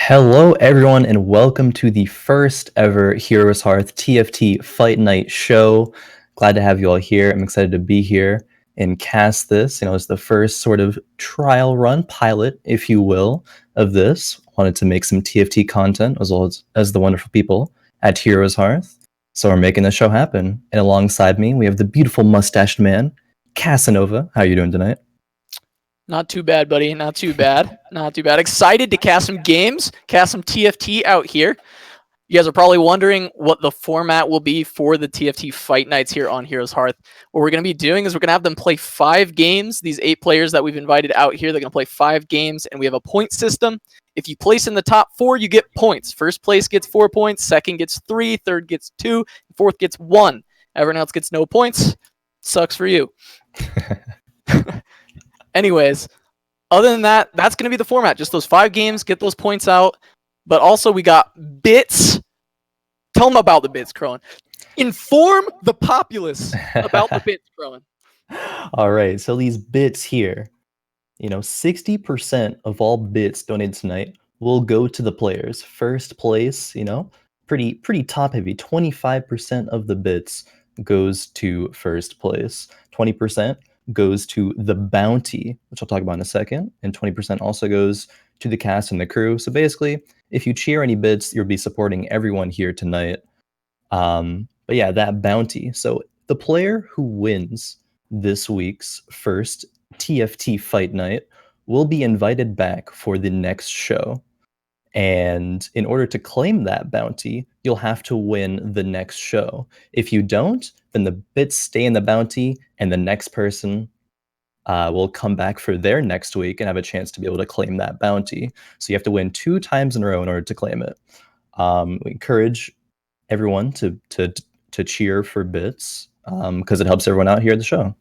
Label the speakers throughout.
Speaker 1: Hello, everyone, and welcome to the first ever Heroes Hearth TFT FightNight show. Glad to have you all here. I'm excited to be here and cast this. It's the first sort of trial run, pilot, if you will, of this. Wanted to make some TFT content as well as the wonderful people at Heroes Hearth. So we're making the show happen. And alongside me, we have the beautiful mustached man, Casanova. How are you doing tonight?
Speaker 2: Not too bad, buddy. Not too bad. Not too bad. Excited to cast some games, cast some TFT out here. You guys are probably wondering what the format will be for the TFT Fight Nights here on Heroes Hearth. What we're going to be doing is we're going to have them play 5 games. These 8 players that we've invited out here, they're going to play 5 games, and we have a point system. If you place in the top 4, you get points. First place gets 4 points, second gets 3, third gets 2, fourth gets 1. Everyone else gets no points. Sucks for you. Anyways, other than that, that's going to be the format. Just those 5 games, get those points out. But also we got bits. Tell them about the bits, Khroen. Inform the populace about the bits, Khroen.
Speaker 1: All right, so these bits here, 60% of all bits donated tonight will go to the players. First place, pretty top heavy. 25% of the bits goes to first place. 20% goes to the bounty, which I'll talk about in a second, and 20% also goes to the cast and the crew. So basically, if you cheer any bits, you'll be supporting everyone here tonight. But yeah, that bounty. So the player who wins this week's first TFT Fight Night will be invited back for the next show. And in order to claim that bounty, you'll have to win the next show. If you don't, then the bits stay in the bounty, and the next person will come back for their next week and have a chance to be able to claim that bounty. So you have to win 2 times in a row in order to claim it. We encourage everyone to cheer for bits because it helps everyone out here at the show.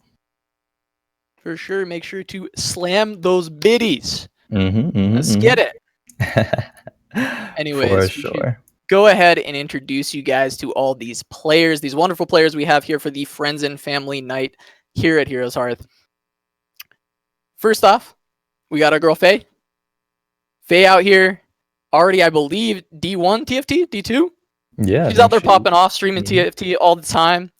Speaker 2: For sure, make sure to slam those biddies. Let's get it. Anyways,
Speaker 1: for sure.
Speaker 2: Go ahead and introduce you guys to all these players, these wonderful players we have here for the Friends and Family Night here at Heroes Hearth. First off, we got our girl Faye. Faye out here, already, I believe, D1 TFT? D2?
Speaker 1: Yeah.
Speaker 2: She's out there popping off, streaming TFT all the time.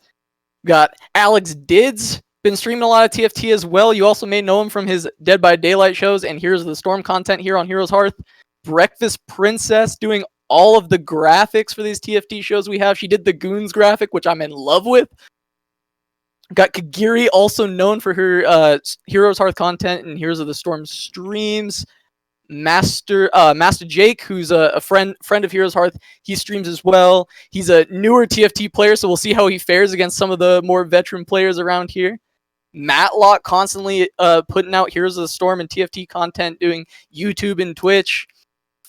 Speaker 2: We got AlexDidz, been streaming a lot of TFT as well. You also may know him from his Dead by Daylight shows and Heroes of the Storm content here on Heroes Hearth. Breakfast Princess doing all of the graphics for these TFT shows we have. She did the Goons graphic, which I'm in love with. Got Kagirii, also known for her Heroes Hearth content and Heroes of the Storm streams. Mastashjake, who's a friend of Heroes Hearth, he streams as well. He's a newer TFT player, so we'll see how he fares against some of the more veteran players around here. Matloc, constantly putting out Heroes of the Storm and TFT content, doing YouTube and Twitch.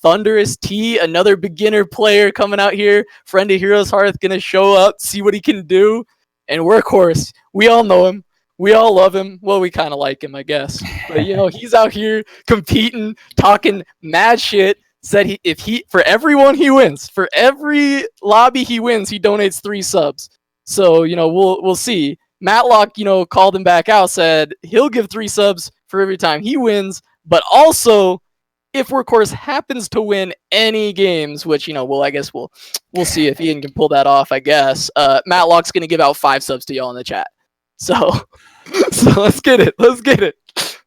Speaker 2: Thunderous T, another beginner player coming out here, friend of Heroes Hearth, gonna show up, see what he can do. And Workhorse, we all know him. We all love him. Well, we kind of like him, I guess. But, he's out here competing, talking mad shit. Said for everyone he wins, for every lobby he wins, he donates 3 subs. So, we'll see. Matloc, called him back out, said he'll give 3 subs for every time he wins. But also, if Workhorse happens to win any games, which, we'll see if Ian can pull that off, I guess. Matloc's going to give out 5 subs to y'all in the chat. So let's get it.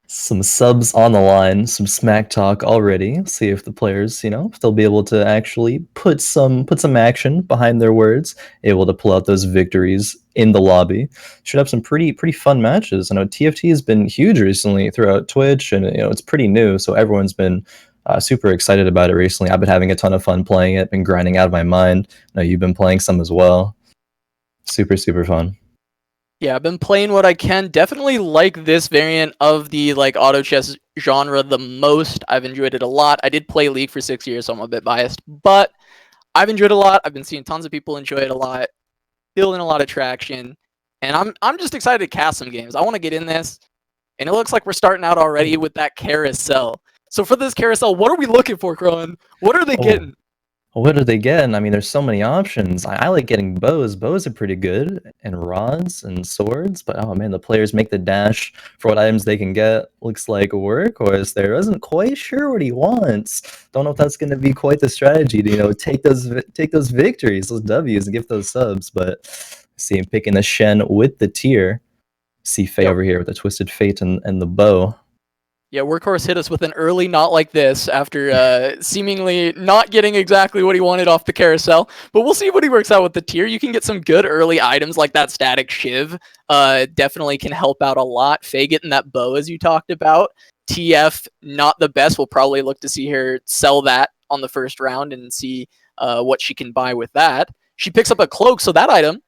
Speaker 1: Some subs on the line, some smack talk already. See if the players, they'll be able to actually put some action behind their words, able to pull out those victories in the lobby. Should have some pretty fun matches. I know TFT has been huge recently throughout Twitch, and it's pretty new, so everyone's been super excited about it recently. I've been having a ton of fun playing it, been grinding out of my mind. I know you've been playing some as well. Super fun.
Speaker 2: Yeah, I've been playing what I can. Definitely like this variant of the auto chess genre the most. I've enjoyed it a lot. I did play League for 6 years, so I'm a bit biased, but I've enjoyed it a lot. I've been seeing tons of people enjoy it a lot, building a lot of traction, and I'm just excited to cast some games. I want to get in this, and it looks like we're starting out already with that carousel. So for this carousel, what are we looking for, Khroen? What are they getting?
Speaker 1: What are they getting? I mean, there's so many options. I like getting bows. Bows are pretty good, and rods and swords. But oh man, the players make the dash for what items they can get. Looks like Workhorse there isn't quite sure what he wants. Don't know if that's going to be quite the strategy to take those victories, those W's, and give those subs. But see him picking the Shen with the tier. See Faye over here with the Twisted Fate and the bow.
Speaker 2: Yeah, Workhorse hit us with an early not like this after seemingly not getting exactly what he wanted off the carousel. But we'll see what he works out with the tier. You can get some good early items like that static shiv. Definitely can help out a lot. Faye getting that bow as you talked about. TF not the best. We'll probably look to see her sell that on the first round and see what she can buy with that. She picks up a cloak, so that item.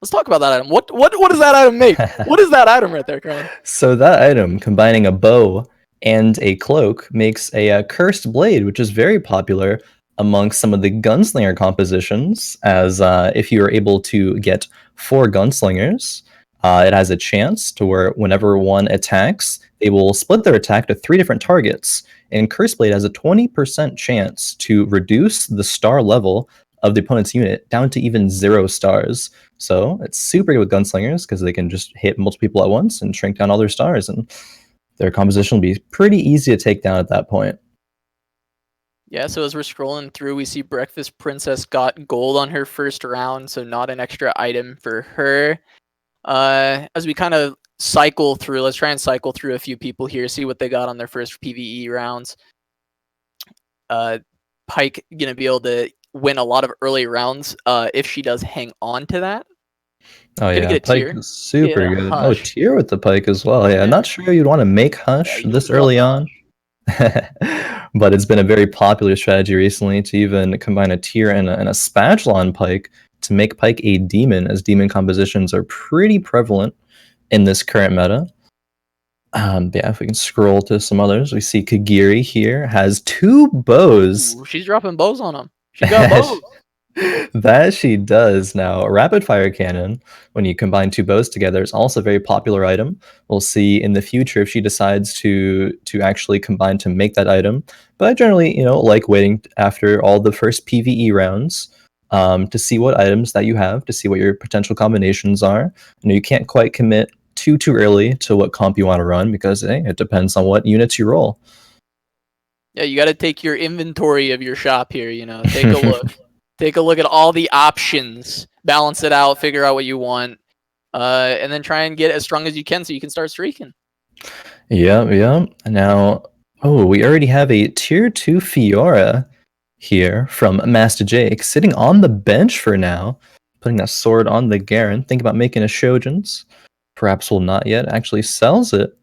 Speaker 2: Let's talk about that item. What does that item make? What is that item right there, Khroen?
Speaker 1: So that item, combining a bow and a cloak, makes a cursed blade, which is very popular amongst some of the gunslinger compositions. As if you are able to get 4 gunslingers, it has a chance to where whenever one attacks, they will split their attack to 3 different targets. And cursed blade has a 20% chance to reduce the star level of the opponent's unit down to even 0 stars. So it's super good with gunslingers because they can just hit multiple people at once and shrink down all their stars, and their composition will be pretty easy to take down at that point.
Speaker 2: Yeah, so as we're scrolling through, we see Breakfast Princess got gold on her first round, so not an extra item for her. As we kind of cycle through, let's try and cycle through a few people here, see what they got on their first PvE rounds. Pyke gonna be able to win a lot of early rounds if she does hang on to that.
Speaker 1: Oh
Speaker 2: Gonna
Speaker 1: yeah,
Speaker 2: get a
Speaker 1: Pyke
Speaker 2: tier.
Speaker 1: is super
Speaker 2: Yeah,
Speaker 1: good. Oh,
Speaker 2: Hush.
Speaker 1: tier with the Pyke as well. Yeah,
Speaker 2: Yeah.
Speaker 1: not sure you'd want to make
Speaker 2: Yeah,
Speaker 1: Hush
Speaker 2: you
Speaker 1: this
Speaker 2: don't
Speaker 1: early
Speaker 2: want
Speaker 1: on. But it's been a very popular strategy recently to even combine a tier and a spatula on Pyke to make Pyke a demon, as demon compositions are pretty prevalent in this current meta. Yeah, if we can scroll to some others, we see Kagirii here has 2 bows.
Speaker 2: Ooh, she's dropping bows on him. She got bows.
Speaker 1: That she does. Now, a rapid fire cannon, when you combine 2 bows together, is also a very popular item. We'll see in the future if she decides to actually combine to make that item. But I generally, like waiting after all the first PvE rounds to see what items that you have, to see what your potential combinations are. You can't quite commit too early to what comp you want to run because it depends on what units you roll.
Speaker 2: Yeah, you got to take your inventory of your shop here. Take a look. Take a look at all the options, balance it out, figure out what you want, and then try and get as strong as you can so you can start streaking.
Speaker 1: Yeah. Now, we already have a tier 2 Fiora here from Mastashjake sitting on the bench for now, putting that sword on the Garen. Think about making a Shoujins. Perhaps will not yet. Actually sells it.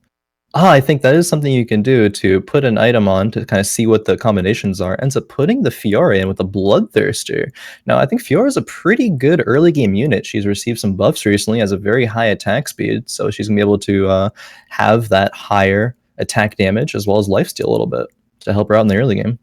Speaker 1: I think that is something you can do to put an item on to kind of see what the combinations are. Ends up putting the Fiora in with a Bloodthirster. Now, I think Fiora is a pretty good early game unit. She's received some buffs recently, has a very high attack speed, so she's going to be able to have that higher attack damage as well as lifesteal a little bit to help her out in the early game.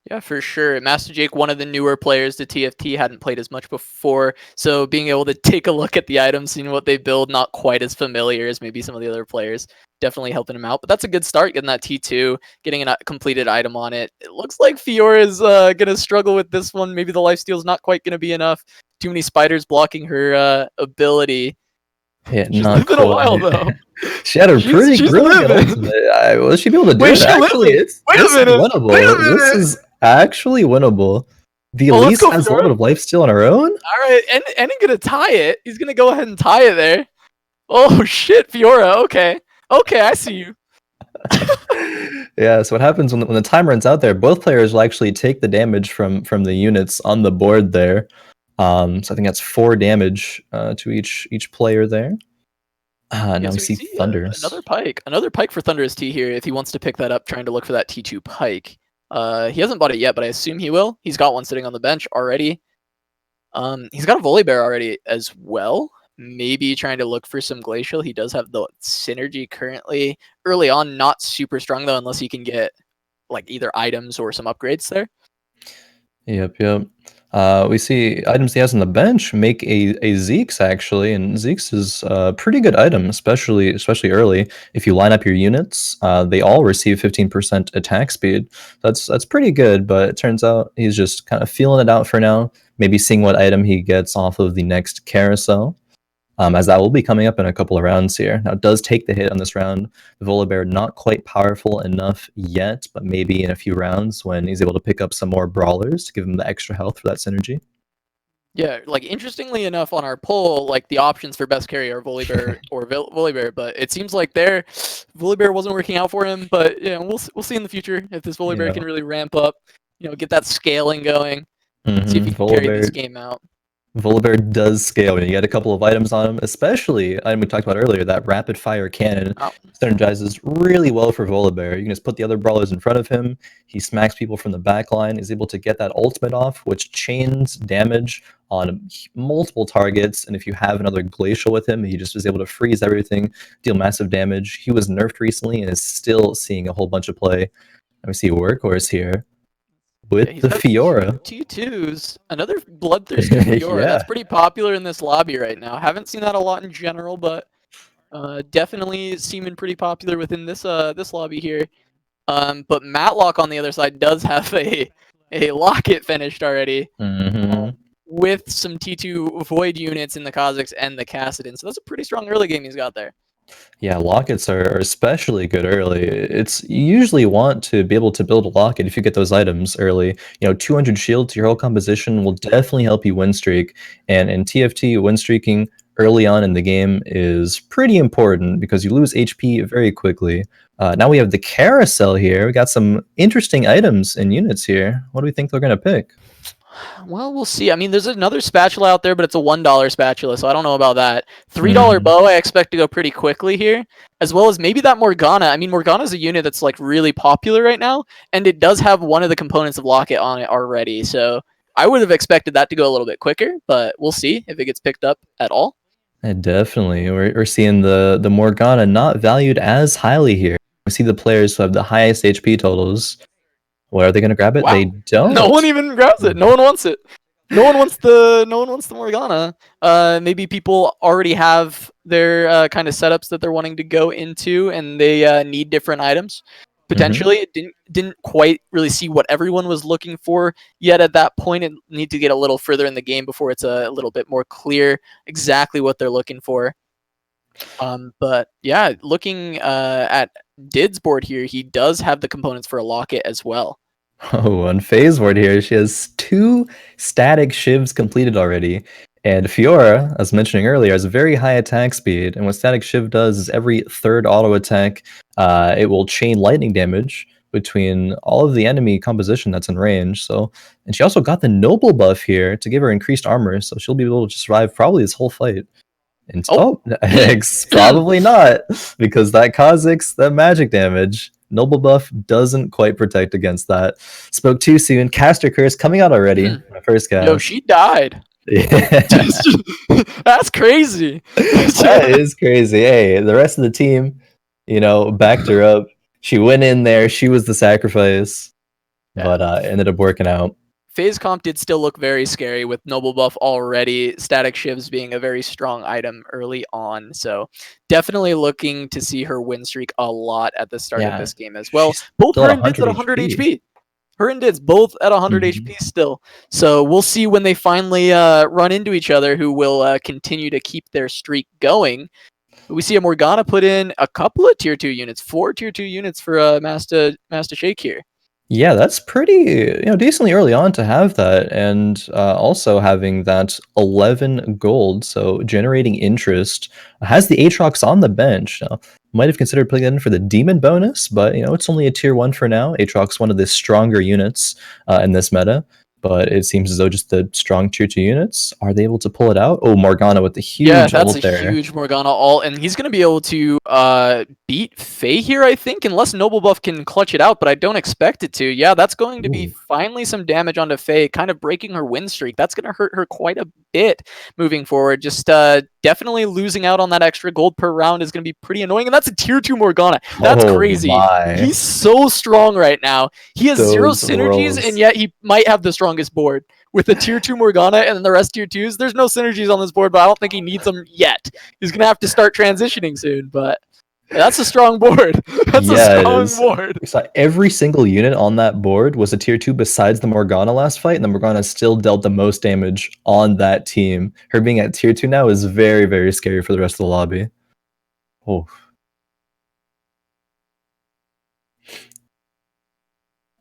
Speaker 2: Yeah, for sure. Mastashjake, one of the newer players to TFT, hadn't played as much before, so being able to take a look at the items, seeing what they build, not quite as familiar as maybe some of the other players, definitely helping him out. But that's a good start, getting that T2, getting a completed item on it. It looks like Fiora is going to struggle with this one. Maybe the lifesteal is not quite going to be enough. Too many spiders blocking her ability.
Speaker 1: Yeah,
Speaker 2: She's
Speaker 1: not
Speaker 2: living a while, though.
Speaker 1: She had a pretty
Speaker 2: she's
Speaker 1: really good
Speaker 2: living.
Speaker 1: ultimate. Will she be able to do
Speaker 2: Wait,
Speaker 1: it?
Speaker 2: she
Speaker 1: Actually,
Speaker 2: living?
Speaker 1: it's
Speaker 2: Wait a minute.
Speaker 1: winnable.
Speaker 2: Wait a
Speaker 1: This
Speaker 2: minute.
Speaker 1: is actually winnable. The
Speaker 2: Oh, let's
Speaker 1: Elise
Speaker 2: go,
Speaker 1: has a
Speaker 2: Fiora.
Speaker 1: little bit of lifesteal on her own.
Speaker 2: All right, and he's gonna tie it. He's gonna go ahead and tie it there. Oh shit, Fiora. Okay, I see you.
Speaker 1: Yeah. So what happens when the time runs out there? Both players will actually take the damage from the units on the board there. So I think that's 4 damage to each player there. Now
Speaker 2: Yeah,
Speaker 1: we
Speaker 2: so
Speaker 1: see Thunderous.
Speaker 2: another Pyke for Thunderous T here. If he wants to pick that up, trying to look for that T2 Pyke. He hasn't bought it yet, but I assume he will. He's got one sitting on the bench already. He's got a Volibear already as well. Maybe trying to look for some Glacial. He does have the synergy currently. Early on, not super strong though, unless he can get like either items or some upgrades there.
Speaker 1: Yep. We see items he has on the bench make a Zeke's actually, and Zeke's is a pretty good item, especially early. If you line up your units, they all receive 15% attack speed. That's pretty good, but it turns out he's just kind of feeling it out for now. Maybe seeing what item he gets off of the next carousel. As that will be coming up in a couple of rounds here. Now, it does take the hit on this round. The Volibear not quite powerful enough yet, but maybe in a few rounds when he's able to pick up some more brawlers to give him the extra health for that synergy.
Speaker 2: Yeah, like interestingly enough, on our poll, like the options for best carry are Volibear or Volibear, but it seems like Volibear wasn't working out for him. But we'll see in the future if this Volibear can really ramp up, get that scaling going, see if he can carry this game out.
Speaker 1: Volibear does scale when you get a couple of items on him, especially item we talked about earlier, that rapid fire cannon synergizes really well for Volibear. You can just put the other brawlers in front of him, he smacks people from the back line, is able to get that ultimate off, which chains damage on multiple targets, and if you have another glacial with him, he just is able to freeze everything, deal massive damage. He was nerfed recently and is still seeing a whole bunch of play. And we see Workhorse here with the Fiora.
Speaker 2: T2s, another bloodthirsty Fiora. That's pretty popular in this lobby right now. Haven't seen that a lot in general, but definitely seeming pretty popular within this lobby here. But Matloc on the other side does have a locket finished already, with some T2 Void units in the Kha'Zix and the Kassadin. So that's a pretty strong early game he's got there.
Speaker 1: Yeah, lockets are especially good early. You usually want to be able to build a locket if you get those items early. 200 shield to your whole composition will definitely help you win streak. And in TFT, win streaking early on in the game is pretty important because you lose HP very quickly. Now we have the carousel here. We got some interesting items and units here. What do we think they're going to pick?
Speaker 2: Well, we'll see. I mean, there's another spatula out there, but it's a $1 spatula, so I don't know about that. $3 bow, I expect to go pretty quickly here, as well as maybe that Morgana. I mean, Morgana's a unit that's like really popular right now, and it does have one of the components of Locket on it already, so I would have expected that to go a little bit quicker, but we'll see if it gets picked up at all.
Speaker 1: Definitely. We're seeing the Morgana not valued as highly here. We see the players who have the highest HP totals. Where are they going to grab it? Wow. They don't.
Speaker 2: No one even grabs it. No one wants it. No one wants the Morgana. Maybe people already have their kind of setups that they're wanting to go into, and they need different items. Potentially, it didn't quite really see what everyone was looking for yet at that point. It need to get a little further in the game before it's a little bit more clear exactly what they're looking for. But yeah, looking at Did's board here, he does have the components for a locket as well.
Speaker 1: Oh, on Faye's board here, she has 2 static shivs completed already. And Fiora, as mentioning earlier, has a very high attack speed. And what static shiv does is every third auto attack, it will chain lightning damage between all of the enemy composition that's in range. So, and she also got the noble buff here to give her increased armor, so she'll be able to survive probably this whole fight. And probably not, because that Kha'Zix, that magic damage, noble buff doesn't quite protect against that. Spoke too soon. Caster Curse coming out already. My first guy.
Speaker 2: Yo, she died.
Speaker 1: Yeah.
Speaker 2: That's crazy.
Speaker 1: That is crazy. Hey, the rest of the team, backed her up. She went in there. She was the sacrifice, but ended up working out.
Speaker 2: Faye's comp did still look very scary with noble buff already, static shivs being a very strong item early on. So definitely looking to see her win streak a lot at the start of this game as well. Both her and Dids at 100 HP. Her and Dids both at 100 HP still. So we'll see when they finally run into each other who will continue to keep their streak going. We see a Morgana put in a couple of tier 2 units, 4 tier 2 units for Mastashjake here.
Speaker 1: Yeah, that's pretty, decently early on to have that, and also having that 11 gold, so generating interest. Has the Aatrox on the bench. Might have considered putting that in for the demon bonus, but it's only a tier 1 for now. Aatrox, one of the stronger units in this meta, but it seems as though just the strong tier 2 units, are they able to pull it out? Oh, Morgana with the huge ult there.
Speaker 2: Yeah, that's a huge Morgana ult, and he's going to be able to beat Faye here, I think, unless Noble Buff can clutch it out, but I don't expect it to. Yeah, that's going to be finally some damage onto Faye, kind of breaking her win streak. That's going to hurt her quite a bit moving forward. Just definitely losing out on that extra gold per round is going to be pretty annoying. And that's a tier 2 Morgana. That's crazy.
Speaker 1: My.
Speaker 2: He's so strong right now. He has zero
Speaker 1: Those
Speaker 2: synergies,
Speaker 1: rolls.
Speaker 2: and yet he might have the strongest board. With a tier 2 Morgana and then the rest tier 2s, there's no synergies on this board, but I don't think he needs them yet. He's going to have to start transitioning soon, but that's a strong board. That's a strong board.
Speaker 1: So every single unit on that board was a tier 2 besides the Morgana last fight, and the Morgana still dealt the most damage on that team. Her being at tier 2 now is very, very scary for the rest of the lobby. Oh.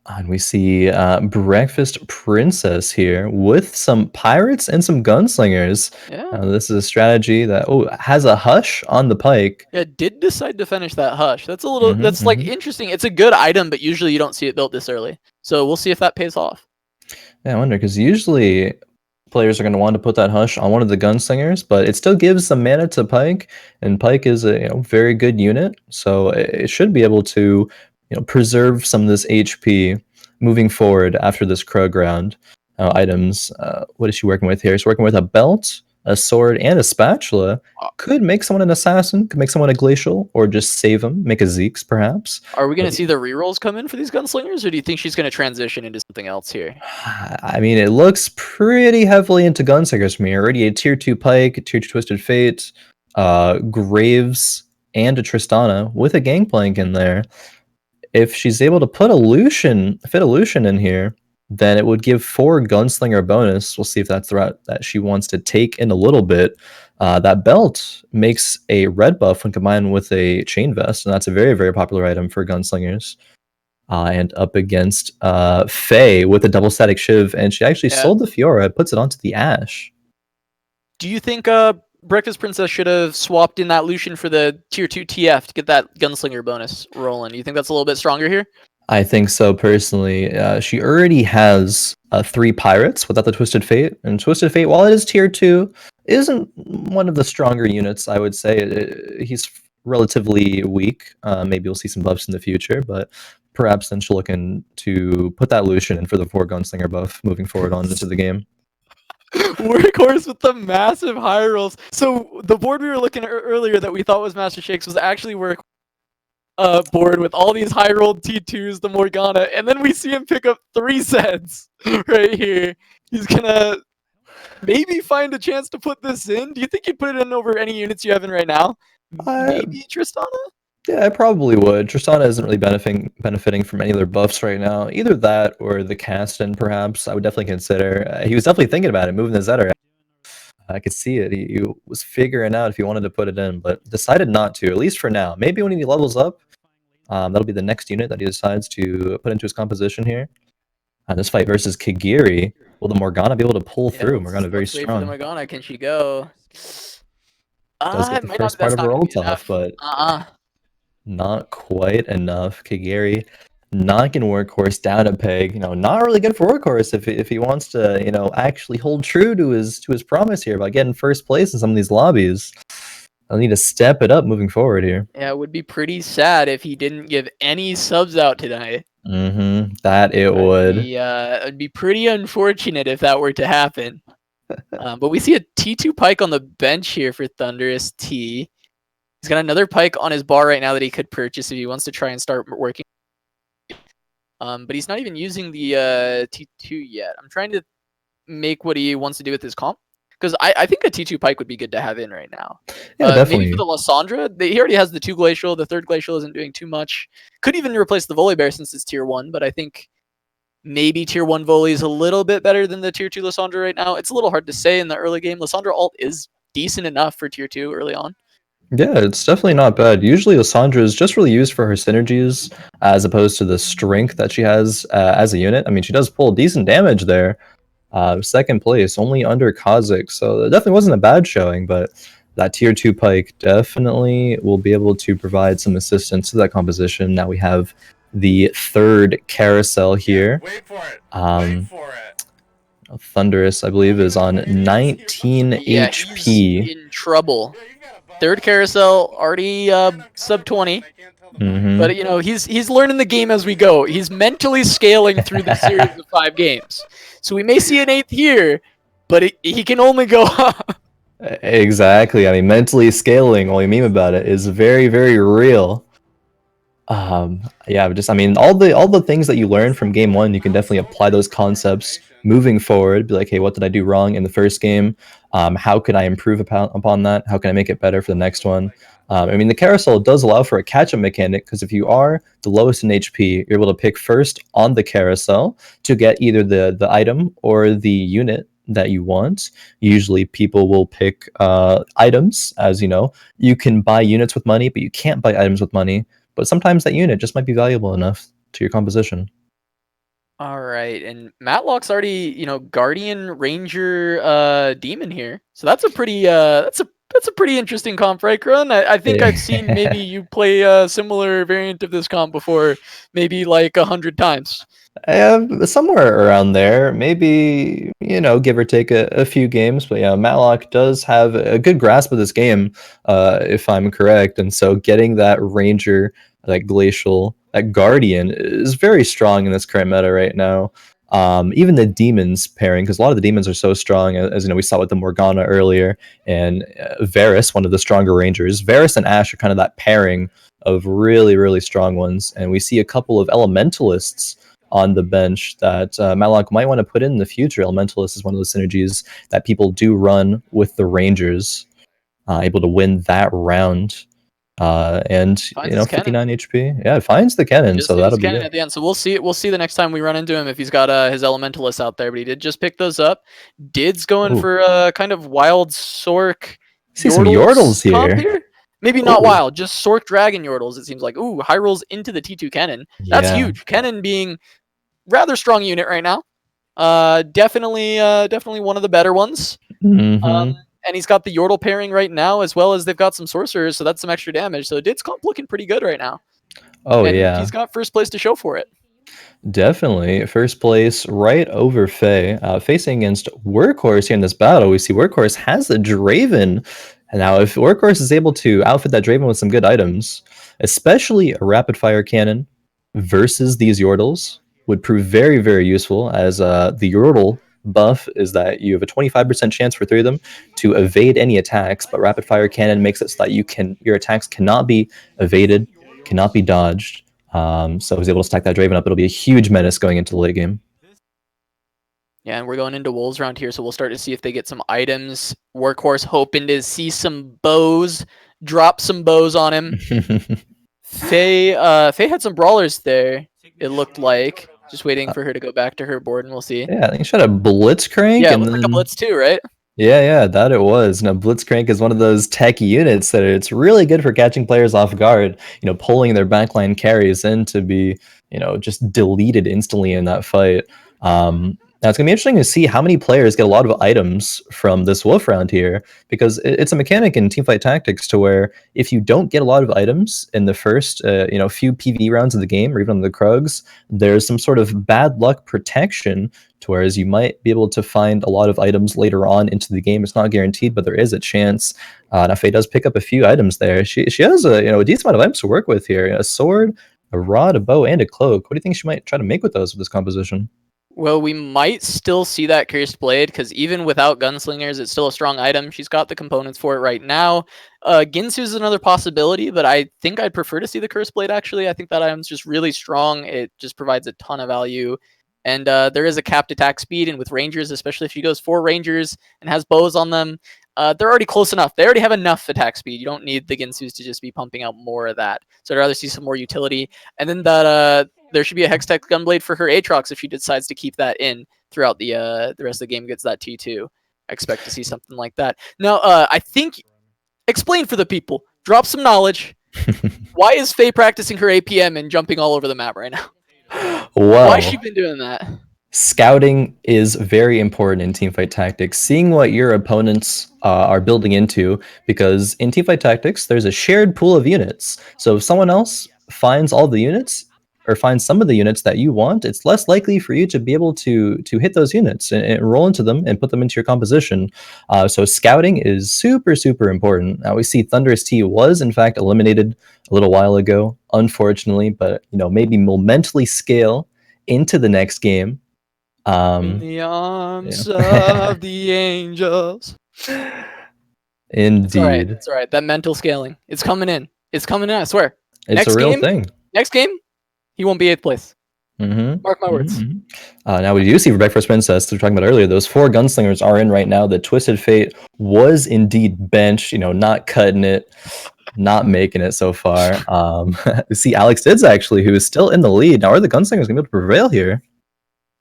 Speaker 1: And we see Breakfast Princess here with some pirates and some gunslingers.
Speaker 2: Yeah.
Speaker 1: This is a strategy that has a hush on the pike.
Speaker 2: Yeah, did decide to finish that hush. That's a little like interesting. It's a good item, but usually you don't see it built this early. So we'll see if that pays off.
Speaker 1: Yeah, I wonder, because usually players are going to want to put that hush on one of the gunslingers, but it still gives some mana to Pike, and Pike is a very good unit, so it should be able to preserve some of this HP moving forward after this Krug round. Items, what is she working with here? She's working with a belt, a sword, and a spatula. Could make someone an assassin, could make someone a glacial, or just save them, make a Zeke's perhaps.
Speaker 2: Are we going to see the rerolls come in for these gunslingers, or do you think she's going to transition into something else here?
Speaker 1: I mean, it looks pretty heavily into gunslingers from here. Already a tier 2 Pike, a tier 2 Twisted Fate, Graves, and a Tristana with a Gangplank in there. If she's able to put fit a Lucian in here, then it would give 4 gunslinger bonus. We'll see if that's the route that she wants to take in a little bit. That belt makes a red buff when combined with a chain vest, and that's a very, very popular item for gunslingers. And up against Faye with a double static shiv, and she actually sold the Fiora, puts it onto the Ash.
Speaker 2: Do you think Breakfast Princess should have swapped in that Lucian for the tier 2 TF to get that gunslinger bonus rolling? Do you think that's a little bit stronger here?
Speaker 1: I think so, personally. She already has 3 pirates without the Twisted Fate, and Twisted Fate, while it is tier 2, isn't one of the stronger units, I would say. He's relatively weak. Maybe we'll see some buffs in the future, but perhaps then she'll look to put that Lucian in for the 4 gunslinger buff moving forward on into the game.
Speaker 2: Workhorse with the massive high rolls. So the board we were looking at earlier that we thought was Mastashjake's was actually Workhorse board with all these high rolled T2s, the Morgana, and then we see him pick up 3 sets right here. He's gonna maybe find a chance to put this in. Do you think you'd put it in over any units you have in right now? Maybe Tristana?
Speaker 1: Yeah, I probably would. Tristana isn't really benefiting from any of their buffs right now. Either that or the Caston, perhaps. I would definitely consider. He was definitely thinking about it, moving the Zetter. I could see it. He was figuring out if he wanted to put it in, but decided not to, at least for now. Maybe when he levels up, that'll be the next unit that he decides to put into his composition here. This fight versus Kagirii, will the Morgana be able to pull through? Morgana very strong.
Speaker 2: Wait for the Morgana. Can she go?
Speaker 1: Does get the first part of her ult off, but not quite enough. Kagirii knocking Workhorse down a peg. Not really good for Workhorse if he wants to, actually hold true to his promise here by getting first place in some of these lobbies. I'll need to step it up moving forward here.
Speaker 2: Yeah, it would be pretty sad if he didn't give any subs out tonight.
Speaker 1: That it would.
Speaker 2: It'd be pretty unfortunate if that were to happen. But we see a T2 Pike on the bench here for Thunderous T. He's got another Pike on his bar right now that he could purchase if he wants to try and start working. But he's not even using the T2 yet. I'm trying to make what he wants to do with his comp. Because I think a T2 Pike would be good to have in right now.
Speaker 1: Yeah, definitely.
Speaker 2: Maybe for the Lysandra, he already has the 2 Glacial. The 3rd Glacial isn't doing too much. Could even replace the Volibear since it's tier 1, but I think maybe tier 1 Volley is a little bit better than the tier 2 Lysandra right now. It's a little hard to say in the early game. Lysandra ult is decent enough for tier 2 early on.
Speaker 1: Yeah, it's definitely not bad. Usually Lysandra is just really used for her synergies as opposed to the strength that she has as a unit. I mean, she does pull decent damage there. 2nd place, only under Kha'Zix, so it definitely wasn't a bad showing, but that tier 2 Pike definitely will be able to provide some assistance to that composition. Now we have the 3rd carousel here.
Speaker 3: Wait for it. Wait for it.
Speaker 1: Thunderous, I believe, is on 19 HP.
Speaker 2: He's in trouble. 3rd carousel already sub 20. But he's learning the game as we go. He's mentally scaling through the series of 5 games. So we may see an 8th here, but he can only go up.
Speaker 1: Exactly. I mean, mentally scaling, what we meme about it, is very, very real. Yeah, just I mean, all the things that you learn from game one, you can definitely apply those concepts moving forward. Be like, hey, what did I do wrong in the first game? How can I improve upon that? How can I make it better for the next one? I mean, the carousel does allow for a catch-up mechanic because if you are the lowest in HP, you're able to pick first on the carousel to get either the item or the unit that you want. Usually, people will pick items, as you know. You can buy units with money, but you can't buy items with money. But sometimes that unit just might be valuable enough to your composition.
Speaker 2: All right, and Matloc's already, Guardian Ranger Demon here. So that's a pretty that's a pretty interesting comp, right, Khroen? I think I've seen maybe you play a similar variant of this comp before, maybe like 100 times.
Speaker 1: Somewhere around there, maybe, give or take a few games. But yeah, Matloc does have a good grasp of this game, if I'm correct. And so getting that Ranger, that Glacial, that Guardian is very strong in this current meta right now. Even the Demons pairing, because a lot of the Demons are so strong, as you know, we saw with the Morgana earlier, and Varus, one of the stronger Rangers. Varus and Ashe are kind of that pairing of really, really strong ones. And we see a couple of Elementalists on the bench that Matloc might want to put in the future. Elementalist is one of the synergies that people do run with the Rangers, able to win that round. And
Speaker 2: Finds his
Speaker 1: 59 HP. Yeah, it finds the cannon,
Speaker 2: Just
Speaker 1: so
Speaker 2: hit
Speaker 1: that'll
Speaker 2: his
Speaker 1: be
Speaker 2: cannon
Speaker 1: good.
Speaker 2: at the end. So we'll see. We'll see the next time we run into him if he's got his elementalists out there. But he did just pick those up. Did's going
Speaker 1: Ooh.
Speaker 2: for kind of wild Sork.
Speaker 1: See some Yordles
Speaker 2: comp
Speaker 1: here.
Speaker 2: Maybe not
Speaker 1: Ooh.
Speaker 2: wild, just Sork Dragon Yordles. It seems like high rolls into the T2 cannon. That's
Speaker 1: Yeah.
Speaker 2: huge. Cannon being rather strong unit right now. Definitely one of the better ones.
Speaker 1: Mm-hmm.
Speaker 2: And he's got the Yordle pairing right now, as well as they've got some sorcerers, so that's some extra damage. So Did's comp looking pretty good right now.
Speaker 1: Oh,
Speaker 2: And
Speaker 1: yeah.
Speaker 2: he's got first place to show for it.
Speaker 1: Definitely. First place right over Faye. Facing against Workhorse here in this battle, we see Workhorse has the Draven. And now if Workhorse is able to outfit that Draven with some good items, especially a rapid fire cannon versus these Yordles, would prove very, very useful, as the Yordle buff is that you have a 25% chance for 3 of them to evade any attacks, but rapid fire cannon makes it so that your attacks cannot be evaded, cannot be dodged. So he's able to stack that Draven up. It'll be a huge menace going into the late game.
Speaker 2: Yeah, and we're going into Wolves round here, so we'll start to see if they get some items. Workhorse hoping to see some bows, drop some bows on him. Faye had some brawlers there, it looked like. Just waiting for her to go back to her board, and we'll see.
Speaker 1: Yeah, I think she had a Blitzcrank.
Speaker 2: Yeah, it
Speaker 1: and
Speaker 2: looked
Speaker 1: then...
Speaker 2: like a Blitz too, right?
Speaker 1: Yeah, that it was. Now, Blitzcrank is one of those tech units that it's really good for catching players off guard, pulling their backline carries in to be, just deleted instantly in that fight. Now, it's going to be interesting to see how many players get a lot of items from this Wolf round here, because it's a mechanic in Teamfight Tactics to where if you don't get a lot of items in the first, few PvE rounds of the game, or even on the Krugs, there's some sort of bad luck protection, to whereas you might be able to find a lot of items later on into the game. It's not guaranteed, but there is a chance. Now, Faye does pick up a few items there. She has a decent amount of items to work with here. A sword, a rod, a bow, and a cloak. What do you think she might try to make with those with this composition?
Speaker 2: Well, we might still see that Cursed Blade, because even without Gunslingers, it's still a strong item. She's got the components for it right now. Ginsu is another possibility, but I think I'd prefer to see the Cursed Blade, actually. I think that item's just really strong. It just provides a ton of value. And there is a capped attack speed, and with Rangers, especially if she goes 4 Rangers and has bows on them, they're already close enough. They already have enough attack speed. You don't need the Ginsus to just be pumping out more of that. So I'd rather see some more utility. And then that there should be a Hextech Gunblade for her Aatrox if she decides to keep that in throughout the rest of the game, gets that T2. I expect to see something like that. Now, I think, explain for the people. Drop some knowledge. Why is Faye practicing her APM and jumping all over the map right now?
Speaker 1: Well,
Speaker 2: why has she been doing that?
Speaker 1: Scouting is very important in Teamfight Tactics. Seeing what your opponents are building into, because in Teamfight Tactics, there's a shared pool of units. So if someone else finds all the units, or finds some of the units that you want, it's less likely for you to be able to hit those units and roll into them and put them into your composition. So scouting is super, super important. Now we see Thunderous T was in fact eliminated a little while ago, unfortunately, but maybe will mentally scale into the next game.
Speaker 2: In the arms of the angels.
Speaker 1: Indeed.
Speaker 2: It's all right. That mental scaling. It's coming in. It's coming in, I swear.
Speaker 1: It's a real thing.
Speaker 2: Next game, he won't be 8th place. Mark my words.
Speaker 1: Now we do see for Breakfast Princess, we were talking about earlier, those 4 gunslingers are in right now. The Twisted Fate was indeed benched, not cutting it, not making it so far. We see AlexDidz actually, who is still in the lead. Now are the gunslingers going to be able to prevail here?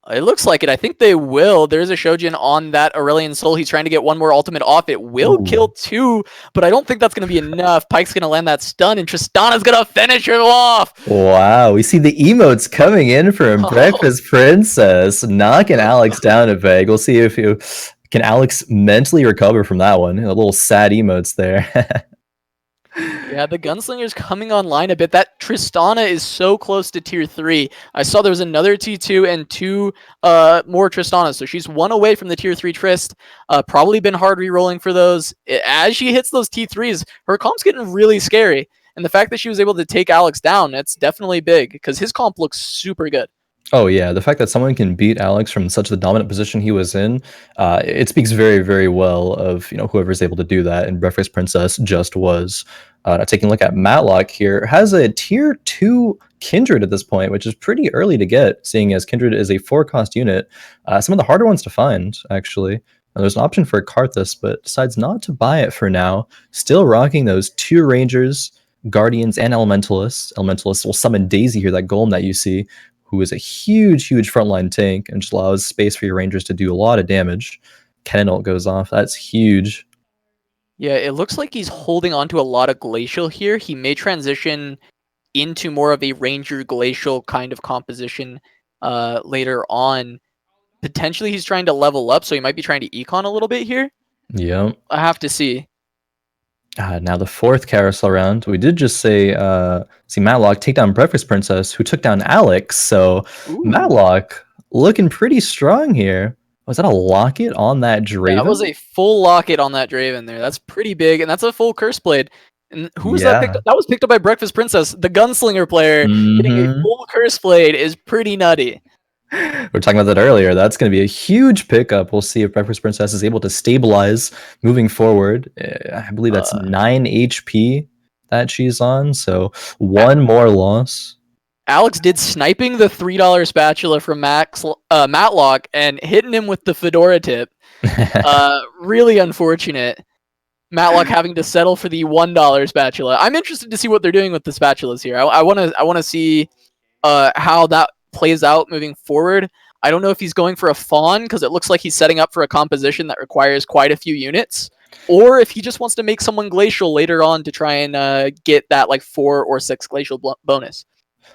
Speaker 2: It looks like it. I think they will. There's a Shojin on that Aurelion Soul. He's trying to get one more ultimate off. It will kill 2, but I don't think that's going to be enough. Pyke's going to land that stun, and Tristana's going to finish him off.
Speaker 1: Wow, we see the emotes coming in from Breakfast Princess, knocking Alex down a peg. We'll see if can Alex mentally recover from that one. A little sad emotes there.
Speaker 2: Yeah, the Gunslinger's coming online a bit. That Tristana is so close to tier 3. I saw there was another T2 and 2 more Tristanas. So she's 1 away from the tier 3 Trist. Probably been hard re-rolling for those. As she hits those T3s, her comp's getting really scary. And the fact that she was able to take Alex down, that's definitely big because his comp looks super good.
Speaker 1: Oh yeah, the fact that someone can beat Alex from such the dominant position he was in, it speaks very, very well of whoever's able to do that. And Breakfast Princess just was. Taking a look at Matloc here, has a tier 2 Kindred at this point, which is pretty early to get, seeing as Kindred is a 4-cost unit. Some of the harder ones to find, actually. Now, there's an option for Karthus, but decides not to buy it for now. Still rocking those 2 Rangers, Guardians, and Elementalists. Elementalists will summon Daisy here, that golem that you see, who is a huge, huge frontline tank and just allows space for your Rangers to do a lot of damage. Cannon ult goes off. That's huge.
Speaker 2: Yeah, it looks like he's holding on to a lot of Glacial here. He may transition into more of a Ranger Glacial kind of composition later on. Potentially he's trying to level up, so he might be trying to econ a little bit here.
Speaker 1: Yeah.
Speaker 2: I have to see.
Speaker 1: Now the 4th carousel round, we did just see Matloc take down Breakfast Princess, who took down Alex. So Matloc looking pretty strong here. Was that a locket on that Draven?
Speaker 2: Yeah, that was a full locket on that Draven there. That's pretty big, and that's a full Curse Blade. And who was that picked up? That was picked up by Breakfast Princess, the Gunslinger player. Getting a full Curse Blade is pretty nutty.
Speaker 1: We were talking about that earlier. That's going to be a huge pickup. We'll see if Breakfast Princess is able to stabilize moving forward. I believe that's 9 HP that she's on, so 1 more loss.
Speaker 2: AlexDidz sniping the $3 spatula from Matloc and hitting him with the Fedora tip. Really unfortunate. Matloc having to settle for the $1 spatula. I'm interested to see what they're doing with the spatulas here. I want to see how that plays out moving forward. I don't know if he's going for a fawn because it looks like he's setting up for a composition that requires quite a few units, or if he just wants to make someone glacial later on to try and get that like 4 or 6 glacial bonus.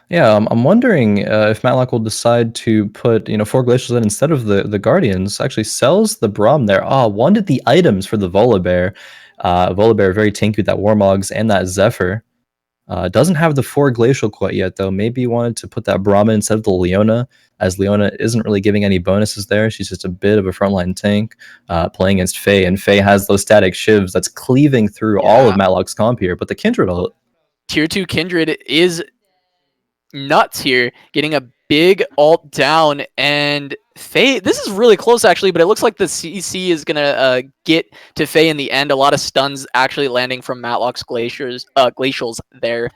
Speaker 1: Yeah, I'm wondering if Matloc will decide to put 4 glacials in instead of the Guardians. Actually sells the Braum there. Wanted the items for the Volibear. Volibear very tanky with that Warmogs and that Zephyr. Doesn't have the 4 glacial quite yet though. Maybe wanted to put that Brahma instead of the Leona, as Leona isn't really giving any bonuses there. She's just a bit of a frontline tank playing against Faye, and Faye has those static shivs that's cleaving through all of Matloc's comp here. But the Kindred
Speaker 2: tier 2 Kindred is nuts here, getting a big ult down, and Faye, this is really close actually, but it looks like the CC is gonna get to Faye in the end. A lot of stuns actually landing from Matloc's glacials there,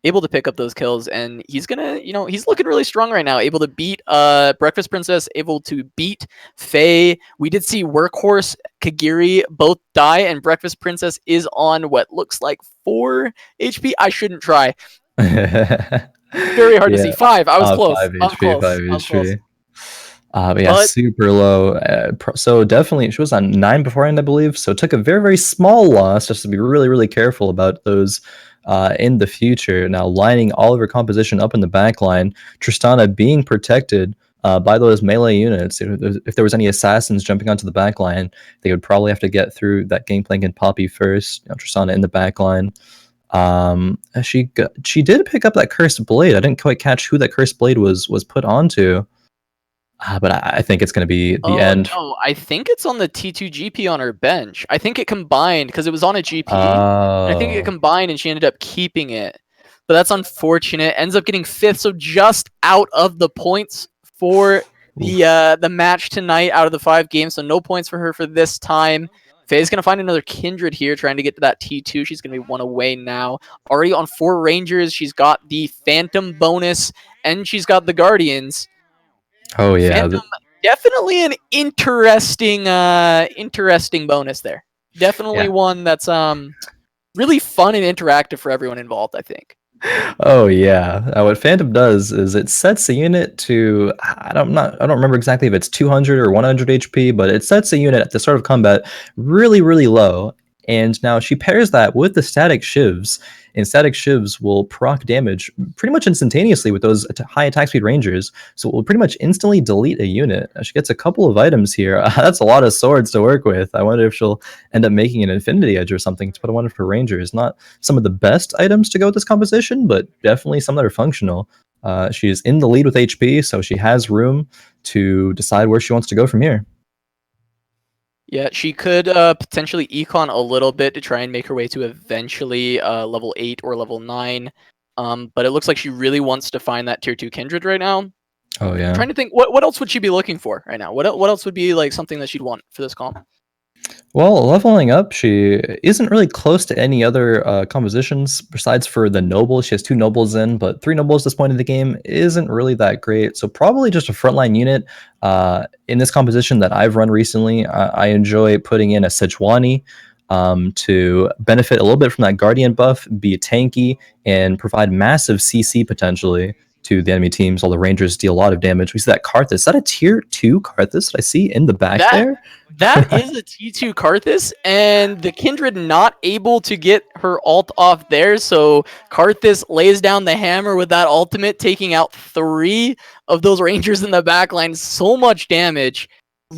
Speaker 2: able to pick up those kills, and he's gonna, he's looking really strong right now, able to beat Breakfast Princess, able to beat Faye. We did see Workhorse, Kagirii both die, and Breakfast Princess is on what looks like 4 HP. I shouldn't try. Very hard to see. 5. I was close.
Speaker 1: 5 HP, 5 HP.
Speaker 2: But
Speaker 1: super low. So definitely, she was on 9 beforehand, I believe. So took a very, very small loss. Just to be really, really careful about those in the future. Now lining all of her composition up in the back line. Tristana being protected by those melee units. If there was any assassins jumping onto the back line, they would probably have to get through that Gangplank and Poppy first. Tristana in the back line. She did pick up that Cursed Blade. I didn't quite catch who that Cursed Blade was put onto. But I think it's going to be the end.
Speaker 2: No, I think it's on the T2 GP on her bench. I think it combined because it was on a GP. I think it combined and she ended up keeping it. But that's unfortunate. Ends up getting 5th, so just out of the points for the match tonight out of the 5 games. So no points for her for this time. Faye's going to find another Kindred here, trying to get to that T2. She's going to be 1 away now. Already on 4 Rangers. She's got the Phantom bonus, and she's got the Guardians.
Speaker 1: Oh, yeah.
Speaker 2: Phantom, definitely an interesting bonus there. Definitely one that's really fun and interactive for everyone involved, I think.
Speaker 1: Oh yeah. What Phantom does is it sets a unit to I don't remember exactly if it's 200 or 100 HP, but it sets a unit at the start of combat really low. And now she pairs that with the static shivs, and static shivs will proc damage pretty much instantaneously with those high attack speed rangers. So it will pretty much instantly delete a unit. She gets a couple of items here. That's a lot of swords to work with. I wonder if she'll end up making an Infinity Edge or something to put on one of her rangers. Not some of the best items to go with this composition, but definitely some that are functional. She's in the lead with HP, so she has room to decide where she wants to go from here.
Speaker 2: Yeah, she could potentially econ a little bit to try and make her way to eventually level 8 or level 9. But it looks like she really wants to find that tier 2 Kindred right now.
Speaker 1: Oh yeah.
Speaker 2: I'm trying to think, what else would she be looking for right now? What else would be like something that she'd want for this comp?
Speaker 1: Well, leveling up, she isn't really close to any other compositions besides for the nobles. She has 2 nobles in, but 3 nobles at this point in the game isn't really that great. So probably just a frontline unit. In this composition that I've run recently, I enjoy putting in a Sejuani to benefit a little bit from that Guardian buff, be tanky, and provide massive CC potentially to the enemy teams. All the Rangers deal a lot of damage. We see that Karthus. Is that a tier 2 Karthus that I see in the back there?
Speaker 2: That is a T2 Karthus, and the Kindred not able to get her ult off there, so Karthus lays down the hammer with that ultimate, taking out 3 of those Rangers in the backline. So much damage.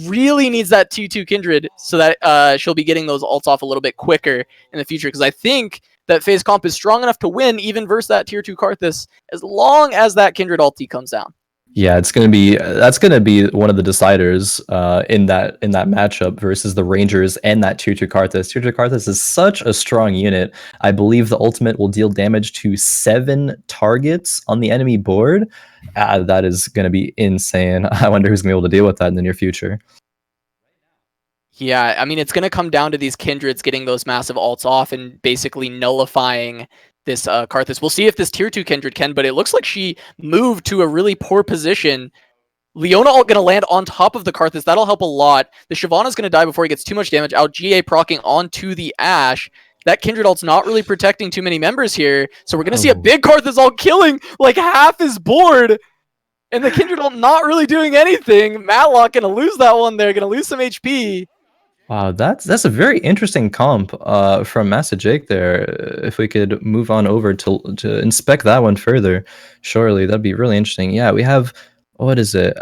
Speaker 2: Really needs that T2 Kindred so that she'll be getting those ults off a little bit quicker in the future, because I think that Faye's comp is strong enough to win even versus that tier 2 Karthus as long as that Kindred ulti comes down.
Speaker 1: Yeah, that's gonna be one of the deciders in that matchup versus the Rangers and that tier 2 Karthus. Tier 2 Karthus is such a strong unit. I believe the ultimate will deal damage to 7 targets on the enemy board. That is gonna be insane. I wonder who's gonna be able to deal with that in the near future.
Speaker 2: Yeah, I mean, it's going to come down to these Kindreds getting those massive ults off and basically nullifying this Karthus. We'll see if this tier 2 Kindred can, but it looks like she moved to a really poor position. Leona ult going to land on top of the Karthus. That'll help a lot. The Shyvana's going to die before he gets too much damage. Out GA procking onto the Ashe. That Kindred ult's not really protecting too many members here, so we're going to see a big Karthus ult killing like half his board. And the Kindred ult not really doing anything. Matloc going to lose that one there, going to lose some HP.
Speaker 1: Wow, that's a very interesting comp from Mastashjake there. If we could move on over to inspect that one further, surely that'd be really interesting. Yeah, we have, what is it?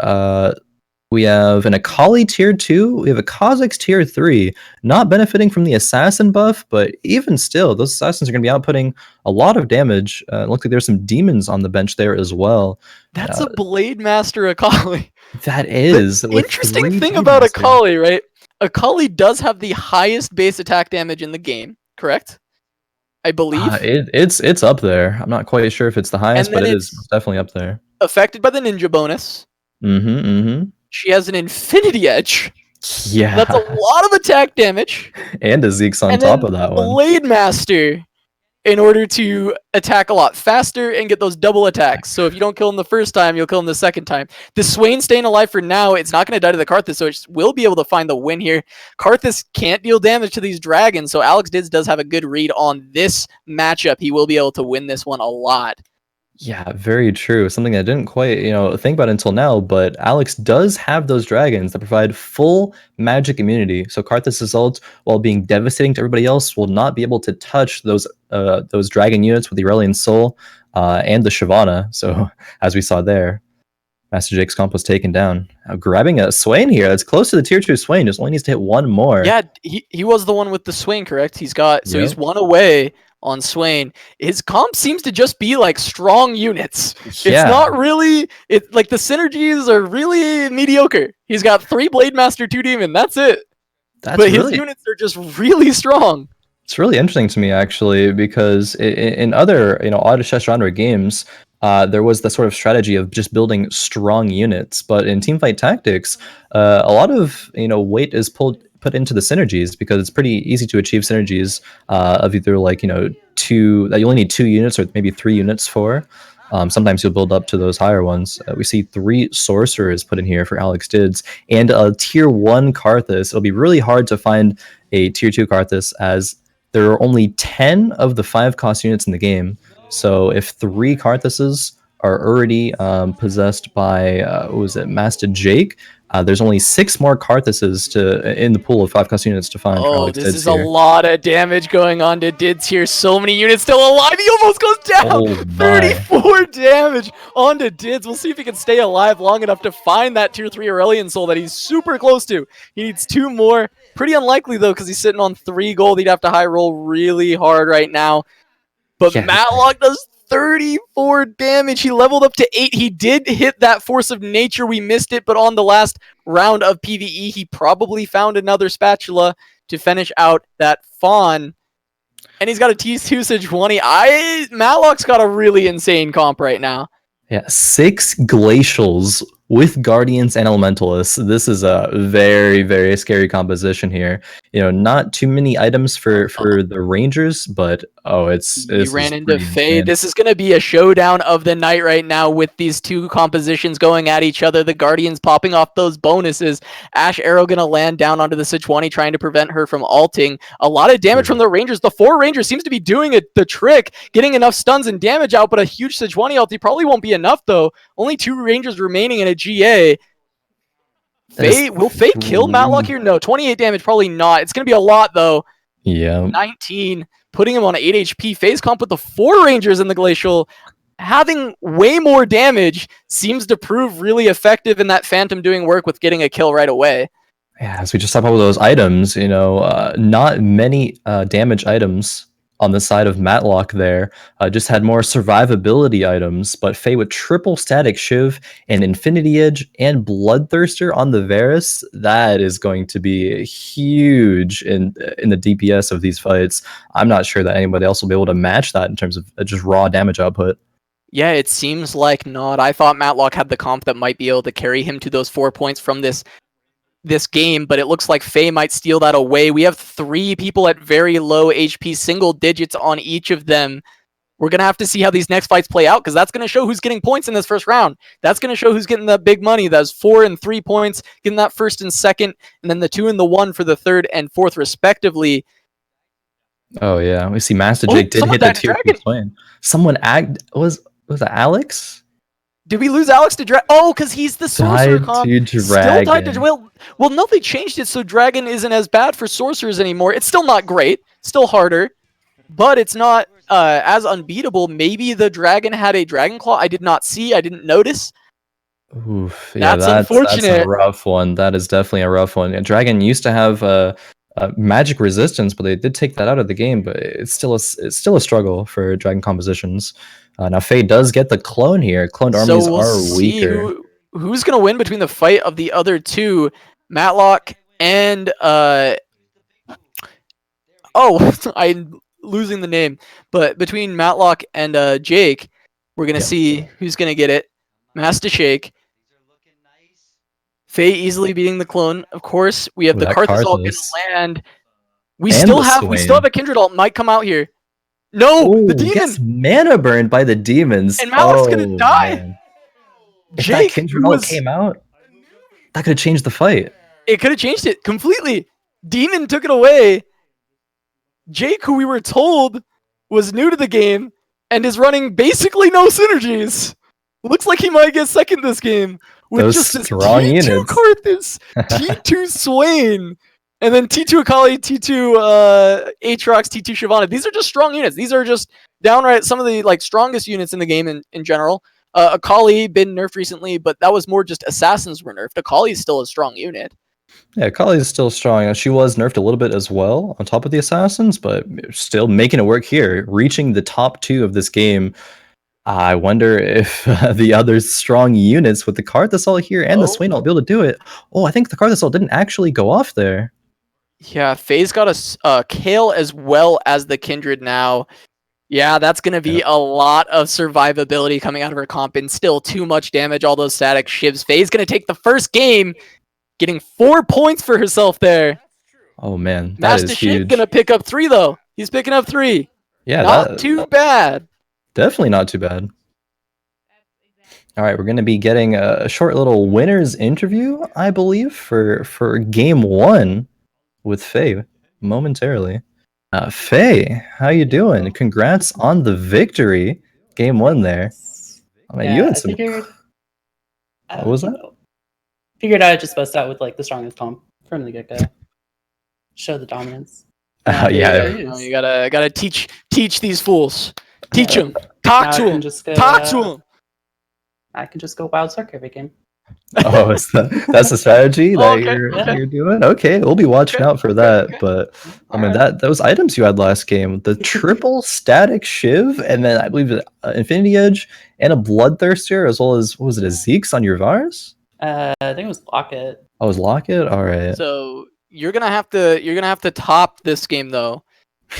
Speaker 1: We have an Akali tier 2, we have a Kha'Zix tier 3, not benefiting from the assassin buff, but even still, those assassins are going to be outputting a lot of damage. It looks like there's some demons on the bench there as well.
Speaker 2: That's a Blade Master Akali.
Speaker 1: That is.
Speaker 2: The interesting thing about Akali, right? Akali does have the highest base attack damage in the game, correct? I believe.
Speaker 1: It's up there. I'm not quite sure if it's the highest, but it is definitely up there.
Speaker 2: Affected by the ninja bonus. She has an Infinity Edge.
Speaker 1: Yeah.
Speaker 2: That's a lot of attack damage.
Speaker 1: And a Zeke's on top of that one.
Speaker 2: Blade Master in order to attack a lot faster and get those double attacks. So if you don't kill him the first time, you'll kill him the second time. The Swain staying alive for now. It's not going to die to the Karthus, so it will be able to find the win here. Karthus can't deal damage to these dragons, so AlexDidz does have a good read on this matchup. He will be able to win this one a lot.
Speaker 1: Yeah, very true. Something I didn't quite, think about until now, but Alex does have those dragons that provide full magic immunity. So Karthus' ult, while being devastating to everybody else, will not be able to touch those dragon units with the Aurelion Soul and the Shyvana. So as we saw there, Mastashjake's comp was taken down. Grabbing a Swain here. That's close to the tier 2 Swain. Just only needs to hit one more.
Speaker 2: Yeah, he was the one with the Swain, correct? He's he's one away on Swain. His comp seems to just be like strong units. Yeah. It's not really, like the synergies are really mediocre. He's got 3 Blade Master, 2 Demon. That's it. But his units are just really strong.
Speaker 1: It's really interesting to me actually, because in other auto chess genre games, there was the sort of strategy of just building strong units, but in teamfight tactics, a lot of weight is put put into the synergies, because it's pretty easy to achieve synergies of either like, you know, two, that you only need 2 units or maybe 3 units for. Sometimes you'll build up to those higher ones. We see 3 sorcerers put in here for AlexDidz and a tier 1 Karthus. It'll be really hard to find a tier 2 Karthus, as there are only 10 of the 5 cost units in the game. So if 3 Karthuses are already possessed by what was it, Mastashjake, there's only 6 more Karthuses in the pool of 5 cost units to find.
Speaker 2: Oh, this is a lot of damage going on to Deets here. So many units still alive. He almost goes down.
Speaker 1: Oh
Speaker 2: 34 damage onto Deets. We'll see if he can stay alive long enough to find that tier 3 Aurelion Soul that he's super close to. He needs 2 more. Pretty unlikely though, because he's sitting on 3 gold. He'd have to high roll really hard right now. But yeah, Matloc does 34 damage. He leveled up to 8. He did hit that Force of Nature. We missed it, but on the last round of PvE, he probably found another spatula to finish out that Fawn. And he's got a T2 Sejuani. Matloc's got a really insane comp right now.
Speaker 1: Yeah, 6 Glacials with Guardians and Elementalists. This is a very, very scary composition here. You know, not too many items for the Rangers, but he
Speaker 2: ran into Faye. This is going to be a showdown of the night right now with these 2 compositions going at each other. The Guardians popping off those bonuses. Ash Arrow going to land down onto the Sejuani, trying to prevent her from ulting. A lot of damage from the Rangers. The 4 Rangers seems to be doing the trick, getting enough stuns and damage out, but a huge Sejuani ulti probably won't be enough though. Only 2 Rangers remaining in a GA. Will Faye kill Matloc here? No, 28 damage, probably not. It's going to be a lot, though.
Speaker 1: Yeah.
Speaker 2: 19, putting him on 8 HP. Faye's comp with the 4 Rangers in the Glacial, having way more damage, seems to prove really effective in that Phantom doing work with getting a kill right away.
Speaker 1: Yeah, as we just talked about those items, you know, not many damage items on the side of Matloc there. Just had more survivability items, but Faye with triple static Shiv and Infinity Edge and Bloodthirster on the Varus, that is going to be huge in the DPS of these fights. I'm not sure that anybody else will be able to match that in terms of just raw damage output.
Speaker 2: Yeah, it seems like not. I thought Matloc had the comp that might be able to carry him to those 4 points from this game, but it looks like Faye might steal that away. We have 3 people at very low HP, single digits on each of them. We're going to have to see how these next fights play out, because that's going to show who's getting points in this first round. That's going to show who's getting the big money. That's 4 and 3 points, getting that first and second, and then the 2 and the 1 for the third and fourth, respectively.
Speaker 1: Oh, yeah. We see Mastashjake did hit the tier 2 swing. Someone was it Alex?
Speaker 2: Did we lose Alex to Dragon? Oh, because he's the sorcerer comp. Still died to well, no, they changed it so Dragon isn't as bad for sorcerers anymore. It's still not great, still harder, but it's not as unbeatable. Maybe the Dragon had a Dragon Claw. I did not see. I didn't notice.
Speaker 1: Oof, yeah, that's unfortunate. That's a rough one. That is definitely a rough one. Yeah, Dragon used to have magic resistance, but they did take that out of the game. But it's still a struggle for Dragon compositions. Now Faye does get the clone here. Cloned armies are weaker.
Speaker 2: Who's going to win between the fight of the other 2, Matloc and I'm losing the name, but between Matloc and Jake, we're going to see who's going to get it. Mastashjake. Faye easily beating the clone. Of course, we have the Karthus ult going to land. We still have a Kindred ult might come out here. No, the demon
Speaker 1: gets mana burned by the demons,
Speaker 2: and Matloc's gonna die.
Speaker 1: Man. If that Kindred ult came out, that could have changed the fight.
Speaker 2: It could have changed it completely. Demon took it away. Jake, who we were told was new to the game and is running basically no synergies, looks like he might get second this game with
Speaker 1: those
Speaker 2: just this
Speaker 1: strong
Speaker 2: T2
Speaker 1: units.
Speaker 2: Karthus, T2 Swain. And then T2 Akali, T2 Aatrox, T2 Shyvana. These are just strong units. These are just downright some of the strongest units in the game in general. Akali been nerfed recently, but that was more just assassins were nerfed. Akali is still a strong unit.
Speaker 1: Yeah, Akali is still strong. She was nerfed a little bit as well on top of the assassins, but still making it work here, reaching the top 2 of this game. I wonder if the other strong units with the Karthus ult here and the Swain ult will be able to do it. Oh, I think the Karthus ult didn't actually go off there.
Speaker 2: Yeah, Faye's got a Kale as well as the Kindred now. Yeah, that's going to be a lot of survivability coming out of her comp, and still too much damage, all those static shivs. Faye's going to take the first game, getting 4 points for herself there.
Speaker 1: Oh man, that is
Speaker 2: Mastashjake
Speaker 1: huge.
Speaker 2: gonna pick up 3 though. He's picking up 3.
Speaker 1: Yeah,
Speaker 2: Not too bad.
Speaker 1: definitely not too bad. All right, we're going to be getting a short little winners interview, I believe, for game 1 with Faye momentarily. Faye, how you doing? Congrats on the victory, game 1 there. I mean, you had some.
Speaker 4: Figured.
Speaker 1: What was that?
Speaker 4: Figured I would just bust out with like the strongest comp from the get go. Show the dominance.
Speaker 1: Yeah.
Speaker 2: You gotta teach these fools. Teach them.
Speaker 4: Now
Speaker 2: Talk to
Speaker 4: I can
Speaker 2: them.
Speaker 4: just go,
Speaker 2: Talk to them.
Speaker 4: I can just go Wild Sark every game.
Speaker 1: Oh, that's the strategy that
Speaker 2: Okay.
Speaker 1: you're doing? Okay, we'll be watching out for that. But I mean, those items you had last game, the triple static shiv, and then I believe Infinity Edge and a Bloodthirster, as well as, what was it, a Zeke's on your Vars?
Speaker 4: I think it was Locket.
Speaker 1: Oh, it was Locket? All right.
Speaker 2: So you're gonna have to top this game though.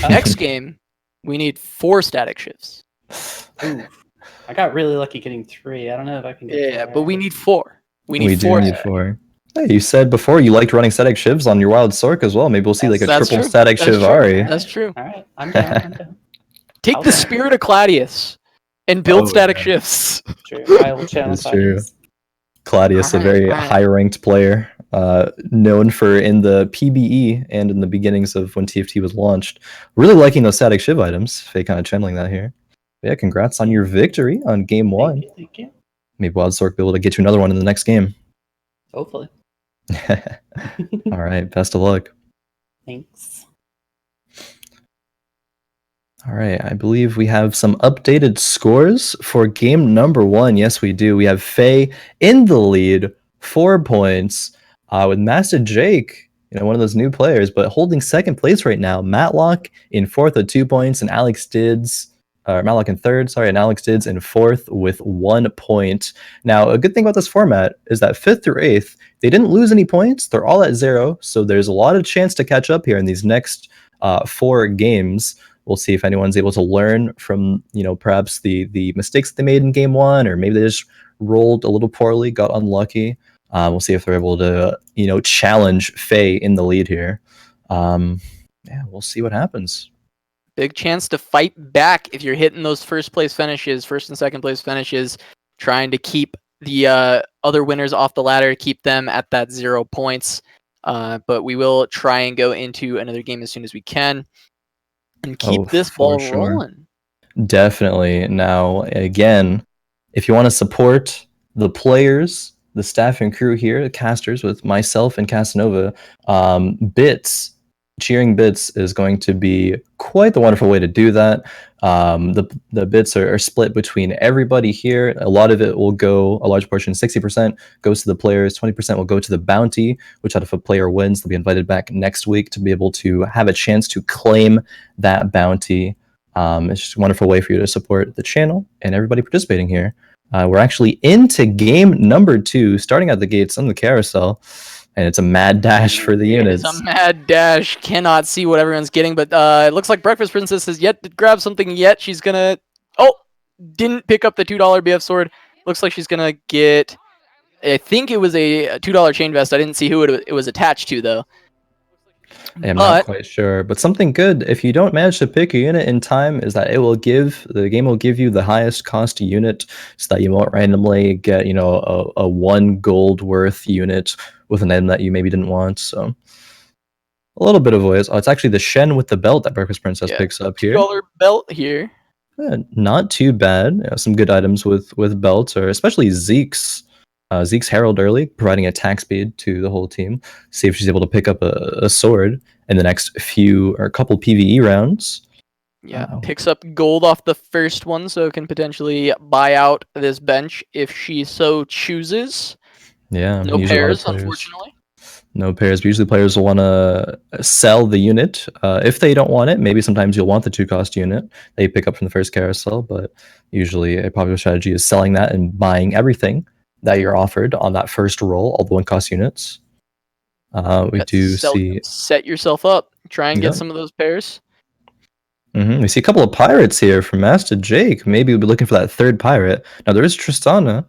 Speaker 2: Next game, we need 4 static shifts.
Speaker 4: Ooh, I got really lucky getting 3. I don't know if I can get.
Speaker 2: Yeah,
Speaker 4: 4.
Speaker 2: but we need 4. We need
Speaker 1: do
Speaker 2: 4.
Speaker 1: need 4. Hey, you said before you liked running static shivs on your Wild Sork as well. Maybe we'll see like a
Speaker 2: That's
Speaker 1: triple
Speaker 2: true.
Speaker 1: static
Speaker 2: That's
Speaker 1: shiv
Speaker 2: true.
Speaker 1: Ari.
Speaker 2: That's true.
Speaker 4: All right, I'm down. I'm down.
Speaker 2: Take the spirit of Claudius and build static shifts.
Speaker 4: True. I will challenge
Speaker 1: It's true.
Speaker 4: Claudius.
Speaker 1: Claudius, a very high-ranked player, known for in the PBE and in the beginnings of when TFT was launched, really liking those static shiv items. Faye kind of channeling that here. But yeah, congrats on your victory on game 1.
Speaker 4: Thank you.
Speaker 1: Maybe Wild Sork will be able to get you another one in the next game.
Speaker 4: Hopefully.
Speaker 1: All right, best of luck.
Speaker 4: Thanks.
Speaker 1: All right, I believe we have some updated scores for game number 1. Yes, we do. We have Faye in the lead, 4 points, with Mastashjake, one of those new players, but holding second place right now. Matloc in 4th with 2 points, and AlexDidz, Matloc in 3rd, sorry, and AlexDidz in 4th with 1 point. Now, a good thing about this format is that 5th through 8th, they didn't lose any points. They're all at 0, so there's a lot of chance to catch up here in these next 4 games. We'll see if anyone's able to learn from, perhaps the mistakes that they made in game 1, or maybe they just rolled a little poorly, got unlucky. We'll see if they're able to, challenge Faye in the lead here. Yeah, we'll see what happens.
Speaker 2: Big chance to fight back if you're hitting those first and second place finishes, trying to keep the other winners off the ladder, keep them at that 0 points. But we will try and go into another game as soon as we can and keep this ball rolling.
Speaker 1: Definitely. Now, again, if you want to support the players, the staff and crew here, the casters with myself and Casanova, cheering bits is going to be quite the wonderful way to do that. The bits are split between everybody here. A lot of it will go, a large portion, 60% goes to the players, 20% will go to the bounty, which out if a player wins, they'll be invited back next week to be able to have a chance to claim that bounty. It's just a wonderful way for you to support the channel and everybody participating here. We're actually into game number 2, starting at the gates on the carousel, and it's a mad dash for the units.
Speaker 2: It's a mad dash. Cannot see what everyone's getting, but it looks like Breakfast Princess has yet to grab something yet. She's gonna... Oh! Didn't pick up the $2 BF sword. Looks like she's gonna get... I think it was a $2 chain vest. I didn't see who it was attached to, though.
Speaker 1: I'm not quite sure, but something good, if you don't manage to pick a unit in time, is that the game will give you the highest cost unit, so that you won't randomly get, a 1 gold worth unit with an item that you maybe didn't want. So a little bit of ways. Oh, it's actually the Shen with the belt that Breakfast Princess picks up here.
Speaker 2: $2 belt here.
Speaker 1: Not too bad. Some good items with belts, or especially Zeke's. Zeke's Herald early, providing attack speed to the whole team. See if she's able to pick up a sword in the next couple PvE rounds.
Speaker 2: Yeah, picks up gold off the first one, so can potentially buy out this bench if she so chooses.
Speaker 1: Yeah,
Speaker 2: no pairs, unfortunately.
Speaker 1: No pairs. But usually players will want to sell the unit. If they don't want it, maybe sometimes you'll want the 2-cost unit that you pick up from the first carousel, but usually a popular strategy is selling that and buying everything that you're offered on that first roll, all the 1-cost units. We do see...
Speaker 2: Set yourself up. Try and get some of those pairs.
Speaker 1: We see a couple of pirates here from Mastashjake. Maybe we'll be looking for that 3rd pirate. Now, there is Tristana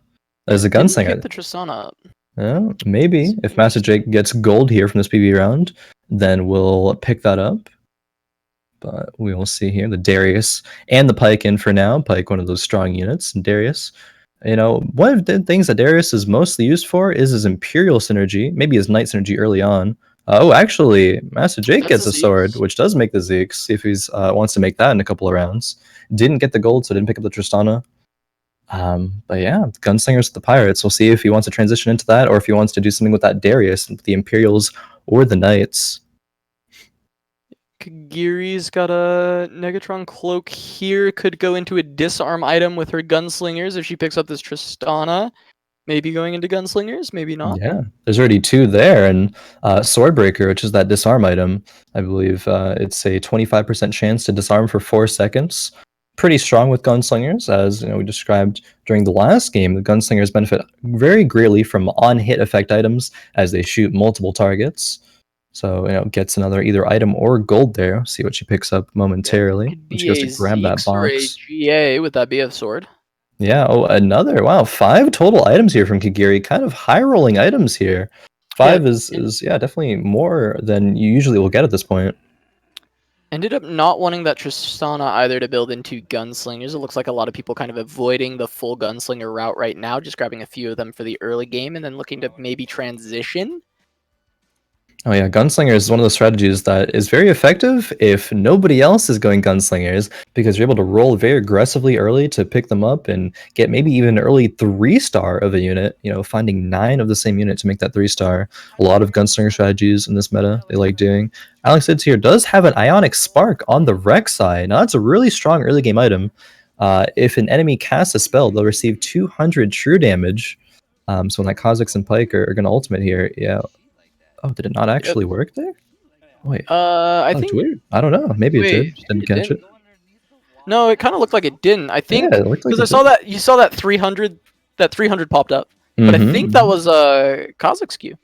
Speaker 1: as a gunslinger.
Speaker 2: Pick the Tristana up.
Speaker 1: Yeah, maybe. If Mastashjake gets gold here from this PvE round, then we'll pick that up. But we will see here the Darius and the Pike in for now. Pike, one of those strong units. And Darius, one of the things that Darius is mostly used for is his Imperial synergy, maybe his Knight synergy early on. Actually, Mastashjake gets a sword, which does make the Zeeks. See if he's wants to make that in a couple of rounds. Didn't get the gold, so didn't pick up the Tristana. But yeah, Gunslingers with the Pirates. We'll see if he wants to transition into that, or if he wants to do something with that Darius, the Imperials or the Knights.
Speaker 2: Kagirii's got a Negatron cloak here. Could go into a disarm item with her Gunslingers if she picks up this Tristana. Maybe going into Gunslingers, maybe not.
Speaker 1: Yeah, there's already 2 there, and Swordbreaker, which is that disarm item, I believe it's a 25% chance to disarm for 4 seconds. Pretty strong with Gunslingers, as we described during the last game. The Gunslingers benefit very greatly from on-hit effect items as they shoot multiple targets. So gets another either item or gold there. See what she picks up momentarily. When she goes to grab that box.
Speaker 2: Or a GA, would that be a sword?
Speaker 1: Yeah, another. Wow, 5 total items here from Kagirii. Kind of high-rolling items here. 5 is definitely more than you usually will get at this point.
Speaker 2: Ended up not wanting that Tristana either to build into Gunslingers. It looks like a lot of people kind of avoiding the full Gunslinger route right now, just grabbing a few of them for the early game and then looking to maybe transition.
Speaker 1: Oh yeah, Gunslinger is one of the strategies that is very effective if nobody else is going Gunslingers, because you're able to roll very aggressively early to pick them up and get maybe even an early 3-star of a unit, finding 9 of the same unit to make that 3-star. A lot of Gunslinger strategies in this meta they like doing. AlexDidz here does have an Ionic Spark on the Wreck side. Now that's a really strong early game item. If an enemy casts a spell, they'll receive 200 true damage. So when that Kha'Zix and Pike are going to ultimate here, yeah. Oh, did it not actually work there? Wait.
Speaker 2: I think
Speaker 1: weird. I don't know. Maybe it did. Just didn't catch it.
Speaker 2: No, it kind of looked like it didn't. I think because I saw that you saw that 300 popped up, but I think that was a Kha'Zix Q.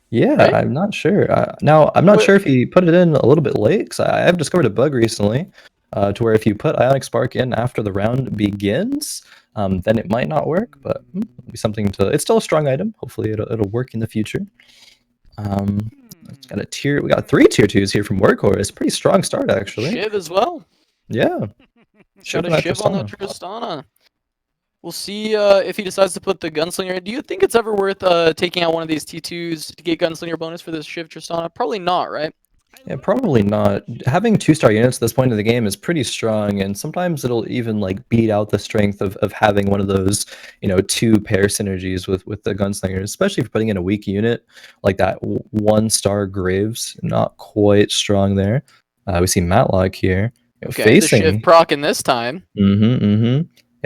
Speaker 1: Yeah, right? I'm not sure. Now I'm not sure if he put it in a little bit late, because I've discovered a bug recently, to where if you put Ionic Spark in after the round begins, then it might not work. But it'll be something to. It's still a strong item. Hopefully, it'll work in the future. We got 3 tier 2s here from Workhorse. Pretty strong start, actually.
Speaker 2: Shiv as well.
Speaker 1: Yeah.
Speaker 2: Got a Shiv on the Tristana. We'll see if he decides to put the Gunslinger. Do you think it's ever worth taking out one of these T2s to get Gunslinger bonus for this Shiv Tristana? Probably not, right?
Speaker 1: Yeah, probably not. Having 2-star units at this point in the game is pretty strong, and sometimes it'll even beat out the strength of having one of those 2 pair synergies with the Gunslingers, especially if you're putting in a weak unit like that 1-star Graves. Not quite strong there. We see Matloc here facing
Speaker 2: the Shiv proc in this time.
Speaker 1: Yeah,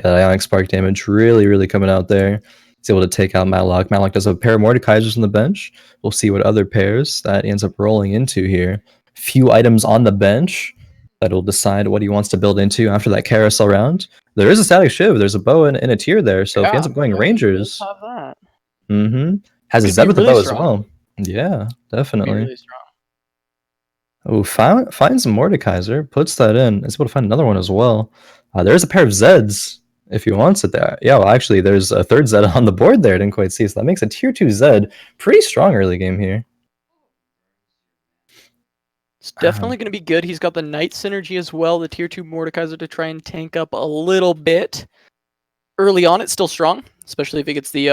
Speaker 1: the Ionic Spark damage really coming out there. He's able to take out Matloc. Matloc does have a pair of Mordekaisers on the bench. We'll see what other pairs that he ends up rolling into here. Few items on the bench that will decide what he wants to build into after that carousel round. There is a static Shiv. There's a bow and a tier there. So if he ends up going Rangers, has a Zed with the bow as well. Yeah, definitely.
Speaker 2: Really strong.
Speaker 1: Oh, finds a Mordekaiser, puts that in. Is able to find another one as well. There's a pair of Zeds if he wants it there. Yeah, well, actually, there's a 3rd Zed on the board there. I didn't quite see. So that makes a tier 2 Zed. Pretty strong early game here.
Speaker 2: It's definitely going to be good. He's got the Knight synergy as well, the tier 2 Mordekaiser to try and tank up a little bit. Early on, it's still strong, especially if it gets the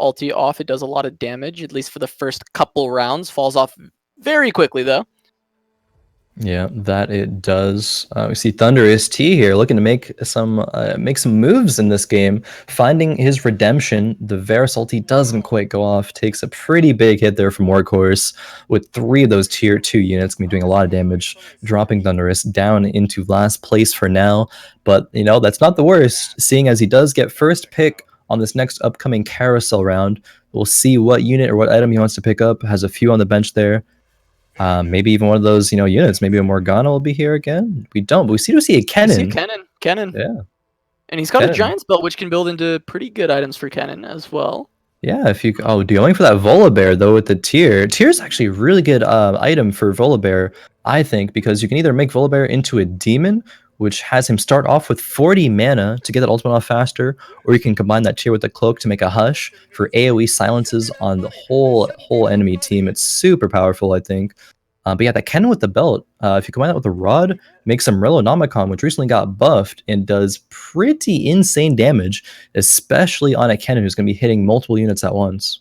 Speaker 2: ulti off. It does a lot of damage, at least for the first couple rounds. Falls off very quickly, though.
Speaker 1: Yeah, that it does. We see Thunderous T here looking to make some moves in this game. Finding his redemption, the Varus ulti doesn't quite go off. Takes a pretty big hit there from Workhorse with 3 of those tier 2 units. Gonna be doing a lot of damage, dropping Thunderous down into last place for now. But that's not the worst, seeing as he does get first pick on this next upcoming carousel round. We'll see what unit or what item he wants to pick up. Has a few on the bench there. Maybe even one of those, units. Maybe a Morgana will be here again. We don't, but we see a Kennen.
Speaker 2: Kennen.
Speaker 1: Yeah.
Speaker 2: And he's got a Giant's Belt, which can build into pretty good items for Kennen as well.
Speaker 1: Yeah, if you going for that Volibear though with the tier. Tier is actually a really good item for Volibear, I think, because you can either make Volibear into a demon, which has him start off with 40 mana to get that ultimate off faster, or you can combine that tier with the cloak to make a hush for AoE silences on the whole enemy team. It's super powerful, I think. But yeah, that cannon with the belt, if you combine that with the rod, makes some Nomicon, which recently got buffed and does pretty insane damage, especially on a cannon who's going to be hitting multiple units at once.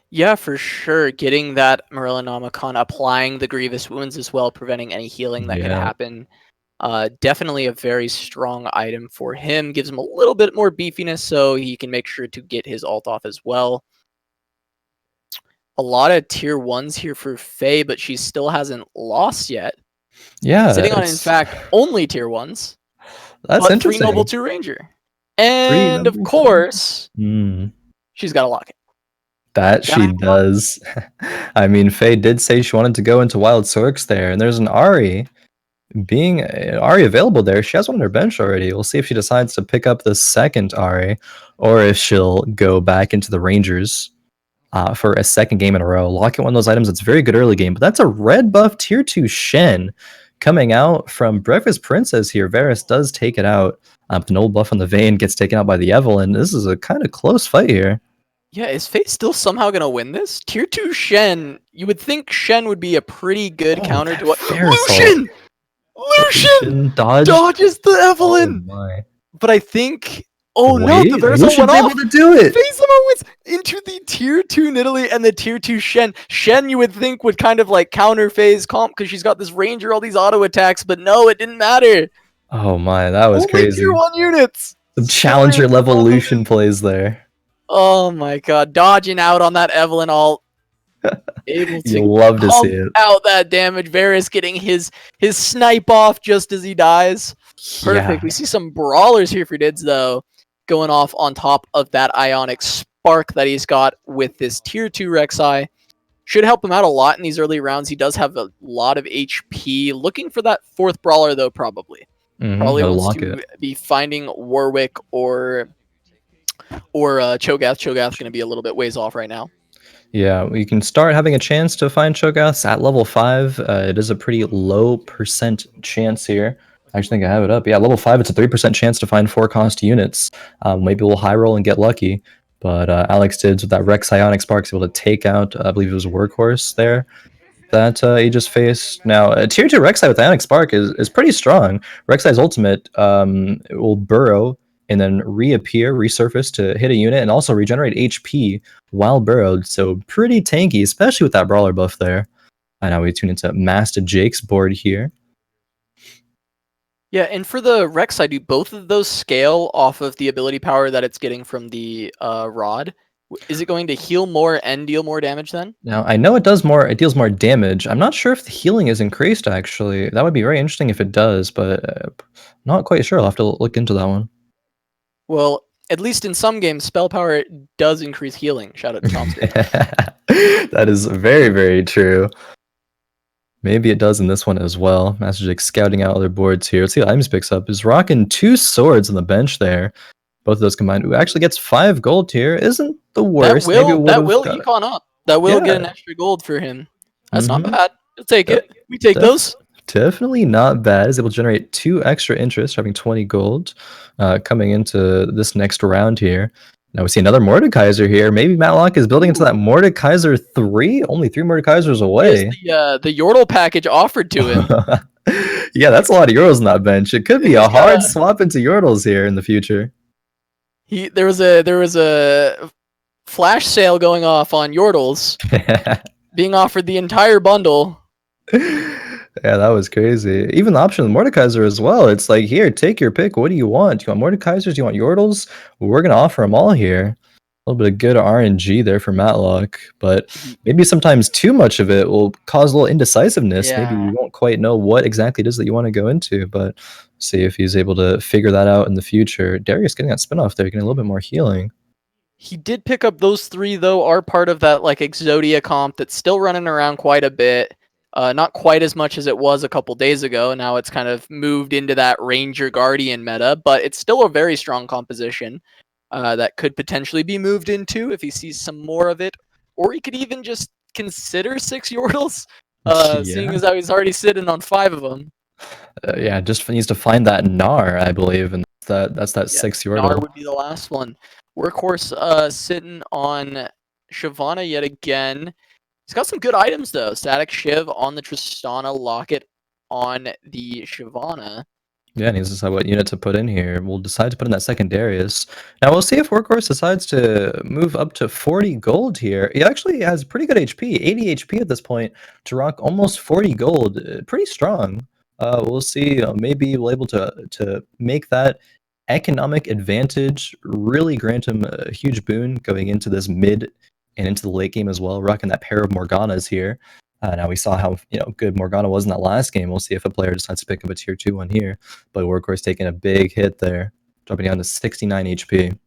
Speaker 2: Yeah, for sure. Getting that Nomicon, applying the grievous wounds as well, preventing any healing that could happen. Definitely a very strong item for him. Gives him a little bit more beefiness, so he can make sure to get his ult off as well. A lot of tier 1s here for Faye, but she still hasn't lost yet.
Speaker 1: Yeah.
Speaker 2: Sitting on, in fact, only tier 1s.
Speaker 1: That's
Speaker 2: but
Speaker 1: interesting.
Speaker 2: 3 Noble 2 Ranger. And, of course, she's got a locket.
Speaker 1: That she does. I mean, Faye did say she wanted to go into Wild Sorks there, and there's an Ahri. Being Ahri available there, she has one on her bench already. We'll see if she decides to pick up the second Ahri, or if she'll go back into the Rangers for a second game in a row. Locket, one of those items that's very good early game, but that's a red buff tier 2 Shen coming out from Breakfast Princess here. Varus does take it out. The Noble buff on the Vayne gets taken out by the Evelyn. This is a kind of close fight here.
Speaker 2: Yeah, is Faye still somehow going to win this? Tier 2 Shen, you would think Shen would be a pretty good counter to what... Lucian! Lucian dodges the Evelyn!
Speaker 1: Oh my.
Speaker 2: But I think... Oh no, the Varus went off!
Speaker 1: Able to do it!
Speaker 2: Faye somehow wins into the tier 2 Nidalee and the tier 2 Shen. Shen, you would think, would kind of like counter Faye's comp because she's got this Ranger, all these auto attacks, but no, it didn't matter.
Speaker 1: Oh my, that was
Speaker 2: only
Speaker 1: crazy.
Speaker 2: Tier 1 units!
Speaker 1: Some challenger level Lucian plays there.
Speaker 2: Oh my god, dodging out on that Evelyn ult. Able to
Speaker 1: love to see it.
Speaker 2: Out that damage. Varus getting his snipe off just as he dies. Perfect.
Speaker 1: Yeah.
Speaker 2: We see some brawlers here for Dids though, going off on top of that Ionic Spark that he's got with this tier 2 Rek'Sai. Should help him out a lot in these early rounds. He does have a lot of HP. Looking for that 4th brawler though, probably. Probably wants to be finding Warwick or Cho'Gath. Cho'Gath's going to be a little bit ways off right now.
Speaker 1: Yeah, we can start having a chance to find Cho'Gaths at level 5. It is a pretty low percent chance here. I actually think I have it up. Yeah, level 5, it's a 3% chance to find 4 cost units. Maybe we'll high roll and get lucky. But AlexDidz with that Rex Ionic Sparks able to take out, I believe it was Workhorse there that he just faced. Now, tier 2 Rek'Sai with Ionic Spark is pretty strong. Rek'Sai's ultimate will burrow and then resurface to hit a unit and also regenerate HP while burrowed. So pretty tanky, especially with that brawler buff there. And now we tune into Mastashjake's board here.
Speaker 2: Yeah, and for the Rek'Sai, do both of those scale off of the ability power that it's getting from the rod? Is it going to heal more and deal more damage then?
Speaker 1: Now, I know it deals more damage. I'm not sure if the healing is increased, actually. That would be very interesting if it does, but not quite sure. I'll have to look into that one.
Speaker 2: Well, at least in some games, spell power does increase healing. Shout out to Tomster.
Speaker 1: That is very, very true. Maybe it does in this one as well. Mastashjake scouting out other boards here. Let's see what items picks up. Is rocking 2 swords on the bench there. Both of those combined. Who actually gets 5 gold here. Isn't the worst.
Speaker 2: That will econ up. That will get an extra gold for him. That's not bad. We'll take it. We take those.
Speaker 1: Definitely not bad. Is able to generate 2 extra interest, having 20 gold coming into this next round here. Now we see another Mordekaiser here. Maybe Matloc is building into that Mordekaiser 3. Only 3 Mordekaisers away.
Speaker 2: The Yordle package offered to him.
Speaker 1: Yeah, that's a lot of Yordles on that bench. It could be a hard swap into Yordles here in the future.
Speaker 2: There was a flash sale going off on Yordles, being offered the entire bundle.
Speaker 1: Yeah, that was crazy. Even the option of the Mordekaiser as well. It's like, here, take your pick. What do you want? Do you want Mordekaisers? Do you want Yordles? Well, we're going to offer them all here. A little bit of good RNG there for Matloc, but maybe sometimes too much of it will cause a little indecisiveness.
Speaker 2: Yeah.
Speaker 1: Maybe you won't quite know what exactly it is that you want to go into, but see if he's able to figure that out in the future. Darius getting that spin off there, getting a little bit more healing.
Speaker 2: He did pick up those 3, though, are part of that like Exodia comp that's still running around quite a bit. Not quite as much as it was a couple days ago. Now it's kind of moved into that Ranger Guardian meta, but it's still a very strong composition that could potentially be moved into if he sees some more of it. Or he could even just consider 6 Yordles, seeing as how he's already sitting on 5 of them.
Speaker 1: Yeah, just needs to find that Gnar, I believe, and that's that 6 Yordle.
Speaker 2: Gnar would be the last one. Workhorse sitting on Shyvana yet again. He's got some good items though. Static Shiv on the Tristana, Locket on the Shyvana.
Speaker 1: Yeah, and he's decided what unit to put in here. We'll decide to put in that second Darius. Now we'll see if Workhorse decides to move up to 40 gold here. He actually has pretty good HP, 80 HP at this point, to rock almost 40 gold. Pretty strong. We'll see. Maybe we'll able to make that economic advantage really grant him a huge boon going into this mid and into the late game as well. Rocking that pair of Morganas here. Now we saw how good Morgana was in that last game. We'll see if a player decides to pick up a tier 2 one here. But Workhorse taking a big hit there, dropping down to 69 HP.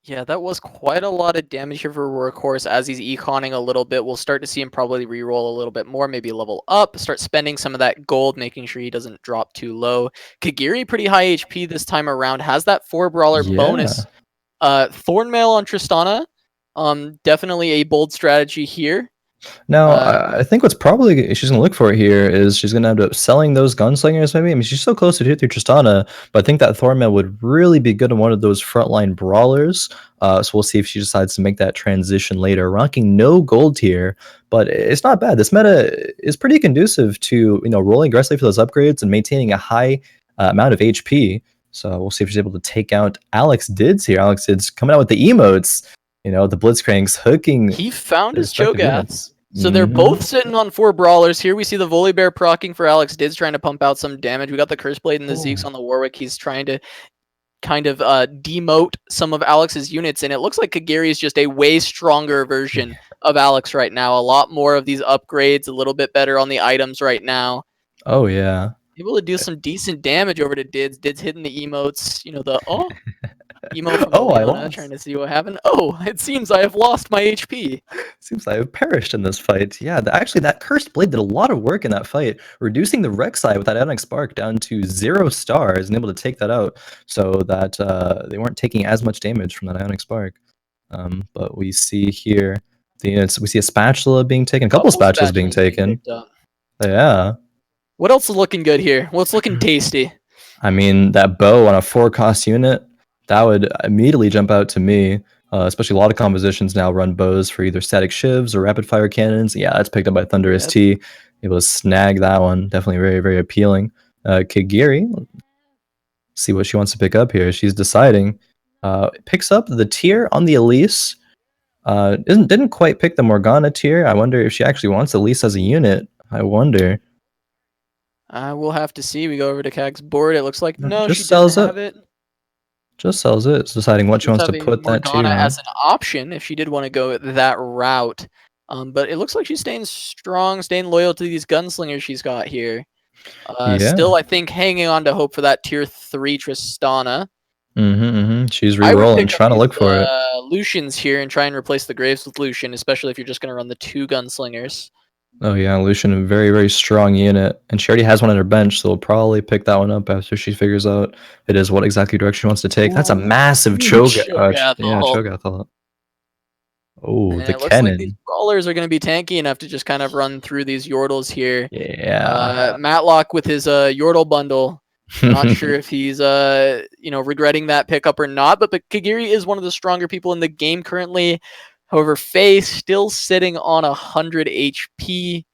Speaker 2: Yeah, that was quite a lot of damage here for Workhorse. As he's econing a little bit, we'll start to see him probably reroll a little bit more, maybe level up, start spending some of that gold, making sure he doesn't drop too low. Kagirii, pretty high HP this time around, has that 4 brawler bonus. Thornmail on Tristana. Definitely a bold strategy here.
Speaker 1: Now, I think what's probably she's going to look for here is she's going to end up selling those gunslingers, maybe. I mean, she's so close to hit through Tristana, but I think that Thornmail would really be good in one of those frontline brawlers. So we'll see if she decides to make that transition later. Rocking no gold here, but it's not bad. This meta is pretty conducive to rolling aggressively for those upgrades and maintaining a high amount of HP. So we'll see if she's able to take out AlexDidz here. AlexDidz coming out with the emotes. The Blitzcranks hooking.
Speaker 2: He found his Cho'Gaths. So they're both sitting on 4 brawlers here. We see the Volibear proccing for AlexDidz, trying to pump out some damage. We got the Curse Blade and the Zeeks on the Warwick. He's trying to kind of demote some of Alex's units, and it looks like Kagirii is just a way stronger version of Alex right now. A lot more of these upgrades, a little bit better on the items right now.
Speaker 1: Oh, yeah.
Speaker 2: Able to do some decent damage over to Didz. Didz hitting the emotes, emo from
Speaker 1: I
Speaker 2: Leona,
Speaker 1: lost.
Speaker 2: trying to see what happened. Oh, it seems I have lost my HP.
Speaker 1: Seems I have perished in this fight. Yeah, actually, that Cursed Blade did a lot of work in that fight, reducing the Rek'Sai with that embark down to 0 stars and able to take that out so that they weren't taking as much damage from that Ionic Spark. But we see here, we see a spatula being taken, a couple spatulas being taken. Yeah.
Speaker 2: What else is looking good here? What's looking tasty?
Speaker 1: I mean, that bow on a 4-cost unit, that would immediately jump out to me. Especially a lot of compositions now run bows for either static shivs or rapid fire cannons. Yeah, that's picked up by Thunderous T. Able to snag that one. Definitely very, very appealing. Kagirii, see what she wants to pick up here. She's deciding. Picks up the tier on the Elise. Didn't quite pick the Morgana tier. I wonder if she actually wants Elise as a unit. I wonder.
Speaker 2: We'll have to see. We go over to Kag's board. It looks like no,
Speaker 1: just
Speaker 2: she
Speaker 1: sells
Speaker 2: doesn't have it.
Speaker 1: Just sells it. It's deciding what she wants to put that tier on.
Speaker 2: As an option if she did want to go that route. But it looks like she's staying strong, staying loyal to these gunslingers she's got here. Still, I think, hanging on to hope for that tier 3 Tristana.
Speaker 1: She's re-rolling, trying to look for it.
Speaker 2: Lucian's here and try and replace the Graves with Lucian, especially if you're just going to run the 2 gunslingers.
Speaker 1: Oh yeah, Lucian, a very, very strong unit. And she already has one on her bench, so we'll probably pick that one up after she figures out it is what exactly direction she wants to take. That's a massive Cho'Gath. Cho'Gath. Oh, the cannon.
Speaker 2: Like these brawlers are going to be tanky enough to just kind of run through these Yordles here.
Speaker 1: Yeah.
Speaker 2: Matloc with his Yordle bundle. Not sure if he's regretting that pickup or not, but Kagirii is one of the stronger people in the game currently. However, Faye still sitting on 100 HP.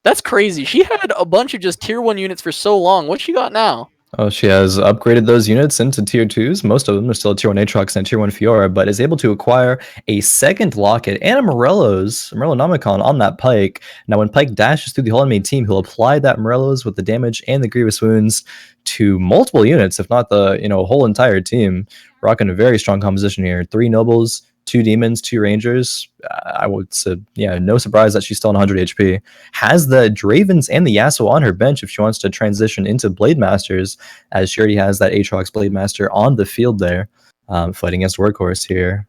Speaker 2: That's crazy. She had a bunch of just tier 1 units for so long. What's she got now?
Speaker 1: Oh, she has upgraded those units into tier 2s. Most of them are still tier 1 Aatrox and tier 1 Fiora, but is able to acquire a second Locket and a Morellonomicon on that Pyke. Now, when Pyke dashes through the whole enemy team, he'll apply that Morellos with the damage and the grievous wounds to multiple units, if not the whole entire team. Rocking a very strong composition here. 3 nobles, 2 demons, 2 rangers. I would say, no surprise that she's still on 100 HP. Has the Dravens and the Yasuo on her bench if she wants to transition into Blade Masters, as she already has that Aatrox Blade Master on the field there, fighting against Workhorse here.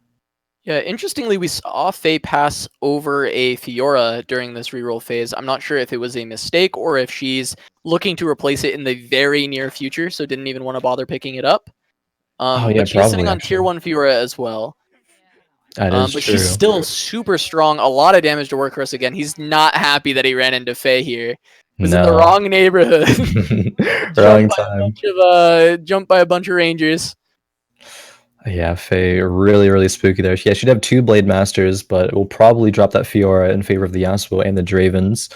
Speaker 2: Yeah, interestingly, we saw Faye pass over a Fiora during this reroll phase. I'm not sure if it was a mistake or if she's looking to replace it in the very near future, so didn't even want to bother picking it up. But she's sitting on tier 1 Fiora as well.
Speaker 1: That is
Speaker 2: but
Speaker 1: true.
Speaker 2: she's still super strong. A lot of damage to Workhorse again. He's not happy that he ran into Faye here. Was in the wrong neighborhood.
Speaker 1: Wrong time.
Speaker 2: Jumped by a bunch of rangers.
Speaker 1: Yeah, Faye, really, really spooky there. Yeah, she'd have 2 Blade Masters, but we'll probably drop that Fiora in favor of the Yasuo and the Dravens.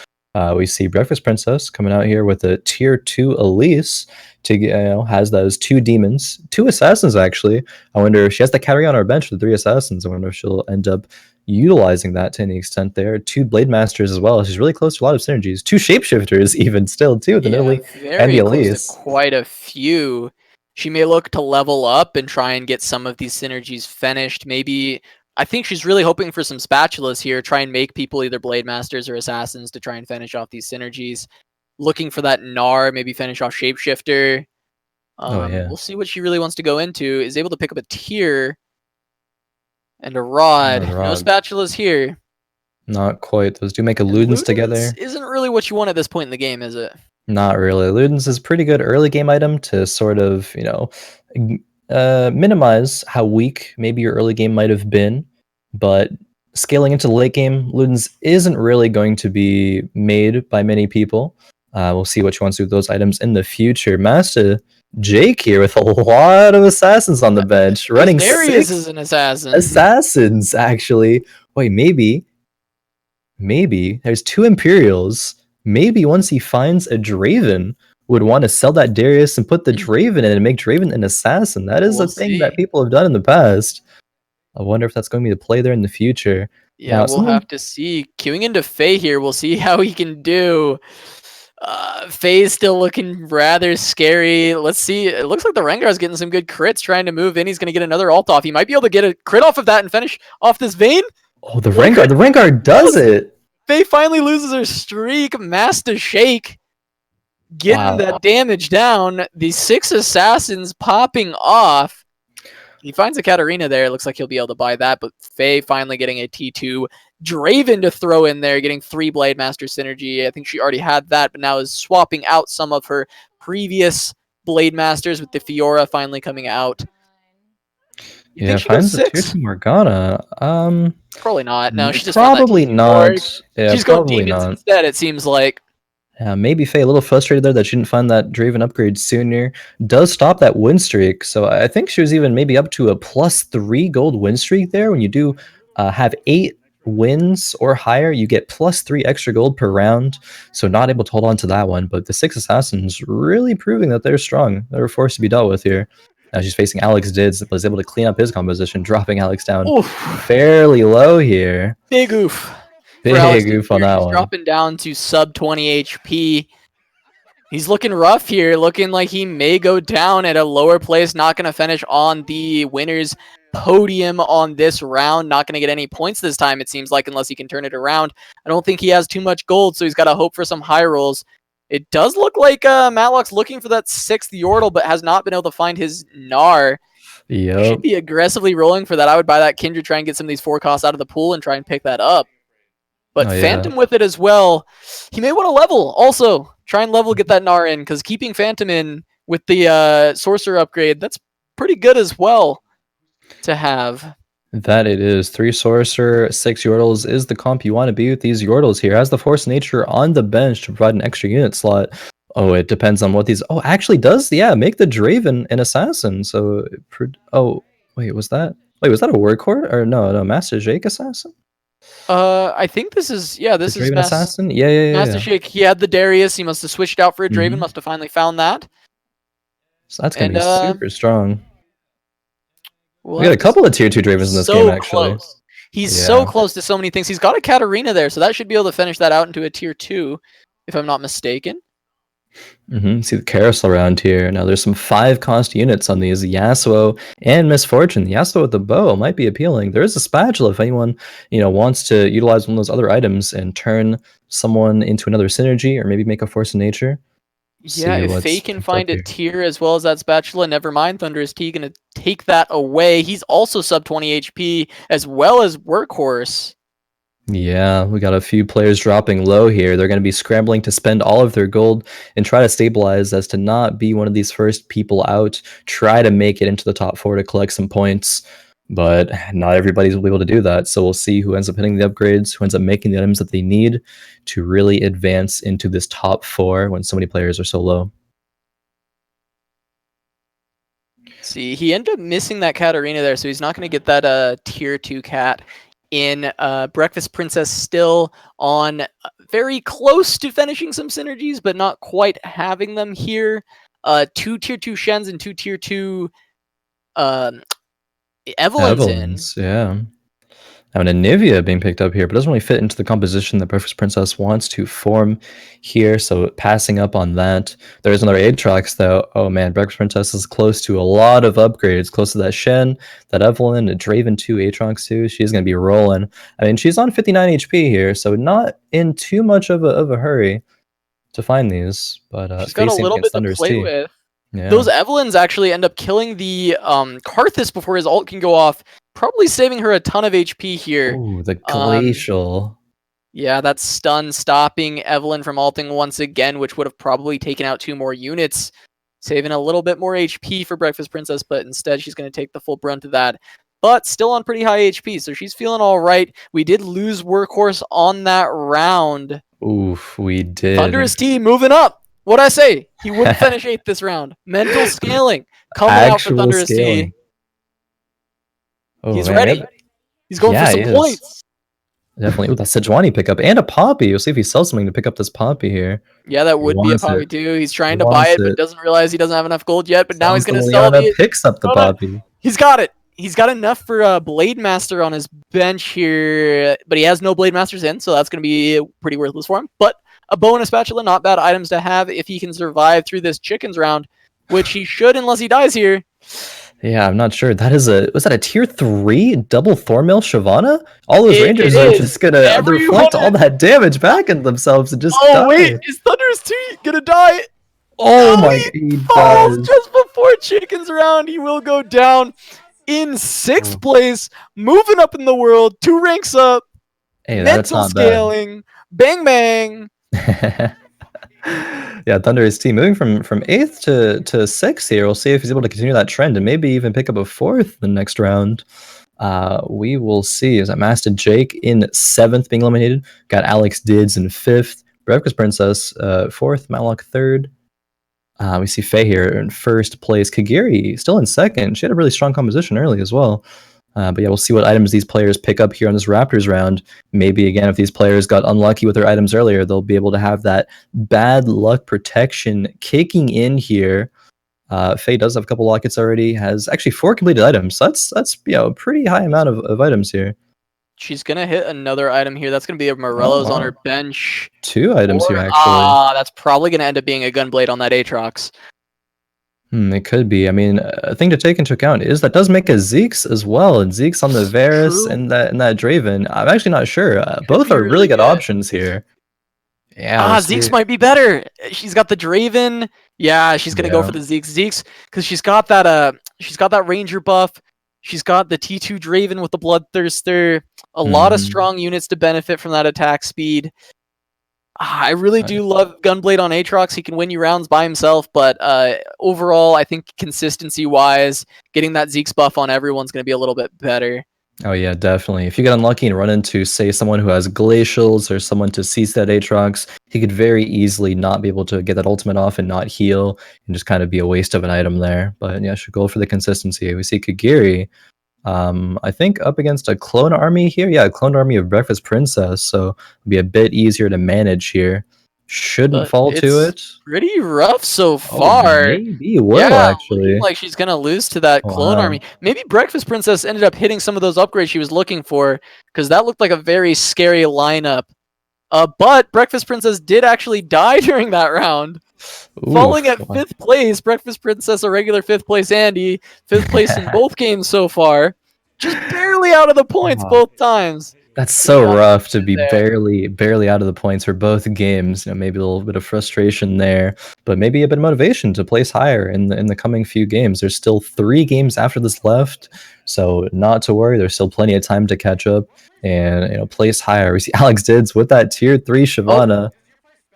Speaker 1: We see Breakfast Princess coming out here with a tier 2 Elise to has those 2 demons, 2 assassins actually. I wonder if she has the Kagirii on our bench with 3 assassins. I wonder if she'll end up utilizing that to any extent there. 2 Blade Masters as well. She's really close to a lot of synergies. 2 Shapeshifters even still too, with the Nidalee and the
Speaker 2: very close to
Speaker 1: Elise.
Speaker 2: quite a few. She may look to level up and try and get some of these synergies finished. Maybe I think she's really hoping for some spatulas here, try and make people either Blade Masters or Assassins to try and finish off these synergies. Looking for that Gnar, maybe finish off Shapeshifter. We'll see what she really wants to go into. Is able to pick up a tier and a rod. No spatulas here.
Speaker 1: Not quite. Those do make a Ludens together.
Speaker 2: Isn't really what you want at this point in the game, is it?
Speaker 1: Not really. Ludens is a pretty good early game item to sort of, minimize how weak maybe your early game might have been. But scaling into the late game, Ludens isn't really going to be made by many people. We'll see what she wants to do with those items in the future. Mastashjake here with a lot of assassins on the bench. Running
Speaker 2: Darius is an assassin.
Speaker 1: Assassins, actually. Wait, maybe there's 2 Imperials. Maybe once he finds a Draven, would want to sell that Darius and put the Draven in and make Draven an assassin. That is a thing that people have done in the past. I wonder if that's going to be the play there in the future.
Speaker 2: Yeah, we'll have to see. Queuing into Faye here, we'll see how he can do. Faye's still looking rather scary. Let's see. It looks like the Rengar's getting some good crits, trying to move in. He's going to get another ult off. He might be able to get a crit off of that and finish off this Vayne.
Speaker 1: Oh, the Rengar does it.
Speaker 2: Faye finally loses her streak. Mastashjake getting that damage down. The 6 assassins popping off. He finds a Katarina there. Looks like he'll be able to buy that. But Faye finally getting a T2 Draven to throw in there, getting 3 Blade Master synergy. I think she already had that, but now is swapping out some of her previous Blade Masters with the Fiora finally coming out.
Speaker 1: Yeah, finds a tier 2 Morgana.
Speaker 2: Probably not. No, she just
Speaker 1: probably not. Yeah,
Speaker 2: she's going demons instead, it seems like.
Speaker 1: Yeah, maybe Faye a little frustrated there that she didn't find that Draven upgrade sooner. Does stop that win streak, so I think she was even maybe up to a +3 gold win streak there. When you do have 8 wins or higher, you get +3 extra gold per round. So not able to hold on to that one, but the 6 assassins really proving that they're strong. They're forced to be dealt with here. Now she's facing AlexDidz, was able to clean up his composition, dropping Alex down fairly low here.
Speaker 2: Big oof.
Speaker 1: Big oof on that one.
Speaker 2: Dropping down to sub 20 HP. He's looking rough here, looking like he may go down at a lower place, not going to finish on the winner's podium on this round, not going to get any points this time, it seems like, unless he can turn it around. I don't think he has too much gold, so he's got to hope for some high rolls. It does look like Matloc's looking for that 6th Yordle, but has not been able to find his Gnar.
Speaker 1: Yep.
Speaker 2: Should be aggressively rolling for that. I would buy that Kindred, try and get some of these 4 costs out of the pool and try and pick that up. But Phantom with it as well. He may want to level also. Try and level, get that Gnar in, because keeping Phantom in with the Sorcerer upgrade, that's pretty good as well to have.
Speaker 1: That it is. 3 Sorcerer, 6 Yordles is the comp you want to be with these Yordles here. Has the Force Nature on the bench to provide an extra unit slot. Oh, it depends on what these... Oh, actually does, make the Draven an Assassin. So, wait, was that a Workhorse? Or no, Mastashjake Assassin?
Speaker 2: I think this is... Yeah, this is...
Speaker 1: Assassin? Yeah.
Speaker 2: Mastashjake, he had the Darius. He must have switched out for a Draven. Must have finally found that.
Speaker 1: So that's going to be super strong.
Speaker 2: Well,
Speaker 1: we got a couple of tier 2 Dravens in this game, actually.
Speaker 2: Close. He's so close to so many things. He's got a Katarina there, so that should be able to finish that out into a tier 2, if I'm not mistaken.
Speaker 1: See the carousel around here. Now there's some 5-cost units on these. Yasuo and Misfortune. The Yasuo with the bow might be appealing. There is a spatula if anyone wants to utilize one of those other items and turn someone into another synergy, or maybe make a Force of Nature.
Speaker 2: Yeah, if Faye can find a tier as well as that spatula, never mind. Thunderous T gonna take that away. He's also sub 20 HP as well as Workhorse.
Speaker 1: Yeah, we got a few players dropping low here. They're going to be scrambling to spend all of their gold and try to stabilize as to not be one of these first people out. Try to make it into the top 4 to collect some points. But not everybody's will be able to do that. So we'll see who ends up hitting the upgrades, who ends up making the items that they need to really advance into this top 4 when so many players are so low.
Speaker 2: See, he ended up missing that Kagirii there, so he's not going to get that tier 2 cat in. Breakfast Princess still on very close to finishing some synergies, but not quite having them here. 2 tier 2 Shens and 2 tier 2 Evelyn's in.
Speaker 1: Yeah. Now, an Anivia being picked up here, but doesn't really fit into the composition that Breakfast Princess wants to form here, so passing up on that. There is another Aatrox, though. Oh man, Breakfast Princess is close to a lot of upgrades, close to that Shen, that Evelyn, a Draven 2, Aatrox 2. She's going to be rolling. I mean, she's on 59 HP here, so not in too much of a hurry to find these, but
Speaker 2: she's got a little bit to play with.
Speaker 1: Yeah.
Speaker 2: Those Evelyns actually end up killing the Karthus before his ult can go off, probably saving her a ton of HP here.
Speaker 1: Ooh, the Glacial.
Speaker 2: Yeah, that stun stopping Evelyn from ulting once again, which would have probably taken out 2 more units, saving a little bit more HP for Breakfast Princess, but instead she's going to take the full brunt of that. But still on pretty high HP, so she's feeling all right. We did lose Workhorse on that round.
Speaker 1: Oof, we did.
Speaker 2: Thunderous T moving up. What'd I say? He wouldn't finish 8th this round. Mental scaling coming out for Thunderous T.
Speaker 1: Oh,
Speaker 2: He's ready. He's going for some points.
Speaker 1: Definitely. Ooh, that Sejuani pickup and a Poppy. We'll see if he sells something to pick up this Poppy here.
Speaker 2: Yeah, that would be a Poppy too. He's trying to buy it, but doesn't realize he doesn't have enough gold yet. But now he's going to sell it.
Speaker 1: Picks up the Poppy.
Speaker 2: He's got it. He's got enough for Blade Master on his bench here, but he has no Blade Masters in, so that's going to be pretty worthless for him. But a bow and a spatula, not bad items to have if he can survive through this chickens round, which he should unless he dies here.
Speaker 1: Yeah, I'm not sure. Was that a tier 3 double Thornmill Shyvana? All those Rangers are just gonna reflect all that damage back into themselves and just die.
Speaker 2: Wait, is Thunderous T gonna die?
Speaker 1: Oh my god, he
Speaker 2: falls just before chickens round. He will go down in 6th place, moving up in the world, 2 ranks up.
Speaker 1: Hey,
Speaker 2: mental scaling, bang bang.
Speaker 1: Yeah, Thunderous T moving from 8th to 6th here. We'll see if he's able to continue that trend and maybe even pick up a 4th the next round. We will see. Is that Mastashjake in 7th being eliminated? Got AlexDidz in 5th. Breakfast Princess 4th. Matloc 3rd. We see Faye here in 1st place. Kagirii still in 2nd. She had a really strong composition early as well. But yeah, we'll see what items these players pick up here on this Raptors round. Maybe, again, if these players got unlucky with their items earlier, they'll be able to have that bad luck protection kicking in here. Faye does have a couple lockets already. Has actually 4 completed items. So that's a pretty high amount of items here.
Speaker 2: She's going to hit another item here. That's going to be a Morello's on her bench.
Speaker 1: 2 items here, actually.
Speaker 2: That's probably going to end up being a Gunblade on that Aatrox.
Speaker 1: It could be. I mean, a thing to take into account is that does make a Zeke's as well. And Zeke's on the Varus and that Draven. I'm actually not sure. Both are really good options here. Yeah.
Speaker 2: Zeke's might be better. She's got the Draven. Yeah, she's gonna go for the Zeke's because she's got that Ranger buff. She's got the T2 Draven with the Bloodthirster. A lot of strong units to benefit from that attack speed. I really do love Gunblade on Aatrox. He can win you rounds by himself, but overall, I think consistency-wise, getting that Zeke's buff on everyone's going to be a little bit better.
Speaker 1: Oh yeah, definitely. If you get unlucky and run into, say, someone who has Glacials or someone to seize that Aatrox, he could very easily not be able to get that ultimate off and not heal, and just kind of be a waste of an item there. But yeah, should go for the consistency. We see Kagirii, I think up against a clone army here. Yeah, a clone army of Breakfast Princess, so it'll be a bit easier to manage here. Shouldn't fall to it.
Speaker 2: Pretty rough so far.
Speaker 1: Maybe will actually.
Speaker 2: Like she's gonna lose to that clone army. Maybe Breakfast Princess ended up hitting some of those upgrades she was looking for, because that looked like a very scary lineup. But Breakfast Princess did actually die during that round. Falling at 5th place, Breakfast Princess, a regular 5th place Andy, 5th place in both games so far. Just barely out of the points both times.
Speaker 1: That's so rough to be barely out of the points for both games. Maybe a little bit of frustration there, but maybe a bit of motivation to place higher in the coming few games. There's still 3 games after this left, so not to worry. There's still plenty of time to catch up and place higher. We see AlexDidz with that tier 3 Shyvana.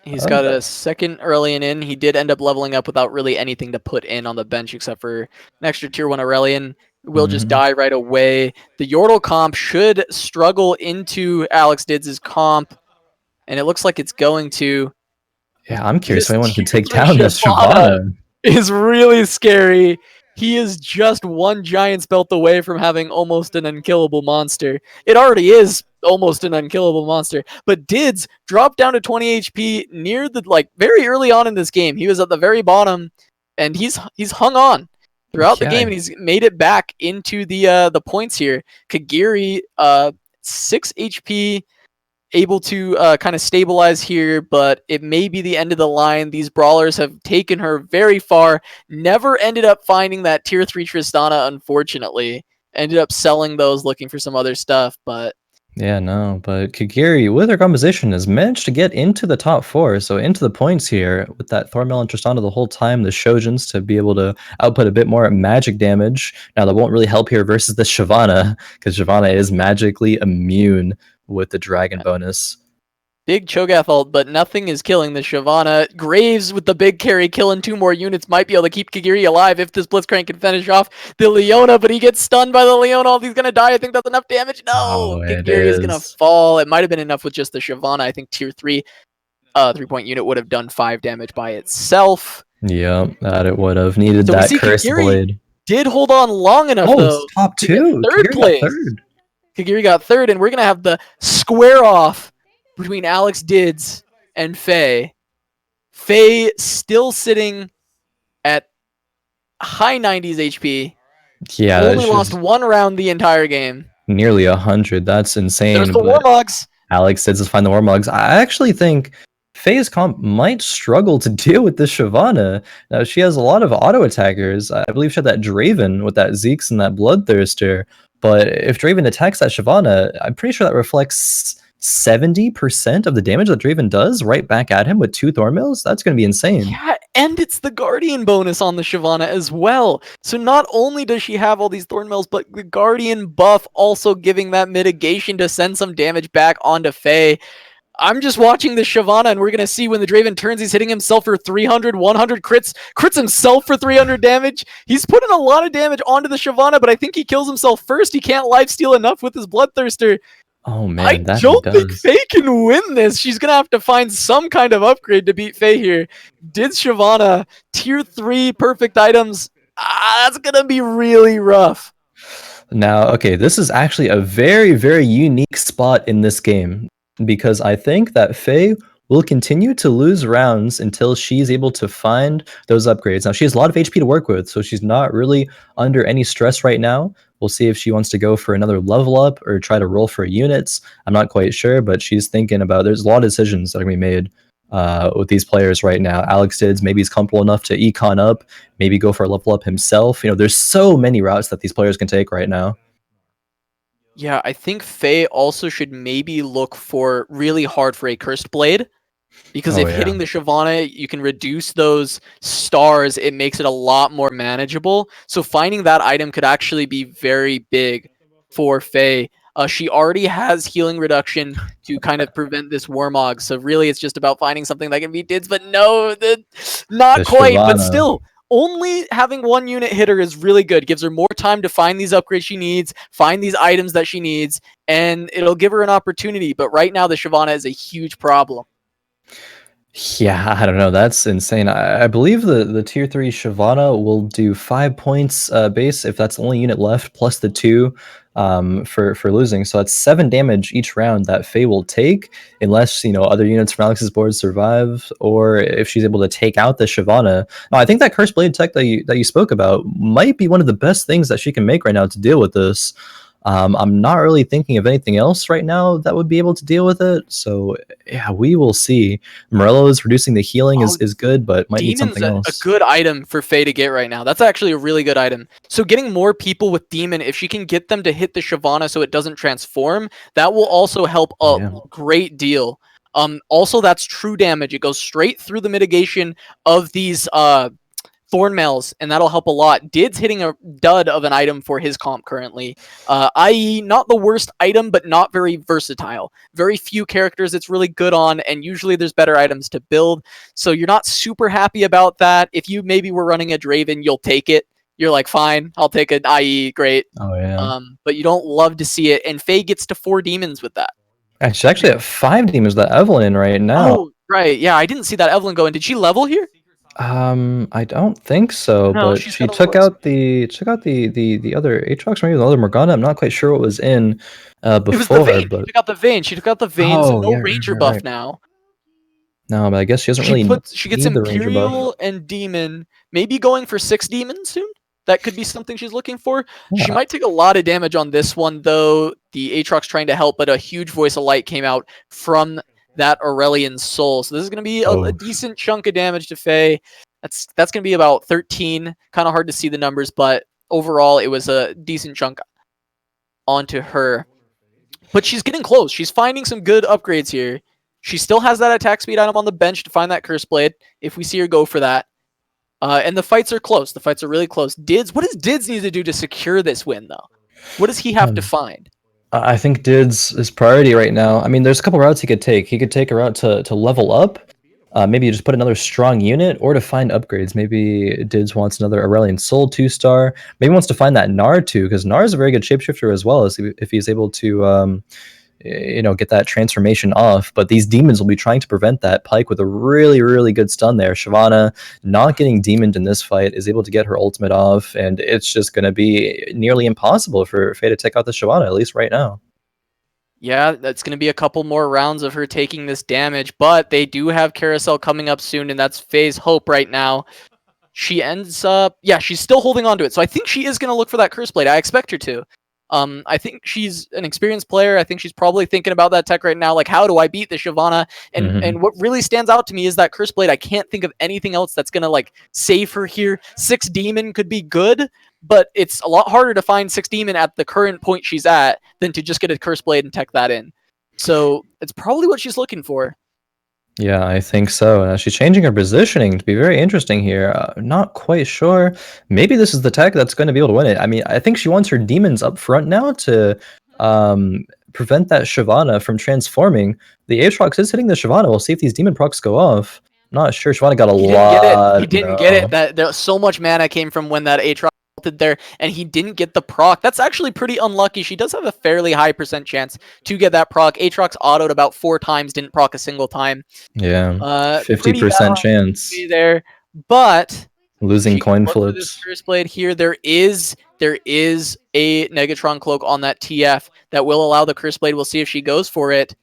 Speaker 2: He's got a 2nd Aurelion in. He did end up leveling up without really anything to put in on the bench except for an extra tier 1 Aurelion. Will just die right away. The Yordle comp should struggle into AlexDidz's comp, and it looks like it's going to.
Speaker 1: Yeah, I'm curious if anyone can take down this Shyvana.
Speaker 2: Is really scary. He is just one giant spelt away from having almost an unkillable monster. It already is almost an unkillable monster, but Didz dropped down to 20 HP near the very early on in this game. He was at the very bottom, and he's hung on throughout the game, and he's made it back into the points here. Kagirii, 6 HP, able to kind of stabilize here, but it may be the end of the line. These brawlers have taken her very far. Never ended up finding that tier 3 Tristana, unfortunately. Ended up selling those, looking for some other stuff, but...
Speaker 1: Yeah, no, but Kagirii, with her composition, has managed to get into the top 4, so into the points here, with that Thornmail and Tristana the whole time, the Shojuns to be able to output a bit more magic damage. Now, that won't really help here versus the Shyvana, because Shyvana is magically immune with the dragon bonus.
Speaker 2: Big Cho'Gath ult, but nothing is killing the Shyvana. Graves with the big carry, killing 2 more units, might be able to keep Kagirii alive if this Blitzcrank can finish off the Leona, but he gets stunned by the Leona ult. He's gonna die. I think that's enough damage. No! Kagirii is gonna fall. It might have been enough with just the Shyvana. I think tier 3 3-point unit would have done 5 damage by itself.
Speaker 1: Yeah, that it would have needed
Speaker 2: So
Speaker 1: that Cursed Blade.
Speaker 2: Did hold on long enough, though.
Speaker 1: It's top 2.
Speaker 2: Third place. Kagirii got 3rd, and we're gonna have the square off between AlexDidz and Faye. Faye still sitting at high 90s HP.
Speaker 1: Yeah,
Speaker 2: only lost 1 round the entire game.
Speaker 1: Nearly 100. That's insane.
Speaker 2: There's the Warmogs.
Speaker 1: AlexDidz is find the Warmogs. I actually think Faye's comp might struggle to deal with this Shyvana. Now, she has a lot of auto attackers. I believe she had that Draven with that Zeeks and that Bloodthirster. But if Draven attacks that Shyvana, I'm pretty sure that reflects 70% of the damage that Draven does right back at him with 2 Thornmails. That's going to be insane.
Speaker 2: Yeah, and it's the Guardian bonus on the Shyvana as well. So not only does she have all these Thornmails, but the Guardian buff also giving that mitigation to send some damage back onto Faye. I'm just watching the Shyvana, and we're going to see when the Draven turns, he's hitting himself for 300, 100 crits himself for 300 damage. He's putting a lot of damage onto the Shyvana, but I think he kills himself first. He can't lifesteal enough with his Bloodthirster.
Speaker 1: Oh man,
Speaker 2: I don't think Faye can win this. She's going to have to find some kind of upgrade to beat Faye here. Did Shyvana, tier 3 perfect items. That's going to be really rough.
Speaker 1: Now, okay, this is actually a very, very unique spot in this game, because I think that Faye will continue to lose rounds until she's able to find those upgrades. Now, she has a lot of HP to work with, so she's not really under any stress right now. We'll see if she wants to go for another level up or try to roll for units. I'm not quite sure, but she's thinking about, there's a lot of decisions that are going to be made with these players right now. AlexDidz, maybe he's comfortable enough to econ up, maybe go for a level up himself. You know, there's so many routes that these players can take right now.
Speaker 2: Yeah, I think Faye also should maybe look for really hard for a Cursed Blade. Because hitting the Shyvana, you can reduce those stars, it makes it a lot more manageable. So finding that item could actually be very big for Faye. She already has healing reduction to kind of prevent this Warmog. So really, it's just about finding something that can beat Didz. But no, not quite. Shyvana. But still, only having 1 unit hit her is really good. Gives her more time to find these upgrades she needs, find these items that she needs, and it'll give her an opportunity. But right now, the Shyvana is a huge problem.
Speaker 1: Yeah, I don't know. That's insane. I believe the tier 3 Shyvana will do 5 points base if that's the only unit left, plus the 2 for losing. So that's 7 damage each round that Faye will take, unless, you know, other units from Alex's board survive, or if she's able to take out the Shyvana. Now, I think that Cursed Blade tech that you spoke about might be one of the best things that she can make right now to deal with this. I'm not really thinking of anything else right now that would be able to deal with it. So yeah, we will see. Morello's reducing the healing is good, but might need something else.
Speaker 2: A good item for Faye to get right now. That's actually a really good item. So getting more people with Demon, if she can get them to hit the Shyvana so it doesn't transform, that will also help a great deal. Also, that's true damage. It goes straight through the mitigation of these Thornmails, and that'll help a lot. Didz hitting a dud of an item for his comp currently, i.e. not the worst item, but not very versatile. Very few characters it's really good on, and usually there's better items to build, so you're not super happy about that. If you maybe were running a Draven, you'll take it. You're like, fine, I'll take an IE, great.
Speaker 1: Oh yeah.
Speaker 2: But you don't love to see it, and Faye gets to 4 demons with that.
Speaker 1: She's actually at 5 demons that Evelyn in right now.
Speaker 2: Oh, right, yeah, I didn't see that Evelyn go in. Did she level here?
Speaker 1: I don't think so,
Speaker 2: No,
Speaker 1: but
Speaker 2: she's
Speaker 1: she
Speaker 2: got a
Speaker 1: took
Speaker 2: little
Speaker 1: out the other Aatrox, maybe the other Morgana. I'm not quite sure what was in
Speaker 2: It was the
Speaker 1: before,
Speaker 2: vein.
Speaker 1: but
Speaker 2: She took out the vein. She took out the vein, so
Speaker 1: oh
Speaker 2: no
Speaker 1: yeah,
Speaker 2: ranger
Speaker 1: right,
Speaker 2: buff
Speaker 1: right.
Speaker 2: now.
Speaker 1: No, but I guess she doesn't
Speaker 2: She
Speaker 1: really
Speaker 2: puts she gets
Speaker 1: need the Ranger buff.
Speaker 2: Imperial and Demon, maybe going for 6 demons soon. That could be something she's looking for. She
Speaker 1: Yeah.
Speaker 2: might take a lot of damage on this one though. The Aatrox trying to help, but a huge voice of light came out from that Aurelian soul. So this is going to be a
Speaker 1: Oh.
Speaker 2: decent chunk of damage to Faye. That's going to be about 13. Kind of hard to see the numbers, but overall it was a decent chunk onto her. But she's getting close. She's finding some good upgrades here. She still has that attack speed item on the bench to find that Curse Blade, if we see her go for that. And the fights are close. The fights are really close. What does Didz need to do to secure this win, though? What does he have to find?
Speaker 1: I think Didz is priority right now. I mean, there's a couple routes he could take. He could take a route to level up. Maybe just put another strong unit, or to find upgrades. Maybe Didz wants another Aurelian Soul 2-star. Maybe wants to find that Gnar too, because Gnar is a very good shapeshifter as well, as if he's able to get that transformation off. But these demons will be trying to prevent that. Pyke with a really, really good stun there. Shyvana not getting demoned in this fight is able to get her ultimate off, and it's just going to be nearly impossible for Faye to take out the Shyvana, at least right now.
Speaker 2: Yeah, that's going to be a couple more rounds of her taking this damage, but they do have Carousel coming up soon, and that's Faye's hope right now. She ends up... Yeah, she's still holding on to it, so I think she is going to look for that Curse Blade. I expect her to. I think she's an experienced player. I think she's probably thinking about that tech right now, like, how do I beat the Shyvana? And what really stands out to me is that Curse Blade. I can't think of anything else that's going to, like, save her here. 6 Demon could be good, but it's a lot harder to find 6 Demon at the current point she's at than to just get a Curse Blade and tech that in. So it's probably what she's looking for.
Speaker 1: Yeah, I think so. She's changing her positioning to be very interesting here. Not quite sure. Maybe this is the tech that's going to be able to win it. I mean, I think she wants her demons up front now to prevent that Shyvana from transforming. The Aatrox is hitting the Shyvana. We'll see if these demon procs go off. Not sure. Shyvana got a lot.
Speaker 2: He didn't get it. That so much mana came from when that Aatrox there, and he didn't get the proc. That's actually pretty unlucky. She does have a fairly high % chance to get that proc. Aatrox autoed about 4 times, didn't proc a single time.
Speaker 1: Yeah, 50% chance
Speaker 2: there, but
Speaker 1: losing coin flips.
Speaker 2: This Curse Blade here, there is a Negatron cloak on that TF that will allow the Curse Blade. We'll see if she goes for it.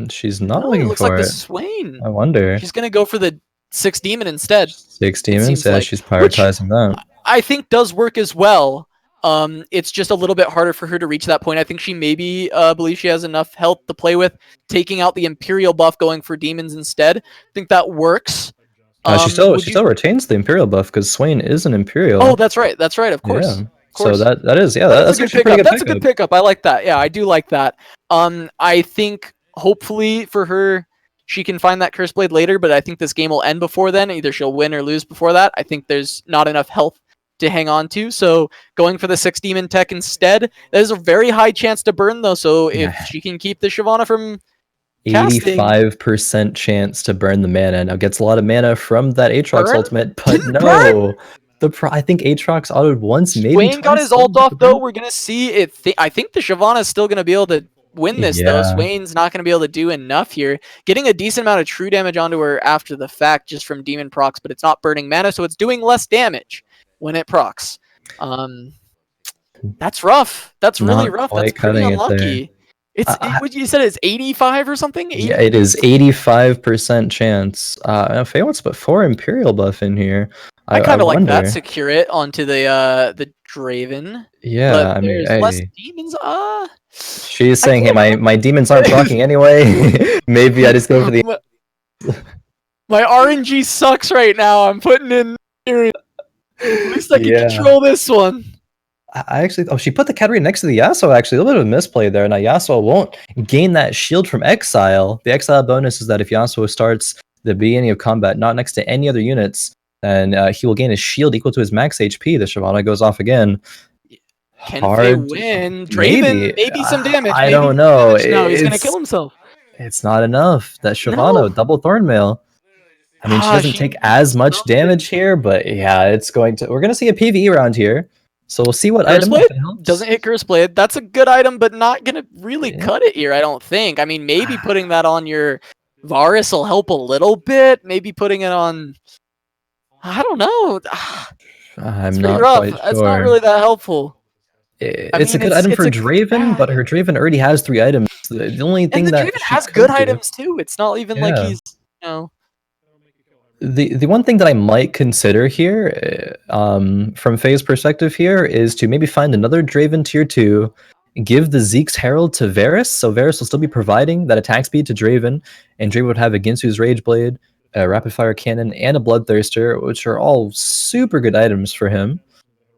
Speaker 1: She's not looking for it.
Speaker 2: Looks like the Swain.
Speaker 1: I wonder.
Speaker 2: She's gonna go for the 6 Demon instead.
Speaker 1: 6 demons. Yeah, she's prioritizing that.
Speaker 2: I think does work as well. It's just a little bit harder for her to reach that point. I think she maybe believes she has enough health to play with, taking out the Imperial buff, going for demons instead. I think that works.
Speaker 1: She still retains the Imperial buff because Swain is an Imperial.
Speaker 2: Oh, that's right. That's right. Of course.
Speaker 1: Yeah.
Speaker 2: Of course.
Speaker 1: So that's a good pickup.
Speaker 2: That's a good pickup. I like that. Yeah, I do like that. I think hopefully for her, she can find that Curse Blade later, but I think this game will end before then. Either she'll win or lose before that. I think there's not enough health to hang on to, so going for the 6 demon tech instead. There's a very high chance to burn though, so if she can keep the Shyvana from
Speaker 1: 85% chance to burn the mana. Now gets a lot of mana from that Aatrox ultimate, but I think Aatrox autoed once, maybe
Speaker 2: Swain got his ult off though. We're gonna see it. I think the Shyvana is still gonna be able to win this though. Swain's not gonna be able to do enough here. Getting a decent amount of true damage onto her after the fact just from demon procs, but it's not burning mana, so it's doing less damage when it procs. That's rough. That's really rough. That's pretty unlucky. What you said is 85 or something? 80?
Speaker 1: Yeah, it is 85% chance. Faye wants to put 4 Imperial buff in here.
Speaker 2: I kind of like that. Secure it onto the Draven.
Speaker 1: Yeah, I mean,
Speaker 2: less demons.
Speaker 1: She's saying, "Hey, my demons aren't proccing anyway. Maybe I just go for the."
Speaker 2: My RNG sucks right now. I'm putting in. At least I can control this one.
Speaker 1: I actually, she put the Kagirii next to the Yasuo, actually. A little bit of a misplay there. Now, Yasuo won't gain that shield from Exile. The Exile bonus is that if Yasuo starts the beginning of combat not next to any other units, then he will gain a shield equal to his max HP. The Shyvana goes off again.
Speaker 2: Can Faye win? Draven, maybe some damage.
Speaker 1: I don't know.
Speaker 2: No, he's going to kill himself.
Speaker 1: It's not enough. That Shyvana, double Thornmail. I mean, she doesn't take as much damage here, but yeah, it's going to... We're going to see a PvE round here. So we'll see what item
Speaker 2: doesn't hit Curse Blade. That's a good item, but not gonna really cut it here, I don't think. I mean, maybe putting that on your Varus will help a little bit. Maybe putting it on I don't know.
Speaker 1: I'm
Speaker 2: It's pretty
Speaker 1: not
Speaker 2: rough.
Speaker 1: quite
Speaker 2: It's not
Speaker 1: sure.
Speaker 2: really that helpful. I
Speaker 1: It's a
Speaker 2: mean,
Speaker 1: good item for
Speaker 2: it's
Speaker 1: Draven, but her Draven already has 3 items. The only
Speaker 2: and
Speaker 1: thing
Speaker 2: the
Speaker 1: that
Speaker 2: Draven
Speaker 1: she
Speaker 2: has good
Speaker 1: could do,
Speaker 2: items too. It's not even like
Speaker 1: yeah.
Speaker 2: he's, you know.
Speaker 1: The one thing that I might consider here, from Faye's perspective here, is to maybe find another Draven tier 2, give the Zeke's Herald to Varus, so Varus will still be providing that attack speed to Draven, and Draven would have a Ginsu's Rage Blade, a Rapid Fire Cannon, and a Bloodthirster, which are all super good items for him.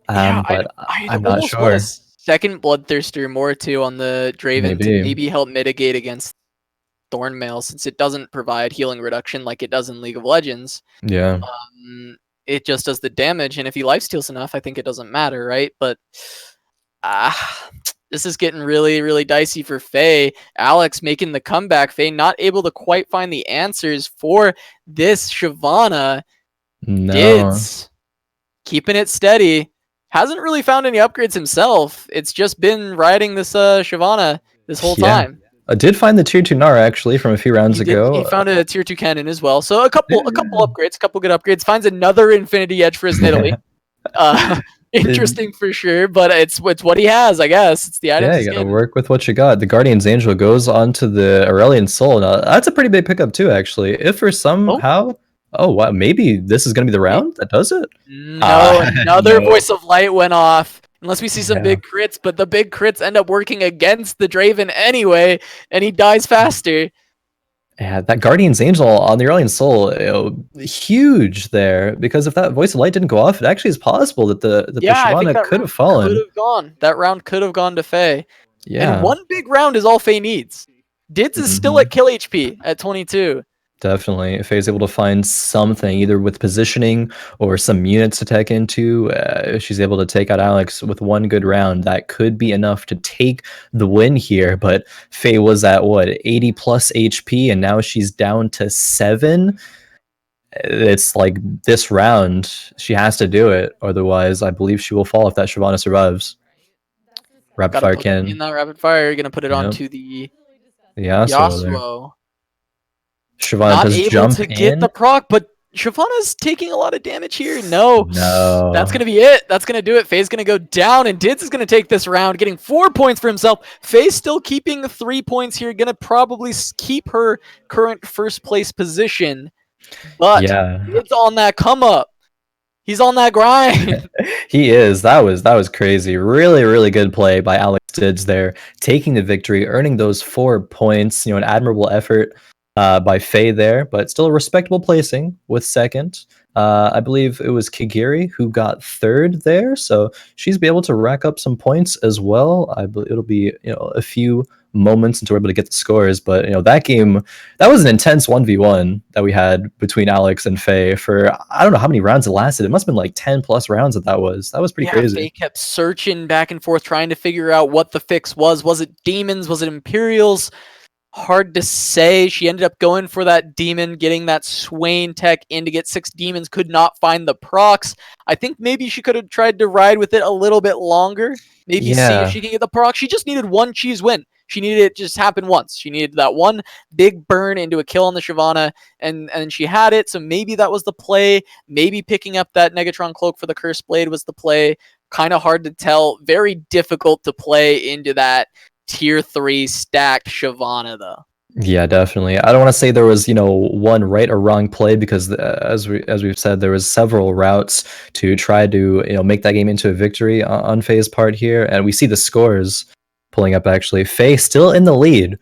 Speaker 2: Yeah,
Speaker 1: But
Speaker 2: I'd
Speaker 1: I'm not
Speaker 2: almost want a
Speaker 1: sure.
Speaker 2: second Bloodthirster more too on the Draven to
Speaker 1: Maybe.
Speaker 2: maybe help mitigate against Thornmail, since it doesn't provide healing reduction like it does in League of Legends.
Speaker 1: Yeah.
Speaker 2: It just does the damage, and if he lifesteals enough, I think it doesn't matter, right? But this is getting really, really dicey for Faye. Alex making the comeback. Faye not able to quite find the answers for this Shyvana.
Speaker 1: No.
Speaker 2: Dids keeping it steady. Hasn't really found any upgrades himself. It's just been riding this Shyvana this whole time.
Speaker 1: I did find the tier 2 Nara actually from a few rounds ago.
Speaker 2: He found a tier 2 cannon as well. So a couple upgrades, a couple good upgrades. Finds another Infinity Edge for his Nidalee. Interesting for sure, but it's what he has, I guess. It's the items.
Speaker 1: Yeah, you gotta work with what you got. The Guardian's Angel goes onto the Aurelion Soul. Now, that's a pretty big pickup too, actually. If for somehow, oh wow, maybe this is gonna be the round that does it.
Speaker 2: No, another Voice of Light went off. Unless we see some big crits, but the big crits end up working against the Draven anyway, and he dies faster.
Speaker 1: Yeah, that Guardian's Angel on the Aurelion Soul, huge there, because if that Voice of Light didn't go off, it actually is possible that the Shyvana could have fallen.
Speaker 2: Could have gone. That round could have gone to Faye.
Speaker 1: Yeah.
Speaker 2: And one big round is all Faye needs. Dids is still at kill HP at 22.
Speaker 1: Definitely. If Faye's able to find something, either with positioning or some units to tech into, she's able to take out Alex with one good round. That could be enough to take the win here. But Faye was at, 80 plus HP, and now she's down to 7. It's like this round, she has to do it. Otherwise, I believe she will fall if that Shyvana survives. Rapid Fire Cannon.
Speaker 2: In that Rapid Fire, you're going to put it onto the Yasuo.
Speaker 1: Shyvana
Speaker 2: not
Speaker 1: does
Speaker 2: able
Speaker 1: jump
Speaker 2: to get the proc, but Shyvana's taking a lot of damage here. No. That's going to be it. That's going to do it. Faye's going to go down, and Dids is going to take this round, getting 4 points for himself. Faye's still keeping 3 points here, going to probably keep her current first place position. But it's on that come up. He's on that grind.
Speaker 1: He is. That was crazy. Really, really good play by AlexDidz there, taking the victory, earning those 4 points. An admirable effort by Faye there, but still a respectable placing with second. I believe it was Kagirii who got third there, so she's be able to rack up some points as well. I believe it'll be a few moments until we're able to get the scores, but that game, that was an intense 1v1 that we had between Alex and Faye for I don't know how many rounds it lasted. It must have been like 10 plus rounds that was pretty crazy.
Speaker 2: Faye kept searching back and forth, trying to figure out what the fix was. Was it demons? Was it Imperials? Hard to say. She ended up going for that demon, getting that Swain tech in to get 6 demons, could not find the procs. I think maybe she could have tried to ride with it a little bit longer. Maybe see if she can get the proc. She just needed one cheese win. She needed it to just happen once. She needed that one big burn into a kill on the Shyvana, and she had it. So maybe that was the play. Maybe picking up that Negatron cloak for the Curse Blade was the play. Kind of hard to tell. Very difficult to play into that tier 3 stacked Shyvana though.
Speaker 1: Yeah, definitely. I don't want to say there was, one right or wrong play, because as we've said, there was several routes to try to, make that game into a victory on Faye's part here. And we see the scores pulling up actually. Faye still in the lead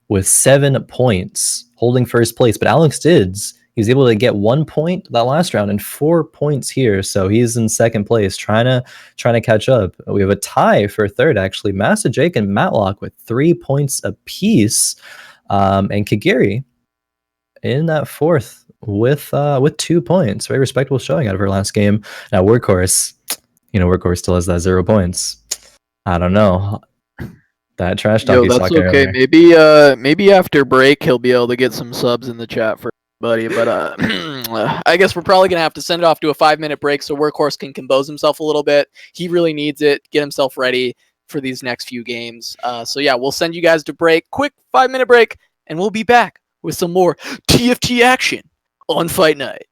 Speaker 1: with 7 points, holding first place. But AlexDidz, he's able to get 1 point that last round and 4 points here. So he's in second place, trying to catch up. We have a tie for third, actually. Mastashjake and Matloc with 3 points apiece. And Kagirii in that fourth with 2 points. Very respectable showing out of her last game. Now Workhorse, Workhorse still has that 0 points. I don't know. That trash talk.
Speaker 2: That's okay. Maybe after break he'll be able to get some subs in the chat for everybody. But I guess we're probably gonna have to send it off to a 5-minute break so Workhorse can compose himself a little bit. He really needs it. Get himself ready for these next few games. So yeah, we'll send you guys to break. Quick 5-minute break, and we'll be back with some more TFT action on Fight Night.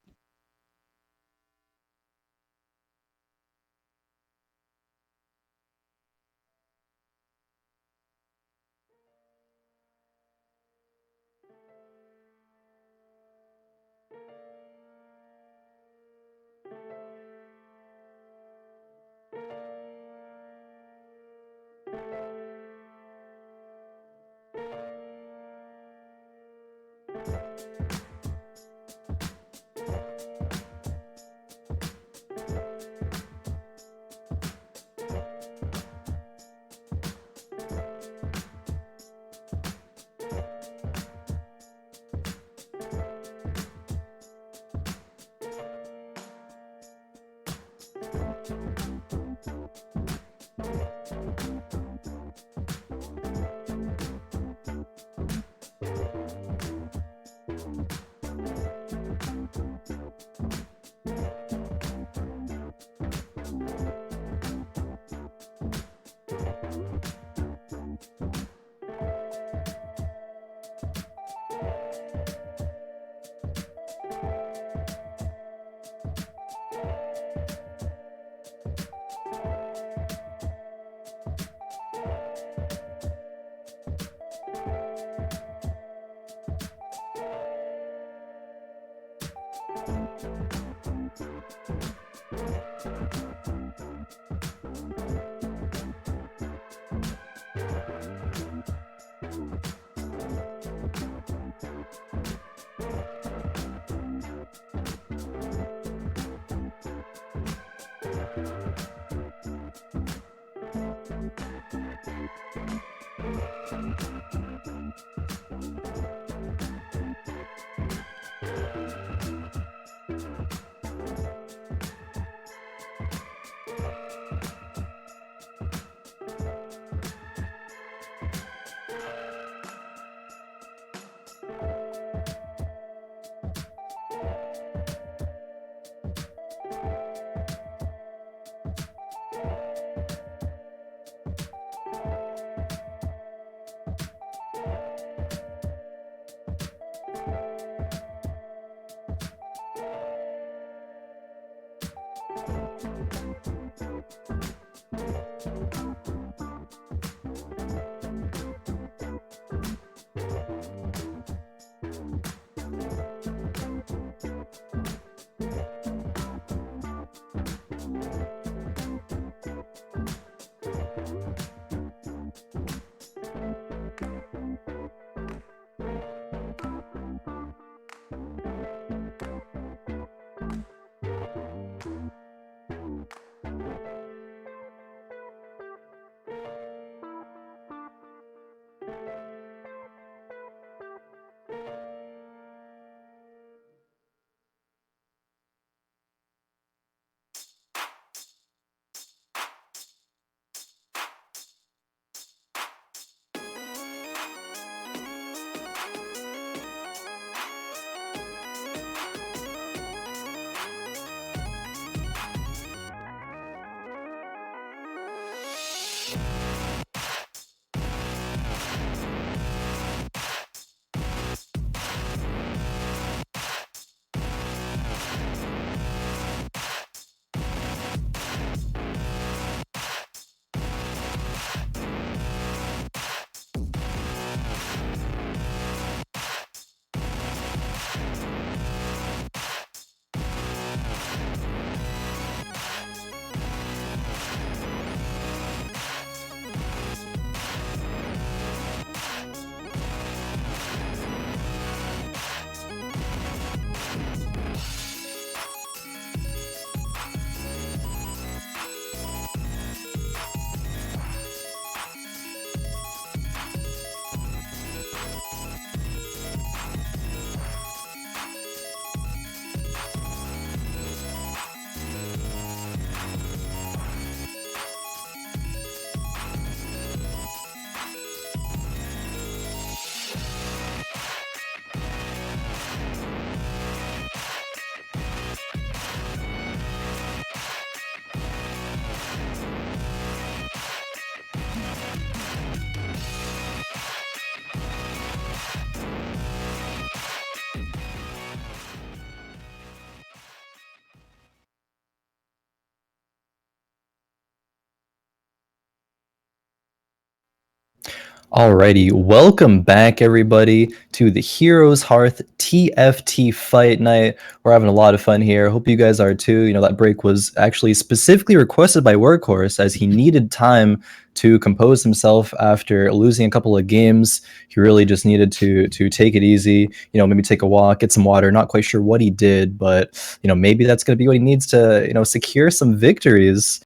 Speaker 1: Alrighty, welcome back everybody to the Heroes Hearth TFT FightNight. We're having a lot of fun here. Hope you guys are too. You know, that break was actually specifically requested by Workhorse as he needed time to compose himself after losing a couple of games. He really just needed to take it easy, you know, maybe take a walk, get some water. Not quite sure what he did, but you know, maybe that's going to be what he needs to, you know, secure some victories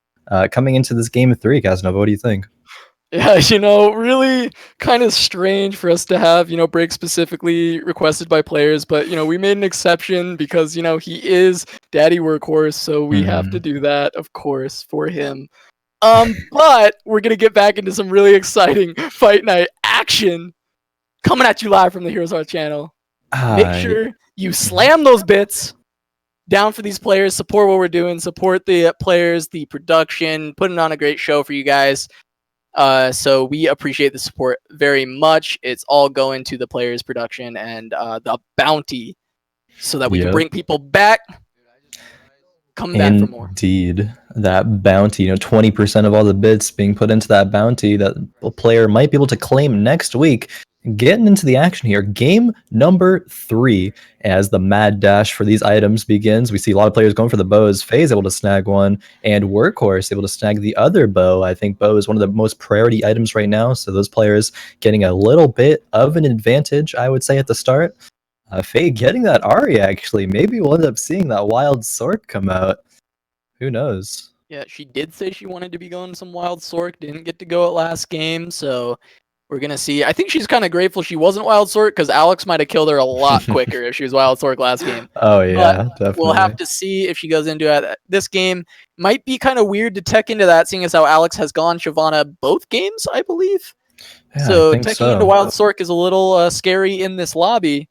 Speaker 1: coming into this game 3. Casanova, what do you think?
Speaker 2: Yeah, you know, really kind of strange for us to have, you know, breaks specifically requested by players, but, you know, we made an exception because, you know, he is Daddy Workhorse, so we have to do that, of course, for him. But we're going to get back into some really exciting Fight Night action coming at you live from the Heroes Hearth channel. Make sure you slam those bits down for these players, support what we're doing, support the players, the production, putting on a great show for you guys. So we appreciate the support very much. It's all going to the players' production and the bounty, so that we can
Speaker 1: Yep.
Speaker 2: bring people back. Come back for more.
Speaker 1: Indeed, that bounty, 20% of all the bits being put into that bounty that a player might be able to claim next week. Getting into the action here, game number 3, as the mad dash for these items begins. We see a lot of players going for the bows. Faye's able to snag one, and Workhorse able to snag the other bow. I think bow is one of the most priority items right now, so those players getting a little bit of an advantage, I would say, at the start. Faye getting that Ari, actually. Maybe we'll end up seeing that wild sword come out. Who knows?
Speaker 2: Yeah, she did say she wanted to be going some wild sork. Didn't get to go at last game, so we're going to see. I think she's kind of grateful she wasn't wild sork, because Alex might have killed her a lot quicker if she was wild sork last game.
Speaker 1: Oh, yeah, definitely.
Speaker 2: We'll have to see if she goes into it. This game might be kind of weird to tech into that, seeing as how Alex has gone Shyvana both games, I believe.
Speaker 1: Yeah,
Speaker 2: So
Speaker 1: I think
Speaker 2: teching into wild sork is a little scary in this lobby,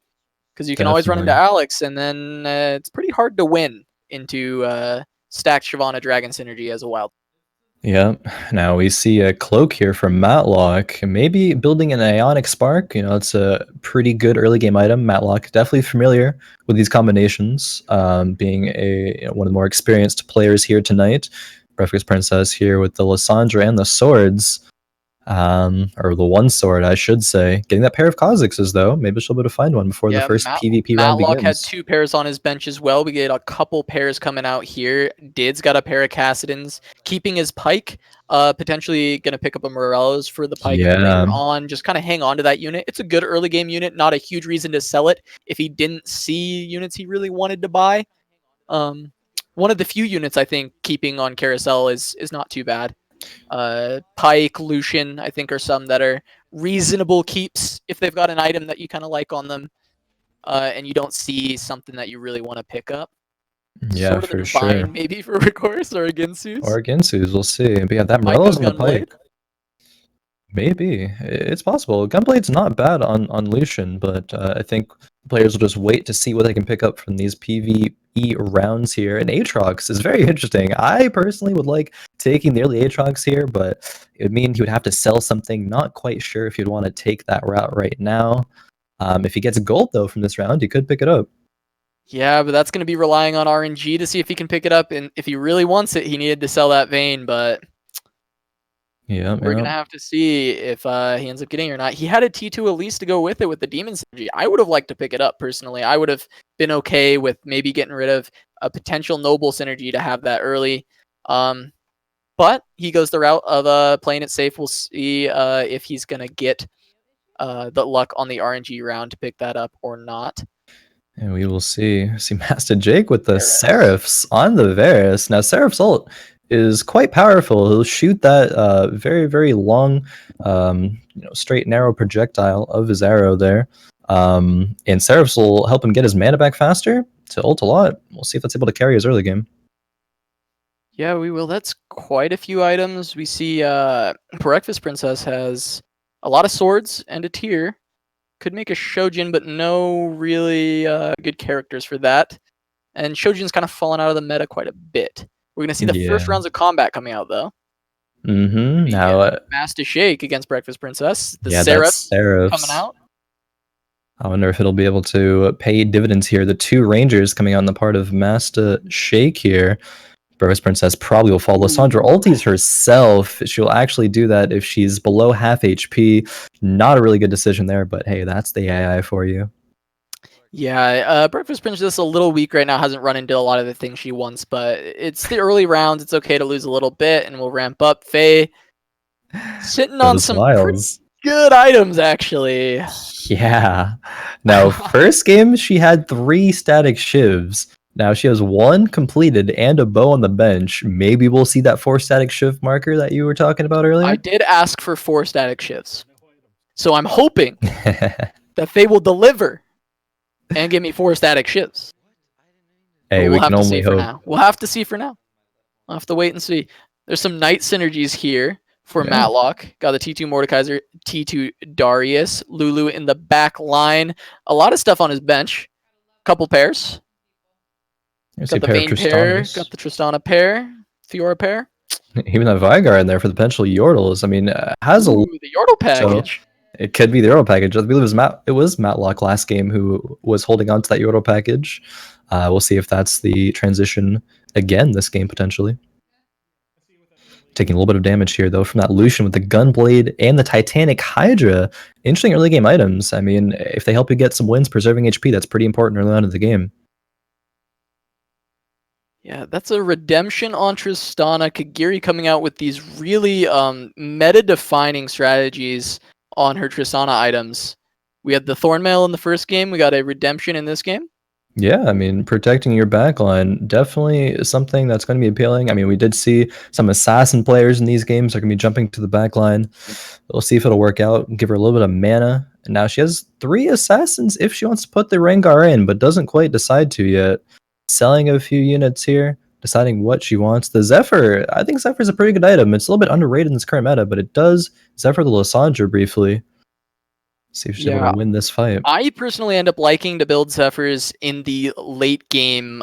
Speaker 2: because you can always run into Alex, and then it's pretty hard to win into stacked Shyvana Dragon synergy as a wild.
Speaker 1: Yep. Now we see a cloak here from Matloc. Maybe building an Ionic Spark. It's a pretty good early game item. Matloc definitely familiar with these combinations, being one of the more experienced players here tonight. Breakfast Princess here with the Lysandra and the swords. Or the one sword, I should say. Getting that pair of Kha'Zixes, though. Maybe she'll be able to find one before the first PvP round begins.
Speaker 2: Matloc had 2 pairs on his bench as well. We get a couple pairs coming out here. Didz got a pair of Cassidans. Keeping his Pike. Potentially going to pick up a Morello's for the Pike later on. Just kind of hang on to that unit. It's a good early game unit. Not a huge reason to sell it if he didn't see units he really wanted to buy. One of the few units I think keeping on Carousel is not too bad. Pike, Lucian, I think are some that are reasonable keeps if they've got an item that you kind of like on them, and you don't see something that you really want to pick up.
Speaker 1: Yeah,
Speaker 2: sort of
Speaker 1: for
Speaker 2: a divine,
Speaker 1: sure.
Speaker 2: maybe for Workhorse or a Ginsu's.
Speaker 1: Or a Ginsu's, we'll see. But yeah, that Morello's on the
Speaker 2: Gunblade.
Speaker 1: Pike. Maybe. It's possible. Gunblade's not bad on Lucian, but I think players will just wait to see what they can pick up from these PvE rounds here. And Aatrox is very interesting. I personally would like taking the early Aatrox here, but it would mean he would have to sell something. Not quite sure if he'd want to take that route right now. If he gets gold, though, from this round, he could pick it up.
Speaker 2: Yeah, but that's going to be relying on RNG to see if he can pick it up. And if he really wants it, he needed to sell that vein, but...
Speaker 1: Yeah,
Speaker 2: we're going to have to see if he ends up getting it or not. He had a T2 at least to go with it with the Demon Synergy. I would have liked to pick it up, personally. I would have been okay with maybe getting rid of a potential Noble Synergy to have that early. But he goes the route of playing it safe. We'll see if he's going to get the luck on the RNG round to pick that up or not.
Speaker 1: And we will see. See Mastashjake with the Seraphs on the Varus. Now, Seraph's ult is quite powerful. He'll shoot that very, very long, straight, narrow projectile of his arrow there. And Seraphs will help him get his mana back faster to ult a lot. We'll see if that's able to carry his early game.
Speaker 2: Yeah, we will. That's quite a few items. We see Breakfast Princess has a lot of swords and a tier. Could make a Shojin, but no really good characters for that. And Shojin's kind of fallen out of the meta quite a bit. We're going to see the first rounds of combat coming out, though.
Speaker 1: Mm-hmm. Now,
Speaker 2: Mastashjake against Breakfast Princess. The
Speaker 1: Seraphs
Speaker 2: coming out.
Speaker 1: I wonder if it'll be able to pay dividends here. The 2 Rangers coming out on the part of Mastashjake here. Breakfast Princess probably will fall. Lysandra ulties herself. She'll actually do that if she's below half HP. Not a really good decision there, but hey, that's the AI for you.
Speaker 2: Yeah, Breakfast Princess a little weak right now. Hasn't run into a lot of the things she wants, but it's the early rounds. It's okay to lose a little bit, and we'll ramp up. Faye sitting on some pretty good items, actually.
Speaker 1: Yeah. Now, first game, she had 3 static shivs. Now she has 1 completed and a bow on the bench. Maybe we'll see that 4 static shiv marker that you were talking about earlier.
Speaker 2: I did ask for 4 static shivs, so I'm hoping that Faye will deliver and give me 4 static shivs.
Speaker 1: Hey, we can only hope.
Speaker 2: Now. We'll have to see for now. We'll have to wait and see. There's some Knight synergies here for Matloc. Got the T2 Mordekaiser, T2 Darius, Lulu in the back line. A lot of stuff on his bench. Couple pairs. Got the Vayne pair, got the Tristana pair, Fiora pair.
Speaker 1: Even that Vigar in there for the potential Yordles. I mean, has a
Speaker 2: Ooh, the Yordle
Speaker 1: so
Speaker 2: package.
Speaker 1: it could be the Yordle package. I believe it was Matloc last game who was holding on to that Yordle package. We'll see if that's the transition again this game potentially. Taking a little bit of damage here though from that Lucian with the Gunblade and the Titanic Hydra. Interesting early game items. I mean, if they help you get some wins preserving HP, that's pretty important early on in the game.
Speaker 2: Yeah, that's a redemption on Tristana. Kagirii coming out with these really meta-defining strategies on her Tristana items. We had the Thornmail in the first game. We got a redemption in this game.
Speaker 1: Yeah, I mean, protecting your backline definitely is something that's going to be appealing. I mean, we did see some assassin players in these games are going to be jumping to the backline. We'll see if it'll work out. Give her a little bit of mana. And now she has 3 assassins if she wants to put the Rengar in, but doesn't quite decide to yet. Selling a few units here, deciding what she wants. The Zephyr, I think Zephyr's a pretty good item. It's a little bit underrated in this current meta, but it does Zephyr the Lysandra briefly. See if she's able to win this fight.
Speaker 2: I personally end up liking to build Zephyrs in the late game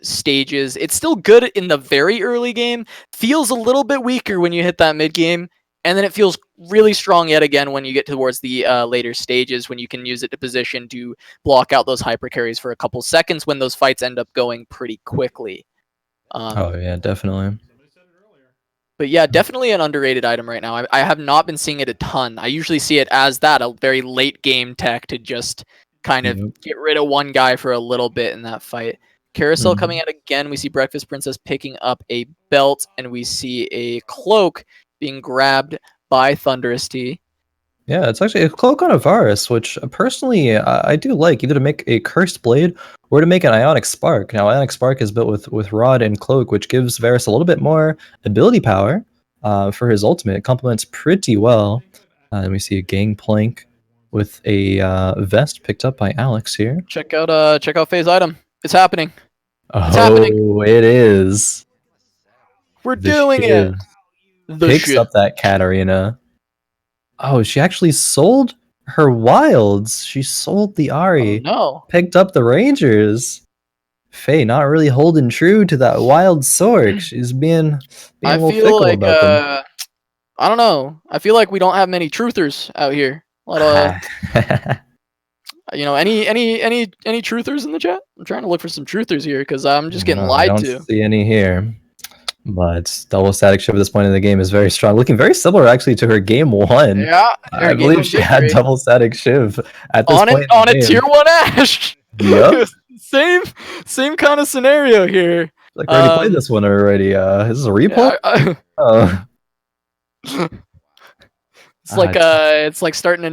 Speaker 2: stages. It's still good in the very early game. Feels a little bit weaker when you hit that mid game. And then it feels really strong yet again when you get towards the later stages, when you can use it to position to block out those hyper carries for a couple seconds when those fights end up going pretty quickly.
Speaker 1: Oh, yeah, definitely.
Speaker 2: But yeah, definitely an underrated item right now. I have not been seeing it a ton. I usually see it as a very late game tech to just kind of get rid of one guy for a little bit in that fight. Carousel coming out again. We see Breakfast Princess picking up a belt, and we see a cloak being grabbed by Thunderous T.
Speaker 1: Yeah, it's actually a cloak on a Varus, which personally I do like, either to make a Cursed Blade or to make an Ionic Spark. Now, Ionic Spark is built with Rod and Cloak, which gives Varus a little bit more ability power for his ultimate. It complements pretty well. And we see a Gangplank with a vest picked up by Alex here.
Speaker 2: Check out Faye's item. It's happening.
Speaker 1: It's happening. It is.
Speaker 2: We're doing it.
Speaker 1: Picks up that Katarina. Oh, she actually sold her wilds. She sold the Ahri.
Speaker 2: Oh, no.
Speaker 1: Picked up the Rangers. Faye not really holding true to that wild Sork. She's being a little fickle about them.
Speaker 2: I don't know. I feel like we don't have many truthers out here. Any truthers in the chat? I'm trying to look for some truthers here because I'm just getting lied to.
Speaker 1: I don't see any here. But double static shiv at this point in the game is very strong. Looking very similar actually to her game 1.
Speaker 2: Yeah.
Speaker 1: I believe she had double static shiv at this point.
Speaker 2: On a tier 1 Ashe.
Speaker 1: Yep.
Speaker 2: Same kind of scenario here.
Speaker 1: Like I already played this one already. Is this a replay?
Speaker 2: Yeah, it's like starting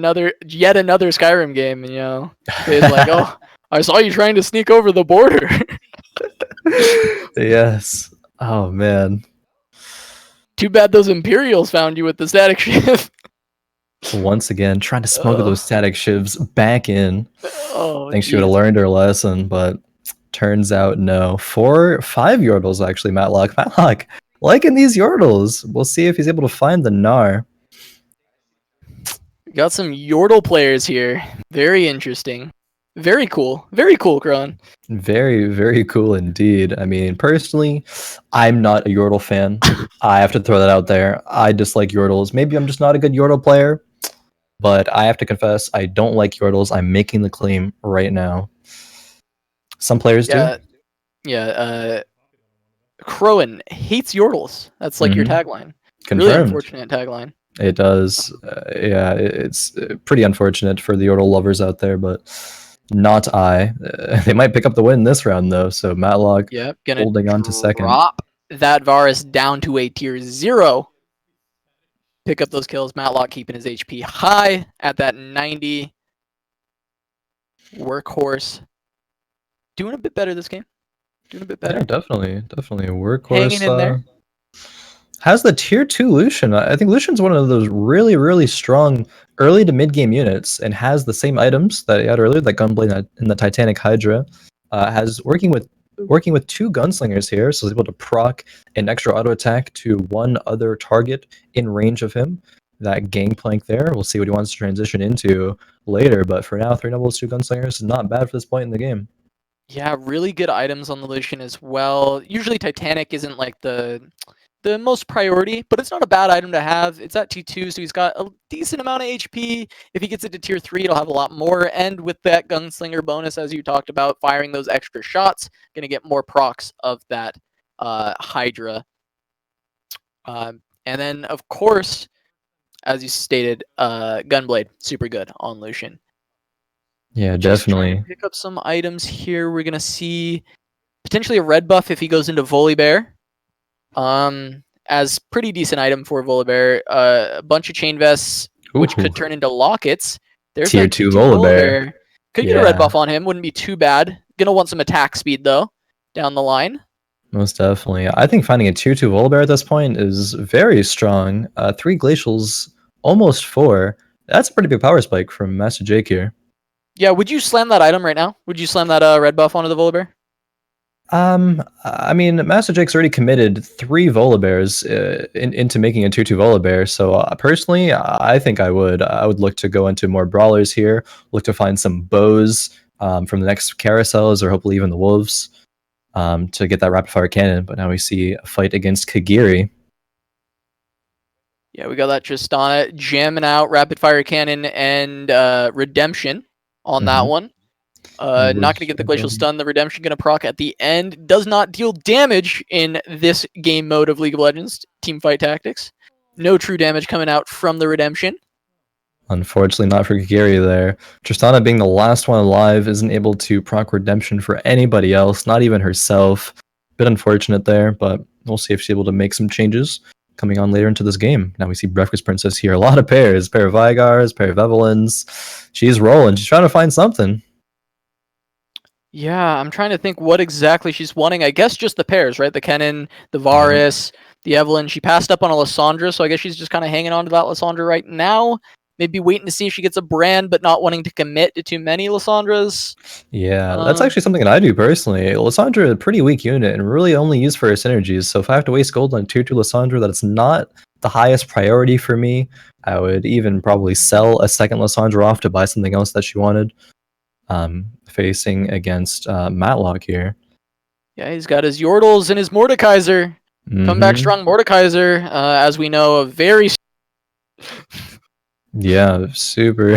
Speaker 2: yet another Skyrim game, and it's like, oh, I saw you trying to sneak over the border.
Speaker 1: Yes. Oh man.
Speaker 2: Too bad those Imperials found you with the static shiv.
Speaker 1: Once again, trying to smuggle those static shivs back in.
Speaker 2: Oh,
Speaker 1: Think she would have learned her lesson, but turns out no. 5 Yordles actually, Matloc. Matloc liking these Yordles. We'll see if he's able to find the Gnar.
Speaker 2: We got some Yordle players here. Very interesting. Very cool. Very cool, Khroen.
Speaker 1: Very, very cool indeed. I mean, personally, I'm not a Yordle fan. I have to throw that out there. I dislike Yordles. Maybe I'm just not a good Yordle player, but I have to confess, I don't like Yordles. I'm making the claim right now. Some players do.
Speaker 2: Yeah. Khroen hates Yordles. That's like your tagline.
Speaker 1: Confirmed.
Speaker 2: Really unfortunate tagline.
Speaker 1: It does. Yeah, it's pretty unfortunate for the Yordle lovers out there, but not I. They might pick up the win this round, though, so Matloc holding on to second.
Speaker 2: Drop that Varus down to a tier 0. Pick up those kills. Matloc keeping his HP high at that 90. Workhorse doing a bit better this game. Doing a bit better.
Speaker 1: Yeah, definitely. Workhorse
Speaker 2: hanging in there.
Speaker 1: Has the tier 2 Lucian. I think Lucian's one of those really, really strong early to mid game units and has the same items that he had earlier, that Gunblade and the Titanic Hydra. Has working with 2 gunslingers here, so he's able to proc an extra auto attack to one other target in range of him. That Gangplank there, we'll see what he wants to transition into later, but for now, 3 doubles, 2 gunslingers is not bad for this point in the game.
Speaker 2: Yeah, really good items on the Lucian as well. Usually Titanic isn't like the the most priority, but it's not a bad item to have. It's at T2, so he's got a decent amount of HP. If he gets it to tier 3, it'll have a lot more. And with that gunslinger bonus, as you talked about, firing those extra shots, going to get more procs of that Hydra. And then, of course, as you stated, Gunblade, super good on Lucian.
Speaker 1: Yeah,
Speaker 2: Just trying
Speaker 1: definitely.
Speaker 2: to pick up some items here. We're going to see potentially a red buff if he goes into Volibear. As pretty decent item for Volibear. A bunch of chain vests, which
Speaker 1: Ooh.
Speaker 2: could turn into lockets. There's
Speaker 1: Tier
Speaker 2: that
Speaker 1: 2
Speaker 2: T2
Speaker 1: Volibear.
Speaker 2: Could get a red
Speaker 1: Yeah.
Speaker 2: buff on him. Wouldn't be too bad. Gonna want some attack speed though down the line.
Speaker 1: Most definitely. I think finding a tier 2 Volibear at this point is very strong. 3 Glacials, almost 4. That's a pretty big power spike from Mastashjake here.
Speaker 2: Yeah, would you slam that item right now? Would you slam that red buff onto the Volibear?
Speaker 1: I mean, Mastashjake's already committed 3 Volibears into making a tier 2 Volibear, so personally, I think I would. I would look to go into more brawlers here, look to find some bows from the next carousels, or hopefully even the wolves, to get that rapid fire cannon. But now we see a fight against Kagirii.
Speaker 2: Yeah, we got that Tristana jamming out rapid fire cannon and redemption on that one. Not going to get the glacial stun. The redemption going to proc at the end. Does not deal damage in this game mode of League of Legends Teamfight Tactics. No true damage coming out from the redemption.
Speaker 1: Unfortunately, not for Kagirii there. Tristana, being the last one alive, isn't able to proc redemption for anybody else, not even herself. Bit unfortunate there, but we'll see if she's able to make some changes coming on later into this game. Now we see Breakfast Princess here. A lot of pairs. Pair of Vigars, pair of Evelyns. She's rolling. She's trying to find something.
Speaker 2: Yeah, I'm trying to think what exactly she's wanting. I guess just the pairs, right? The Kennen, the Varus, the Evelyn. She passed up on a Lysandra, so I guess she's just kind of hanging on to that Lysandra right now. Maybe waiting to see if she gets a brand, but not wanting to commit to too many Lysandras.
Speaker 1: Yeah, that's actually something that I do personally. Lysandra is a pretty weak unit and really only used for her synergies. So if I have to waste gold on tier 2 Lysandra, that's not the highest priority for me. I would even probably sell a second Lysandra off to buy something else that she wanted. Facing against Matloc here.
Speaker 2: Yeah, he's got his Yordles and his Mordekaiser. Come back strong Mordekaiser, as we know, a very...
Speaker 1: Yeah, super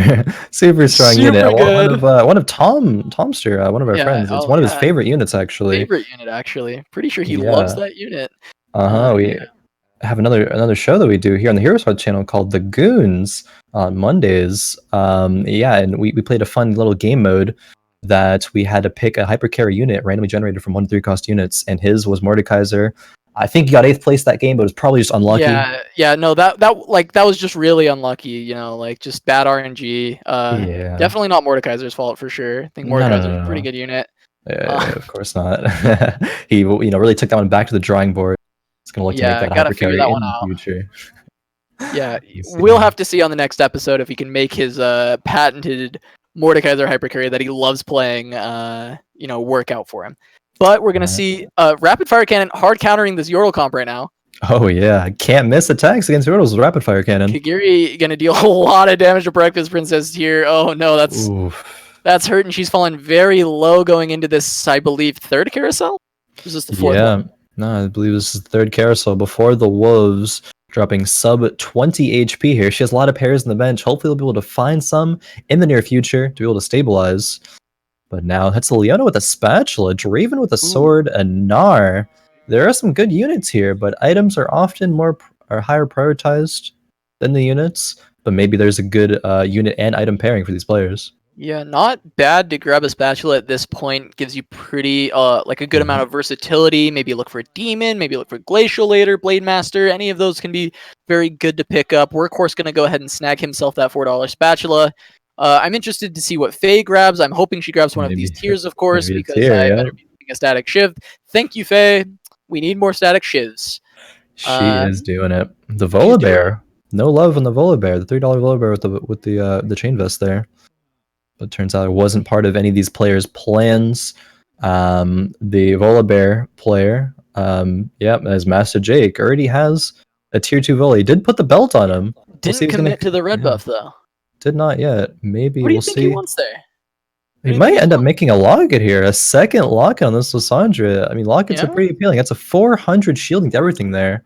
Speaker 1: strong unit. One of Tomster, one of our friends. It's one of his favorite units, actually.
Speaker 2: Favorite unit, actually. Pretty sure he loves that unit.
Speaker 1: We have another show that we do here on the Heroes Hearth channel called The Goons on Mondays. And we played a fun little game mode that we had to pick a hypercarry unit randomly generated from 1 to 3 cost units, and his was Mordekaiser. I think he got 8th place that game, but it was probably just unlucky.
Speaker 2: No, that was just really unlucky, just bad RNG. Definitely not Mordekaiser's fault for sure. I think Mordekaiser's a pretty good unit.
Speaker 1: Of course not. He really took that one back to the drawing board. It's gonna look to make that hypercarry in the future.
Speaker 2: Yeah, we'll have to see on the next episode if he can make his patented Mordekaiser hypercarry that he loves playing work out for him. But we're going to see Rapid Fire Cannon hard countering this Yordle comp right now.
Speaker 1: Oh yeah, can't miss attacks against Yordles with Rapid Fire Cannon.
Speaker 2: Kagirii going to deal a lot of damage to Breakfast Princess here. Oh no, that's hurting. She's fallen very low going into this, I believe, 3rd carousel? Or is this the 4th one?
Speaker 1: No, I believe this is the 3rd carousel before the Wolves, dropping sub 20 HP here. She has a lot of pairs in the bench. Hopefully we'll be able to find some in the near future to be able to stabilize. But now that's a Leona with a spatula, Draven with a sword, a Gnar. There are some good units here, but items are often higher prioritized than the units. But maybe there's a good unit and item pairing for these players.
Speaker 2: Yeah, not bad to grab a spatula at this point. Gives you pretty a good amount of versatility. Maybe look for a demon, maybe look for glacial later, blade master. Any of those can be very good to pick up. Workhorse gonna go ahead and snag himself that $4 spatula. I'm interested to see what Faye grabs. I'm hoping she grabs one of these tiers, of course, because I better be using a static shiv. Thank you, Faye. We need more static shivs.
Speaker 1: She is doing it. The Volibear. No love on the Volibear. The $3 Volibear with the chain vest there. But it turns out it wasn't part of any of these players' plans. The Volibear player, as Mastashjake, already has a tier 2 Volley. Did put the belt on him.
Speaker 2: Didn't commit to the red buff, though.
Speaker 1: Did not yet. Maybe
Speaker 2: what do you
Speaker 1: we'll
Speaker 2: think
Speaker 1: see.
Speaker 2: He wants there?
Speaker 1: He might end up making a locket here. A second locket on this Lysandra. I mean, lockets are pretty appealing. That's a 400 shielding to everything there.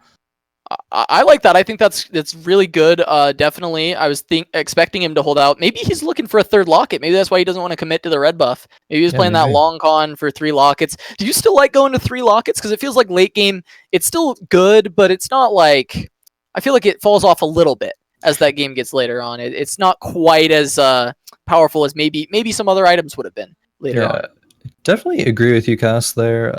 Speaker 2: I like that. I think that's really good. Definitely. I was expecting him to hold out. Maybe he's looking for a third locket. Maybe that's why he doesn't want to commit to the red buff. Maybe he's playing that long con for 3 lockets. Do you still like going to 3 lockets? Because it feels like late game, it's still good, but it's not like... I feel like it falls off a little bit as that game gets later on. It's not quite as powerful as maybe some other items would have been later on.
Speaker 1: Definitely agree with you, Cass, there.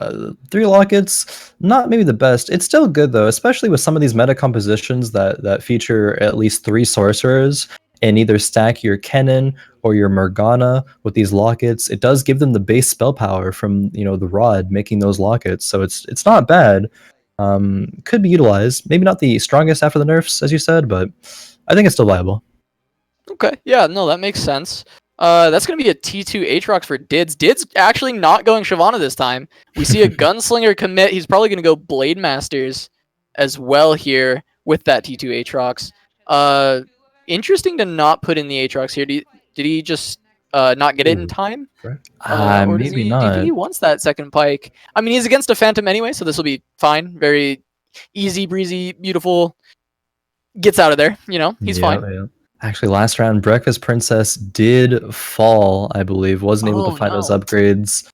Speaker 1: 3 lockets, not maybe the best. It's still good, though, especially with some of these meta compositions that feature at least 3 sorcerers and either stack your Kennen or your Morgana with these lockets. It does give them the base spell power from, the Rod making those lockets, so it's not bad. Could be utilized. Maybe not the strongest after the nerfs, as you said, but I think it's still viable.
Speaker 2: Okay, yeah, no, that makes sense. That's going to be a T2 Aatrox for Dids. Dids actually not going Shyvana this time. We see a Gunslinger commit. He's probably going to go Blade Masters as well here with that T2 Aatrox. Interesting to not put in the Aatrox here. Did he just not get it in time? Or
Speaker 1: Maybe
Speaker 2: do you
Speaker 1: not.
Speaker 2: think he wants that second pike? I mean, he's against a Phantom anyway, so this will be fine. Very easy, breezy, beautiful. Gets out of there, he's fine.
Speaker 1: Yeah. Actually, last round, Breakfast Princess did fall, I believe. Wasn't able to find those upgrades.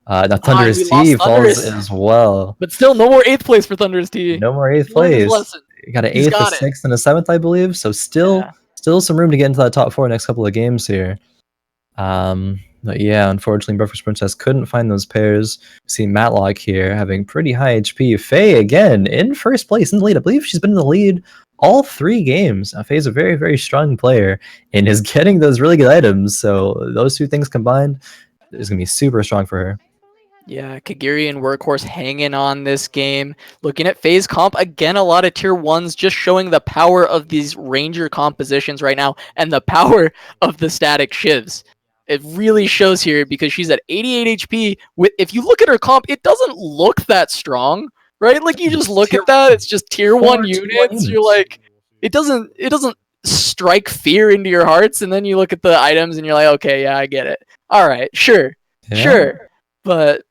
Speaker 1: Now, Thunderous T falls as well.
Speaker 2: But still, no more 8th place for Thunderous T.
Speaker 1: No more 8th place. Got an 8th, a 6th, and a 7th, I believe. So still some room to get into that top 4 next couple of games here. But yeah, unfortunately, Breakfast Princess couldn't find those pairs. We see Matloc here having pretty high HP. Faye, again, in first place in the lead. I believe she's been in the lead all 3 games. Faye's a very, very strong player and is getting those really good items. So those 2 things combined is going to be super strong for her.
Speaker 2: Yeah, Kagirii and Workhorse hanging on this game. Looking at Faye's comp, again, a lot of tier 1s, just showing the power of these ranger compositions right now and the power of the static shivs. It really shows here because she's at 88 HP. If you look at her comp, it doesn't look that strong. Right, like you just look at that, it's just tier 1 units. You're like, it doesn't strike fear into your hearts, and then you look at the items and you're like, okay, yeah, I get it. All right, sure, but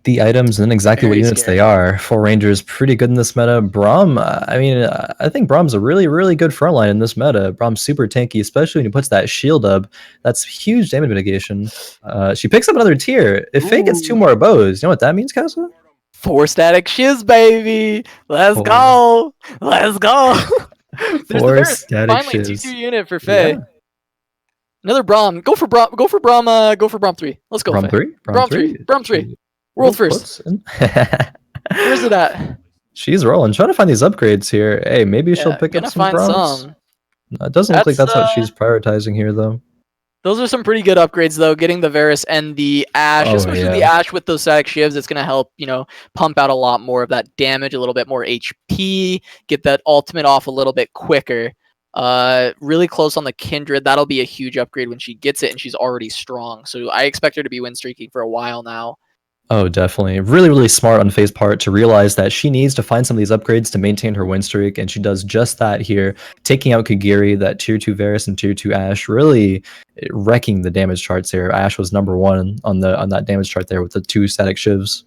Speaker 1: the items and exactly what units they are. 4 Rangers pretty good in this meta. Braum, I think Braum's a really, really good frontline in this meta. Braum's super tanky, especially when he puts that shield up. That's huge damage mitigation. She picks up another tier. If Faye gets 2 more bows, you know what that means, Casa?
Speaker 2: 4 static shivs, baby. Let's go. There's
Speaker 1: 4 static
Speaker 2: finally
Speaker 1: shivs.
Speaker 2: T2 unit for Faye. Yeah. Another Braum. Go for Braum 3. Let's go.
Speaker 1: Braum 3?
Speaker 2: Braum 3. World first. Where's it at?
Speaker 1: She's rolling. Trying to find these upgrades here. Hey, maybe she'll pick up some Braums. It doesn't look like that's what she's prioritizing here, though.
Speaker 2: Those are some pretty good upgrades, though. Getting the Varus and the Ashe, especially the Ashe with those static shivs, it's going to help, pump out a lot more of that damage, a little bit more HP, get that ultimate off a little bit quicker. Really close on the Kindred. That'll be a huge upgrade when she gets it, and she's already strong. So I expect her to be win streaking for a while now.
Speaker 1: Oh, definitely. Really, really smart on Faye's part to realize that she needs to find some of these upgrades to maintain her win streak, and she does just that here, taking out Kagirii, that tier 2 Varus and tier 2 Ashe, really wrecking the damage charts here. Ashe was number 1 on that damage chart there with the 2 static shivs.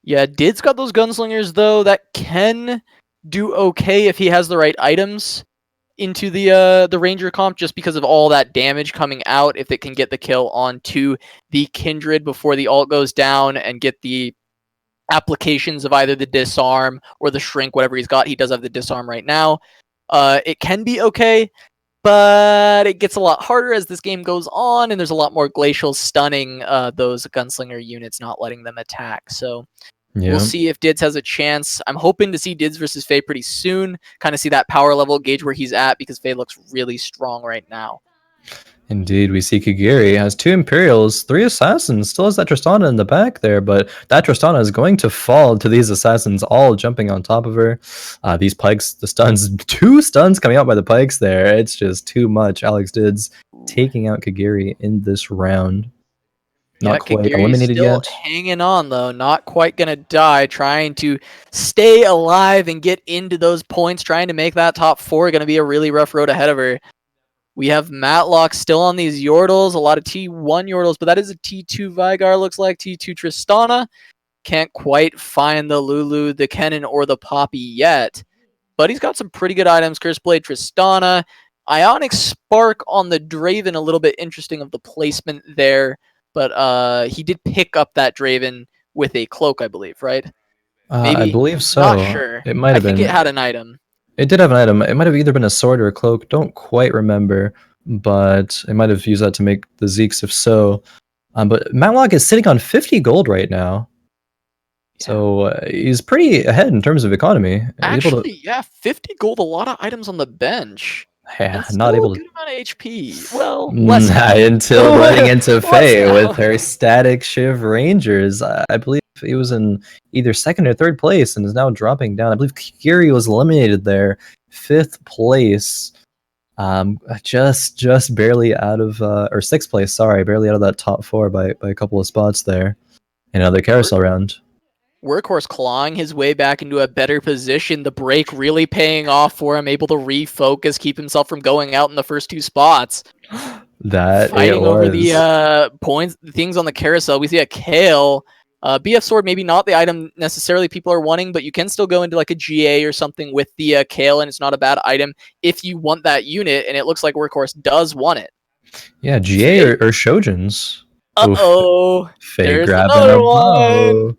Speaker 2: Yeah, Did's got those gunslingers, though, that can do okay if he has the right items into the Ranger comp, just because of all that damage coming out. If it can get the kill onto the Kindred before the ult goes down and get the applications of either the disarm or the shrink, whatever he's got. He does have the disarm right now. It can be okay, but it gets a lot harder as this game goes on, and there's a lot more glacial stunning those gunslinger units, not letting them attack. So we'll see if Dids has a chance. I'm hoping to see Dids versus Faye pretty soon. Kind of see that power level, gauge where he's at, because Faye looks really strong right now.
Speaker 1: Indeed, we see Kagirii has 2 Imperials, 3 Assassins, still has that Tristana in the back there, but that Tristana is going to fall to these Assassins all jumping on top of her. These Pikes, the stuns, 2 stuns coming out by the Pikes there. It's just too much. AlexDidz taking out Kagirii in this round. Not quite eliminated yet.
Speaker 2: Hanging on, though. Not quite going to die. Trying to stay alive and get into those points. Trying to make that top 4. Going to be a really rough road ahead of her. We have Matloc still on these Yordles. A lot of T1 Yordles, but that is a T2 Veigar, looks like. T2 Tristana. Can't quite find the Lulu, the Kennen, or the Poppy yet. But he's got some pretty good items. Curse Blade, Tristana. Ionic Spark on the Draven, a little bit interesting of the placement there. But he did pick up that Draven with a cloak, I believe, right? Maybe?
Speaker 1: I believe so.
Speaker 2: Not sure.
Speaker 1: It might have been.
Speaker 2: I think it had an item.
Speaker 1: It did have an item. It might have either been a sword or a cloak. Don't quite remember, but it might have used that to make the Zeeks if so. But Matloc is sitting on 50 gold right now. So he's pretty ahead in terms of economy.
Speaker 2: Actually, yeah, 50 gold, a lot of items on the bench.
Speaker 1: Yeah,
Speaker 2: and
Speaker 1: not
Speaker 2: still
Speaker 1: able
Speaker 2: a
Speaker 1: to.
Speaker 2: good amount of HP. Well, less
Speaker 1: Until running into
Speaker 2: Less
Speaker 1: Faye
Speaker 2: now.
Speaker 1: with her Static Shiv Rangers. I believe he was in either second or third place and is now dropping down. I believe Kagirii was eliminated there, 5th place. Just barely out of or 6th place, sorry, barely out of that top 4 by a couple of spots there. In another carousel round.
Speaker 2: Workhorse clawing his way back into a better position. The break really paying off for him, able to refocus, keep himself from going out in the first 2 spots.
Speaker 1: That
Speaker 2: Fighting over the points, things on the carousel. We see a Kale. BF Sword, maybe not the item necessarily people are wanting, but you can still go into like a GA or something with the Kale, and it's not a bad item if you want that unit, and it looks like Workhorse does want it.
Speaker 1: Yeah, GA or Shojins.
Speaker 2: Uh-oh.
Speaker 1: Faye
Speaker 2: There's
Speaker 1: grabbing
Speaker 2: another
Speaker 1: a bow.
Speaker 2: one.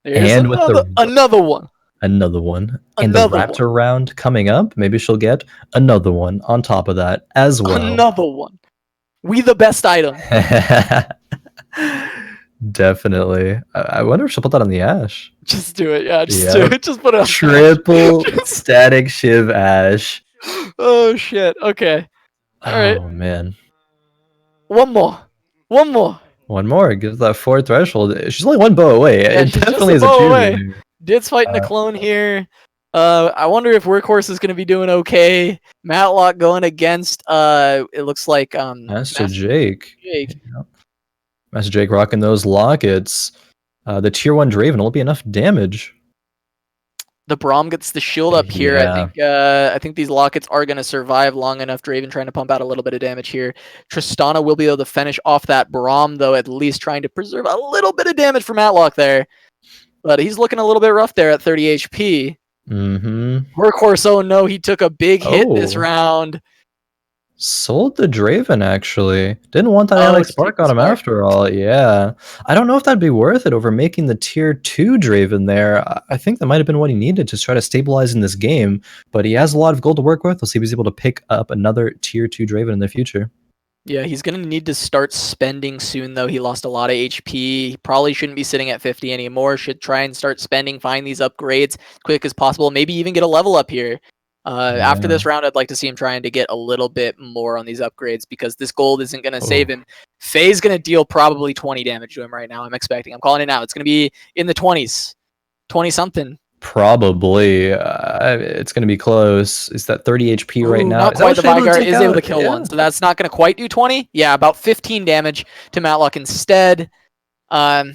Speaker 2: There's
Speaker 1: And with
Speaker 2: another one.
Speaker 1: Another one. And the
Speaker 2: Another
Speaker 1: Raptor round coming up, maybe she'll get another one on top of that as well.
Speaker 2: Another one. We the best item.
Speaker 1: Definitely. I wonder if she'll put that on the Ash.
Speaker 2: Just do it. Yeah, just do it. Just put it on.
Speaker 1: Triple Static Shiv Ash.
Speaker 2: Oh, shit. Okay. All right.
Speaker 1: Oh, man.
Speaker 2: One more.
Speaker 1: One more. Give that 4 threshold. She's only 1 bow away.
Speaker 2: Yeah,
Speaker 1: It
Speaker 2: she's
Speaker 1: definitely is
Speaker 2: just
Speaker 1: a
Speaker 2: a bow away.
Speaker 1: achievement.
Speaker 2: Deets fighting a clone here. I wonder if Workhorse is going to be doing okay. Matloc going against, it looks like,
Speaker 1: Mastashjake.
Speaker 2: Jake.
Speaker 1: Mastashjake rocking those lockets. The tier 1 Draven won't be enough damage.
Speaker 2: The Braum gets the shield up here. I think these lockets are going to survive long enough. Draven trying to pump out a little bit of damage here. Tristana will be able to finish off that Braum, though, at least trying to preserve a little bit of damage for Matloc there. But he's looking a little bit rough there at 30 HP. Workhorse, oh no, he took a big hit this round.
Speaker 1: Sold the Draven, actually. Didn't want that Alex Spark on him after all. Yeah. I don't know if that'd be worth it over making the tier 2 Draven there. I think that might have been what he needed to try to stabilize in this game. But he has a lot of gold to work with. We'll see if he's able to pick up another tier 2 Draven in the future.
Speaker 2: Yeah, he's going to need to start spending soon, though. He lost a lot of HP. He probably shouldn't be sitting at 50 anymore. Should try and start spending, find these upgrades as quick as possible. Maybe even get a level up here. After this round, I'd like to see him trying to get a little bit more on these upgrades because this gold isn't going to save him. Faye's going to deal probably 20 damage to him right now, I'm expecting. I'm calling it now. It's going to be in the 20s. 20-something.
Speaker 1: Probably. It's going to be close. It's that 30 HP right now.
Speaker 2: Not quite. The Vygar is able to kill one, so that's not going to quite do 20. Yeah, about 15 damage to Matloc instead. That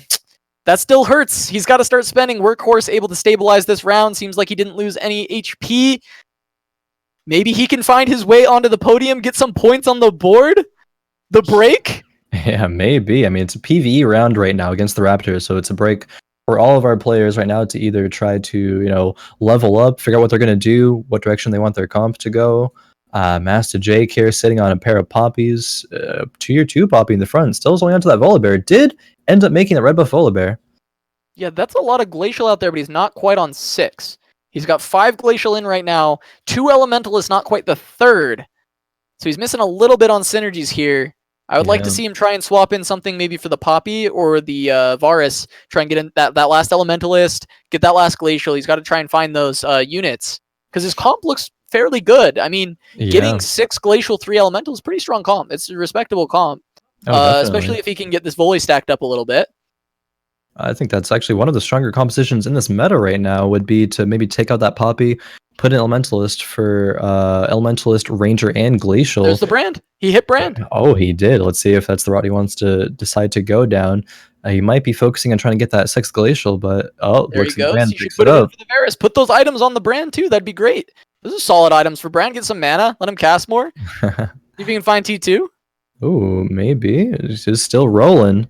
Speaker 2: still hurts. He's got to start spending. Workhorse able to stabilize this round. Seems like he didn't lose any HP. Maybe he can find his way onto the podium, get some points on the board. The break?
Speaker 1: Yeah, maybe. I mean, it's a PvE round right now against the Raptors, so it's a break for all of our players right now to either try to, level up, figure out what they're going to do, what direction they want their comp to go. Mastashjake here sitting on a pair of poppies. Tier 2 poppy in the front. Still holding onto that Volibear. Did end up making a red buff Volibear.
Speaker 2: Yeah, that's a lot of Glacial out there, but he's not quite on 6. He's got 5 Glacial in right now. 2 Elemental is not quite the 3rd. So he's missing a little bit on synergies here. I would like to see him try and swap in something maybe for the Poppy or the Varus. Try and get in that last Elementalist, get that last Glacial. He's got to try and find those units. Because his comp looks fairly good. I mean, getting 6 Glacial, 3 Elemental is pretty strong comp. It's a respectable comp. Especially if he can get this Volley stacked up a little bit.
Speaker 1: I think that's actually one of the stronger compositions in this meta right now would be to maybe take out that Poppy, put an Elementalist for Elementalist, Ranger, and Glacial.
Speaker 2: There's the brand. He hit brand.
Speaker 1: Oh, he did. Let's see if that's the route he wants to decide to go down. He might be focusing on trying to get that 6th Glacial, but
Speaker 2: there he goes. You should put it in for the Varus. Put those items on the brand too. That'd be great. Those are solid items for brand. Get some mana. Let him cast more. See if you can find T2.
Speaker 1: Ooh, maybe. It's just still rolling.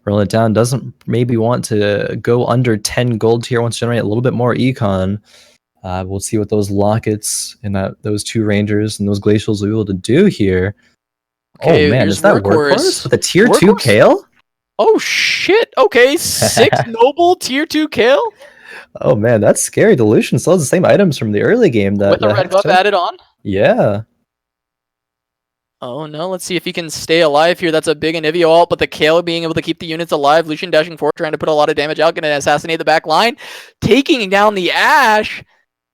Speaker 1: Rolling it down. Doesn't maybe want to go under 10 gold here. Wants to generate a little bit more econ. We'll see what those lockets and those 2 rangers and those glacials will be able to do here.
Speaker 2: Okay,
Speaker 1: Oh man,
Speaker 2: here's
Speaker 1: is that Workhorse with a tier 2 Kale?
Speaker 2: Oh shit! Okay, 6 noble tier 2 Kale
Speaker 1: Oh man, that's scary. Delusion still has the same items from the early game that
Speaker 2: with a red buff added on.
Speaker 1: Yeah.
Speaker 2: Oh no, let's see if he can stay alive here. That's a big Anivia ult, but the Kale being able to keep the units alive. Lucian dashing forward, trying to put a lot of damage out, gonna assassinate the back line. Taking down the Ashe.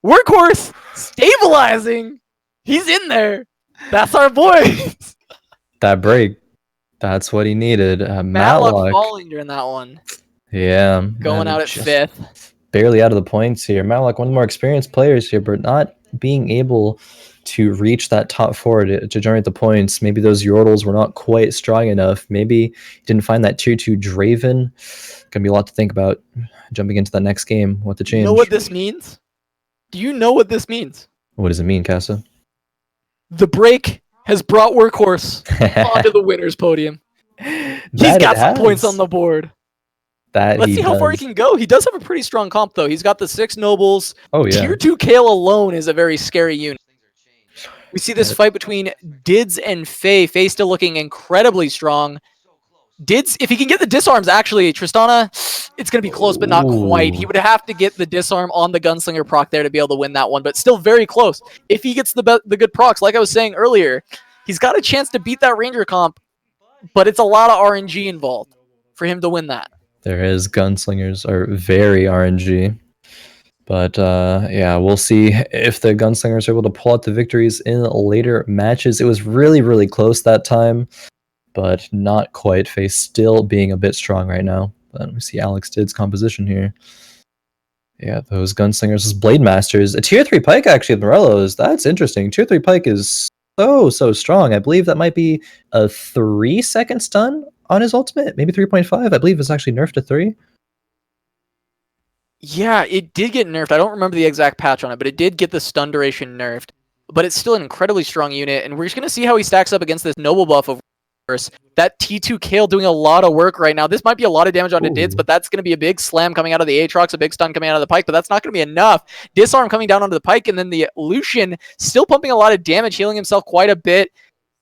Speaker 2: Workhorse stabilizing. He's in there. That's our boy.
Speaker 1: That break. That's what he needed.
Speaker 2: Matloc falling during that one.
Speaker 1: Yeah.
Speaker 2: Going out at
Speaker 1: just
Speaker 2: 5th.
Speaker 1: Barely out of the points here. Matloc, one of the more experienced players here, but not being able to reach that top 4 to generate the points. Maybe those Yordles were not quite strong enough. Maybe he didn't find that tier 2 Draven. Gonna be a lot to think about jumping into the next game. What to change.
Speaker 2: You know what this means? Do you know what this means?
Speaker 1: What does it mean, Casa?
Speaker 2: The break has brought Workhorse onto the winner's podium. He's got some points on the board. Let's see how far he can go. He does have a pretty strong comp, though. He's got the 6 nobles.
Speaker 1: Oh, yeah.
Speaker 2: Tier 2 Kale alone is a very scary unit. We see this fight between Dids and Faye. Faye still looking incredibly strong. Dids, if he can get the disarms, actually, Tristana, it's going to be close, but not quite. He would have to get the disarm on the Gunslinger proc there to be able to win that one, but still very close. If he gets the good procs, like I was saying earlier, he's got a chance to beat that Ranger comp, but it's a lot of RNG involved for him to win that.
Speaker 1: There is. Gunslingers are very RNG. But yeah, we'll see if the Gunslingers are able to pull out the victories in later matches. It was really, really close that time, but not quite. Faye still being a bit strong right now. But we see AlexDidz composition here. Yeah, those Gunslingers, those Blade Masters. A tier 3 Pike, actually, of Morello's. That's interesting. Tier 3 Pike is so strong. I believe that might be a 3-second stun on his ultimate. Maybe 3.5. I believe it's actually nerfed to 3.
Speaker 2: Yeah, it did get nerfed. I don't remember the exact patch on it, but it did get the stun duration nerfed. But it's still an incredibly strong unit, and we're just going to see how he stacks up against this noble buff of Workhorse. That T2 Kale doing a lot of work right now. This might be a lot of damage onto Dids, but that's going to be a big slam coming out of the Aatrox, a big stun coming out of the Pike, but that's not going to be enough. Disarm coming down onto the Pike, and then the Lucian still pumping a lot of damage, healing himself quite a bit.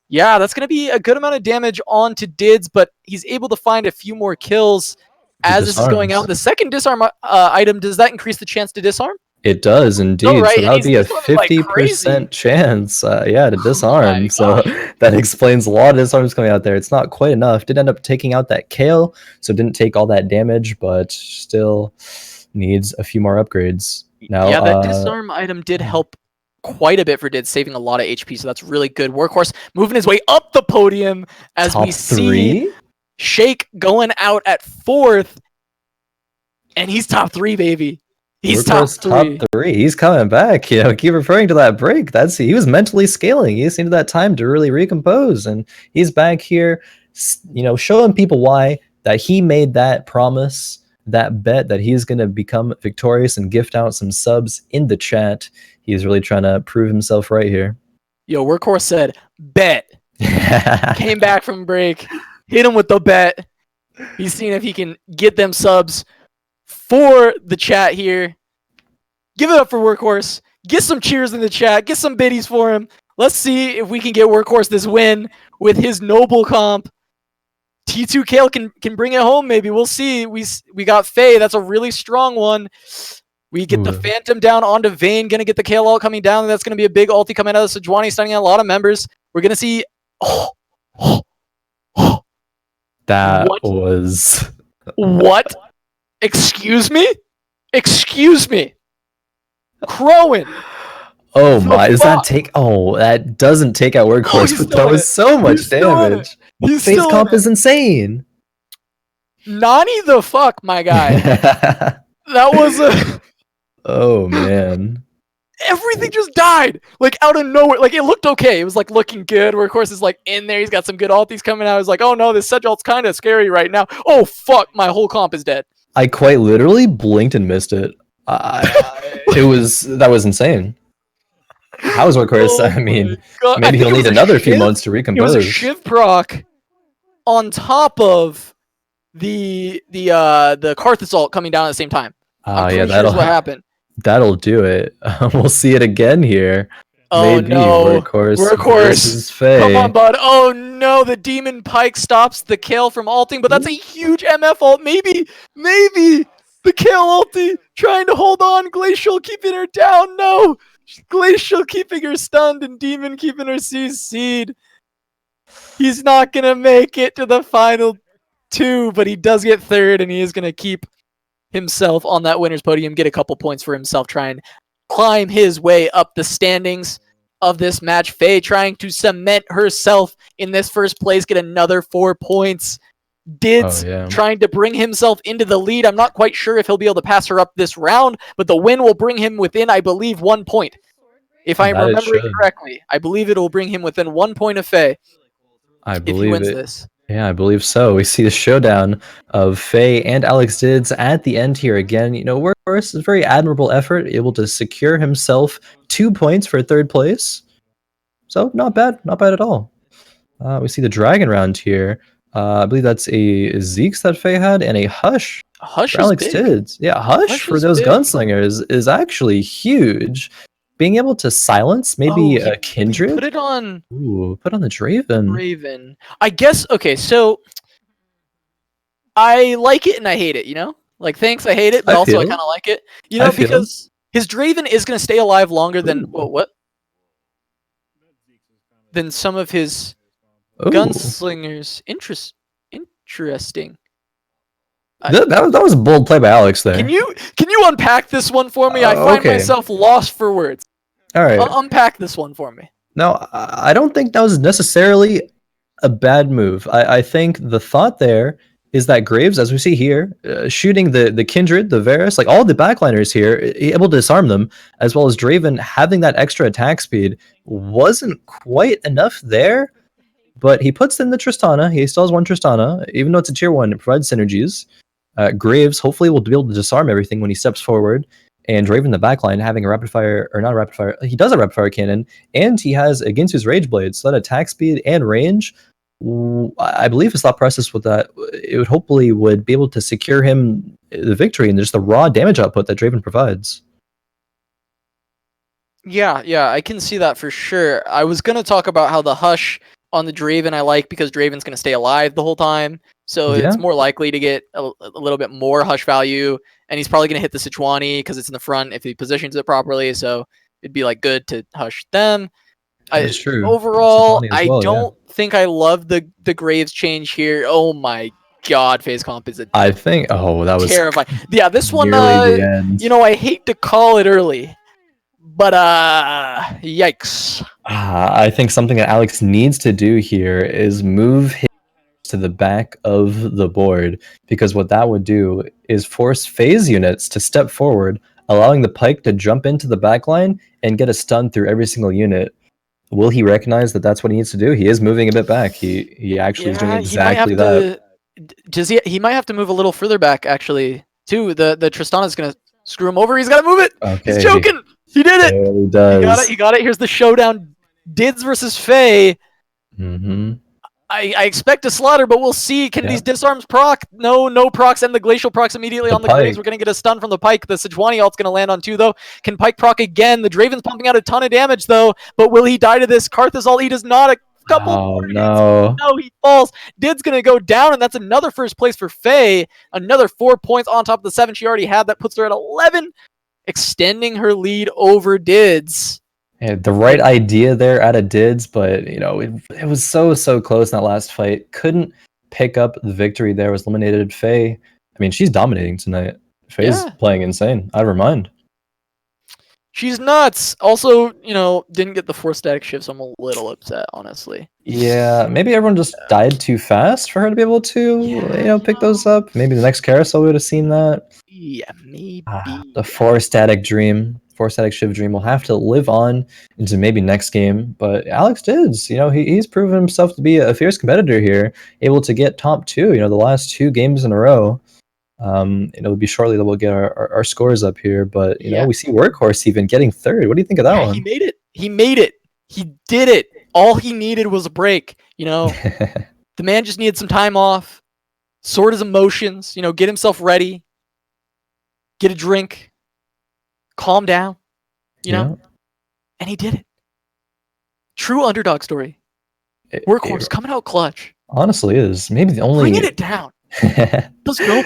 Speaker 2: Yeah, that's going to be a good amount of damage onto Dids, but he's able to find a few more kills as this is going out. The second disarm item, does that increase the chance to disarm?
Speaker 1: It does indeed.
Speaker 2: Oh, right.
Speaker 1: So that would be a 50% chance, yeah, to disarm.
Speaker 2: Oh,
Speaker 1: so that explains a lot of disarms coming out there. It's not quite enough. Did end up taking out that Kale, so didn't take all that damage, but still needs a few more upgrades. Now,
Speaker 2: yeah, that disarm item did help quite a bit for Did, saving a lot of HP, so that's really good. Workhorse moving his way up the podium as we see Shake going out at 4th, and he's top 3, baby. He's top
Speaker 1: 3. He's coming back. You know, keep referring to that break. He was mentally scaling. He just needed that time to really recompose, and he's back here, you know, showing people why that he made that promise, that bet that he's going to become victorious and gift out some subs in the chat. He's really trying to prove himself right here.
Speaker 2: Yo, Workhorse said, bet. Came back from break, hit him with the bet. He's seeing if he can get them subs for the chat here. Give it up for Workhorse. Get some cheers in the chat. Get some biddies for him. Let's see if we can get Workhorse this win with his noble comp. T2 Kale can bring it home, maybe. We'll see. We got Faye. That's a really strong one. We get the Phantom down onto Vayne. Gonna get the Kale ult coming down. That's gonna be a big ulti coming out of Sejuani, stunning out a lot of members. We're gonna see.
Speaker 1: That was
Speaker 2: what? Excuse me? Excuse me. Khroen.
Speaker 1: Oh my, does that take? Oh, that doesn't take out Workhorse, but that was so much damage. Faye's comp is insane.
Speaker 2: Nani the fuck, my guy. That was a.
Speaker 1: Oh man.
Speaker 2: Everything just died, like out of nowhere. Like it looked okay. It was like looking good. Workhorse is like in there. He's got some good ultis coming out. I was like, oh no, this Sedge ult's kind of scary right now. Oh fuck, my whole comp is dead.
Speaker 1: I quite literally blinked and missed it. That was insane. How's Workhorse?
Speaker 2: Oh
Speaker 1: I mean,
Speaker 2: my God. I
Speaker 1: maybe
Speaker 2: think
Speaker 1: he'll
Speaker 2: it was
Speaker 1: need
Speaker 2: a
Speaker 1: another few
Speaker 2: shiv.
Speaker 1: months to
Speaker 2: It was
Speaker 1: recompose.
Speaker 2: a shiv proc on top of the Karth assault coming down at the same time. I'm
Speaker 1: Yeah,
Speaker 2: pretty sure is what happened.
Speaker 1: that'll do it. We'll see it again here.
Speaker 2: Oh
Speaker 1: Maybe
Speaker 2: no.
Speaker 1: Workhorse
Speaker 2: Workhorse.
Speaker 1: versus Faye.
Speaker 2: Come on, bud. Oh no, the Demon Pike stops the Kale from ulting, but that's a huge MF ult. Maybe the Kale ulti trying to hold on. Glacial keeping her down. No. Glacial keeping her stunned and Demon keeping her CC'd. He's not going to make it to the final two, but he does get third, and he is going to keep himself on that winner's podium, get a couple points for himself, try and climb his way up the standings of this match. Faye trying to cement herself in this first place, get another 4 points. Dids trying to bring himself into the lead. I'm not quite sure if he'll be able to pass her up this round, but the win will bring him within, I believe, 1 point. If I'm remembering correctly, I believe it will bring him within 1 point of Faye.
Speaker 1: I believe
Speaker 2: if he wins
Speaker 1: it.
Speaker 2: this.
Speaker 1: Yeah, I believe so. We see the showdown of Faye and AlexDidz at the end here again. You know, Workhorse is a very admirable effort, able to secure himself 2 points for third place. So not bad at all. We see the dragon round here. I believe that's a Zeeks that Faye had and a Hush.
Speaker 2: Hush
Speaker 1: for AlexDidz. Yeah, Hush for those gunslingers is actually huge. Being able to silence maybe a Kindred.
Speaker 2: Put it on.
Speaker 1: Ooh, put on the Draven.
Speaker 2: Raven. I guess. Okay, so I like it and I hate it. You know, like thanks, I hate it, but also I kind of like it. You know, because his Draven is going to stay alive longer than what? Than some of his gunslingers. Interesting.
Speaker 1: That was a bold play by Alex there.
Speaker 2: Can you unpack this one for me? I find myself lost for words.
Speaker 1: All right.
Speaker 2: Unpack this one for me.
Speaker 1: No, I don't think that was necessarily a bad move. I think the thought there is that Graves, as we see here, shooting the Kindred, the Varus, like all the backliners here, able to disarm them, as well as Draven having that extra attack speed, wasn't quite enough there. But he puts in the Tristana. He still has one Tristana, even though it's a tier 1, it provides synergies. Graves hopefully will be able to disarm everything when he steps forward. And Draven the backline having a rapid fire, or not a rapid fire, he does a rapid fire cannon, and he has against his Rage Blade, so that attack speed and range, I believe his thought process with that, it would hopefully would be able to secure him the victory and just the raw damage output that Draven provides.
Speaker 2: Yeah, I can see that for sure. I was going to talk about how the Hush on the Draven I like because Draven's going to stay alive the whole time. So it's more likely to get a little bit more Hush value. And he's probably going to hit the Sejuani because it's in the front if he positions it properly. So it'd be like good to Hush them.
Speaker 1: That's true.
Speaker 2: Overall, I don't think I love the Graves change here. Oh my God, phase comp is that was terrifying. Yeah, this one, you know, I hate to call it early. But yikes.
Speaker 1: I think something that Alex needs to do here is move him to the back of the board, because what that would do is force phase units to step forward, allowing the Pike to jump into the backline and get a stun through every single unit. Will he recognize that that's what he needs to do? He is moving a bit back. He actually is doing exactly that.
Speaker 2: He might have to move a little further back, actually, too. The Tristana is going to screw him over. He's got to move it.
Speaker 1: Okay.
Speaker 2: He's joking. He did it.
Speaker 1: He does.
Speaker 2: He got it. Here's the showdown. Dids versus Faye.
Speaker 1: Mm-hmm.
Speaker 2: I expect a slaughter, but we'll see. Can these disarms proc? No procs, and the glacial procs immediately on the Graves. We're going to get a stun from the Pike. The Sejuani ult's going to land on 2, though. Can Pike proc again? The Draven's pumping out a ton of damage, though. But will he die to this? Karthus ult, he does not. A couple
Speaker 1: no,
Speaker 2: he falls. Did's going to go down, and that's another first place for Faye. Another 4 points on top of the 7 she already had. That puts her at 11. Extending her lead over Dids.
Speaker 1: Yeah, the right idea there out of Dids, but you know it was so close in that last fight. Couldn't pick up the victory there. Was eliminated. Faye, I mean, she's dominating tonight. Faye's playing insane. Out of her mind.
Speaker 2: She's nuts. Also, you know, didn't get the 4 static shifts. So I'm a little upset, honestly.
Speaker 1: Yeah, maybe everyone just died too fast for her to be able to, pick those up. Maybe the next carousel we would have seen that.
Speaker 2: Yeah, maybe.
Speaker 1: The 4 static dream, 4 static shiv dream will have to live on into maybe next game. But AlexDidz, he's proven himself to be a fierce competitor here, able to get top 2. The last 2 games in a row. It'll be shortly that we'll get our scores up here, but we see Workhorse even getting 3rd. What do you think of that one?
Speaker 2: He made it. He made it. He did it. All he needed was a break. The man just needed some time off, sort his emotions, get himself ready, get a drink, calm down, and he did it. True underdog story. Workhorse coming out clutch.
Speaker 1: Honestly, is maybe the only
Speaker 2: bringing it down. Let's go.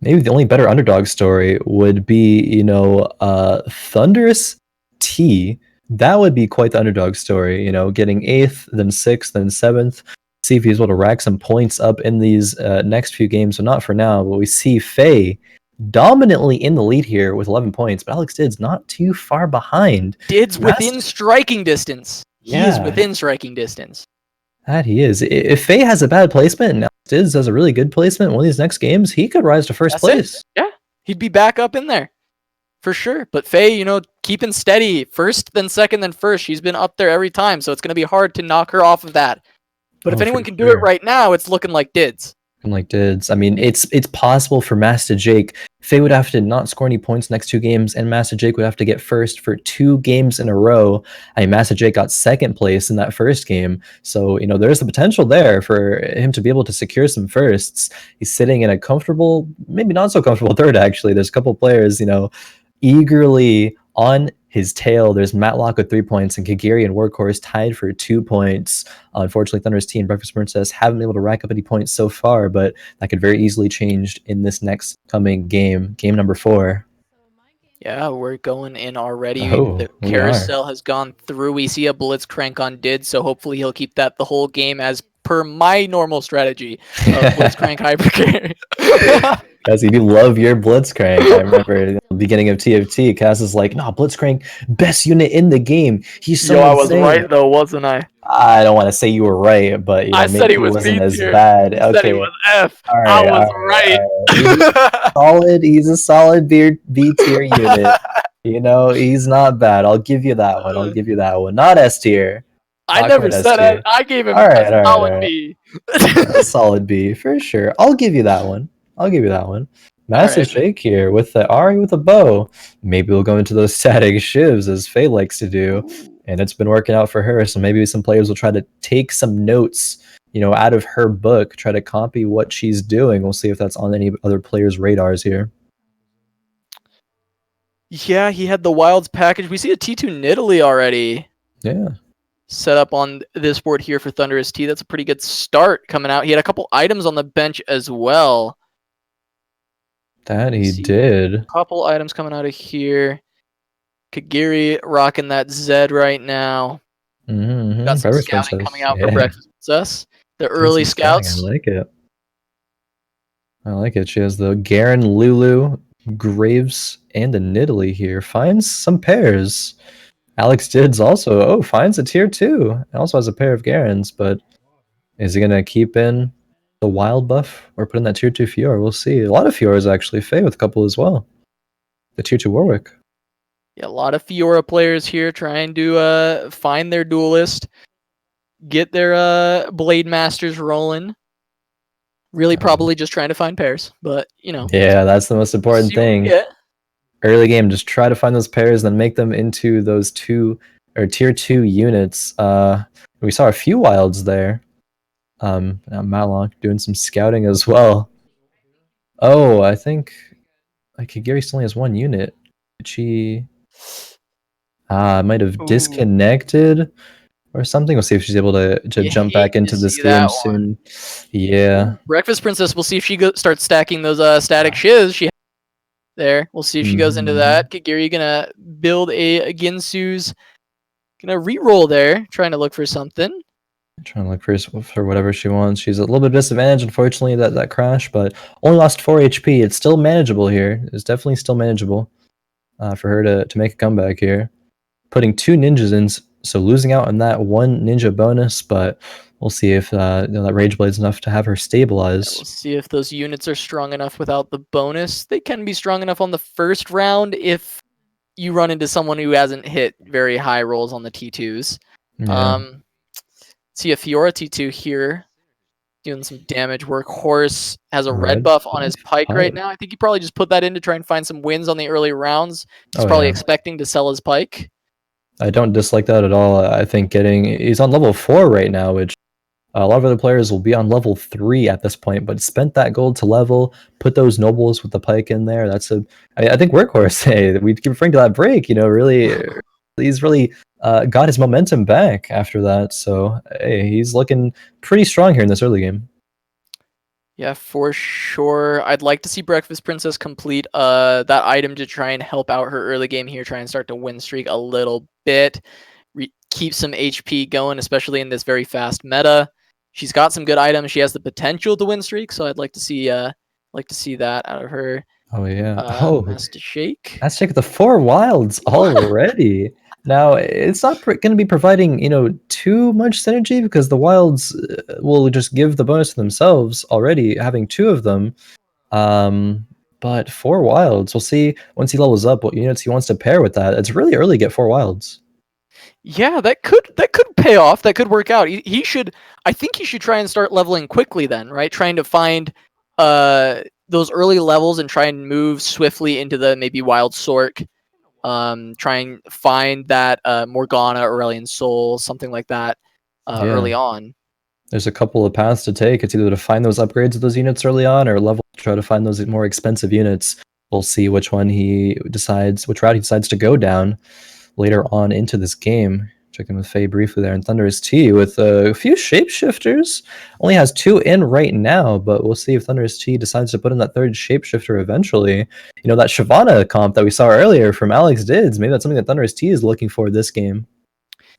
Speaker 1: Maybe the only better underdog story would be, Thunderous T. That would be quite the underdog story, getting 8th, then 6th, then 7th. See if he's able to rack some points up in these next few games. So not for now, but we see Faye dominantly in the lead here with 11 points, but AlexDidz not too far behind.
Speaker 2: Didz within striking distance.
Speaker 1: Yeah.
Speaker 2: He is within striking distance.
Speaker 1: That he is. If Faye has a bad placement and AlexDidz has a really good placement in one of these next games, he could rise to first place.
Speaker 2: Yeah, he'd be back up in there for sure. But Faye, keeping steady, first, then second, then first. She's been up there every time, so it's going to be hard to knock her off of that. But if anyone can do it right now, it's looking like Didz.
Speaker 1: I mean, it's possible for Mastashjake. Faye would have to not score any points next 2 games, and Mastashjake would have to get first for 2 games in a row. I mean, Mastashjake got 2nd place in that first game, so there's the potential there for him to be able to secure some firsts. He's sitting in a comfortable, maybe not so comfortable 3rd actually. There's a couple players, eagerly on his tail. There's Matloc with 3 points, and Kagirii and Workhorse tied for 2 points. Unfortunately, Thunderous T and Breakfast Princess haven't been able to rack up any points so far, but that could very easily change in this next coming game number 4.
Speaker 2: Yeah, we're going in already.
Speaker 1: Oh,
Speaker 2: the carousel has gone through. We see a Blitzcrank on Didz, so hopefully he'll keep that the whole game as per my normal strategy of Blitzcrank Hypercarry.
Speaker 1: Cassie, you love your Blitzcrank. I remember at the beginning of TFT, Cass is like, "No, Blitzcrank, best unit in the game. He's so
Speaker 2: I was
Speaker 1: insane."
Speaker 2: right though, wasn't I?
Speaker 1: I don't want to say you were right, but
Speaker 2: I said he was
Speaker 1: wasn't as
Speaker 2: B-tier.
Speaker 1: bad.
Speaker 2: I said he was F.
Speaker 1: All
Speaker 2: I
Speaker 1: right,
Speaker 2: was right.
Speaker 1: Solid. He's a solid B tier unit. He's not bad. I'll give you that one. Not S tier.
Speaker 2: I never said it. I gave him a solid B.
Speaker 1: A solid B for sure. I'll give you that one. Mastashjake here with the Ari with a bow. Maybe we'll go into those static shivs as Faye likes to do. And it's been working out for her. So maybe some players will try to take some notes, out of her book, try to copy what she's doing. We'll see if that's on any other players' radars here.
Speaker 2: Yeah, he had the Wilds package. We see a T2 Nidalee already.
Speaker 1: Yeah.
Speaker 2: Set up on this board here for Thunderous T. That's a pretty good start coming out. He had a couple items on the bench as well.
Speaker 1: That he did.
Speaker 2: A couple items coming out of here. Kagirii rocking that Zed right now.
Speaker 1: Mm-hmm.
Speaker 2: Got some scouting coming out for Breakfast Princess. The early scouts.
Speaker 1: I like it. She has the Garen, Lulu, Graves, and a Nidalee here. Finds some pairs. AlexDidz also finds a tier 2. Also has a pair of Garens, but is he gonna keep in the wild buff or put in that tier 2 Fiora? We'll see. A lot of Fioras actually. Faye with a couple as well. The tier 2 Warwick.
Speaker 2: Yeah, a lot of Fiora players here trying to find their duelist, get their Blade Masters rolling. Really probably just trying to find pairs, but
Speaker 1: Yeah, that's the most important thing. Early game, just try to find those pairs, then make them into those tier 2 units. We saw a few wilds there. Matloc doing some scouting as well. Oh, I think Kagirii still only has 1 unit. She might have disconnected or something. We'll see if she's able to jump back into this game soon. Yeah.
Speaker 2: Breakfast Princess, we'll see if she starts stacking those static shivs. There. We'll see if she goes into that. Kagirii gonna build a Ginsu's. Gonna re-roll there, trying to look for something.
Speaker 1: Trying to look for whatever she wants. She's a little bit disadvantaged, unfortunately, that crash, but only lost 4 HP. It's still manageable here. It's definitely still manageable for her to make a comeback here. Putting 2 ninjas in, so losing out on that 1 ninja bonus, but we'll see if that Rage Blade's enough to have her stabilize.
Speaker 2: We'll see if those units are strong enough without the bonus. They can be strong enough on the first round if you run into someone who hasn't hit very high rolls on the T2s.
Speaker 1: Yeah.
Speaker 2: See a Fiora T2 here doing some damage. Workhorse has a red buff on his pike right now. I think he probably just put that in to try and find some wins on the early rounds. He's probably expecting to sell his pike.
Speaker 1: I don't dislike that at all. I think he's on level 4 right now, which a lot of other players will be on level 3 at this point, but spent that gold to level, put those nobles with the pike in there. I think Workhorse, hey, we keep referring to that break, really, he's really got his momentum back after that. So, hey, he's looking pretty strong here in this early game.
Speaker 2: Yeah, for sure. I'd like to see Breakfast Princess complete that item to try and help out her early game here, try and start to win streak a little bit, keep some HP going, especially in this very fast meta. She's got some good items. She has the potential to win streak, so I'd like to see that out of her.
Speaker 1: Oh yeah.
Speaker 2: Mastashjake.
Speaker 1: Mastashjake the 4 wilds already. Now it's not going to be providing too much synergy because the wilds will just give the bonus to themselves already, having 2 of them. But 4 wilds, we'll see once he levels up what units he wants to pair with that. It's really early to get 4 wilds.
Speaker 2: Yeah, that could pay off. That could work out. He should. I think he should try and start leveling quickly then, right? Trying to find those early levels and try and move swiftly into the maybe Wild Sork. Try and find that Morgana, Aurelian Soul, something like that early on.
Speaker 1: There's a couple of paths to take. It's either to find those upgrades of those units early on, or level try to find those more expensive units. We'll see which route he decides to go down later on into this game. Checking with Faye briefly there, and Thunderous T with a few shapeshifters. Only has 2 in right now, but we'll see if Thunderous T decides to put in that 3rd shapeshifter eventually. That Shyvana comp that we saw earlier from AlexDidz, maybe that's something that Thunderous T is looking for this game.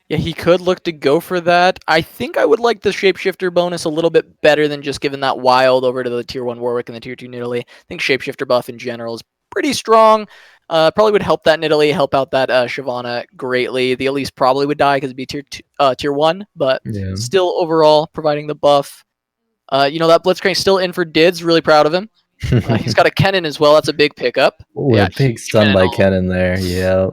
Speaker 2: Yeah, he could look to go for that. I think I would like the shapeshifter bonus a little bit better than just giving that wild over to the tier 1 Warwick and the tier 2 Nidalee. I think shapeshifter buff in general is pretty strong. Probably would help that Nidalee, help out that Shyvana greatly. The Elise probably would die because it'd be tier 1, but still overall providing the buff. That Blitzcrank still in for Dids. Really proud of him. He's got a Kennen as well. That's a big pickup.
Speaker 1: Ooh, a big stun by Kennen there. Yeah.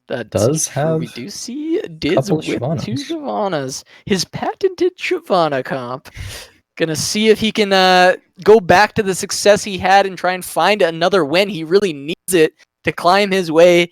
Speaker 2: That
Speaker 1: does have.
Speaker 2: We do see Dids with 2 Shyvanas. His patented Shyvana comp. Gonna see if he can go back to the success he had and try and find another win. He really needs it to climb his way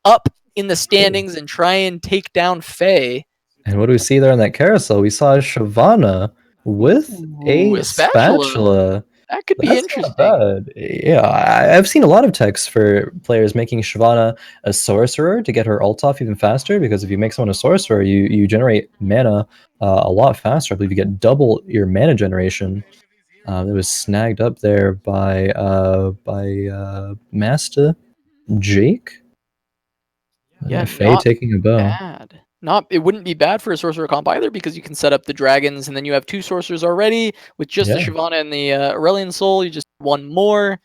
Speaker 2: up in the standings and try and take down Faye.
Speaker 1: And what do we see there in that carousel? We saw Shyvana with a spatula.
Speaker 2: That could be interesting.
Speaker 1: Not bad. Yeah, I've seen a lot of texts for players making Shyvana a sorcerer to get her ult off even faster, because if you make someone a sorcerer, you generate mana a lot faster. I believe you get double your mana generation. It was snagged up there by Mastashjake.
Speaker 2: Yeah,
Speaker 1: Faye taking a bow.
Speaker 2: Bad. It wouldn't be bad for a sorcerer comp either, because you can set up the dragons and then you have 2 sorcerers already with just the Shyvana and the Aurelian Soul. You just 1 more.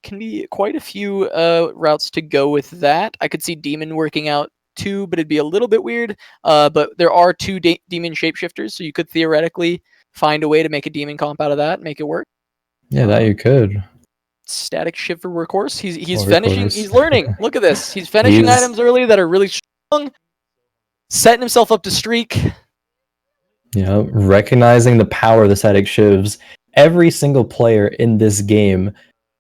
Speaker 2: Can be quite a few routes to go with that. I could see Demon working out too, but it'd be a little bit weird. But there are 2 Demon shapeshifters, so you could theoretically find a way to make a Demon comp out of that and make it work.
Speaker 1: Yeah, that you could.
Speaker 2: Static shift for Workhorse. He's finishing. He's learning. Look at this. He's finishing items early that are really strong. Setting himself up to streak.
Speaker 1: Recognizing the power of the static shivs. Every single player in this game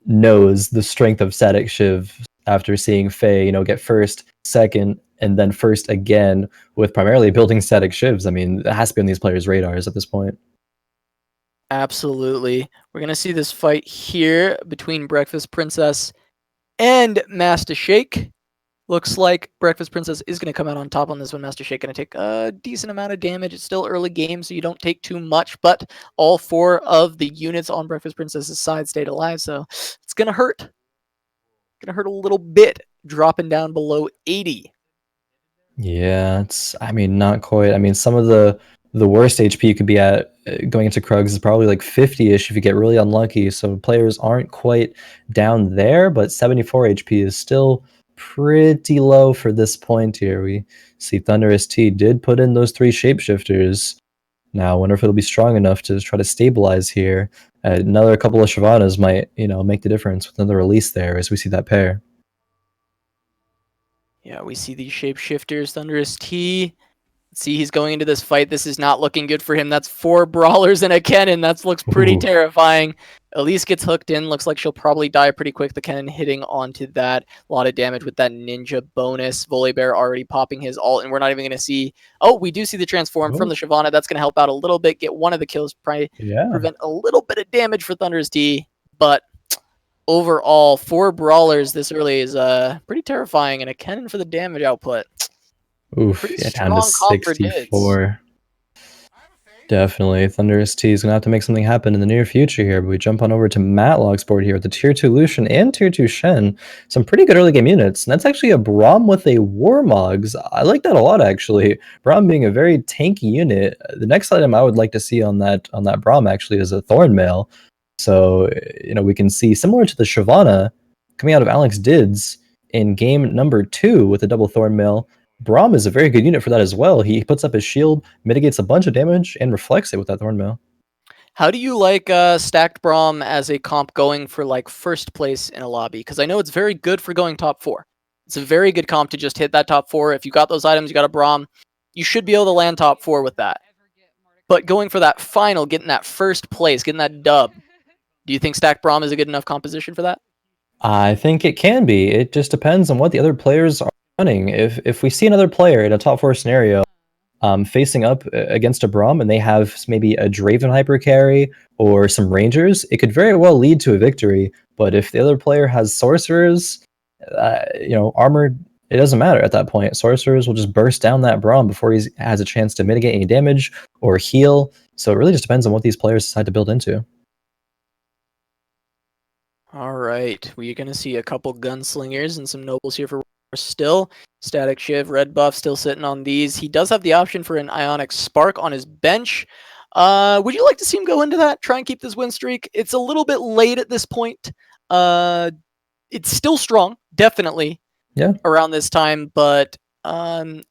Speaker 1: knows the strength of static shiv after seeing Faye, get first, second, and then first again with primarily building static shivs. I mean, it has to be on these players' radars at this point.
Speaker 2: Absolutely. We're going to see this fight here between Breakfast Princess and Mastashjake. Looks like Breakfast Princess is going to come out on top on this one. Mastashjake going to take a decent amount of damage. It's still early game, so you don't take too much, but all 4 of the units on Breakfast Princess's side stayed alive, so it's going to hurt. Going to hurt a little bit, dropping down below 80.
Speaker 1: Yeah, not quite. Some of the worst HP you could be at going into Krugs is probably like 50-ish if you get really unlucky, so players aren't quite down there, but 74 HP is still pretty low for this point here. We see Thunderous T did put in those 3 shapeshifters. Now, I wonder if it'll be strong enough to try to stabilize here. Another couple of Shyvanas might, make the difference with another release there as we see that pair.
Speaker 2: Yeah, we see these shapeshifters. Thunderous T See, he's going into this fight. This is not looking good for him. That's 4 brawlers and a cannon. That looks pretty terrifying. Elise gets hooked in. Looks like she'll probably die pretty quick. The cannon hitting onto that. A lot of damage with that ninja bonus. Volibear already popping his ult, and we're not even going to see... Oh, we do see the transform from the Shyvana. That's going to help out a little bit. Get one of the kills. Probably prevent a little bit of damage for Thunderous T. But overall, 4 brawlers this early is pretty terrifying. And a cannon for the damage output.
Speaker 1: Oof, down to 64. Definitely. Thunderous T is going to have to make something happen in the near future here. But we jump on over to Matloc's board here with the Tier 2 Lucian and Tier 2 Shen. Some pretty good early game units. And that's actually a Braum with a Warmogs. I like that a lot, actually. Braum being a very tanky unit. The next item I would like to see on that Braum, actually, is a Thornmail. So, we can see, similar to the Shyvana, coming out of AlexDidz in game number 2 with a double Thornmail. Braum is a very good unit for that as well. He puts up his shield, mitigates a bunch of damage, and reflects it with that Thornmail.
Speaker 2: How do you like stacked Braum as a comp going for like first place in a lobby? Because I know it's very good for going top 4. It's a very good comp to just hit that top 4. If you got those items, you got a Braum, you should be able to land top 4 with that. But going for that final, getting that first place, getting that dub, do you think stacked Braum is a good enough composition for that?
Speaker 1: I think it can be. It just depends on what the other players are running. If we see another player in a top 4 scenario facing up against a Braum and they have maybe a Draven hyper carry or some Rangers, it could very well lead to a victory. But if the other player has Sorcerers, armored, it doesn't matter at that point. Sorcerers will just burst down that Braum before he has a chance to mitigate any damage or heal. So it really just depends on what these players decide to build into.
Speaker 2: All right, we're going to see a couple gunslingers and some nobles here for still. Static Shiv, red buff, still sitting on these. He does have the option for an Ionic Spark on his bench. Would you like to see him go into that? Try and keep this win streak? It's a little bit late at this point. It's still strong, definitely.
Speaker 1: Yeah.
Speaker 2: Around this time, but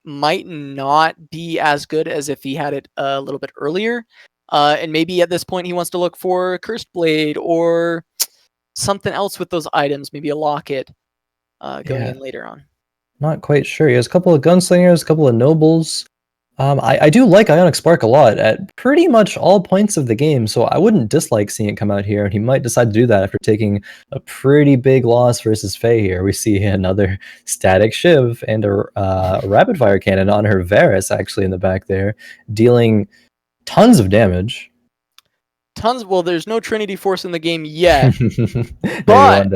Speaker 2: might not be as good as if he had it a little bit earlier. And maybe at this point he wants to look for Cursed Blade or something else with those items, maybe a locket going in later on.
Speaker 1: Not quite sure. He has a couple of gunslingers, a couple of nobles. I do like Ionic Spark a lot at pretty much all points of the game, so I wouldn't dislike seeing it come out here. And he might decide to do that after taking a pretty big loss versus Faye here. We see another Static Shiv and a Rapid Fire Cannon on her Varus, actually, in the back there, dealing tons of damage.
Speaker 2: Well, there's no Trinity Force in the game yet.
Speaker 1: But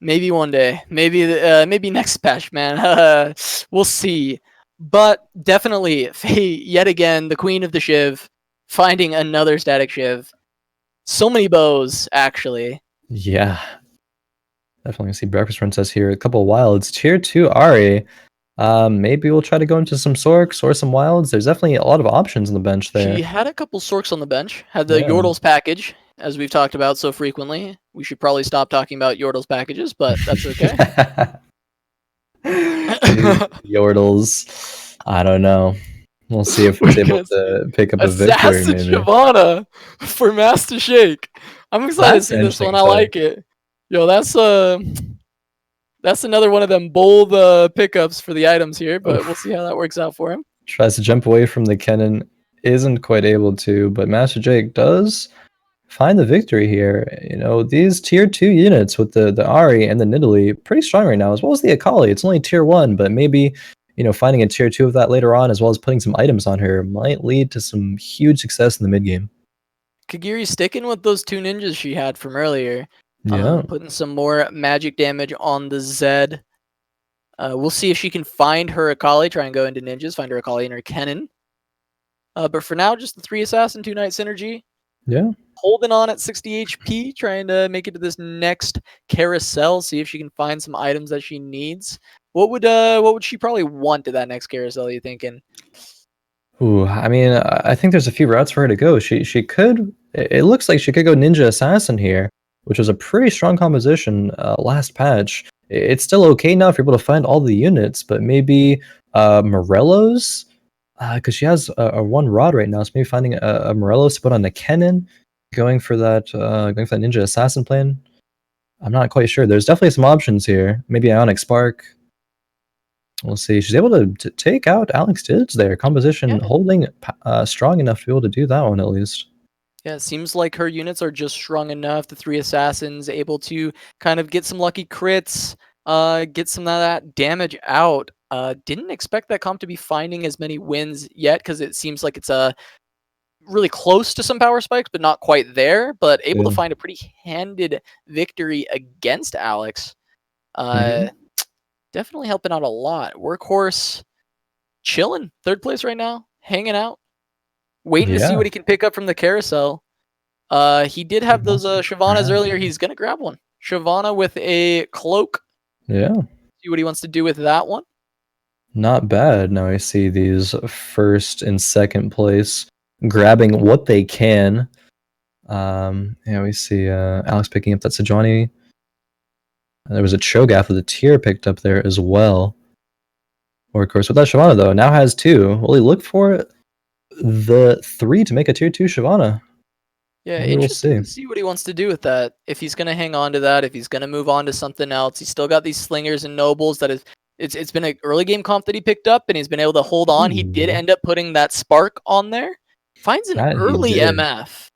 Speaker 2: maybe one day. Maybe next patch, man. We'll see. But definitely, Faye, yet again, the queen of the Shiv, finding another Static Shiv. So many bows, actually.
Speaker 1: Yeah. Definitely see Breakfast Princess here. A couple of wilds. Tier 2 Ahri. Maybe we'll try to go into some Sorks or some wilds. There's definitely a lot of options on the bench there.
Speaker 2: She had a couple Sorks on the bench. Had the Yordles package, as we've talked about so frequently. We should probably stop talking about Yordles packages, but that's okay.
Speaker 1: Yordles. I don't know. We'll see if we're able to pick up a victory.
Speaker 2: Assassin Shyvana for Mastashjake. I'm excited to see this one. I like it. Yo, that's another one of them bold pickups for the items here, but we'll see how that works out for him.
Speaker 1: Tries to jump away from the cannon, isn't quite able to, but Mastashjake does find the victory here. These tier 2 units with the Ahri and the Nidalee pretty strong right now, as well as the Akali. It's only tier 1, but maybe finding a tier 2 of that later on, as well as putting some items on her, might lead to some huge success in the mid game.
Speaker 2: Kagirii sticking with those 2 ninjas she had from earlier.
Speaker 1: Yeah.
Speaker 2: Putting some more magic damage on the Zed. We'll see if she can find her Akali, try and go into ninjas, find her Akali and her cannon. But for now, just the 3 assassin, 2 knight synergy.
Speaker 1: Yeah.
Speaker 2: Holding on at 60 HP, trying to make it to this next carousel, see if she can find some items that she needs. What would she probably want to that next carousel, you thinking?
Speaker 1: Ooh, I mean, I think there's a few routes for her to go. She could, it looks like she could go Ninja Assassin here, which was a pretty strong composition last patch. It's still okay now if you're able to find all the units, but maybe Morello's, because she has a 1 rod right now, so maybe finding a Morello's to put on the cannon, going for that Ninja Assassin plan. I'm not quite sure. There's definitely some options here. Maybe Ionic Spark. We'll see. She's able to take out AlexDidz there. Composition holding strong enough to be able to do that one at least.
Speaker 2: Yeah, it seems like her units are just strong enough. The 3 assassins able to kind of get some lucky crits, get some of that damage out. Didn't expect that comp to be finding as many wins yet because it seems like it's really close to some power spikes, but not quite there. But able to find a pretty handed victory against Alex. Definitely helping out a lot. Workhorse chilling, 3rd place right now, hanging out, waiting to see what he can pick up from the carousel. He did have those Shyvanas earlier. He's gonna grab one. Shyvana with a cloak.
Speaker 1: Yeah.
Speaker 2: See what he wants to do with that one.
Speaker 1: Not bad. Now I see these 1st and 2nd place grabbing what they can. Yeah, we see Alex picking up that Sejuani. There was a Cho'Gath with a tier picked up there as well. Workhorse with that Shyvana though now has 2. Will he look for the 3 to make a tier 2 Shyvana?
Speaker 2: Yeah, interesting to see what he wants to do with that. If he's going to hang on to that, if he's going to move on to something else. He's still got these slingers and nobles that is it's been an early game comp that he picked up and he's been able to hold on. He did end up putting that spark on there. Finds an early MF.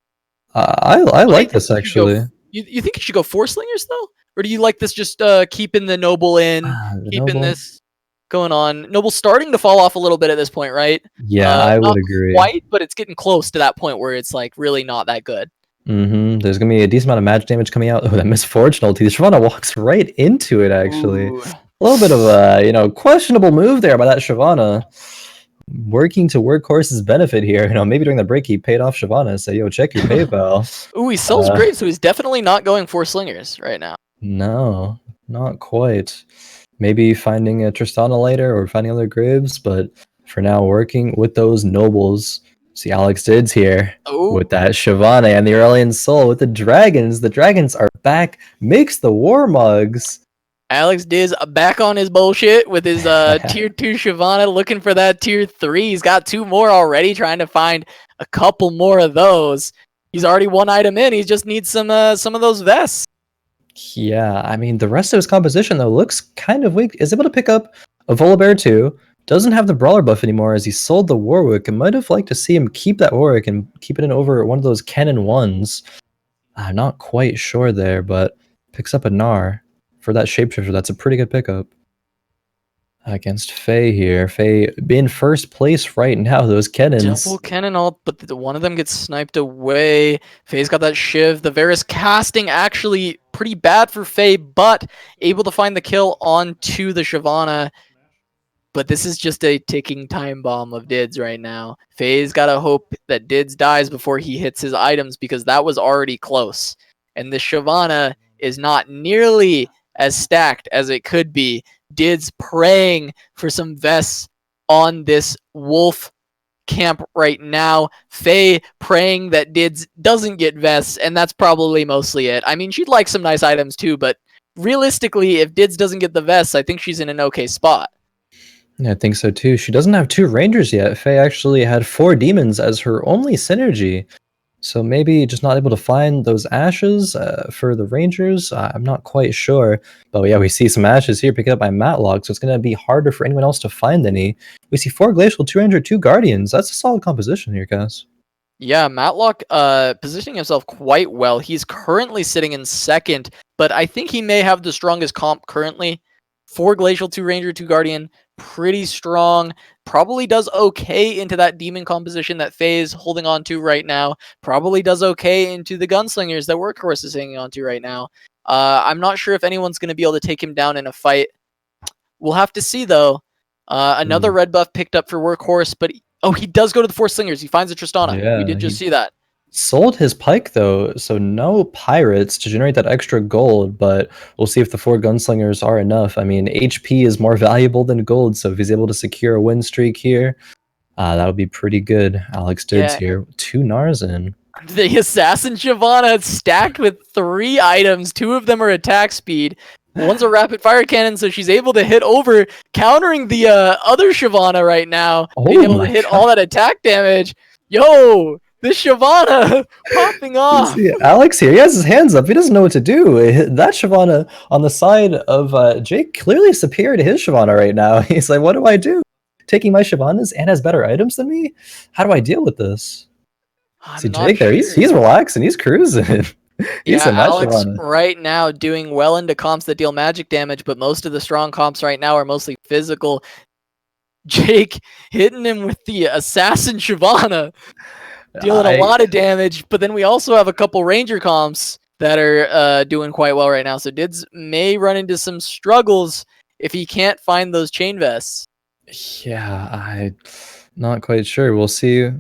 Speaker 1: I like this actually.
Speaker 2: You think you should go 4 slingers though? Or do you like this just keeping the noble in, keeping this going on? Noble's starting to fall off a little bit at this point, right?
Speaker 1: Yeah, I would agree.
Speaker 2: Not quite, but it's getting close to that point where it's like really not that good.
Speaker 1: There's gonna be a decent amount of magic damage coming out. Oh, that Misfortune ulti. Shyvana walks right into it actually.
Speaker 2: Ooh.
Speaker 1: A little bit of a questionable move there by that Shyvana. Working to Workhorse's benefit here. Maybe during the break he paid off Shyvana. Say, yo, check your PayPal.
Speaker 2: Ooh, he sells great, so he's definitely not going 4 slingers right now.
Speaker 1: No, not quite. Maybe finding a Tristana later or finding other graves, but for now working with those nobles. See AlexDidz here with that Shyvana and the Aurelian Soul with the dragons. The dragons are back. Makes the war mugs.
Speaker 2: AlexDidz back on his bullshit with his tier 2 Shyvana, looking for that tier 3. He's got 2 more already, trying to find a couple more of those. He's already 1 item in. He just needs some of those vests.
Speaker 1: Yeah, I mean, the rest of his composition, though, looks kind of weak. Is able to pick up a Volibear too. Doesn't have the Brawler buff anymore as he sold the Warwick. I might have liked to see him keep that Warwick and keep it in over one of those Cannon 1s. I'm not quite sure there, but picks up a Gnar for that Shapeshifter. That's a pretty good pickup. Against Faye here. Faye in 1st place right now. Those cannons.
Speaker 2: Double cannon ult, but one of them gets sniped away. Faye's got that Shiv. The Varus casting actually pretty bad for Faye, but able to find the kill onto the Shyvana. But this is just a ticking time bomb of Didz right now. Faye's got to hope that Didz dies before he hits his items because that was already close. And the Shyvana is not nearly as stacked as it could be. Didz praying for some vests on this wolf camp right now. Faye praying that Didz doesn't get vests, and that's probably mostly it. I mean, she'd like some nice items too, but realistically, if Didz doesn't get the vests, I think she's in an okay spot.
Speaker 1: Yeah, I think so too. She doesn't have 2 Rangers yet. Faye actually had 4 Demons as her only synergy. So maybe just not able to find those ashes for the Rangers. I'm not quite sure. But yeah, we see some ashes here picked up by Matloc, so it's going to be harder for anyone else to find any. We see 4 Glacial, 2 Ranger, 2 Guardians. That's a solid composition here, guys.
Speaker 2: Yeah, Matloc positioning himself quite well. He's currently sitting in 2nd, but I think he may have the strongest comp currently. 4 Glacial, 2 Ranger, 2 Guardian. Pretty strong. Probably does okay into that demon composition that Faye's holding on to right now. Probably does okay into the gunslingers that Workhorse is hanging on to right now. I'm not sure if anyone's going to be able to take him down in a fight. We'll have to see, though. Another red buff picked up for Workhorse, but he does go to the 4 slingers. He finds a Tristana.
Speaker 1: Yeah,
Speaker 2: we did just see that.
Speaker 1: Sold his pike though, so no pirates to generate that extra gold, but we'll see if the 4 gunslingers are enough. I mean, HP is more valuable than gold, so if he's able to secure a win streak here, that would be pretty good. AlexDidz here, 2 Gnars in.
Speaker 2: The Assassin Shyvana stacked with 3 items. 2 of them are attack speed. One's a rapid fire cannon, so she's able to hit over, countering the other Shyvana right now. Being able to hit all that attack damage. Yo! The Shyvana popping off.
Speaker 1: See, Alex here, he has his hands up. He doesn't know what to do. That Shyvana on the side of Jake clearly superior to his Shyvana right now. He's like, what do I do? Taking my Shyvanas and has better items than me? How do I deal with this? See, Jake there, he's relaxing. He's cruising.
Speaker 2: Yeah, Alex right now doing well into comps that deal magic damage, but most of the strong comps right now are mostly physical. Jake hitting him with the Assassin Shyvana, dealing a lot of damage, but then we also have a couple Ranger comps that are doing quite well right now, so Didz may run into some struggles if he can't find those chain vests.
Speaker 1: Yeah, I'm not quite sure. We'll see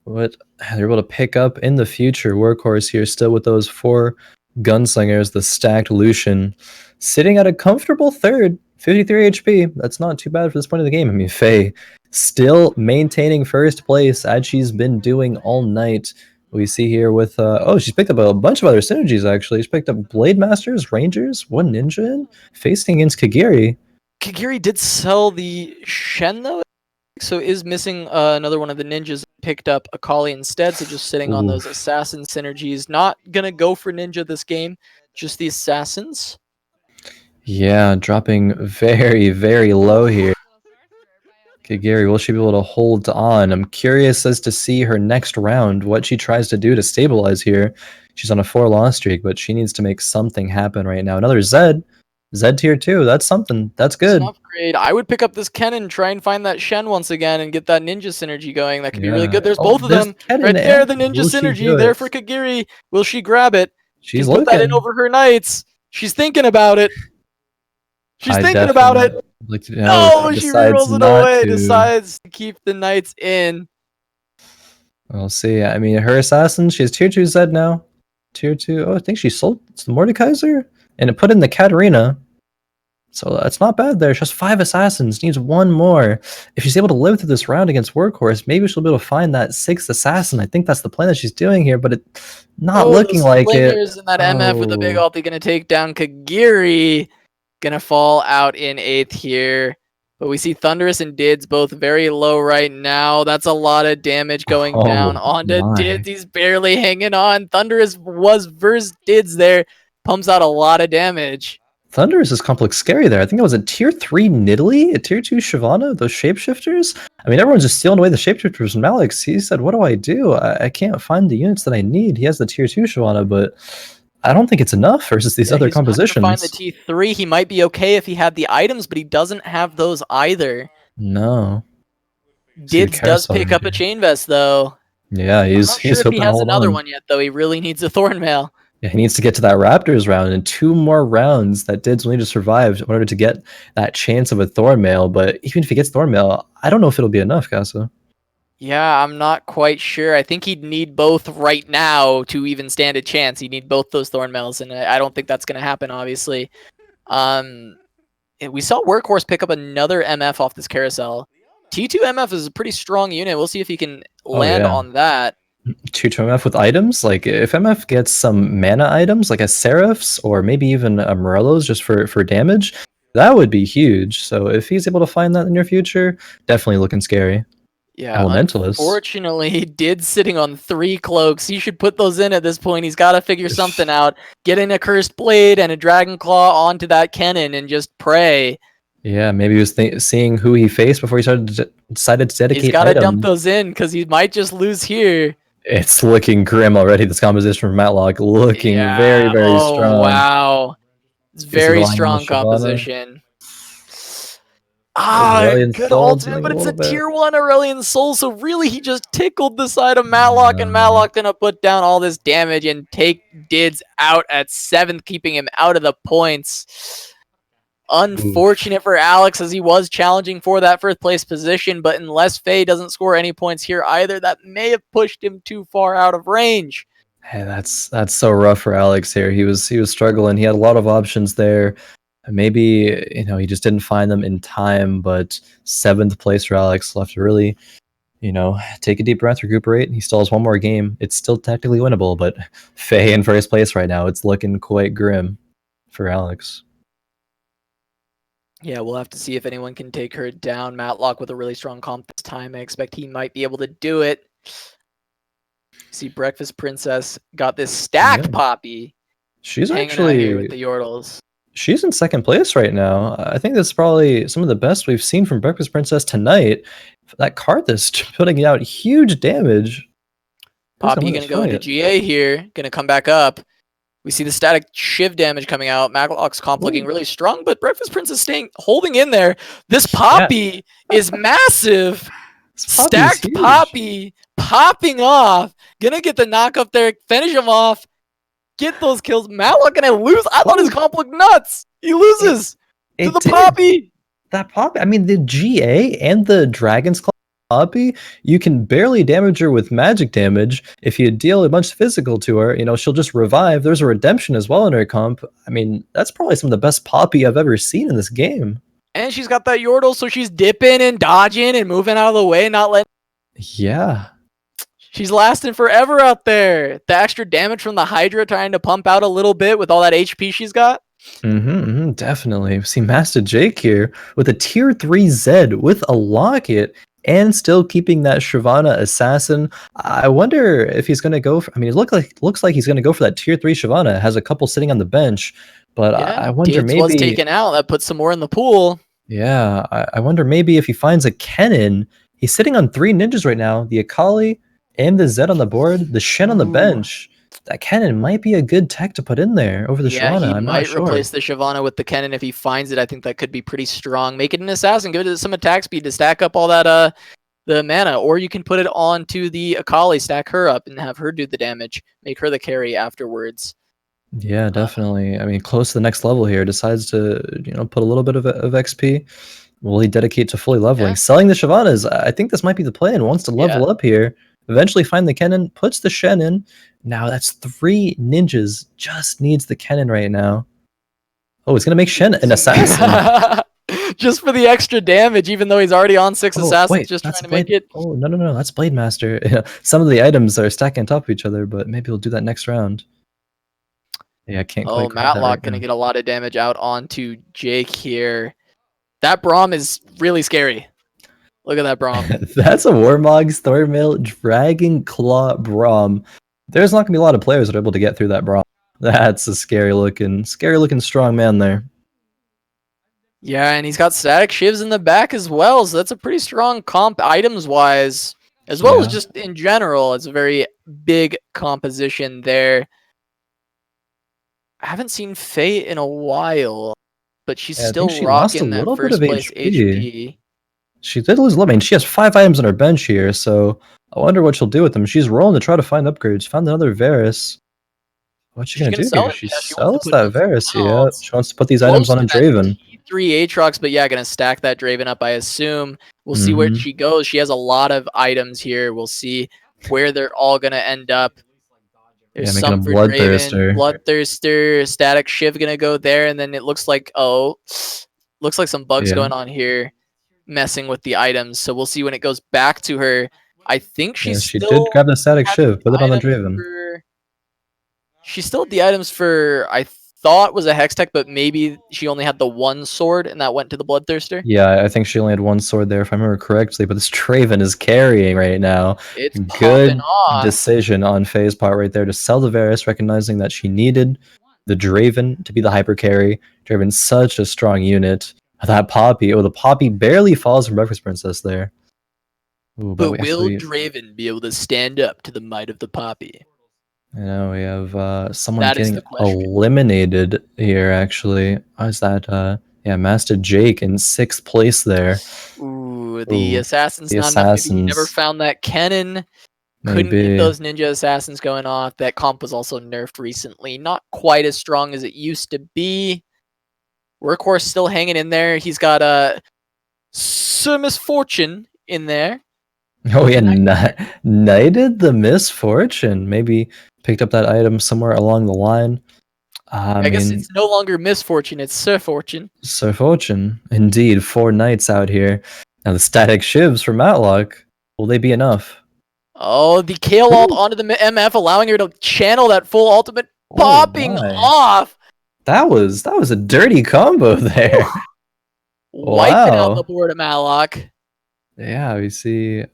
Speaker 1: what they're able to pick up in the future. Workhorse here still with those 4 gunslingers, the stacked Lucian, sitting at a comfortable third, 53 HP. That's not too bad for this point of the game. I mean, Faye still maintaining first place as she's been doing all night. We see here with, she's picked up a bunch of other synergies, actually. She's picked up Blade Masters, Rangers, 1 Ninja in, facing against Kagirii.
Speaker 2: Kagirii did sell the Shen, though, so is missing another one of the ninjas. Picked up Akali instead, so just sitting on those assassin synergies. Not gonna go for ninja this game, just the assassins.
Speaker 1: Yeah, dropping very, very low here. Kagirii, will she be able to hold on? I'm curious as to see her next round, what she tries to do to stabilize here. She's on a 4-loss streak, but she needs to make something happen right now. Another Zed tier 2. That's something. That's good.
Speaker 2: It's an upgrade. I would pick up this Kennen, try and find that Shen once again, and get that ninja synergy going. That could be really good. There's both of them right there. The ninja synergy there for Kagirii. Will she grab it?
Speaker 1: She's
Speaker 2: put that in over her knights. She's thinking about it. She's thinking about it.
Speaker 1: Like to know,
Speaker 2: she rolls it away. Decides to keep the knights in.
Speaker 1: We'll see. I mean, her assassin, she has tier 2 Zed now. Tier 2. Oh, I think she sold the Mordekaiser and it put in the Katarina. So that's not bad there. She has 5 assassins, needs 1 more. If she's able to live through this round against Workhorse, maybe she'll be able to find that 6th assassin. I think that's the plan that she's doing here, but it's not looking like it.
Speaker 2: And that MF with the big ulti gonna take down Kagirii. Gonna fall out in 8th here. But we see Thunderous and Didz both very low right now. That's a lot of damage going down onto Didz. He's barely hanging on. Thunderous was versus Didz there. Pumps out a lot of damage.
Speaker 1: Thunderous is complex scary there. I think it was a tier 3 Nidalee, a tier 2 Shyvana, those shapeshifters. I mean, everyone's just stealing away the shapeshifters from Alex. He said, what do? I can't find the units that I need. He has the tier 2 Shyvana, but I don't think it's enough versus these other compositions.
Speaker 2: Find the T3. He might be okay if he had the items, but he doesn't have those either.
Speaker 1: No.
Speaker 2: Didz does pick up a chain vest though.
Speaker 1: Yeah, he's
Speaker 2: hoping if he has another one yet though. He really needs a Thornmail.
Speaker 1: Yeah, he needs to get to that Raptors round and 2 more rounds that Didz will need to survive in order to get that chance of a Thornmail. But even if he gets Thornmail, I don't know if it'll be enough, Casa.
Speaker 2: Yeah, I'm not quite sure. I think he'd need both right now to even stand a chance. He'd need both those Thornmails, and I don't think that's going to happen, obviously. We saw Workhorse pick up another MF off this carousel. T2 MF is a pretty strong unit. We'll see if he can land on that.
Speaker 1: T2 MF with items? Like, if MF gets some mana items, like a Seraphs, or maybe even a Morello's just for damage, that would be huge. So if he's able to find that in the near future, definitely looking scary.
Speaker 2: Yeah, unfortunately, Didz sitting on 3 cloaks. He should put those in at this point. He's got to figure something out. Get in a Cursed Blade and a Dragon Claw onto that Kennen and just pray.
Speaker 1: Yeah, maybe he was seeing who he faced before he decided to dedicate.
Speaker 2: He's got to dump those in because he might just lose here.
Speaker 1: It's looking grim already. This composition from Matloc looking very, very strong.
Speaker 2: Wow. It's very strong composition. Good ultimate, but it's a tier 1 Aurelion Soul, so really he just tickled the side of Matloc, and Matloc gonna put down all this damage and take Didz out at 7th, keeping him out of the points. Unfortunate for Alex, as he was challenging for that 1st place position, but unless Faye doesn't score any points here either, that may have pushed him too far out of range.
Speaker 1: Hey, that's so rough for Alex here. He was struggling. He had a lot of options there. Maybe, he just didn't find them in time, but 7th place for Alex. Left to really, take a deep breath, recuperate. He still has 1 more game. It's still technically winnable, but Faye in 1st place right now. It's looking quite grim for Alex.
Speaker 2: Yeah, we'll have to see if anyone can take her down. Matloc with a really strong comp this time. I expect he might be able to do it. See, Breakfast Princess got this stacked Poppy.
Speaker 1: She's
Speaker 2: hanging out here with the Yordles.
Speaker 1: She's in second place right now. I think that's probably some of the best we've seen from Breakfast Princess tonight. That card that's putting out huge damage.
Speaker 2: Poppy gonna go into GA here, gonna come back up. We see the static shiv damage coming out. Matloc's comp looking really strong, but Breakfast Princess holding in there. This Poppy is massive. Stacked Poppy popping off. Gonna get the knock up there, finish him off. Get those kills. Matloc gonna lose. I thought his comp looked nuts. He loses to the Poppy.
Speaker 1: That Poppy. I mean, the GA and the Dragon's Claw Poppy, you can barely damage her with magic damage. If you deal a bunch of physical to her, she'll just revive. There's a redemption as well in her comp. I mean, that's probably some of the best Poppy I've ever seen in this game.
Speaker 2: And she's got that Yordle, so she's dipping and dodging and moving out of the way, not letting.
Speaker 1: Yeah.
Speaker 2: She's lasting forever out there. The extra damage from the Hydra trying to pump out a little bit with all that HP she's got.
Speaker 1: Definitely. See Mastashjake here with a tier 3 Zed with a locket and still keeping that Shyvana assassin. I wonder if he's going to go for, I mean, it looks like he's going to go for that tier 3 Shyvana. Has a couple sitting on the bench, but I wonder
Speaker 2: Deets
Speaker 1: maybe
Speaker 2: was taken out. That puts some more in the pool.
Speaker 1: Yeah, I wonder maybe if he finds a Kennen. He's sitting on 3 ninjas right now. The Akali and the Zed on the board, the Shen on the bench. That Kennen might be a good tech to put in there over the Shyvana.
Speaker 2: He might replace the Shyvana with the Kennen if he finds it. I think that could be pretty strong. Make it an assassin, give it some attack speed to stack up all that the mana, or you can put it onto the Akali, stack her up and have her do the damage, make her the carry afterwards.
Speaker 1: Yeah, definitely. I mean, close to the next level here. Decides to put a little bit of XP. Will he dedicate to fully leveling? Selling the Shyvanas. I think this might be the plan. Wants to level up here. Eventually find the Kennen, puts the Shen in. Now that's 3 ninjas. Just needs the Kennen right now. Oh, it's going to make Shen an assassin.
Speaker 2: Just for the extra damage, even though he's already on 6 assassins,
Speaker 1: wait,
Speaker 2: just trying to make it.
Speaker 1: Oh, no. That's Blade Master. Some of the items are stacking on top of each other, but maybe we'll do that next round. Yeah, I can't quite.
Speaker 2: Matloc going to get a lot of damage out onto Jake here. That Braum is really scary. Look at that Braum.
Speaker 1: That's a Warmog's Thornmail Dragon Claw Braum. There's not gonna be a lot of players that are able to get through that Braum. That's a scary looking strong man there.
Speaker 2: Yeah, and he's got static shivs in the back as well, so that's a pretty strong comp items wise, as well as just in general. It's a very big composition there. I haven't seen Faye in a while, but she's still rocking that first place HP.
Speaker 1: She did lose a little. I mean, she has 5 items on her bench here, so I wonder what she'll do with them. She's rolling to try to find upgrades. Found another Varus. What's she gonna do here? She sells that Varus. Yeah, she wants to put these items on a Draven.
Speaker 2: 3 Aatrox, but yeah, gonna stack that Draven up, I assume. We'll see where she goes. She has a lot of items here. We'll see where they're all gonna end up. There's some for Draven, Bloodthirster, Static Shiv gonna go there, and then it looks like some bugs going on here, messing with the items. So we'll see when it goes back to her. I think she
Speaker 1: did grab the Static Shiv, put it on the Draven.
Speaker 2: She still had the items for, I thought was a Hex Tech, but maybe she only had the 1 sword and that went to the Bloodthirster.
Speaker 1: Yeah, I think she only had 1 sword there if I remember correctly, but this Draven is carrying right now.
Speaker 2: It's
Speaker 1: good decision on Faye's part right there to sell the Varus, recognizing that she needed the Draven to be the hyper carry. Draven's such a strong unit. That Poppy, the Poppy barely falls from Breakfast Princess there.
Speaker 2: Ooh, but will Draven be able to stand up to the might of the Poppy?
Speaker 1: We have someone getting eliminated here, actually. How's that? Mastashjake in 6th place there.
Speaker 2: Ooh, the Assassin's not enough. Maybe he never found that Kennen. Couldn't get those Ninja Assassins going off. That comp was also nerfed recently. Not quite as strong as it used to be. Workhorse still hanging in there. He's got Sir Misfortune in there.
Speaker 1: Oh yeah, knighted the Misfortune. Maybe picked up that item somewhere along the line.
Speaker 2: I guess it's no longer Misfortune, it's Sir Fortune.
Speaker 1: Sir Fortune, indeed. 4 knights out here. Now the static shivs for Matloc. Will they be enough?
Speaker 2: Oh, the Kale ult onto the MF, allowing her to channel that full ultimate, popping off.
Speaker 1: That was a dirty combo there.
Speaker 2: Wiping out the board of Matloc.
Speaker 1: Yeah, we see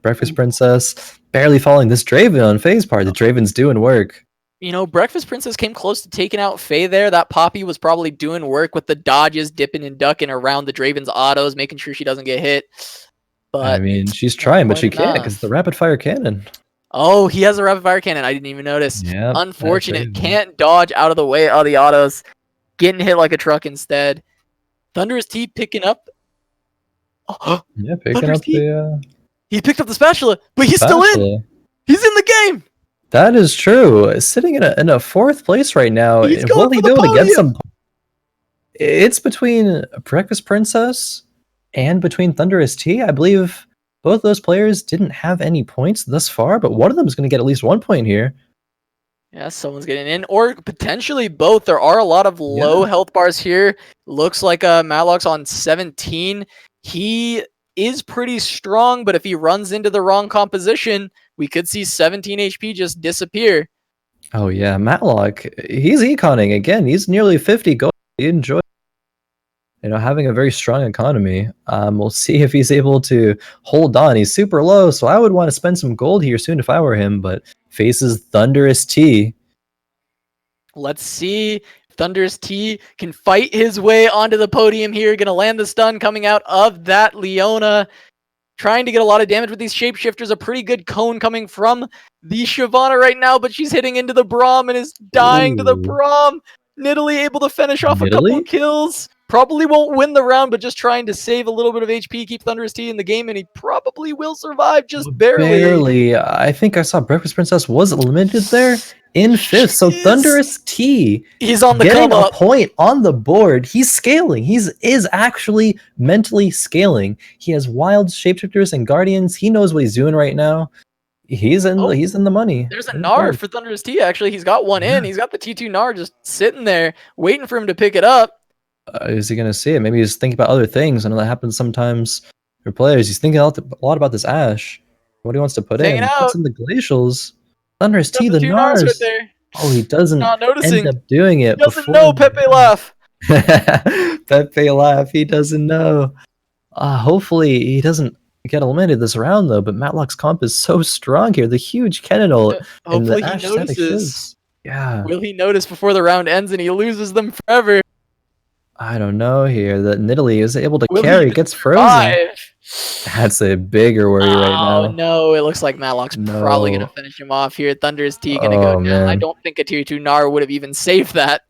Speaker 1: Breakfast Princess barely following this Draven on Faye's part. The Draven's doing work.
Speaker 2: You know, Breakfast Princess came close to taking out Faye there. That Poppy was probably doing work with the dodges, dipping and ducking around the Draven's autos, making sure she doesn't get hit. But
Speaker 1: I mean, she's trying, but she can't because
Speaker 2: enough.
Speaker 1: the rapid fire cannon.
Speaker 2: Oh, he has a rapid fire cannon. I didn't even notice.
Speaker 1: Yeah,
Speaker 2: Unfortunate. Can't dodge out of the way of the autos. Getting hit like a truck instead. Thunderous T picking up. Oh,
Speaker 1: yeah, picking
Speaker 2: Thunderous
Speaker 1: up
Speaker 2: T.
Speaker 1: the
Speaker 2: He picked up the spatula, but he's still in. He's in the game.
Speaker 1: That is true. Sitting in a fourth place right now.
Speaker 2: He's
Speaker 1: Will
Speaker 2: going
Speaker 1: he
Speaker 2: for
Speaker 1: be
Speaker 2: the
Speaker 1: able to get
Speaker 2: podium.
Speaker 1: some? It's between Breakfast Princess and between Thunderous T. I believe both those players didn't have any points thus far, but one of them is going to get at least 1 point here.
Speaker 2: Yeah, someone's getting in, or potentially both. There are a lot of low health bars here. Looks like Matloc's on 17. He is pretty strong, but if he runs into the wrong composition, we could see 17 HP just disappear.
Speaker 1: Oh yeah, Matloc, he's econing again. He's nearly 50 gold. He enjoys, having a very strong economy. We'll see if he's able to hold on. He's super low, so I would want to spend some gold here soon if I were him, but faces Thunderous T.
Speaker 2: Let's see if Thunderous T can fight his way onto the podium here. Gonna land the stun coming out of that Leona. Trying to get a lot of damage with these shapeshifters. A pretty good cone coming from the Shyvana right now, but she's hitting into the Braum and is dying to the Braum. Nidalee able to finish off a couple of kills. Probably won't win the round, but just trying to save a little bit of HP, keep Thunderous T in the game, and he probably will survive just barely.
Speaker 1: I think I saw Breakfast Princess was eliminated there in fifth. So Thunderous T,
Speaker 2: he's on the
Speaker 1: getting
Speaker 2: come
Speaker 1: a
Speaker 2: up.
Speaker 1: point on the board. He's scaling. Is actually mentally scaling. He has wild shapeshifters and guardians. He knows what he's doing right now. He's in the money.
Speaker 2: There's a Gnar for Thunderous T, actually. He's got one in. He's got the T2 Gnar just sitting there, waiting for him to pick it up.
Speaker 1: Is he going to see it? Maybe he's thinking about other things. I know that happens sometimes for players. He's thinking a lot about this Ashe. What he wants to put in. What's in the glacials? Thunderous T, the Gnars.
Speaker 2: Right there.
Speaker 1: Oh, he doesn't end up doing it.
Speaker 2: He doesn't know Pepe laugh.
Speaker 1: Pepe laugh. He doesn't know. Hopefully he doesn't get eliminated this round though. But Matloc's comp is so strong here. The huge Cannonal and the Ashe static shivs. Yeah.
Speaker 2: Will he notice before the round ends and he loses them forever?
Speaker 1: I don't know here. That Nidalee is able to carry, gets frozen. That's a bigger worry right now.
Speaker 2: Oh no, it looks like Matloc's probably going to finish him off here. Thunderous T going to go down.
Speaker 1: Man.
Speaker 2: I don't think a tier 2 Gnar would have even saved that.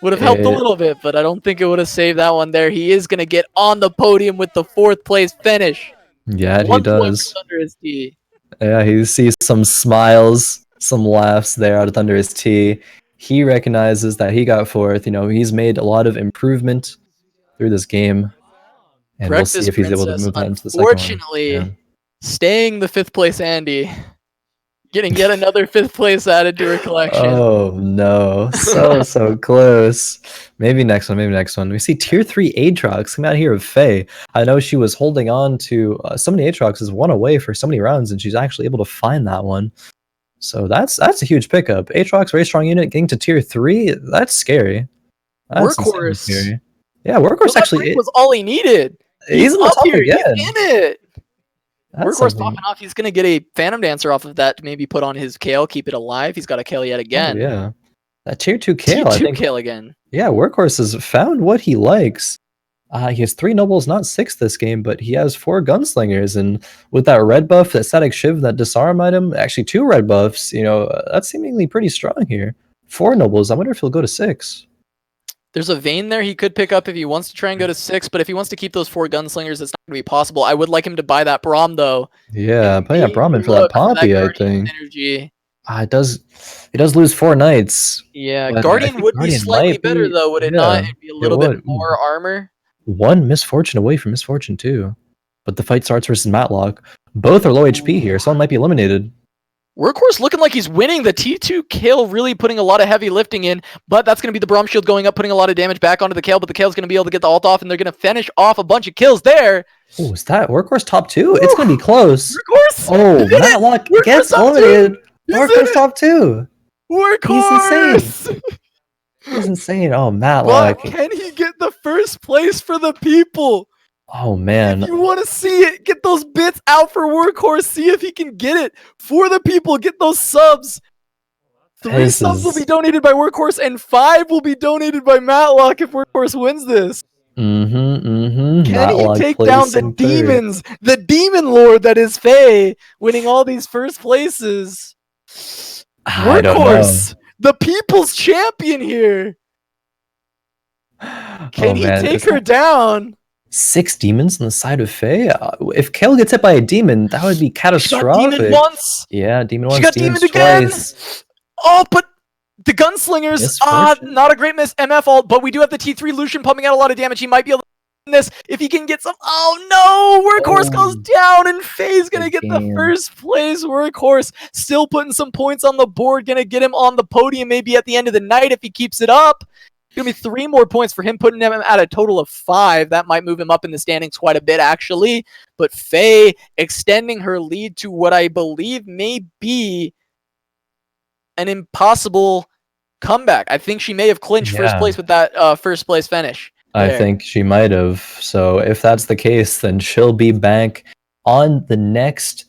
Speaker 2: Would have helped a little bit, but I don't think it would have saved that one there. He is going to get on the podium with the 4th place finish.
Speaker 1: Yeah, he does.
Speaker 2: Thunderous T.
Speaker 1: Yeah, he sees some smiles, some laughs there out of Thunderous T. He recognizes that he got 4th. He's made a lot of improvement through this game. And we'll see if he's able to move that into the second one.
Speaker 2: Unfortunately, staying the 5th place Andy. Getting yet another 5th place added to her collection.
Speaker 1: Oh no, so close. Maybe next one. We see tier 3 Aatrox come out here of Faye. I know she was holding on to so many Aatroxes, one away for so many rounds, and she's actually able to find that one. So that's a huge pickup. Aatrox, very strong unit, getting to tier 3. That's scary. That's
Speaker 2: Workhorse.
Speaker 1: Scary. Yeah, Workhorse actually
Speaker 2: was all he needed.
Speaker 1: He's in the top again.
Speaker 2: He's in it. Workhorse popping off. He's going to get a Phantom Dancer off of that to maybe put on his Kale, keep it alive. He's got a Kale yet again.
Speaker 1: Oh, yeah. That tier 2 Kale,
Speaker 2: I think. Kale again.
Speaker 1: Yeah, Workhorse has found what he likes. He has 3 nobles, not 6 this game, but he has 4 gunslingers. And with that red buff, that static shiv, that disarm item, actually 2 red buffs, that's seemingly pretty strong here. 4 nobles. I wonder if he'll go to 6.
Speaker 2: There's a Vayne there he could pick up if he wants to try and go to 6, but if he wants to keep those 4 gunslingers, it's not going to be possible. I would like him to buy that Braum, though.
Speaker 1: Yeah, putting that Braum in for that Poppy, I think.
Speaker 2: Energy.
Speaker 1: It does lose 4 knights.
Speaker 2: Yeah, Guardian would be slightly better, though, would it not? It'd be a little bit more armor.
Speaker 1: 1 misfortune away from misfortune, too. But the fight starts versus Matloc. Both are low HP here. Someone might be eliminated.
Speaker 2: Workhorse looking like he's winning. The T2 Kale really putting a lot of heavy lifting in, but that's going to be the Braum shield going up, putting a lot of damage back onto the Kale, but the Kale's going to be able to get the ult off, and they're going to finish off a bunch of kills there.
Speaker 1: Oh, is that Workhorse top 2? It's going to be close.
Speaker 2: Workhorse!
Speaker 1: Oh, Matloc gets eliminated. Workhorse top 2.
Speaker 2: Workhorse!
Speaker 1: He's insane. Oh, Matloc.
Speaker 2: But can he get the 1st place for the people?
Speaker 1: Oh man.
Speaker 2: If you want to see it, get those bits out for Workhorse. See if he can get it for the people. Get those subs. 3 subs will be donated by Workhorse, and 5 will be donated by Matloc if Workhorse wins this. Can
Speaker 1: Matloc
Speaker 2: he take down the
Speaker 1: placing third.
Speaker 2: demons? The demon lord that is Faye, winning all these first places.
Speaker 1: I don't know.
Speaker 2: Workhorse, the people's champion here. Can he take her down?
Speaker 1: 6 demons on the side of Faye? If Kale gets hit by a demon, that would be catastrophic.
Speaker 2: She got demon once.
Speaker 1: Yeah, demon once,
Speaker 2: She got
Speaker 1: demons
Speaker 2: demon again.
Speaker 1: twice.
Speaker 2: Oh, but the gunslingers, not a great miss. MF ult, but we do have the T3 Lucian pumping out a lot of damage. He might be able to win this if he can get some. Oh no! Workhorse goes down, and Faye's gonna get the first place. Workhorse still putting some points on the board, gonna get him on the podium maybe at the end of the night if he keeps it up. Gonna be 3 more points for him, putting him at a total of 5. That might move him up in the standings quite a bit, actually. But Faye extending her lead to what I believe may be an impossible comeback. I think she may have clinched first place with that first place finish.
Speaker 1: I think she might have. So if that's the case, then she'll be back on the next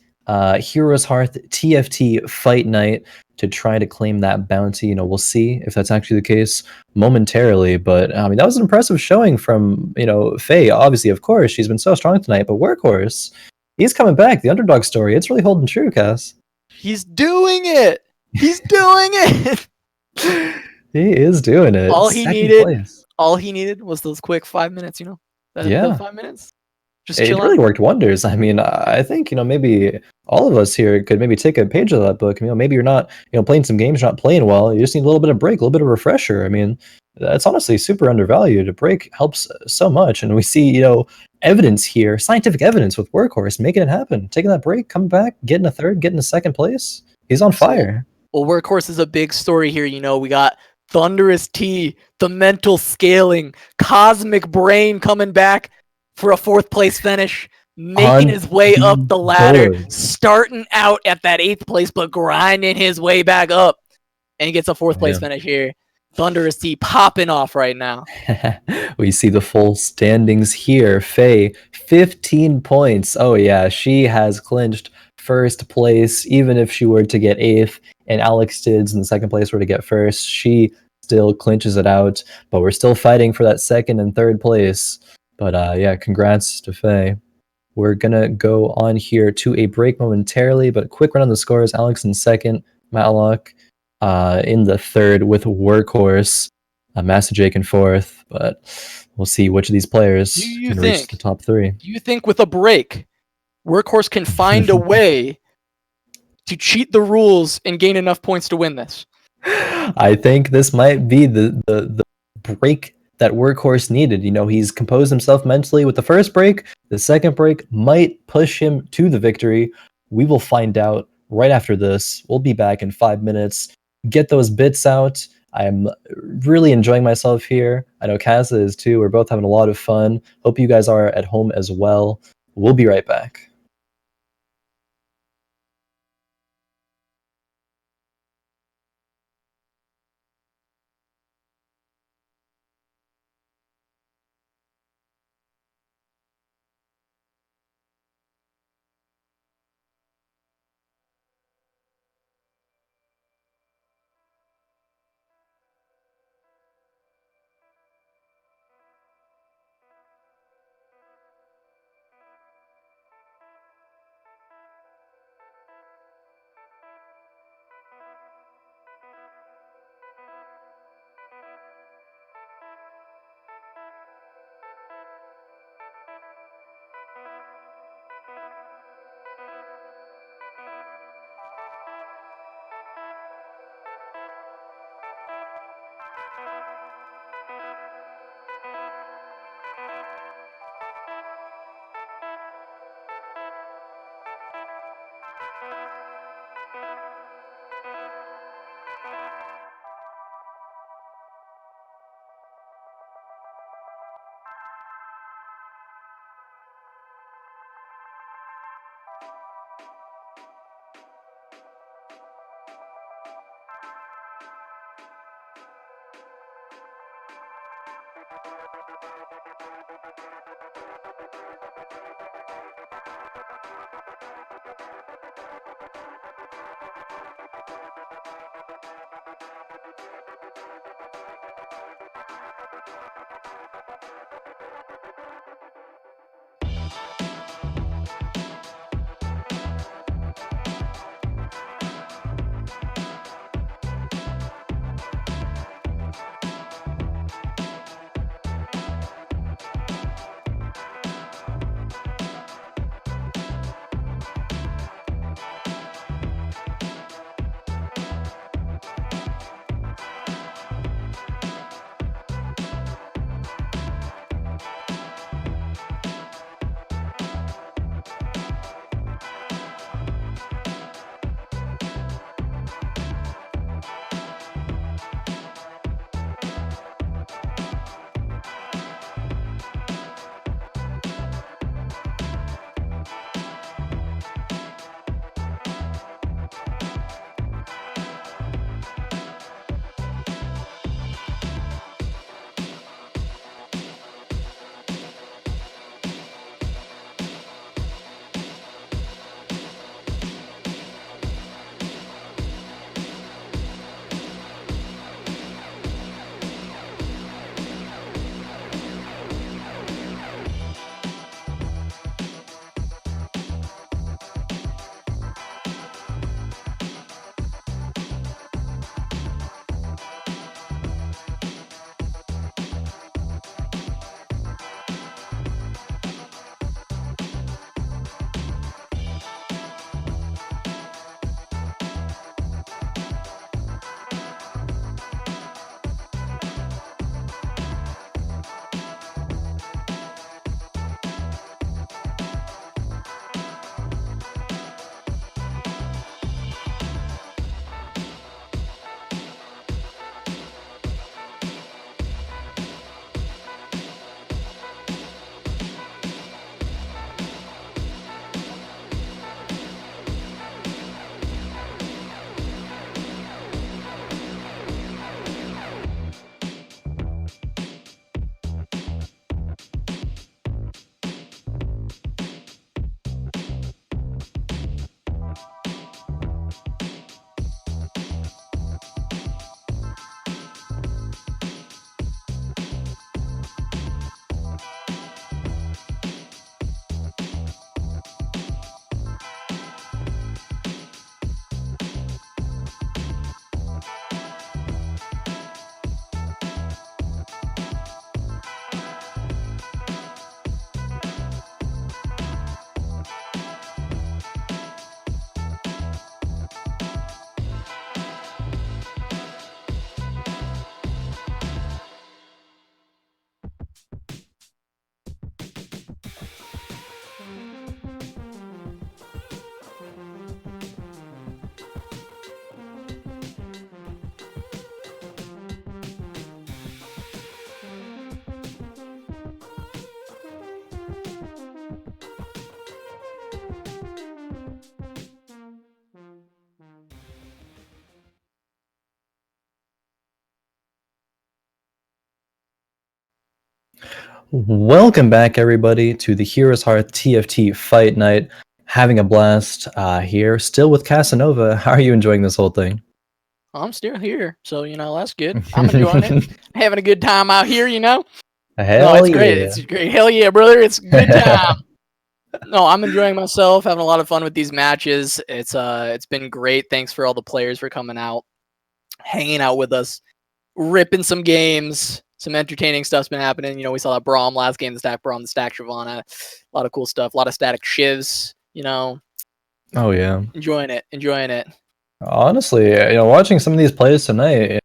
Speaker 1: Heroes Hearth TFT Fight Night to try to claim that bounty. You know, we'll see if that's actually the case momentarily. But I mean, that was an impressive showing from, you know, Faye. Obviously, of course, she's been so strong tonight. But Workhorse, he's coming back. The underdog story, it's really holding true, Cass.
Speaker 2: He's doing it. He's doing it.
Speaker 1: He is doing it.
Speaker 2: All he needed was those quick 5 minutes. You know, the 5 minutes. Just chill
Speaker 1: it really worked wonders. I mean, I think, you know, maybe all of us here could maybe take a page of that book. You know, maybe you're not, you know, playing some games, you're not playing well. You just need a little bit of break, a little bit of refresher. I mean, that's honestly super undervalued. A break helps so much. And we see, you know, evidence here, scientific evidence with Workhorse making it happen. Taking that break, coming back, getting a third, getting a second place. He's on fire.
Speaker 2: Well, Workhorse is a big story here. You know, we got Thunderous T, the mental scaling, cosmic brain coming back for a 4th place finish, making his way up the ladder, starting out at that 8th place, but grinding his way back up, and he gets a 4th place finish here. Thunderous T popping off right now.
Speaker 1: We see the full standings here. Faye, 15 points. Oh yeah, she has clinched first place, even if she were to get 8th, and AlexDidz in the 2nd place were to get 1st. She still clinches it out, but we're still fighting for that 2nd and 3rd place. But yeah, congrats to Faye. We're gonna go on here to a break momentarily, but quick run on the scores. Alex in 2nd, Matloc in the 3rd with Workhorse, Mastashjake in 4th. But we'll see which of these players can reach the top 3.
Speaker 2: Do you think with a break, Workhorse can find a way to cheat the rules and gain enough points to win this?
Speaker 1: I think this might be the break that Workhorse needed. You know, he's composed himself mentally with the first break. The 2nd break might push him to the victory. We will find out right after this. We'll be back in 5 minutes. Get those bits out. I'm really enjoying myself here. I know Kaz is too. We're both having a lot of fun. Hope you guys are at home as well. We'll be right back. Welcome back, everybody, to the Heroes Hearth TFT Fight Night. Having a blast here, still with Casanova. How are you enjoying this whole thing?
Speaker 2: I'm still here, so that's good. I'm enjoying it. Having a good time out here,
Speaker 1: Hell
Speaker 2: no, it's great.
Speaker 1: yeah.
Speaker 2: It's great. Hell yeah, brother. It's a good time. No, I'm enjoying myself, having a lot of fun with these matches. It's been great. Thanks for all the players for coming out, hanging out with us, ripping some games. Some entertaining stuff's been happening. We saw that Braum last game, the stack Braum, the stack Shyvana. A lot of cool stuff. A lot of static shivs,
Speaker 1: Oh yeah.
Speaker 2: Enjoying it.
Speaker 1: Honestly, watching some of these plays tonight,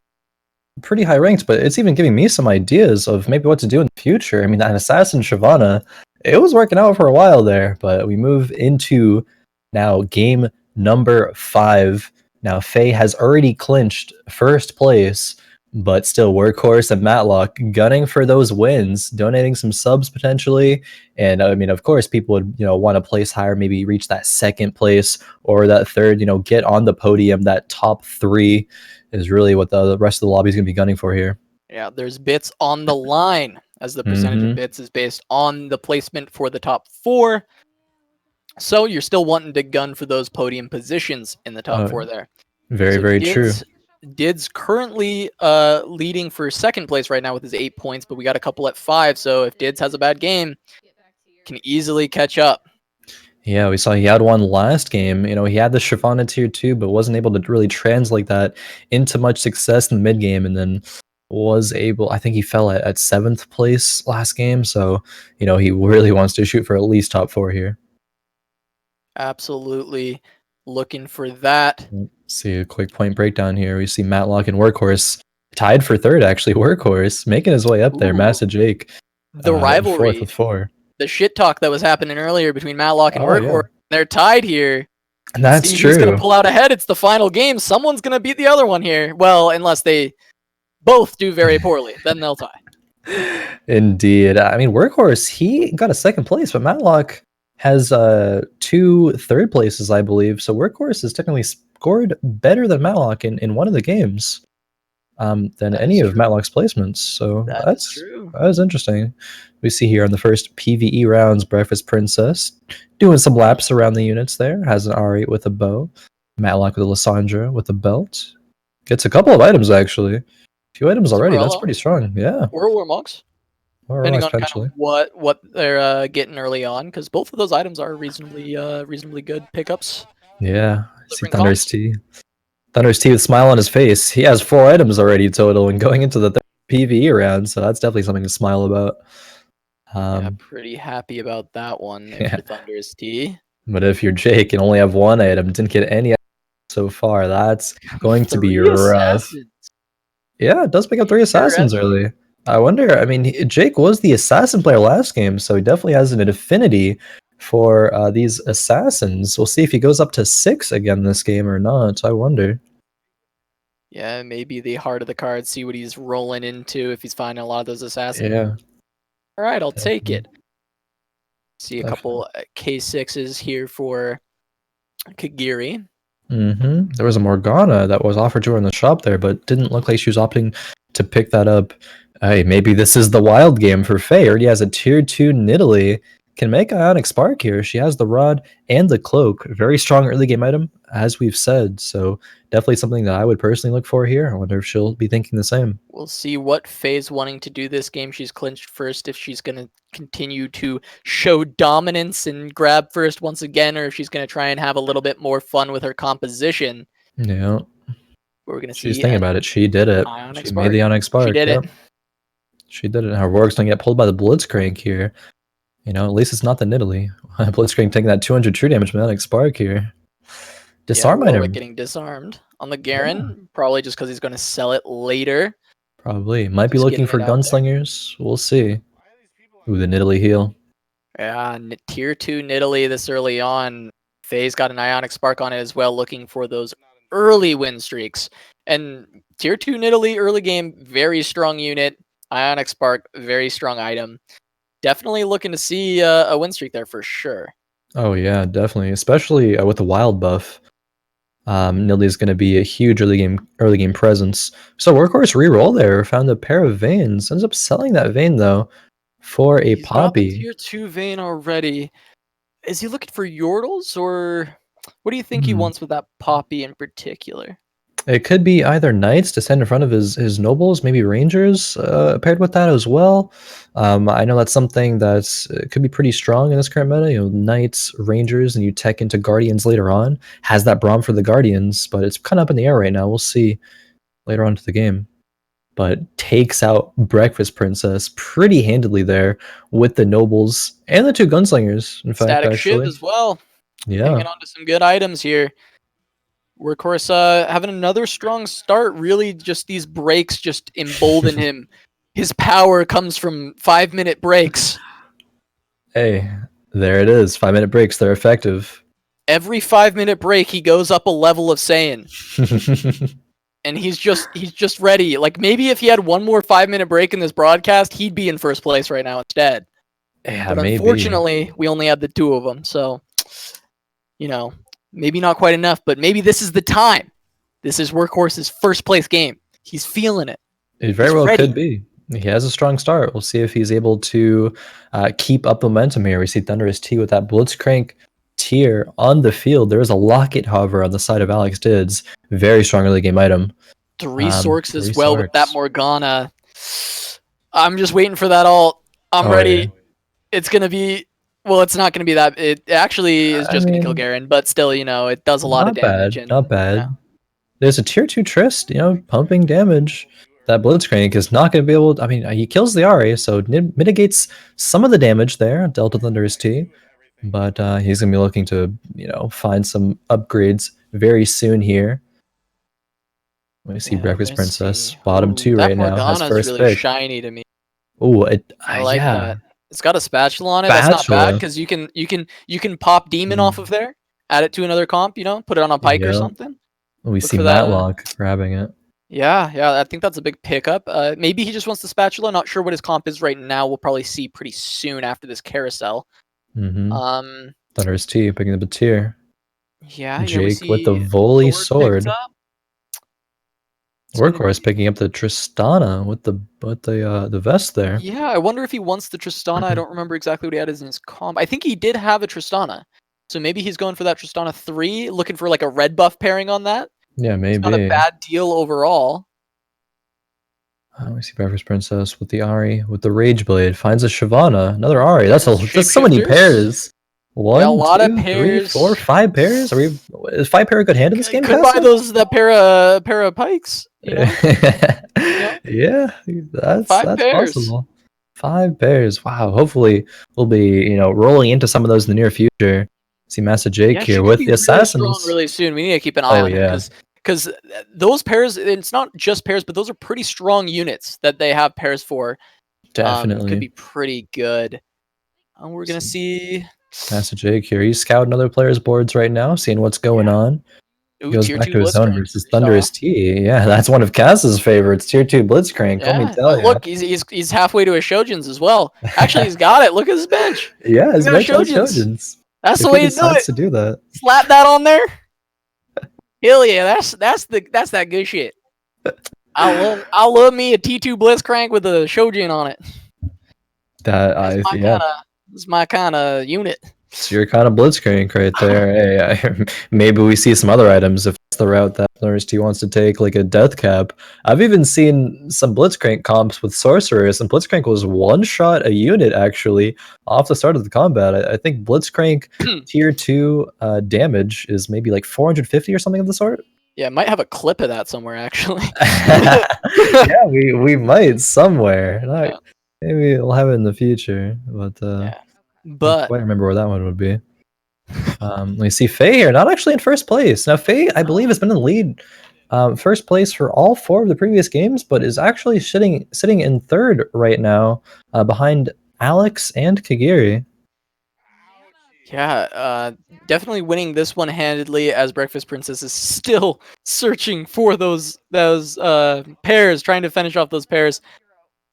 Speaker 1: pretty high ranked, but it's even giving me some ideas of maybe what to do in the future. I mean, that Assassin Shyvana, it was working out for a while there, but we move into now game number 5. Now, Faye has already clinched first place, but still Workhorse and Matloc gunning for those wins, donating some subs potentially. And I mean, of course, people would, want to place higher, maybe reach that second place or that third, get on the podium. That top 3 is really what the rest of the lobby is going to be gunning for here.
Speaker 2: Yeah, there's bits on the line, as the percentage of
Speaker 1: Mhm.
Speaker 2: bits is based on the placement for the top 4. So you're still wanting to gun for those podium positions in the top 4 there.
Speaker 1: Very,
Speaker 2: So
Speaker 1: very true.
Speaker 2: Dids currently leading for second place right now with his 8 points, but we got a couple at 5. So if Dids has a bad game, can easily catch up.
Speaker 1: Yeah, we saw he had one last game. He had the Shyvana tier 2, but wasn't able to really translate that into much success in the mid game, and then was able. I think he fell at 7th place last game. So he really wants to shoot for at least top 4 here.
Speaker 2: Absolutely looking for that.
Speaker 1: See a quick point breakdown here. We see Matloc and Workhorse tied for 3rd. Actually, Workhorse making his way up there.
Speaker 2: Ooh.
Speaker 1: Mastashjake
Speaker 2: The
Speaker 1: in 4th
Speaker 2: rivalry,
Speaker 1: with 4.
Speaker 2: the shit talk that was happening earlier between Matloc and
Speaker 1: Oh,
Speaker 2: Workhorse.
Speaker 1: yeah.
Speaker 2: They're tied here.
Speaker 1: That's
Speaker 2: See
Speaker 1: true.
Speaker 2: who's gonna pull out ahead. It's the final game. Someone's gonna beat the other one here. Well, unless they both do very poorly, then they'll tie.
Speaker 1: Indeed. I mean, Workhorse, he got a 2nd place, but Matloc has 2 3rd places, I believe. So Workhorse has technically scored better than Matloc in one of the games than
Speaker 2: That
Speaker 1: any
Speaker 2: is
Speaker 1: of
Speaker 2: true.
Speaker 1: Matloc's placements. So
Speaker 2: That is true.
Speaker 1: that was interesting. We see here on the first PvE rounds, Breakfast Princess doing some laps around the units there. Has an R8 with a bow. Matloc with a Lysandra with a belt. Gets a couple of items, actually. A few items already. That's
Speaker 2: Cinderella.
Speaker 1: pretty strong. Yeah.
Speaker 2: Or Warmogs,
Speaker 1: Or
Speaker 2: depending on
Speaker 1: potentially.
Speaker 2: kind of what they're getting early on, because both of those items are reasonably good pickups.
Speaker 1: Yeah. See
Speaker 2: Different
Speaker 1: Thunderous
Speaker 2: costs.
Speaker 1: T. Thunderous T with a smile on his face. He has 4 items already total and going into the third PvE round, so that's definitely something to smile about.
Speaker 2: Yeah, pretty happy about that one if
Speaker 1: yeah.
Speaker 2: you're Thunderous T.
Speaker 1: But if you're Jake and only have 1 item, didn't get any so far, that's going to be
Speaker 2: 3
Speaker 1: rough.
Speaker 2: assassins.
Speaker 1: Yeah, it does pick up 3 assassins early. I wonder, I mean, Jake was the assassin player last game, so he definitely has an affinity for these assassins. We'll see if he goes up to 6 again this game or not. I wonder.
Speaker 2: Yeah, maybe the heart of the card, see what he's rolling into if he's finding a lot of those assassins.
Speaker 1: Yeah.
Speaker 2: All right, I'll take it. See a couple K6s here for Kagirii.
Speaker 1: There was a Morgana that was offered to her in the shop there, but didn't look like she was opting to pick that up. Hey, maybe this is the wild game for Faye. Already has a tier 2 Nidalee. Can make Ionic Spark here. She has the rod and the cloak. Very strong early game item, as we've said. So definitely something that I would personally look for here. I wonder if she'll be thinking the same.
Speaker 2: We'll see what Faye's wanting to do this game. She's clinched first, if she's going to continue to show dominance and grab first once again, or if she's going to try and have a little bit more fun with her composition.
Speaker 1: Yeah.
Speaker 2: We're going to see.
Speaker 1: She's thinking about it. She did it. She made the Ionic Spark.
Speaker 2: She did it.
Speaker 1: She did it. Her Warwick's going to get pulled by the Blitzcrank here. At least it's not the Nidalee. Blitzcrank taking that 200 true damage from Ionic Spark here. Disarm item.
Speaker 2: Warwick getting disarmed on the Garen, probably just because he's going to sell it later.
Speaker 1: Probably. Might be
Speaker 2: Just
Speaker 1: looking
Speaker 2: getting
Speaker 1: for
Speaker 2: it out
Speaker 1: gunslingers. We'll see. Ooh, the Nidalee heal.
Speaker 2: Yeah, tier 2 Nidalee this early on. Faye's got an Ionic Spark on it as well, looking for those early win streaks. And tier 2 Nidalee early game, very strong unit. Ionic Spark, very strong item. Definitely looking to see a win streak there for sure.
Speaker 1: Oh yeah, definitely. Especially with the wild buff. Nidalee is going to be a huge early game presence. So Workhorse reroll there, found a pair of veins. Ends up selling that vein though for a
Speaker 2: He's got the
Speaker 1: poppy.
Speaker 2: tier 2 vein already. Is he looking for Yordles, or what do you think he wants with that poppy in particular?
Speaker 1: It could be either knights to send in front of his nobles, maybe rangers paired with that as well. I know that's something that could be pretty strong in this current meta. Knights, rangers, and you tech into guardians later on. Has that Braum for the guardians, but it's kind of up in the air right now. We'll see later on to the game. But takes out Breakfast Princess pretty handily there with the nobles and the 2 gunslingers. In fact,
Speaker 2: Static
Speaker 1: actually,
Speaker 2: Shiv as well.
Speaker 1: Yeah,
Speaker 2: Hanging on to some good items here. Workhorse having another strong start. Really, just these breaks just embolden him. His power comes from 5-minute breaks.
Speaker 1: Hey, there it is. 5-minute breaks. They're effective.
Speaker 2: Every 5-minute break, he goes up a level of Saiyan. And he's just ready. Like, maybe if he had one more 5-minute break in this broadcast, he'd be in first place right now instead.
Speaker 1: Yeah,
Speaker 2: but
Speaker 1: maybe.
Speaker 2: Unfortunately, we only had the 2 of them. So, maybe not quite enough, but maybe this is the time. This is Workhorse's first place game. He's feeling it.
Speaker 1: It very
Speaker 2: He's
Speaker 1: well
Speaker 2: ready.
Speaker 1: could be. He has a strong start. We'll see if he's able to keep up momentum here. We see Thunderous T with that Blitzcrank tier on the field. There is a Locket, however, on the side of AlexDidz. Very strong early game item.
Speaker 2: 3 Sorks as
Speaker 1: Three
Speaker 2: well with that
Speaker 1: Sorks.
Speaker 2: Morgana. I'm just waiting for that ult. I'm
Speaker 1: Oh,
Speaker 2: ready.
Speaker 1: yeah.
Speaker 2: It's gonna be. Well, it's not gonna be that. It actually is just gonna kill Garen, but still, it does a lot of
Speaker 1: Not
Speaker 2: damage.
Speaker 1: bad.
Speaker 2: And
Speaker 1: Not bad. There's a tier 2 Trist, pumping damage. That Blitzcrank is not going to be able to, I mean, he kills the Ahri, so it mitigates some of the damage there, Delta Thunderous T. But he's going to be looking to, find some upgrades very soon here. Let me see Breakfast
Speaker 2: let's
Speaker 1: Princess,
Speaker 2: see.
Speaker 1: bottom
Speaker 2: Ooh,
Speaker 1: 2
Speaker 2: that
Speaker 1: right now, has
Speaker 2: Morgana's
Speaker 1: first
Speaker 2: really
Speaker 1: pick.
Speaker 2: shiny to me.
Speaker 1: Oh,
Speaker 2: I like
Speaker 1: yeah.
Speaker 2: that. It's got a spatula on it. That's not bad
Speaker 1: Spatula.
Speaker 2: because you can pop demon off of there, add it to another comp, put it on a pike or
Speaker 1: Yeah.
Speaker 2: something.
Speaker 1: We
Speaker 2: Look
Speaker 1: see
Speaker 2: for that,
Speaker 1: Matloc grabbing it.
Speaker 2: Yeah, I think that's a big pickup. Maybe he just wants the spatula. Not sure what his comp is right now. We'll probably see pretty soon after this carousel.
Speaker 1: Mm-hmm. Thunderous T picking up a tier.
Speaker 2: Yeah, we
Speaker 1: Jake
Speaker 2: see
Speaker 1: with the volley
Speaker 2: picked
Speaker 1: sword.
Speaker 2: up.
Speaker 1: Workhorse picking up the Tristana with the vest there.
Speaker 2: Yeah, I wonder if he wants the Tristana. I don't remember exactly what he had in his comp. I think he did have a Tristana. So maybe he's going for that Tristana 3, looking for like a red buff pairing on that.
Speaker 1: Yeah, maybe.
Speaker 2: It's not a bad deal overall.
Speaker 1: We see Breakfast Princess with the Ahri, with the Rage Blade, finds a Shyvana, another Ahri. That's so many
Speaker 2: Shapeshifters.
Speaker 1: pairs. One,
Speaker 2: Yeah, a lot of
Speaker 1: 2, 3,
Speaker 2: pairs.
Speaker 1: 4, 5 pairs. Is 5 pair a good hand in this game?
Speaker 2: Could buy that pair of pikes.
Speaker 1: Yeah, that's
Speaker 2: 5 pairs.
Speaker 1: possible. 5 pairs. Wow. Hopefully we'll be rolling into some of those in the near future. See Mastashjake here with the assassins.
Speaker 2: Really strong really soon. We need to keep an eye on it because those pairs. It's not just pairs, but those are pretty strong units that they have pairs for.
Speaker 1: Definitely
Speaker 2: could be pretty good. We're gonna see
Speaker 1: Mastashjake here. He's scouting other players' boards right now, seeing what's going on. He goes back to his own versus Thunderous T. Yeah, that's one of Kaz's favorites. Tier 2 Blitzcrank.
Speaker 2: Yeah.
Speaker 1: Let me tell you.
Speaker 2: Look, he's halfway to his Shojins as well. Actually, he's got it. Look at his bench.
Speaker 1: Yeah, his bench has Shojins.
Speaker 2: That's the way to do it.
Speaker 1: To do that.
Speaker 2: Slap that on there. Hell yeah, that's that good shit. I love me a T2 Blitzcrank with a Shojin on it. That's my kind of unit.
Speaker 1: It's your kind of Blitzcrank right there. Hey, maybe we see some other items if that's the route that Thunderous T wants to take, like a Death Cap. I've even seen some Blitzcrank comps with Sorcerers, and Blitzcrank was one shot a unit actually off the start of the combat. I think Blitzcrank tier 2 damage is maybe like 450 or something of the sort.
Speaker 2: Yeah, might have a clip of that somewhere actually.
Speaker 1: Yeah, we might somewhere. Maybe we'll have it in the future, but I quite remember where that one would be. We see Faye here, not actually in first place. Now Faye, I believe, has been in the lead, first place for all 4 of the previous games, but is actually sitting in third right now, behind Alex and Kagirii.
Speaker 2: Yeah, definitely winning this one handedly, as Breakfast Princess is still searching for those pairs, trying to finish off those pairs.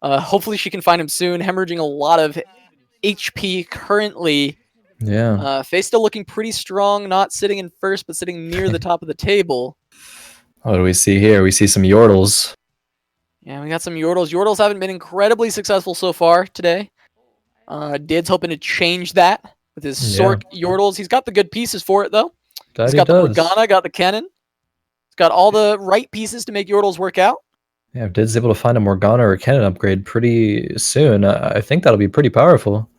Speaker 2: Hopefully she can find him soon. Hemorrhaging a lot of HP currently.
Speaker 1: Yeah.
Speaker 2: Faye's still looking pretty strong, not sitting in first, but sitting near the top of the table.
Speaker 1: What do we see here? We see some Yordles.
Speaker 2: Yeah, we got some Yordles. Yordles haven't been incredibly successful so far today. Did's hoping to change that with his Sork Yordles. He's got the good pieces for it, though. He's got the Morgana, got the Cannon. He's got all the right pieces to make Yordles work out.
Speaker 1: Yeah, if Did's able to find a Morgana or a Cannon upgrade pretty soon, I think that'll be pretty powerful.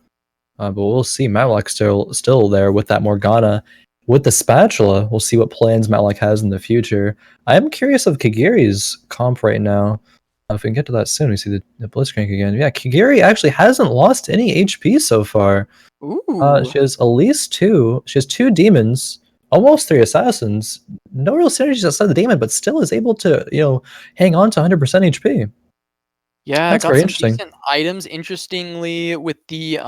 Speaker 1: But we'll see. Matloc still there with that Morgana. With the spatula, we'll see what plans Matloc has in the future. I am curious of Kagiri's comp right now. If we can get to that soon, we see the Blitzcrank again. Yeah, Kagirii actually hasn't lost any HP so far.
Speaker 2: Ooh.
Speaker 1: She has at least 2. She has 2 demons, almost 3 assassins. No real synergies outside the demon, but still is able to, hang on to 100% HP.
Speaker 2: Yeah,
Speaker 1: that's
Speaker 2: got
Speaker 1: very
Speaker 2: some
Speaker 1: interesting.
Speaker 2: Decent items. Interestingly, with the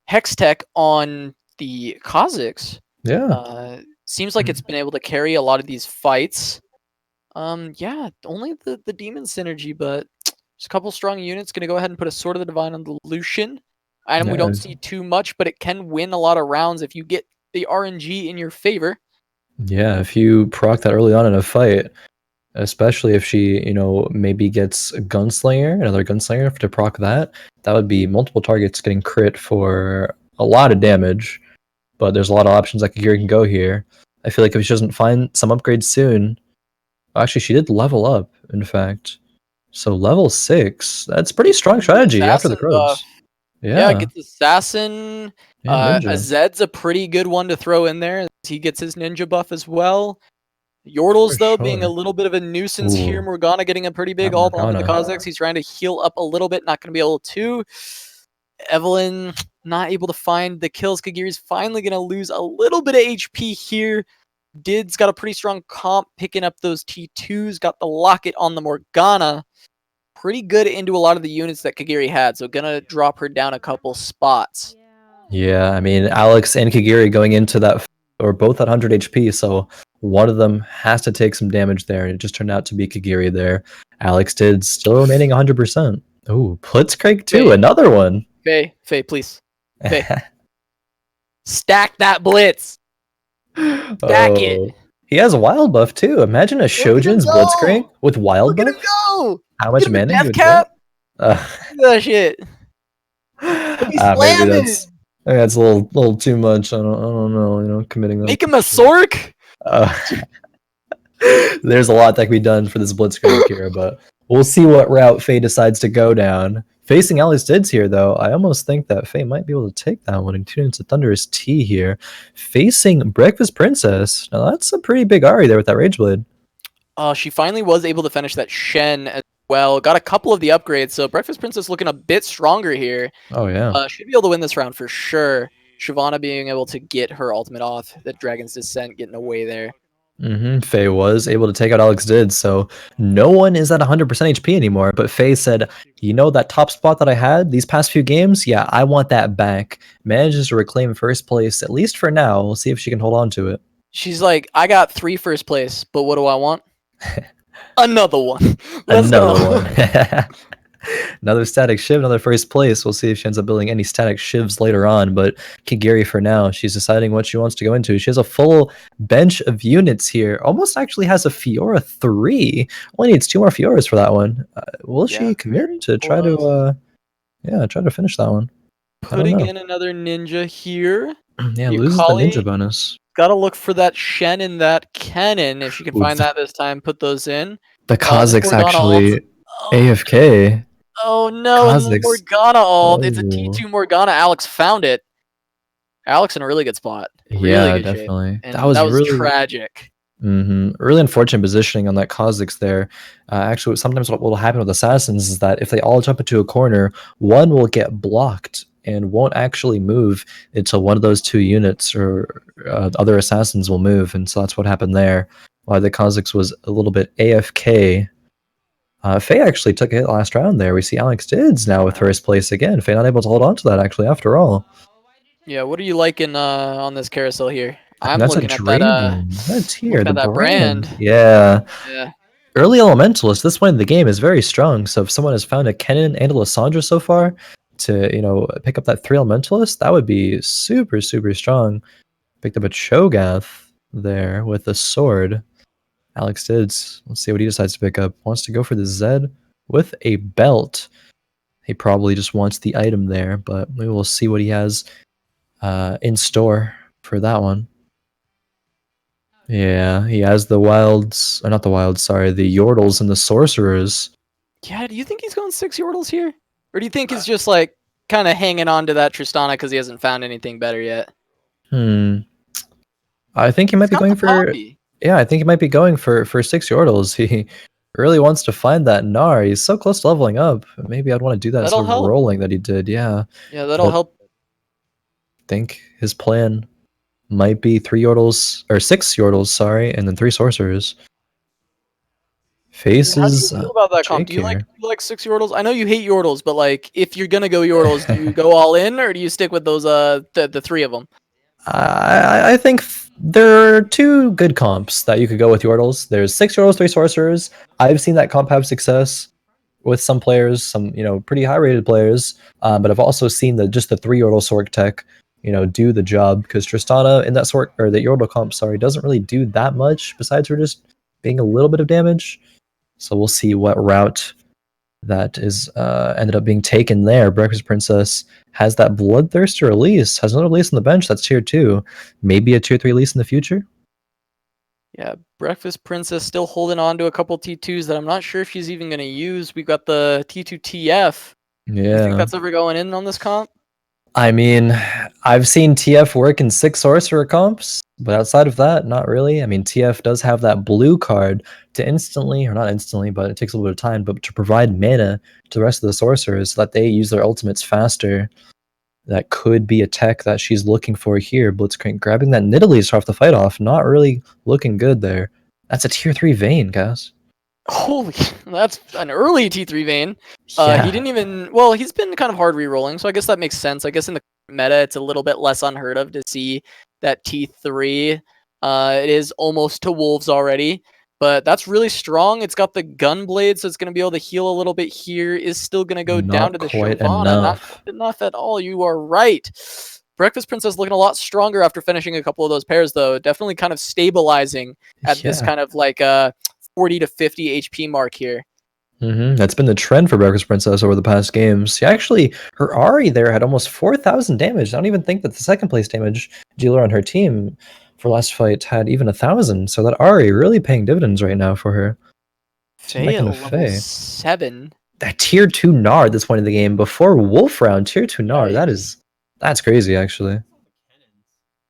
Speaker 2: Hex Tech on the Kazakhs.
Speaker 1: Yeah.
Speaker 2: Seems like it's been able to carry a lot of these fights. Yeah, only the demon synergy, but just a couple strong units. Gonna go ahead and put a Sword of the Divine on the Lucian. Item we don't see too much, but it can win a lot of rounds if you get the RNG in your favor.
Speaker 1: Yeah, if you proc that early on in a fight, especially if she, maybe gets a Gunslinger, another Gunslinger to proc that. That would be multiple targets getting crit for a lot of damage. But there's a lot of options that Kagirii can go here. I feel like if she doesn't find some upgrades soon, actually she did level up, in fact. So level 6, that's pretty strong strategy after the crows.
Speaker 2: Yeah, gets Assassin.
Speaker 1: Ninja.
Speaker 2: Zed's a pretty good one to throw in there. He gets his ninja buff as well. Yordles, though, being a little bit of a nuisance here. Morgana getting a pretty big ult onto the Kazakhs. He's trying to heal up a little bit, not going to be able to. Evelyn not able to find the kills. Kagiri's finally going to lose a little bit of HP here. Did's got a pretty strong comp, picking up those T2s, got the locket on the Morgana. Pretty good into a lot of the units that Kagirii had, so gonna drop her down a couple spots.
Speaker 1: Yeah, I mean, Alex and Kagirii going into that, or both at 100 HP, so one of them has to take some damage there, and it just turned out to be Kagirii there. AlexDidz still remaining 100%. Oh, Blitzcrank too,
Speaker 2: Faye.
Speaker 1: Another one.
Speaker 2: Faye, please. Faye. Stack that Blitz. Stack it.
Speaker 1: He has a wild buff too. Imagine a Shojin's Blitzcrank with wild buff.
Speaker 2: Look at him go!
Speaker 1: How much mana?
Speaker 2: Death cap? Look at that shit.
Speaker 1: Maybe that's a little too much. I don't know. Committing that.
Speaker 2: Make him a Sork.
Speaker 1: There's a lot that can be done for this Blitzcrank here, but we'll see what route Faye decides to go down. Facing AlexDidz here, though, I almost think that Faye might be able to take that one and tune into Thunderous T here. Facing Breakfast Princess. Now, that's a pretty big Ari there with that Rage Blade.
Speaker 2: She finally was able to finish that Shen as well. Got a couple of the upgrades, so Breakfast Princess looking a bit stronger here.
Speaker 1: Oh, yeah.
Speaker 2: Should be able to win this round for sure. Shyvana being able to get her ultimate off. The Dragon's Descent getting away there.
Speaker 1: Faye was able to take out AlexDidz, so no one is at 100% HP anymore, but Faye said, that top spot that I had these past few games, yeah, I want that back. Manages to reclaim first place, at least for now. We'll see if she can hold on to it.
Speaker 2: She's like, I got 3 first place, but what do I want? Another one.
Speaker 1: Another one. Another static shiv, another first place. We'll see if she ends up building any static shivs later on, but Kagirii for now, she's deciding what she wants to go into. She has a full bench of units here. Almost actually has a Fiora 3. Only needs 2 more Fioras for that one. Will she commit to try to finish that one?
Speaker 2: Putting in another ninja here.
Speaker 1: Loses the ninja bonus.
Speaker 2: Gotta look for that Shen and that cannon. If she can find that this time, put those in.
Speaker 1: The Kazakhs actually AFK.
Speaker 2: Oh no, and the Morgana ult. It's a T2 Morgana. Alex found it. Alex in a really good spot. Really good
Speaker 1: definitely.
Speaker 2: And that was really tragic.
Speaker 1: Really unfortunate positioning on that Kazakhs there. Actually, sometimes what will happen with Assassins is that if they all jump into a corner, one will get blocked and won't actually move until one of those 2 units or other Assassins will move. And so that's what happened there. Why the Kazakhs was a little bit AFK. Faye actually took a hit last round there. We see AlexDidz now with first place again. Faye not able to hold on to that actually after all.
Speaker 2: Yeah, what are you liking on this carousel here?
Speaker 1: I'm looking at that tier, the
Speaker 2: brand.
Speaker 1: Yeah. Early Elementalist, this point in the game is very strong. So if someone has found a Kennen and a Lissandra so far to, pick up that 3 Elementalist, that would be super, super strong. Picked up a Cho'Gath there with a sword. AlexDidz, let's see what he decides to pick up. Wants to go for the Zed with a belt. He probably just wants the item there, but we will see what he has in store for that one. Yeah, he has the wilds, or not the wilds, sorry, the Yordles and the Sorcerers.
Speaker 2: Yeah, do you think he's going 6 Yordles here? Or do you think he's just like kind of hanging on to that Tristana because he hasn't found anything better yet?
Speaker 1: I think he might be going for... Yeah, I think he might be going for 6 Yordles. He really wants to find that Gnar. He's so close to leveling up. Maybe I'd want to do that sort of rolling that he did, yeah.
Speaker 2: Yeah, that'll help.
Speaker 1: I think his plan might be 3 Yordles, or 6 Yordles, sorry, and then 3 Sorcerers. Faces.
Speaker 2: How do you feel about that comp? Do you like 6 Yordles? I know you hate Yordles, but like, if you're gonna go Yordles, do you go all in, or do you stick with those the 3 of them?
Speaker 1: I think there are 2 good comps that you could go with Yordles. There's 6 Yordles, 3 Sorcerers. I've seen that comp have success with some players, some pretty high rated players. But I've also seen just the 3 Yordle Sorc tech, do the job, because Tristana in that the Yordle comp, doesn't really do that much besides her just being a little bit of damage. So we'll see what route that is ended up being taken there. Breakfast Princess has that Bloodthirster release, has another release on the bench that's tier 2. Maybe a tier 3 release in the future.
Speaker 2: Yeah, Breakfast Princess still holding on to a couple T2s that I'm not sure if she's even going to use. We've got the T2 TF.
Speaker 1: Yeah.
Speaker 2: You think that's ever going in on this comp?
Speaker 1: I mean, I've seen TF work in 6 sorcerer comps, but outside of that, not really. I mean, TF does have that blue card to instantly, or not instantly, but it takes a little bit of time, but to provide mana to the rest of the sorcerers so that they use their ultimates faster. That could be a tech that she's looking for here. Blitzcrank grabbing that Nidalee to start off the fight off. Not really looking good there. That's a tier 3 Vayne, guys.
Speaker 2: Holy, that's an early T3 Vayne.
Speaker 1: Yeah.
Speaker 2: He didn't even, well, he's been kind of hard re-rolling, so I guess that makes sense. I guess in the meta, it's a little bit less unheard of to see that T3. It is almost to wolves already, but that's really strong. It's got the Gunblade, so it's going to be able to heal a little bit here. Is still going to go down to the Shyvana. Not enough at all. You are right. Breakfast Princess looking a lot stronger after finishing a couple of those pairs, though. Definitely kind of stabilizing at this kind of like 40 to 50 HP mark here.
Speaker 1: That's been the trend for Breakfast Princess over the past games. She actually, her Ahri there had almost 4,000 damage. I don't even think that the second place damage dealer on her team for last fight had even 1,000. So that Ahri really paying dividends right now for her.
Speaker 2: Faye at level 7.
Speaker 1: That tier 2 Gnar at this point in the game before Wolf round, tier 2 Gnar. That's crazy actually.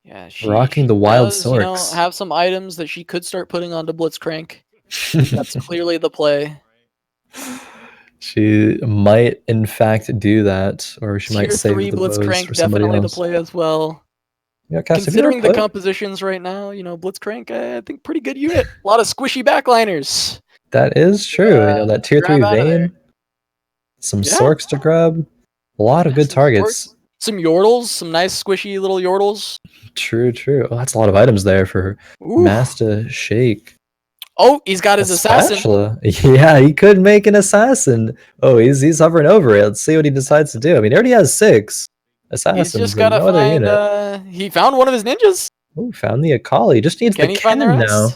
Speaker 2: Yeah,
Speaker 1: rocking the wild
Speaker 2: does,
Speaker 1: Sorks.
Speaker 2: Have some items that she could start putting onto Blitzcrank. That's clearly the play.
Speaker 1: She might, in fact, do that, or she might save the
Speaker 2: Blitzcrank
Speaker 1: for somebody
Speaker 2: definitely
Speaker 1: else.
Speaker 2: the play as well.
Speaker 1: Yeah, Cass,
Speaker 2: considering the compositions right now, Blitzcrank, I think pretty good unit. A lot of squishy backliners.
Speaker 1: That is true. That tier 3 Vayne, some Sorks to grab, a lot of good targets.
Speaker 2: Sorks, some Yordles, some nice squishy little Yordles.
Speaker 1: True. Oh, that's a lot of items there for Mastashjake.
Speaker 2: Oh, he's got his assassin.
Speaker 1: Spatula. Yeah, he could make an assassin. Oh, he's hovering over it. Let's see what he decides to do. I mean, he already has 6 assassins.
Speaker 2: He's just gotta find. He found one of his ninjas.
Speaker 1: Oh, found the Akali. Just needs the cannon now.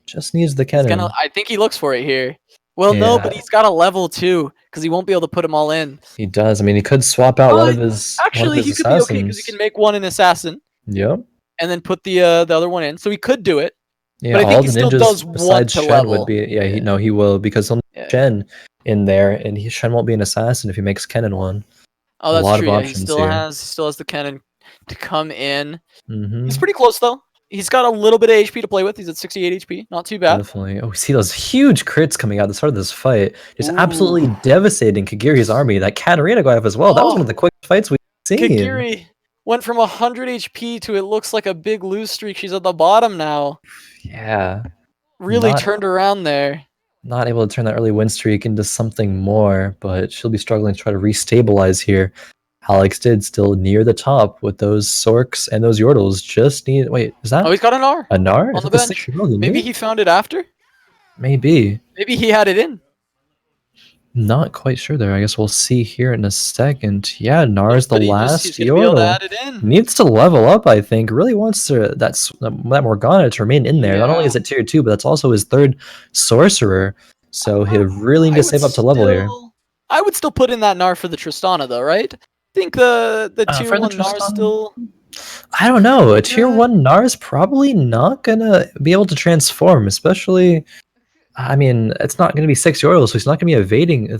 Speaker 1: Just needs the cannon.
Speaker 2: I think he looks for it here. Well, no, but he's got a level 2 because he won't be able to put them all in.
Speaker 1: He does. I mean, he could swap out one of his.
Speaker 2: Actually, he could be okay because he can make one an assassin.
Speaker 1: Yep.
Speaker 2: And then put the other one in, so he could do it.
Speaker 1: Yeah,
Speaker 2: but I think
Speaker 1: all
Speaker 2: he
Speaker 1: the
Speaker 2: still
Speaker 1: ninjas
Speaker 2: does
Speaker 1: besides
Speaker 2: want to
Speaker 1: Shen
Speaker 2: level.
Speaker 1: would be. Yeah, he will because he'll need Shen in there, and Shen won't be an assassin if he makes Kennen one.
Speaker 2: Oh, that's true.
Speaker 1: Yeah,
Speaker 2: he still has the Kennen to come in.
Speaker 1: Mm-hmm.
Speaker 2: He's pretty close though. He's got a little bit of HP to play with. He's at 68 HP. Not too bad.
Speaker 1: Definitely. Oh, we see those huge crits coming out at the start of this fight. Just absolutely devastating Kagiri's army. That Katarina got off as well. That was one of the quickest fights we've seen.
Speaker 2: Kagirii went from 100 HP to it looks like a big lose streak. She's at the bottom now.
Speaker 1: Yeah.
Speaker 2: Really turned around there.
Speaker 1: Not able to turn that early win streak into something more, but she'll be struggling to try to restabilize here. AlexDidz still near the top with those Sorks and those Yordles. Wait, is that?
Speaker 2: Oh, he's got an R.
Speaker 1: A Gnar?
Speaker 2: On the bench. Maybe he found it after?
Speaker 1: Maybe.
Speaker 2: Maybe he had it in.
Speaker 1: Not quite sure there. I guess we'll see here in a second. Yeah, Gnar is the last Yordle. Needs to level up, I think. Really wants to that Morgana to remain in there. Not only is it tier 2, but that's also his 3rd sorcerer. So he'll really need to save up to level here.
Speaker 2: I would still put in that Gnar for the Tristana though, right? I think the tier 1 Gnar still.
Speaker 1: I don't know. A tier 1 Gnar is probably not gonna be able to transform, especially. I mean, it's not going to be 6 Yordles, so he's not going to be evading.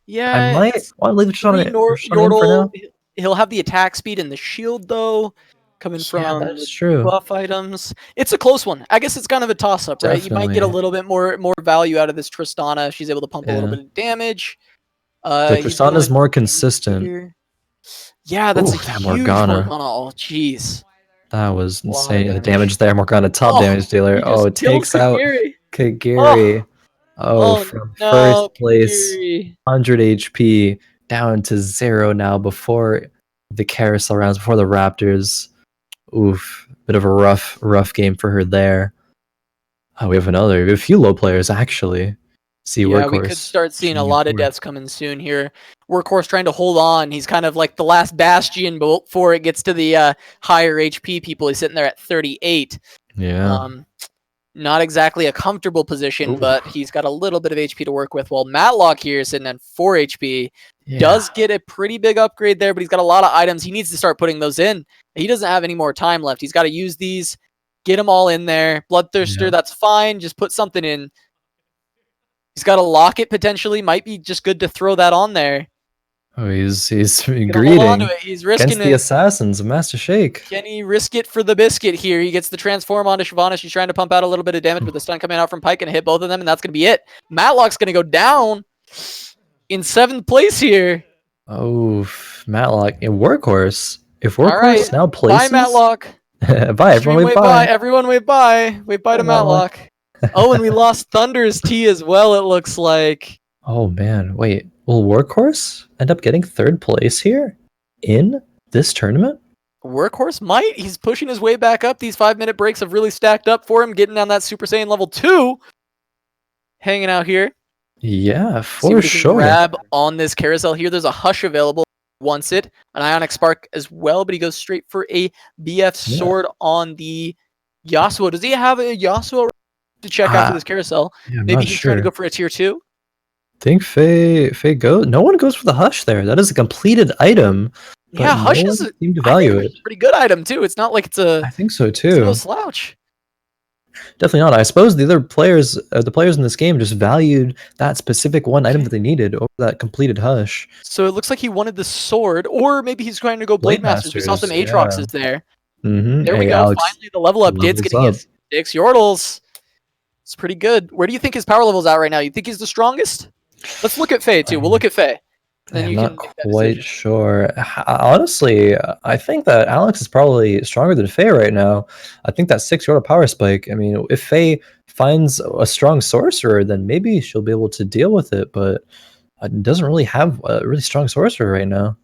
Speaker 2: Yeah,
Speaker 1: I might want to leave the Tristana for now.
Speaker 2: He'll have the attack speed and the shield, though, coming from
Speaker 1: that's true.
Speaker 2: Buff items. It's a close one. I guess it's kind of a toss-up, right? You might get a little bit more value out of this Tristana if she's able to pump a little bit of damage.
Speaker 1: The Tristana's more consistent.
Speaker 2: Here. Yeah, that's a huge Morgana. Oh, jeez.
Speaker 1: That was insane. The damage there, Morgana, top damage dealer. Oh, it takes out Kagirii. From first place, Kagirii. 100 HP down to 0 now before the carousel rounds, before the Raptors. Oof, bit of a rough game for her there. Oh, we have a few low players actually. Workhorse.
Speaker 2: We could start seeing a lot of deaths coming soon here. Workhorse trying to hold on. He's kind of like the last bastion before it gets to the higher HP people. He's sitting there at 38.
Speaker 1: Yeah.
Speaker 2: Not exactly a comfortable position,
Speaker 1: Ooh.
Speaker 2: but he's got a little bit of HP to work with. While Matloc here is sitting at 4 HP.
Speaker 1: Yeah.
Speaker 2: Does get a pretty big upgrade there, but he's got a lot of items. He needs to start putting those in. He doesn't have any more time left. He's got to use these, get them all in there. Bloodthirster,
Speaker 1: Yeah.
Speaker 2: that's fine. Just put something in. He's got a locket potentially. Might be just good to throw that on there.
Speaker 1: Oh, he's
Speaker 2: Gonna hold on
Speaker 1: greeting
Speaker 2: to it. He's risking
Speaker 1: against the
Speaker 2: it.
Speaker 1: assassins of Mastashjake.
Speaker 2: Can he risk it for the biscuit here? He gets the transform onto Shyvana. She's trying to pump out a little bit of damage, but the stun coming out from Pike and hit both of them, and that's going to be it. Matloc's going to go down in 7th place here.
Speaker 1: Oh, Matloc and Workhorse. If Workhorse
Speaker 2: right.
Speaker 1: now places,
Speaker 2: Bye, Matloc.
Speaker 1: bye everyone. Wait, bye.
Speaker 2: Everyone wait bye. Wait bye to
Speaker 1: Matloc.
Speaker 2: Matloc. Oh, and we lost Thunderous T as well, it looks like.
Speaker 1: Oh man, wait. Will Workhorse end up getting 3rd place here in this tournament?
Speaker 2: Workhorse might. He's pushing his way back up. These 5-minute breaks have really stacked up for him, getting down that Super Saiyan level 2. Hanging out here.
Speaker 1: Yeah,
Speaker 2: See
Speaker 1: for
Speaker 2: what he can
Speaker 1: sure.
Speaker 2: grab on this carousel here. There's a Hush available. Wants it. An Ionic Spark as well, but he goes straight for a BF sword on the Yasuo. Does he have a Yasuo to check after this carousel?
Speaker 1: Yeah, I'm
Speaker 2: Maybe
Speaker 1: not
Speaker 2: he's
Speaker 1: sure.
Speaker 2: trying to go for a tier 2?
Speaker 1: I think Faye goes. No one goes for the Hush there. That is a completed item. But
Speaker 2: Yeah, Hush
Speaker 1: no
Speaker 2: is
Speaker 1: one seemed to
Speaker 2: I think
Speaker 1: value
Speaker 2: it's
Speaker 1: it.
Speaker 2: a pretty good item too. It's not like it's
Speaker 1: I think so
Speaker 2: it's
Speaker 1: too.
Speaker 2: no slouch.
Speaker 1: Definitely not. I suppose the other players, the players in this game, just valued that specific one item that they needed over that completed Hush.
Speaker 2: So it looks like he wanted the sword, or maybe he's trying to go Blade Masters. We saw some
Speaker 1: Masters,
Speaker 2: Aatroxes there.
Speaker 1: Mm-hmm.
Speaker 2: There we go.
Speaker 1: Alex,
Speaker 2: Finally, the level up. Did's
Speaker 1: levels
Speaker 2: getting
Speaker 1: up.
Speaker 2: his 6 Yordles. It's pretty good. Where do you think his power level's at right now? You think he's the strongest? Let's look at Faye too. We'll look at Faye. Then
Speaker 1: I'm
Speaker 2: you
Speaker 1: not
Speaker 2: can make that
Speaker 1: quite
Speaker 2: decision.
Speaker 1: sure. Honestly, I think that Alex is probably stronger than Faye right now. I think that 6 power spike. I mean, if Faye finds a strong sorcerer, then maybe she'll be able to deal with it. But doesn't really have a really strong sorcerer right now.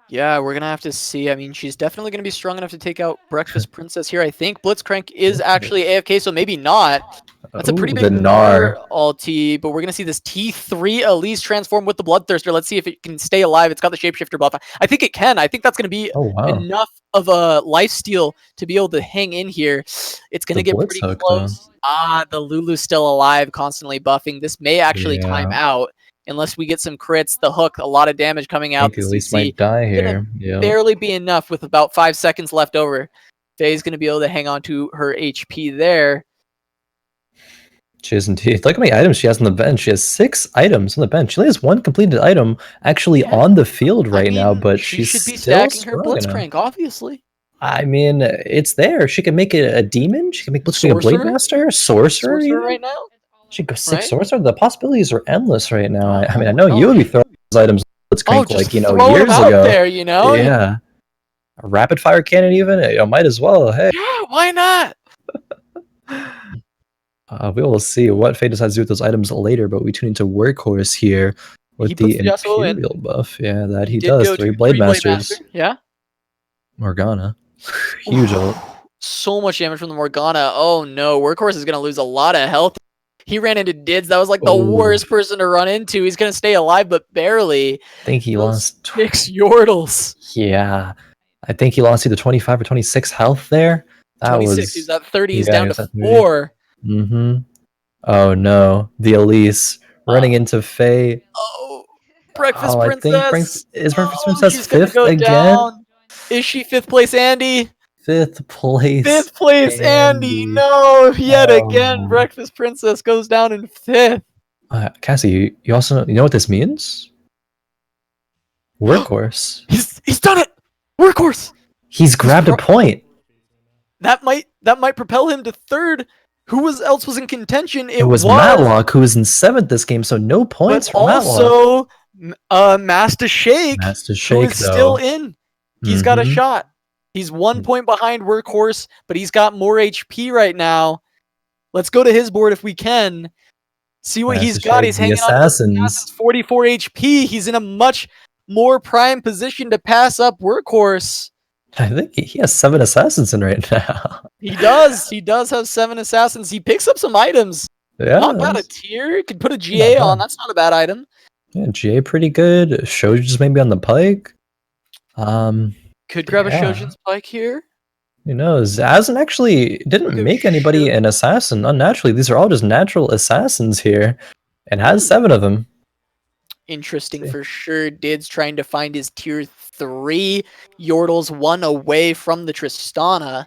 Speaker 2: Yeah, we're gonna have to see. I mean, she's definitely gonna be strong enough to take out Breakfast Princess here. I think Blitzcrank is actually AFK, so maybe not. That's a pretty
Speaker 1: Ooh,
Speaker 2: big
Speaker 1: the Gnar.
Speaker 2: ulti, but we're gonna see this T3 Elise transform with the Bloodthirster. Let's see if it can stay alive. It's got the Shapeshifter buff. I think it can. I think that's gonna be
Speaker 1: Oh wow.
Speaker 2: enough of a lifesteal to be able to hang in here. It's gonna
Speaker 1: The
Speaker 2: get
Speaker 1: Blitz
Speaker 2: pretty
Speaker 1: hook,
Speaker 2: close. The Lulu's still alive, constantly buffing. This may actually time
Speaker 1: Yeah.
Speaker 2: out unless we get some crits. The hook, a lot of damage coming
Speaker 1: I
Speaker 2: out.
Speaker 1: think
Speaker 2: The
Speaker 1: Elise
Speaker 2: CC
Speaker 1: might die
Speaker 2: gonna
Speaker 1: here. Yeah.
Speaker 2: barely be enough with about 5 seconds left over. Faye's gonna be able to hang on to her HP there.
Speaker 1: She is indeed. Look how many items she has on the bench. She has 6 items on the bench. She only has 1 completed item actually
Speaker 2: Yeah.
Speaker 1: on the field right
Speaker 2: I
Speaker 1: now,
Speaker 2: mean,
Speaker 1: but
Speaker 2: she
Speaker 1: she's
Speaker 2: should be
Speaker 1: still
Speaker 2: stacking her
Speaker 1: strong enough.
Speaker 2: Blitzcrank, obviously.
Speaker 1: I mean, it's there. She can make it a demon. She can make Blitzcrank a Blade
Speaker 2: Sorcerer?
Speaker 1: Master, sorcerer.
Speaker 2: Sorcerer
Speaker 1: even.
Speaker 2: right now?
Speaker 1: She goes 6
Speaker 2: right?
Speaker 1: sorcerer. The possibilities are endless right now. I
Speaker 2: Oh
Speaker 1: mean, I
Speaker 2: my
Speaker 1: know you would be
Speaker 2: gosh.
Speaker 1: throwing those items Blitzcrank
Speaker 2: Just
Speaker 1: like
Speaker 2: throwing
Speaker 1: years
Speaker 2: them out
Speaker 1: ago.
Speaker 2: there, you know?
Speaker 1: Yeah, a rapid fire cannon even. Might as well. Hey.
Speaker 2: Yeah, why not?
Speaker 1: We will see what Faye decides to do with those items later, but we tune into Workhorse here with
Speaker 2: He
Speaker 1: the
Speaker 2: puts the Yasuo in.
Speaker 1: Imperial buff. Yeah, that he
Speaker 2: did
Speaker 1: does.
Speaker 2: go
Speaker 1: 3
Speaker 2: to
Speaker 1: Blade
Speaker 2: 3
Speaker 1: Masters.
Speaker 2: Master. Yeah.
Speaker 1: Morgana. Huge ult.
Speaker 2: So much damage from the Morgana. Oh no, Workhorse is going to lose a lot of health. He ran into Didz. That was like the worst person to run into. He's going to stay alive, but barely.
Speaker 1: I think he lost
Speaker 2: 6 Yordles.
Speaker 1: Yeah. I think he lost either 25 or 26 health there. That
Speaker 2: 26.
Speaker 1: was.
Speaker 2: He's at 30. He's
Speaker 1: yeah,
Speaker 2: down
Speaker 1: he was
Speaker 2: to
Speaker 1: at 30.
Speaker 2: 4.
Speaker 1: Mm-hmm. Oh no. The Elise running into Faye.
Speaker 2: Oh, Breakfast
Speaker 1: Oh, I think
Speaker 2: Princess.
Speaker 1: is Breakfast Princess
Speaker 2: she's gonna
Speaker 1: 5th
Speaker 2: go
Speaker 1: again?
Speaker 2: down. Is she 5th place, Andy?
Speaker 1: 5th place.
Speaker 2: 5th place, Andy. No, yet again,
Speaker 1: Oh.
Speaker 2: Breakfast Princess goes down in 5th.
Speaker 1: Cassie, you also know what this means? Workhorse.
Speaker 2: He's done it. Workhorse.
Speaker 1: He's grabbed a point.
Speaker 2: That might propel him to 3rd. Who else was in contention?
Speaker 1: It was Matloc who was in 7th this game, so no points
Speaker 2: but
Speaker 1: for Matloc.
Speaker 2: also Mastashjake, who
Speaker 1: Mastashjake,
Speaker 2: is still in. He's got a shot. He's 1 point behind Workhorse, but he's got more HP right now. Let's go to his board if we can. See what he's got. He's hanging on to the assassins. 44 HP. He's in a much more prime position to pass up Workhorse.
Speaker 1: I think he has 7 assassins in right now.
Speaker 2: He does. He does have 7 assassins. He picks up some items.
Speaker 1: Yeah.
Speaker 2: Not bad a tier. Could put a GA on. That's not a bad item.
Speaker 1: Yeah, GA pretty good. Shows just maybe on the pike.
Speaker 2: Could grab a Shojin's Pike here.
Speaker 1: Who knows? Ashen actually didn't make anybody an assassin unnaturally. These are all just natural assassins here, and has 7 of them.
Speaker 2: Interesting for sure. Didz trying to find his tier 3. Yordle's 1 away from the Tristana.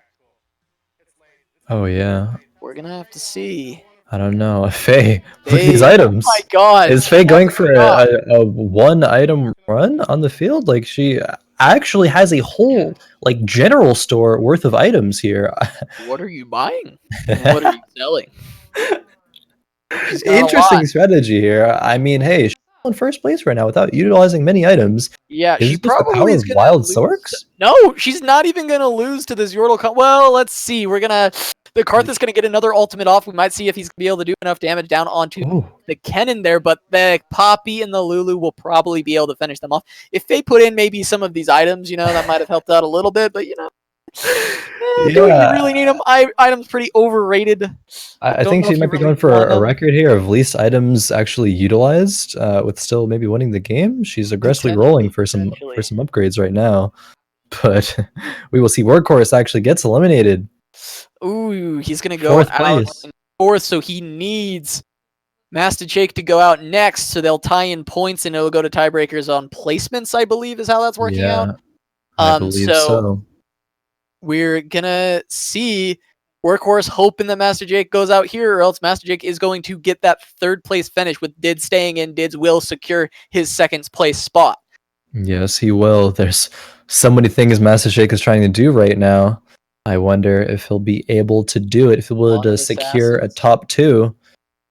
Speaker 1: Oh yeah.
Speaker 2: We're gonna have to see.
Speaker 1: I don't know. Faye, look at
Speaker 2: Hey,
Speaker 1: these items.
Speaker 2: Oh my god.
Speaker 1: Is Faye going for a 1-item run on the field? Like, she actually has a whole like general store worth of items here.
Speaker 2: What are you buying? What are you selling?
Speaker 1: Interesting strategy here. I mean, hey, she's in first place right now without utilizing many items.
Speaker 2: Yeah,
Speaker 1: Is
Speaker 2: she
Speaker 1: it just the power
Speaker 2: probably is
Speaker 1: of
Speaker 2: gonna
Speaker 1: wild
Speaker 2: lose.
Speaker 1: Sorks?
Speaker 2: No, she's not even gonna lose to this Yordle. Well, let's see. We're gonna. The Karth is gonna get another ultimate off. We might see if he's gonna be able to do enough damage down onto the Kennen there, but the Poppy and the Lulu will probably be able to finish them off. If they put in maybe some of these items, that might have helped out a little bit, but do we really need them? Items pretty overrated.
Speaker 1: I think she might be going for a record here of least items actually utilized, with still maybe winning the game. She's aggressively rolling for some upgrades right now, but we will see. Workhorse actually gets eliminated.
Speaker 2: Ooh, he's gonna go out in 4th, so he needs Mastashjake to go out next, so they'll tie in points and it'll go to tiebreakers on placements, I believe is how that's working out.
Speaker 1: I believe so.
Speaker 2: We're gonna see Workhorse hoping that Mastashjake goes out here, or else Mastashjake is going to get that 3rd place finish with Didz staying in. Didz will secure his 2nd place spot.
Speaker 1: Yes, he will. There's so many things Mastashjake is trying to do right now. I wonder if he'll be able to do it, if he'll be able to secure a top 2.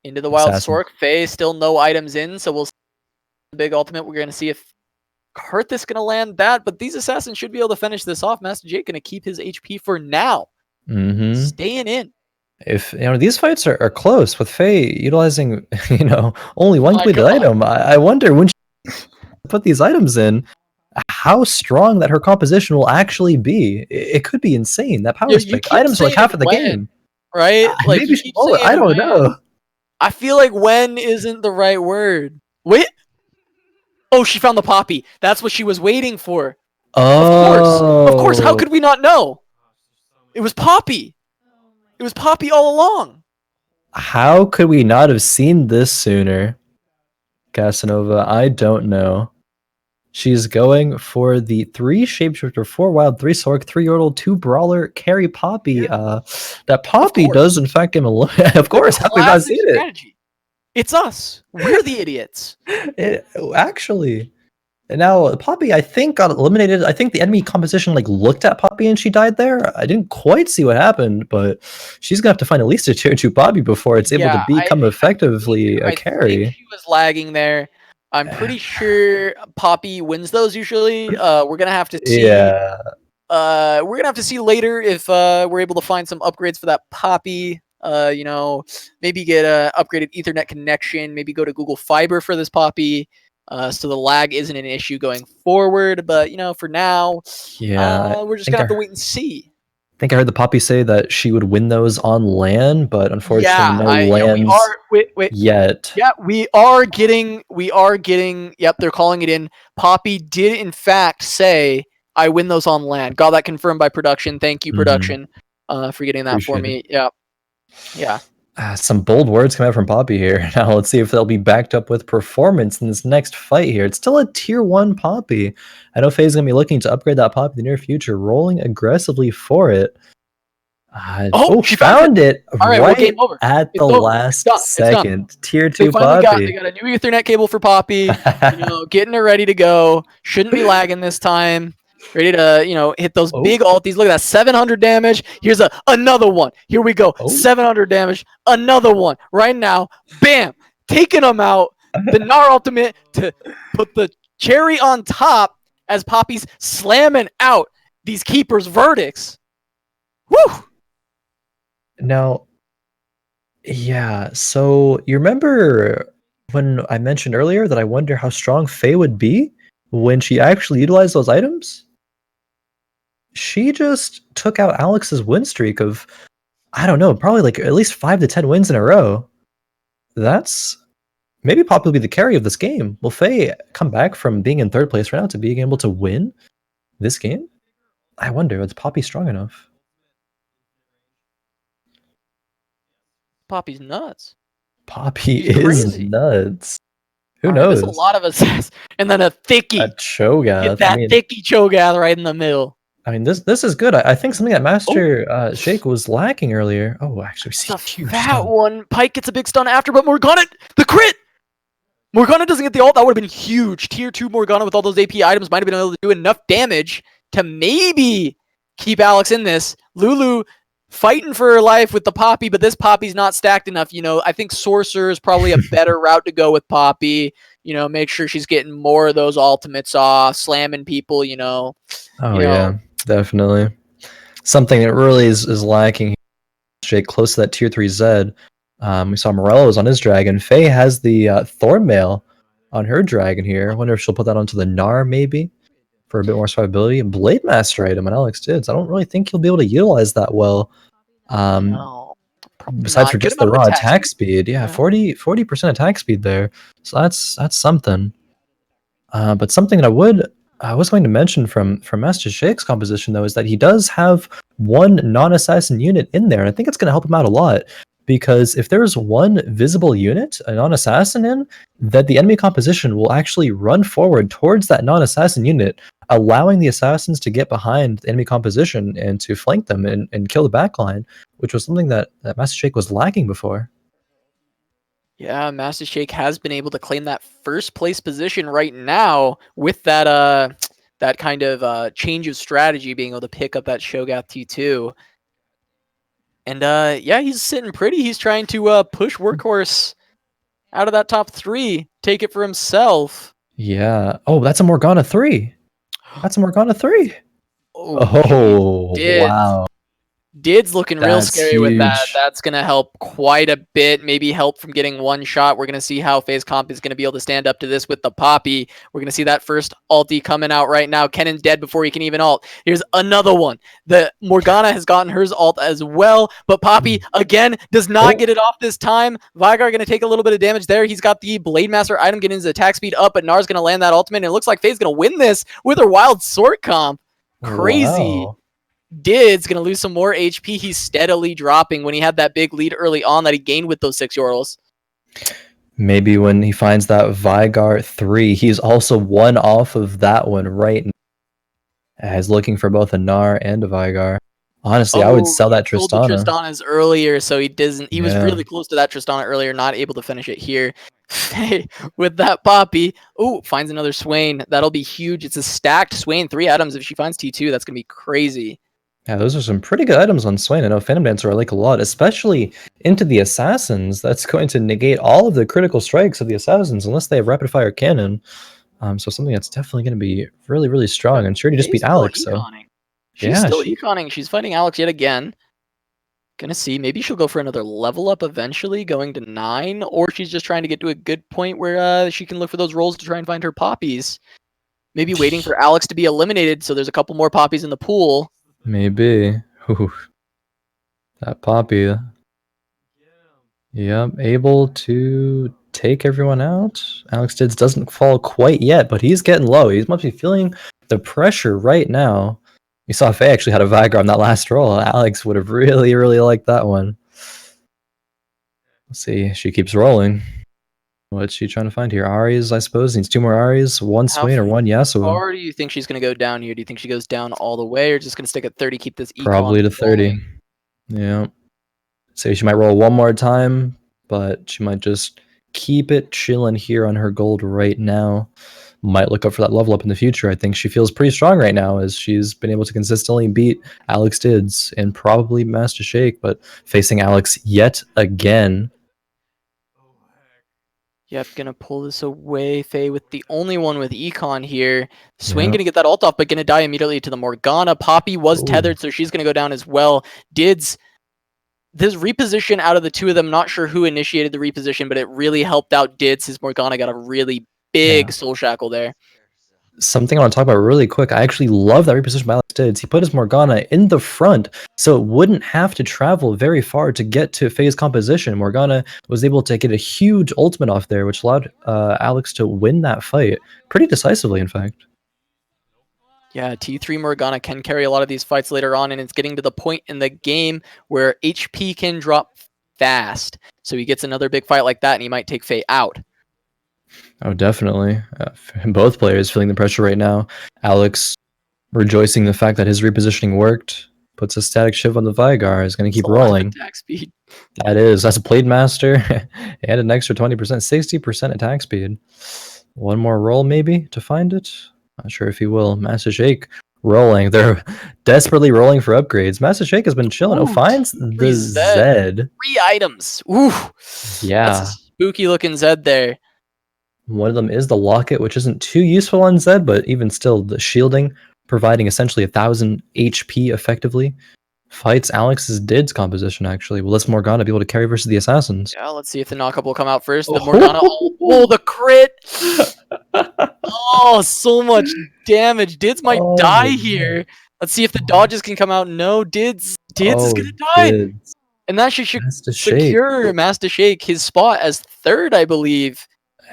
Speaker 2: Into the Wild Sork. Faye, still no items in, so we'll see the big ultimate. We're going to see if Karth is going to land that, but these assassins should be able to finish this off. Mastashjake going to keep his HP for now. Staying in.
Speaker 1: If these fights are close, with Faye utilizing only one completed item, I wonder when she put these items in, how strong that her composition will actually be. It could be insane. That power spike items are like half of the game,
Speaker 2: right? Like
Speaker 1: maybe she will. I don't know.
Speaker 2: I feel like when isn't the right word. Wait. Oh, she found the Poppy. That's what she was waiting for.
Speaker 1: Oh,
Speaker 2: of course. How could we not know? It was Poppy. It was Poppy all along.
Speaker 1: How could we not have seen this sooner, Casanova? I don't know. She's going for the 3 Shapeshifter, 4 Wild, 3 Sork, 3 Yordle, 2 Brawler, carry Poppy. That Poppy does in fact get eliminated. Of course, how we not seen it?
Speaker 2: It's us. We're the idiots.
Speaker 1: Actually. Now, Poppy, I think, got eliminated. I think the enemy composition looked at Poppy and she died there. I didn't quite see what happened, but she's going to have to find at least a tier 2 Poppy before it's able to become effectively a carry.
Speaker 2: I think she was lagging there. I'm pretty sure Poppy wins those usually. We're gonna have to see.
Speaker 1: Yeah.
Speaker 2: We're gonna have to see later if we're able to find some upgrades for that Poppy. Maybe get a upgraded Ethernet connection. Maybe go to Google Fiber for this Poppy, so the lag isn't an issue going forward. But for now, we're just gonna have to wait and see.
Speaker 1: I think I heard the Poppy say that she would win those on LAN, but unfortunately no LANs yet.
Speaker 2: Yeah, we are getting, yep, they're calling it in. Poppy did in fact say, I win those on LAN. Got that confirmed by production. Thank you, production, for getting that for me. Yeah. Yeah.
Speaker 1: Some bold words come out from Poppy here. Now let's see if they'll be backed up with performance in this next fight here. It's still a tier 1 Poppy. I know Faye's going to be looking to upgrade that Poppy in the near future, rolling aggressively for it. She found it right at the last second. Tier 2 Poppy.
Speaker 2: They got a new Ethernet cable for Poppy. Getting it ready to go. Shouldn't be lagging this time. Ready to, hit those big ultis. Look at that, 700 damage. Here's another one. Here we go. 700 damage. Another one. Right now. Bam. Taking them out. The Gnar ultimate to put the cherry on top as Poppy's slamming out these keepers' verdicts. Woo!
Speaker 1: Now, yeah, so you remember when I mentioned earlier that I wonder how strong Faye would be when she actually utilized those items? She just took out Alex's win streak of, I don't know, probably at least 5 to 10 wins in a row. That's maybe Poppy will be the carry of this game. Will Faye come back from being in 3rd place right now to being able to win this game? I wonder, is Poppy strong enough?
Speaker 2: Poppy's nuts.
Speaker 1: Poppy
Speaker 2: She's
Speaker 1: is
Speaker 2: crazy.
Speaker 1: nuts. Who
Speaker 2: All right,
Speaker 1: knows?
Speaker 2: there's a lot of assess. And then a thickie.
Speaker 1: A Cho'Gath.
Speaker 2: Get that thickie Cho'Gath right in the middle.
Speaker 1: I mean, this is good. I think something that Mastashjake was lacking earlier. Oh, actually, we see
Speaker 2: The
Speaker 1: huge
Speaker 2: fat
Speaker 1: stun.
Speaker 2: one. Pike gets a big stun after, but Morgana, the crit! Morgana doesn't get the ult. That would have been huge. Tier 2 Morgana with all those AP items might have been able to do enough damage to maybe keep Alex in this. Lulu fighting for her life with the Poppy, but this Poppy's not stacked enough. You know, I think Sorcerer is probably a better route to go with Poppy. You know, make sure she's getting more of those ultimates off, slamming people, you know.
Speaker 1: Oh, yeah, definitely. Something that really is lacking. Jake close to that tier 3 Zed. We saw Morello's on his dragon. Faye has the Thornmail on her dragon here. I wonder if she'll put that onto the Gnar maybe for a bit more survivability. And Blade Master item on AlexDidz. I don't really think he'll be able to utilize that well.
Speaker 2: No,
Speaker 1: Besides for
Speaker 2: Good
Speaker 1: just the
Speaker 2: amount of
Speaker 1: raw attack speed. Yeah,
Speaker 2: Yeah.
Speaker 1: 40% attack speed there. So that's something. But something that I was going to mention from Mastashjake's composition though is that he does have one non-assassin unit in there, and I think it's going to help him out a lot because if there's one visible unit, a non-assassin in, that the enemy composition will actually run forward towards that non-assassin unit, allowing the assassins to get behind the enemy composition and to flank them and kill the backline, which was something that Mastashjake was lacking before.
Speaker 2: Yeah, Mastashjake has been able to claim that first place position right now with that that kind of change of strategy, being able to pick up that Cho'Gath T2. And yeah, he's sitting pretty. He's trying to push Workhorse out of that top 3, take it for himself.
Speaker 1: Yeah. Oh, that's a Morgana 3. That's a Morgana 3. Oh, wow.
Speaker 2: Did's looking real
Speaker 1: That's
Speaker 2: scary with that.
Speaker 1: huge.
Speaker 2: That's going to help quite a bit. Maybe help from getting one shot. We're going to see how FaZe Comp is going to be able to stand up to this with the Poppy. We're going to see that first ulti coming out right now. Kennen's dead before he can even ult. Here's another one. The Morgana has gotten hers ult as well, but Poppy, again, does not get it off this time. Veigar going to take a little bit of damage there. He's got the Blade Master item getting his attack speed up, but Gnar's going to land that ultimate, and it looks like FaZe's going to win this with her wild sword comp. Crazy.
Speaker 1: Wow.
Speaker 2: Did's going to lose some more HP. He's steadily dropping when he had that big lead early on that he gained with those 6 Yorls.
Speaker 1: Maybe when he finds that Veigar 3, he's also one off of that one right now. He's looking for both a Gnar and a Veigar. Honestly, I would sell that
Speaker 2: Sold the
Speaker 1: Tristana.
Speaker 2: Tristana's earlier, so he doesn't. He was
Speaker 1: Yeah.
Speaker 2: really close to that Tristana earlier, not able to finish it here. With that Poppy, finds another Swain. That'll be huge. It's a stacked Swain, 3 items. If she finds T2, that's going to be crazy.
Speaker 1: Yeah, those are some pretty good items on Swain. I know Phantom Dancer I like a lot, especially into the Assassins. That's going to negate all of the critical strikes of the Assassins unless they have Rapid Fire Cannon. So something that's definitely going to be really, really strong. And she already just beat Alex, so...
Speaker 2: She's still econing. She's fighting Alex yet again. Gonna see. Maybe she'll go for another level up eventually, going to 9, or she's just trying to get to a good point where she can look for those rolls to try and find her poppies. Maybe waiting for Alex to be eliminated, so there's a couple more poppies in the pool.
Speaker 1: Maybe. Ooh. That Poppy. Yep, able to take everyone out. AlexDidz doesn't fall quite yet, but he's getting low. He must be feeling the pressure right now. You saw Faye actually had a Veigar on that last roll. Alex would have really, really liked that one. Let's see. She keeps rolling. What's she trying to find here? Aries, I suppose. Needs 2 more Aries, 1 Swain, or 1 Yasuo.
Speaker 2: Or do you think she's going to go down here? Do you think she goes down all the way, or just going to stick at 30, keep this econ
Speaker 1: Probably to 30.
Speaker 2: rolling?
Speaker 1: Yeah. So she might roll one more time, but she might just keep it chilling here on her gold right now. Might look up for that level up in the future. I think she feels pretty strong right now as she's been able to consistently beat AlexDidz and probably Mastashjake, but facing Alex yet again.
Speaker 2: Yep, gonna pull this away. Faye with the only one with econ here. Swain
Speaker 1: Yep.
Speaker 2: gonna get that ult off, but gonna die immediately to the Morgana. Poppy was tethered, so she's gonna go down as well. Didz, this reposition out of the 2 of them, not sure who initiated the reposition, but it really helped out Didz. His Morgana got a really big soul shackle there.
Speaker 1: Something I want to talk about really quick. I actually love that reposition by AlexDidz. He put his Morgana in the front, so it wouldn't have to travel very far to get to Faye's composition. Morgana was able to get a huge ultimate off there, which allowed Alex to win that fight pretty decisively, in fact.
Speaker 2: Yeah, T3 Morgana can carry a lot of these fights later on, and it's getting to the point in the game where HP can drop fast. So he gets another big fight like that, and he might take Faye out.
Speaker 1: Oh, definitely. Both players feeling the pressure right now. Alex rejoicing the fact that his repositioning worked. Puts a static shiv on the Vigar. Is going to keep
Speaker 2: That's a lot of
Speaker 1: rolling.
Speaker 2: attack speed.
Speaker 1: That's a Blade Master and an extra 20%, 60% attack speed. One more roll maybe to find it. Not sure if he will. Mastashjake rolling. They're desperately rolling for upgrades. Mastashjake has been chilling.
Speaker 2: Ooh,
Speaker 1: Finds the
Speaker 2: Zed.
Speaker 1: Zed.
Speaker 2: 3 items. Ooh.
Speaker 1: Yeah.
Speaker 2: That's a spooky looking Zed there.
Speaker 1: One of them is the locket, which isn't too useful on Zed, but even still, the shielding, providing essentially 1,000 HP effectively. Fights AlexDidz composition, actually. Will this Morgana be able to carry versus the Assassins?
Speaker 2: Yeah, let's see if the knockup will come out first. The Morgana. Oh, the crit! Oh, so much damage. Dids might die here. Let's see if the dodges can come out. No, Dids is gonna die.
Speaker 1: Didz.
Speaker 2: And that should
Speaker 1: Mastashjake.
Speaker 2: secure Mastashjake his spot as 3rd, I believe.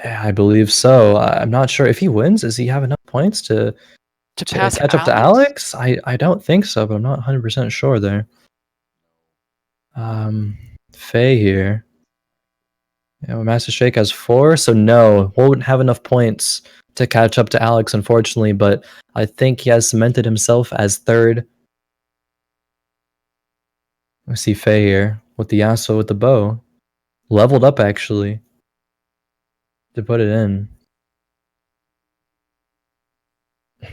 Speaker 1: Yeah, I believe so. I'm not sure if he wins. Does he have enough points to
Speaker 2: Pass
Speaker 1: catch up to Alex? I don't think so, but I'm not 100% sure there. Faye here. Yeah, well, Mastashjake has 4, so no, won't have enough points to catch up to Alex, unfortunately, but I think he has cemented himself as 3rd. We see Faye here with the Yasuo with the bow. Leveled up, actually, to put it in.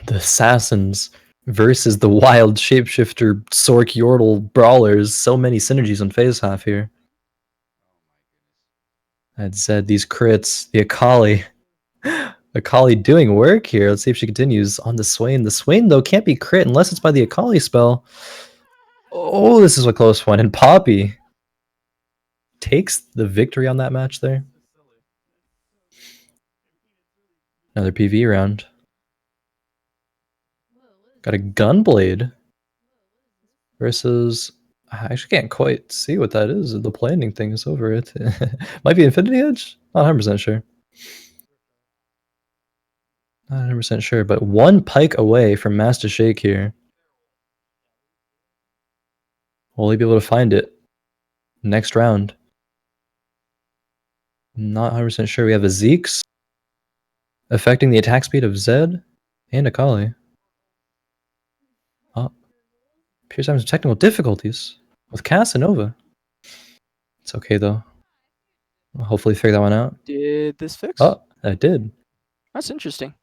Speaker 1: The Assassins versus the wild shapeshifter Sork Yordle brawlers. So many synergies on Faye's half here. That said, these crits, the Akali. Akali doing work here. Let's see if she continues on the Swain. The Swain, though, can't be crit unless it's by the Akali spell. Oh, this is a close one. And Poppy takes the victory on that match there. Another PV round. Got a Gunblade versus... I actually can't quite see what that is. The planning thing is over it. Might be Infinity Edge? Not 100% sure. Not 100% sure, but 1 pike away from Mastashjake here. Will he be able to find it next round? Not 100% sure. We have a Zeke's affecting the attack speed of Zed and Akali. Oh, appears having some technical difficulties with Casanova. It's okay though. We'll hopefully figure that one out.
Speaker 2: Did this fix?
Speaker 1: Oh, that did.
Speaker 2: That's interesting.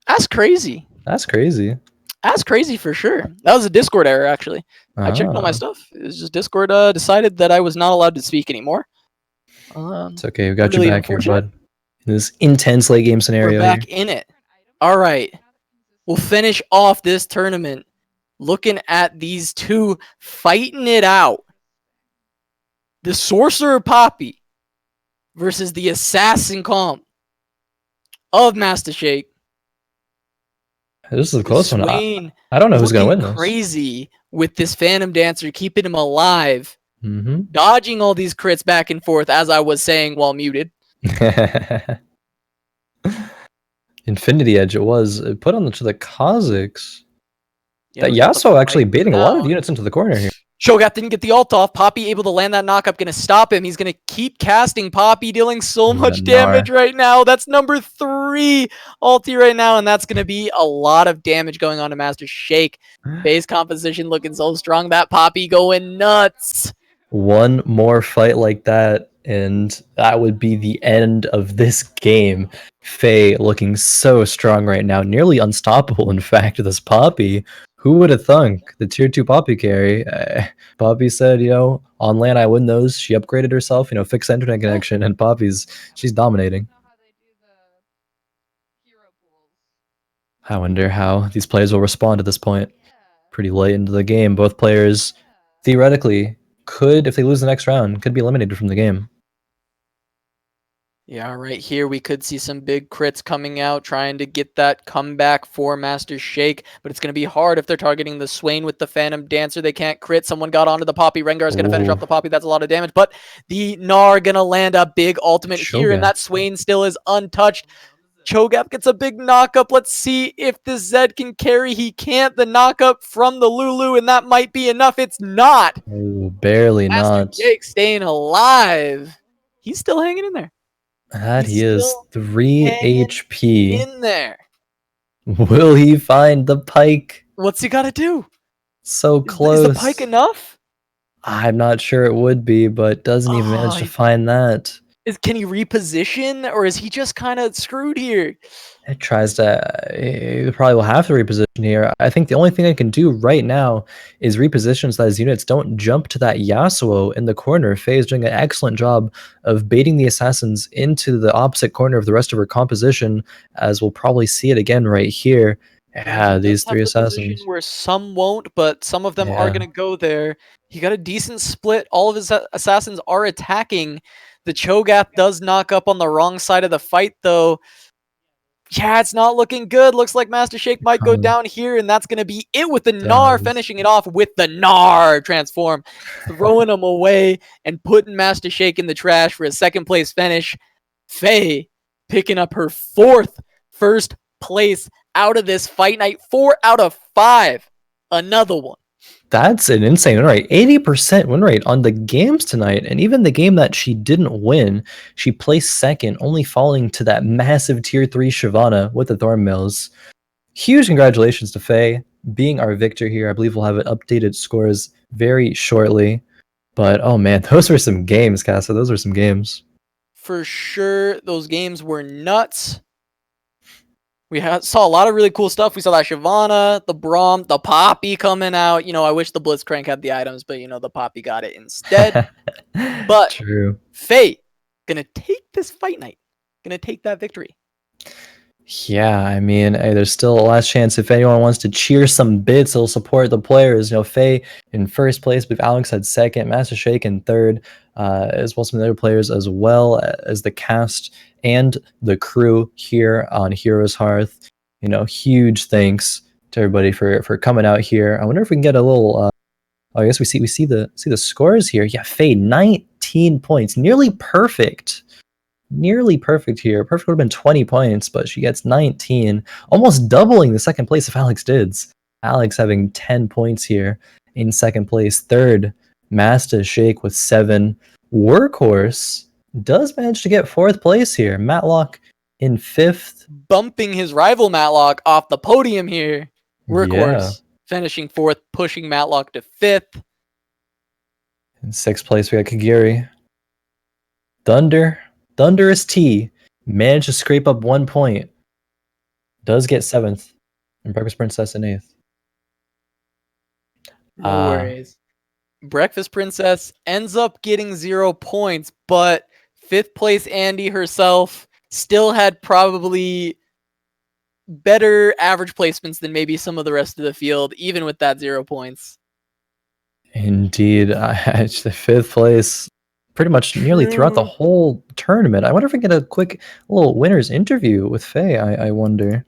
Speaker 2: That's crazy.
Speaker 1: That's crazy.
Speaker 2: That's crazy for sure. That was a Discord error, actually. I checked all my stuff. It was just Discord decided that I was not allowed to speak anymore.
Speaker 1: It's okay. We got
Speaker 2: really
Speaker 1: you back here, bud. In this intense late game scenario.
Speaker 2: We're back in it. All right. We'll finish off this tournament looking at these two fighting it out. The Sorcerer Poppy versus the Assassin comp of Mastashjake.
Speaker 1: This is a close one.
Speaker 2: Swain
Speaker 1: I don't know who's going to win this.
Speaker 2: Crazy with this Phantom Dancer, keeping him alive.
Speaker 1: Mm-hmm.
Speaker 2: Dodging all these crits back and forth, as I was saying while muted.
Speaker 1: Infinity Edge it was. It put on to the Kazakhs.
Speaker 2: Yeah,
Speaker 1: That Yasuo actually baiting a lot of units into the corner here.
Speaker 2: Shogat didn't get the ult off. Poppy able to land that knockup. Gonna stop him. He's gonna keep casting Poppy, dealing so much damage right now. That's number 3 ulti right now, and that's gonna be a lot of damage going on to Mastashjake. Base composition looking so strong. That Poppy going nuts.
Speaker 1: One more fight like that, and that would be the end of this game. Faye looking so strong right now, nearly unstoppable. In fact, this Poppy. Who would have thunk the tier 2 Poppy carry? Poppy said, on lane I win those. She upgraded herself, fixed internet connection, and she's dominating. I wonder how these players will respond at this point. Pretty late into the game. Both players, theoretically, could, if they lose the next round, could be eliminated from the game.
Speaker 2: Yeah, right here we could see some big crits coming out, trying to get that comeback for Mastashjake, but it's going to be hard if they're targeting the Swain with the Phantom Dancer. They can't crit. Someone got onto the Poppy. Rengar is going to finish off the Poppy. That's a lot of damage, but the Gnar going to land a big ultimate here, and that Swain still is untouched. Cho'Gath gets a big knock-up. Let's see if this Zed can carry. He can't. The knock-up from the Lulu, and that might be enough. It's not.
Speaker 1: Ooh, barely not.
Speaker 2: Mastashjake staying alive. He's still hanging in there.
Speaker 1: That
Speaker 2: He's
Speaker 1: he is
Speaker 2: still
Speaker 1: 3
Speaker 2: hanging
Speaker 1: HP.
Speaker 2: In there.
Speaker 1: Will he find the pike?
Speaker 2: What's he got to do?
Speaker 1: So close.
Speaker 2: Is the pike enough?
Speaker 1: I'm not sure it would be, but doesn't even manage to find that.
Speaker 2: Can he reposition, or is he just kind of screwed here?
Speaker 1: It tries to. It probably will have to reposition here. I think the only thing I can do right now is reposition so that his units don't jump to that Yasuo in the corner. Faye is doing an excellent job of baiting the assassins into the opposite corner of the rest of her composition, as we'll probably see it again right here. Yeah, these three assassins.
Speaker 2: Where some won't, but some of them are going to go there. He got a decent split. All of his assassins are attacking. The Cho'Gath does knock up on the wrong side of the fight, though. Yeah, it's not looking good. Looks like Mastashjake might go down here, and that's going to be it with the Gnar, finishing it off with the Gnar transform, throwing him away and putting Mastashjake in the trash for a second place finish. Faye picking up her first place out of this fight night. 4 out of 5. Another one.
Speaker 1: That's an insane win rate. 80% win rate on the games tonight. And even the game that she didn't win, she placed second, only falling to that massive tier 3 Shyvana with the Thornmills. Huge congratulations to Faye being our victor here. I believe we'll have updated scores very shortly. But oh man, those were some games, Casa. Those were some games.
Speaker 2: For sure, those games were nuts. We saw a lot of really cool stuff. We saw that Shyvana, the Braum, the Poppy coming out. You know, I wish the Blitzcrank had the items, but, you know, the Poppy got it instead. But
Speaker 1: true.
Speaker 2: Faye, gonna take this fight night. Gonna take that victory.
Speaker 1: Yeah, I mean, hey, there's still a last chance. If anyone wants to cheer some bits, they'll support the players. You know, Faye in first place, but Alex had second, Mastashjake in third, as well as some other players, as well as the cast and the crew here on Heroes Hearth. You know, huge thanks to everybody for coming out here. I wonder if we can get a little. I guess we see the scores here. Yeah, Faye 19 points, nearly perfect. Nearly perfect here. Perfect would have been 20 points, but she gets 19, almost doubling the second place of AlexDidz. Alex having 10 points here in second place. Third, Mastashjake with 7. Workhorse does manage to get 4th place here. Matloc in 5th.
Speaker 2: Bumping his rival Matloc off the podium here. Workhorse finishing 4th, pushing Matloc to 5th.
Speaker 1: In 6th place, we got Kagirii. Thunderous T managed to scrape up 1 point. Does get 7th. And Breakfast Princess in 8th.
Speaker 2: No worries. Breakfast Princess ends up getting 0 points, but 5th place Andy herself still had probably better average placements than maybe some of the rest of the field, even with that 0 points.
Speaker 1: Indeed. The 5th place pretty much nearly throughout the whole tournament. I wonder if we can get a quick little winner's interview with Faye. I wonder.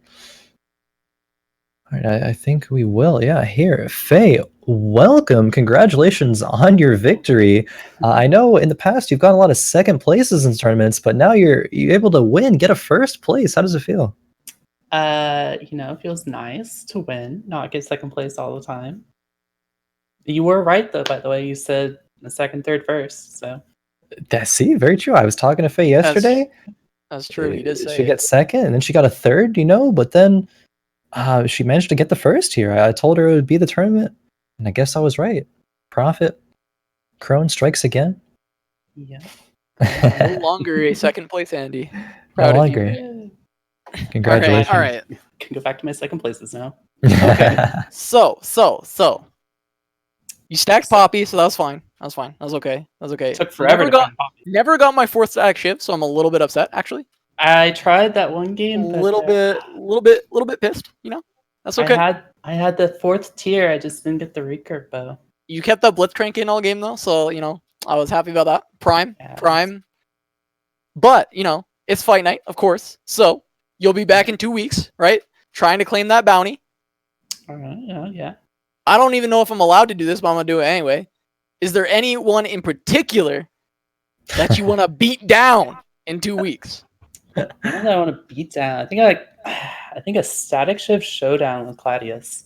Speaker 1: All right, I think we will. Yeah, here. Faye, welcome. Congratulations on your victory. I know in the past you've gotten a lot of second places in tournaments, but now you're able to win, get a 1st place. How does it feel?
Speaker 4: You know, it feels nice to win, not get second place all the time. You were right, though, by the way. You said the second, third, first, so.
Speaker 1: See, very true. I was talking to Faye yesterday.
Speaker 2: That's true. He did say
Speaker 1: she got 2nd, and then she got a 3rd, you know, but then she managed to get the 1st here. I told her it would be the tournament, and I guess I was right. Prophet Khroen strikes again.
Speaker 4: Yeah.
Speaker 2: No longer a second place, Andy.
Speaker 1: Proud of you. Congratulations.
Speaker 2: All right.
Speaker 4: Can go back to my second places now.
Speaker 2: Okay. So. You stacked Poppy, so that was fine. That was okay. It
Speaker 4: took forever to find Poppy.
Speaker 2: Never got my 4th stack shift, so I'm a little bit upset, actually.
Speaker 4: I tried that one game.
Speaker 2: A little bit pissed, you know? That's okay.
Speaker 4: I had the 4th tier, I just didn't get the recurve bow.
Speaker 2: You kept that Blitzcrank in all game, though, so, you know, I was happy about that. Prime. But, you know, it's fight night, of course, so you'll be back in 2 weeks, right? Trying to claim that bounty.
Speaker 4: All right, yeah.
Speaker 2: I don't even know if I'm allowed to do this, but I'm going to do it anyway. Is there anyone in particular that you want to beat down in 2 weeks?
Speaker 4: One that I want to beat down. I think a Static Shift showdown with Claudius.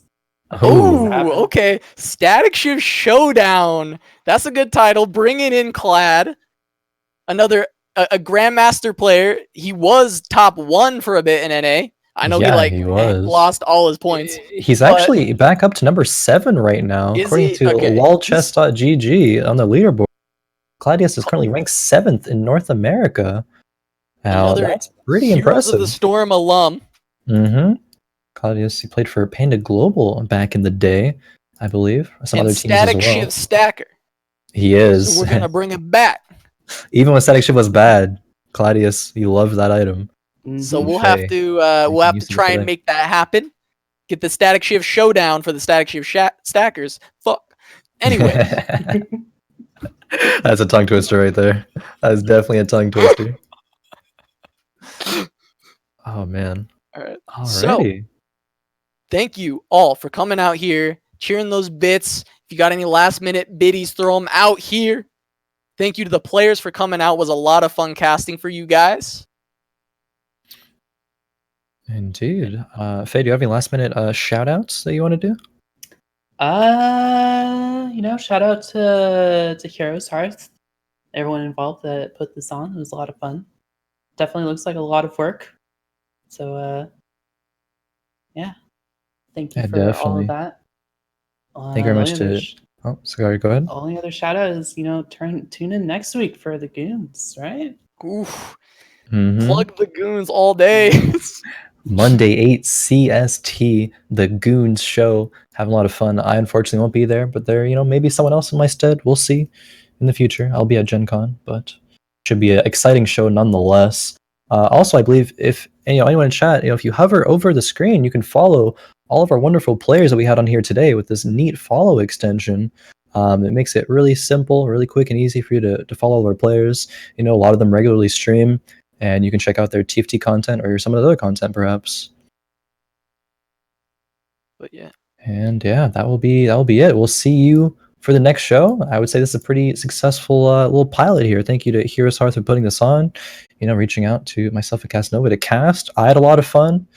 Speaker 4: I think this
Speaker 2: Oh,
Speaker 4: happened.
Speaker 2: okay. Static Shift Showdown. That's a good title. Bringing in Clad, another a Grandmaster player. He was top 1 for a bit in NA. I know
Speaker 1: Yeah,
Speaker 2: he
Speaker 1: he was.
Speaker 2: lost all his points.
Speaker 1: He's
Speaker 2: but-
Speaker 1: actually back up to number 7 right now,
Speaker 2: Is
Speaker 1: according
Speaker 2: he?
Speaker 1: to
Speaker 2: Okay.
Speaker 1: lolchess.gg on the leaderboard. Claudius is currently ranked 7th in North America. Now,
Speaker 2: Another
Speaker 1: that's pretty
Speaker 2: Heroes
Speaker 1: impressive.
Speaker 2: of the Storm alum.
Speaker 1: Mm-hmm. Claudius, he played for Panda Global back in the day, I believe. Some
Speaker 2: And
Speaker 1: other teams
Speaker 2: Static
Speaker 1: as well.
Speaker 2: Shift Stacker.
Speaker 1: He is.
Speaker 2: So we're gonna bring him back.
Speaker 1: Even when Static Shift was bad, Claudius, he loved that item.
Speaker 2: So
Speaker 4: Mhm.
Speaker 2: we'll
Speaker 1: Faye,
Speaker 2: have to
Speaker 1: use it
Speaker 2: try
Speaker 1: today.
Speaker 2: and make that happen. Get the Static Shift Showdown for the Static Shift Stackers. Fuck. Anyway,
Speaker 1: That's a tongue twister right there. That is definitely a tongue twister. Oh man.
Speaker 2: all right.
Speaker 1: Alrighty.
Speaker 2: Thank you all for coming out here, cheering those bits. If you got any last minute biddies, throw them out here. Thank you to the players for coming out. It was a lot of fun casting for you guys.
Speaker 1: Indeed. Faye, do you have any last minute shout outs that you want to do?
Speaker 4: Shout out to Heroes Hearth, everyone involved that put this on. It was a lot of fun. Definitely looks like a lot of work. So yeah. Thank you
Speaker 1: Yeah,
Speaker 4: for all
Speaker 1: definitely.
Speaker 4: of that.
Speaker 1: Thank you very much to. Oh, sorry, go ahead.
Speaker 4: Only other shout out is, tune in next week for the Goons, right?
Speaker 2: Oof.
Speaker 1: Mhm.
Speaker 2: Plug the goons all day.
Speaker 1: Monday 8 CST, the Goons show. Having a lot of fun. I unfortunately won't be there, but there, maybe someone else in my stead. We'll see in the future. I'll be at Gen Con, but should be an exciting show nonetheless. Also, I believe if anyone in chat, if you hover over the screen, you can follow all of our wonderful players that we had on here today with this neat follow extension. It makes it really simple, really quick and easy for you to follow all of our players. A lot of them regularly stream, and you can check out their TFT content or some of the other content perhaps.
Speaker 2: But yeah.
Speaker 1: And yeah, that will be it. We'll see you for the next show. I would say this is a pretty successful little pilot here. Thank you to Heroes Hearth for putting this on. Reaching out to myself and Casanova to cast. I had a lot of fun.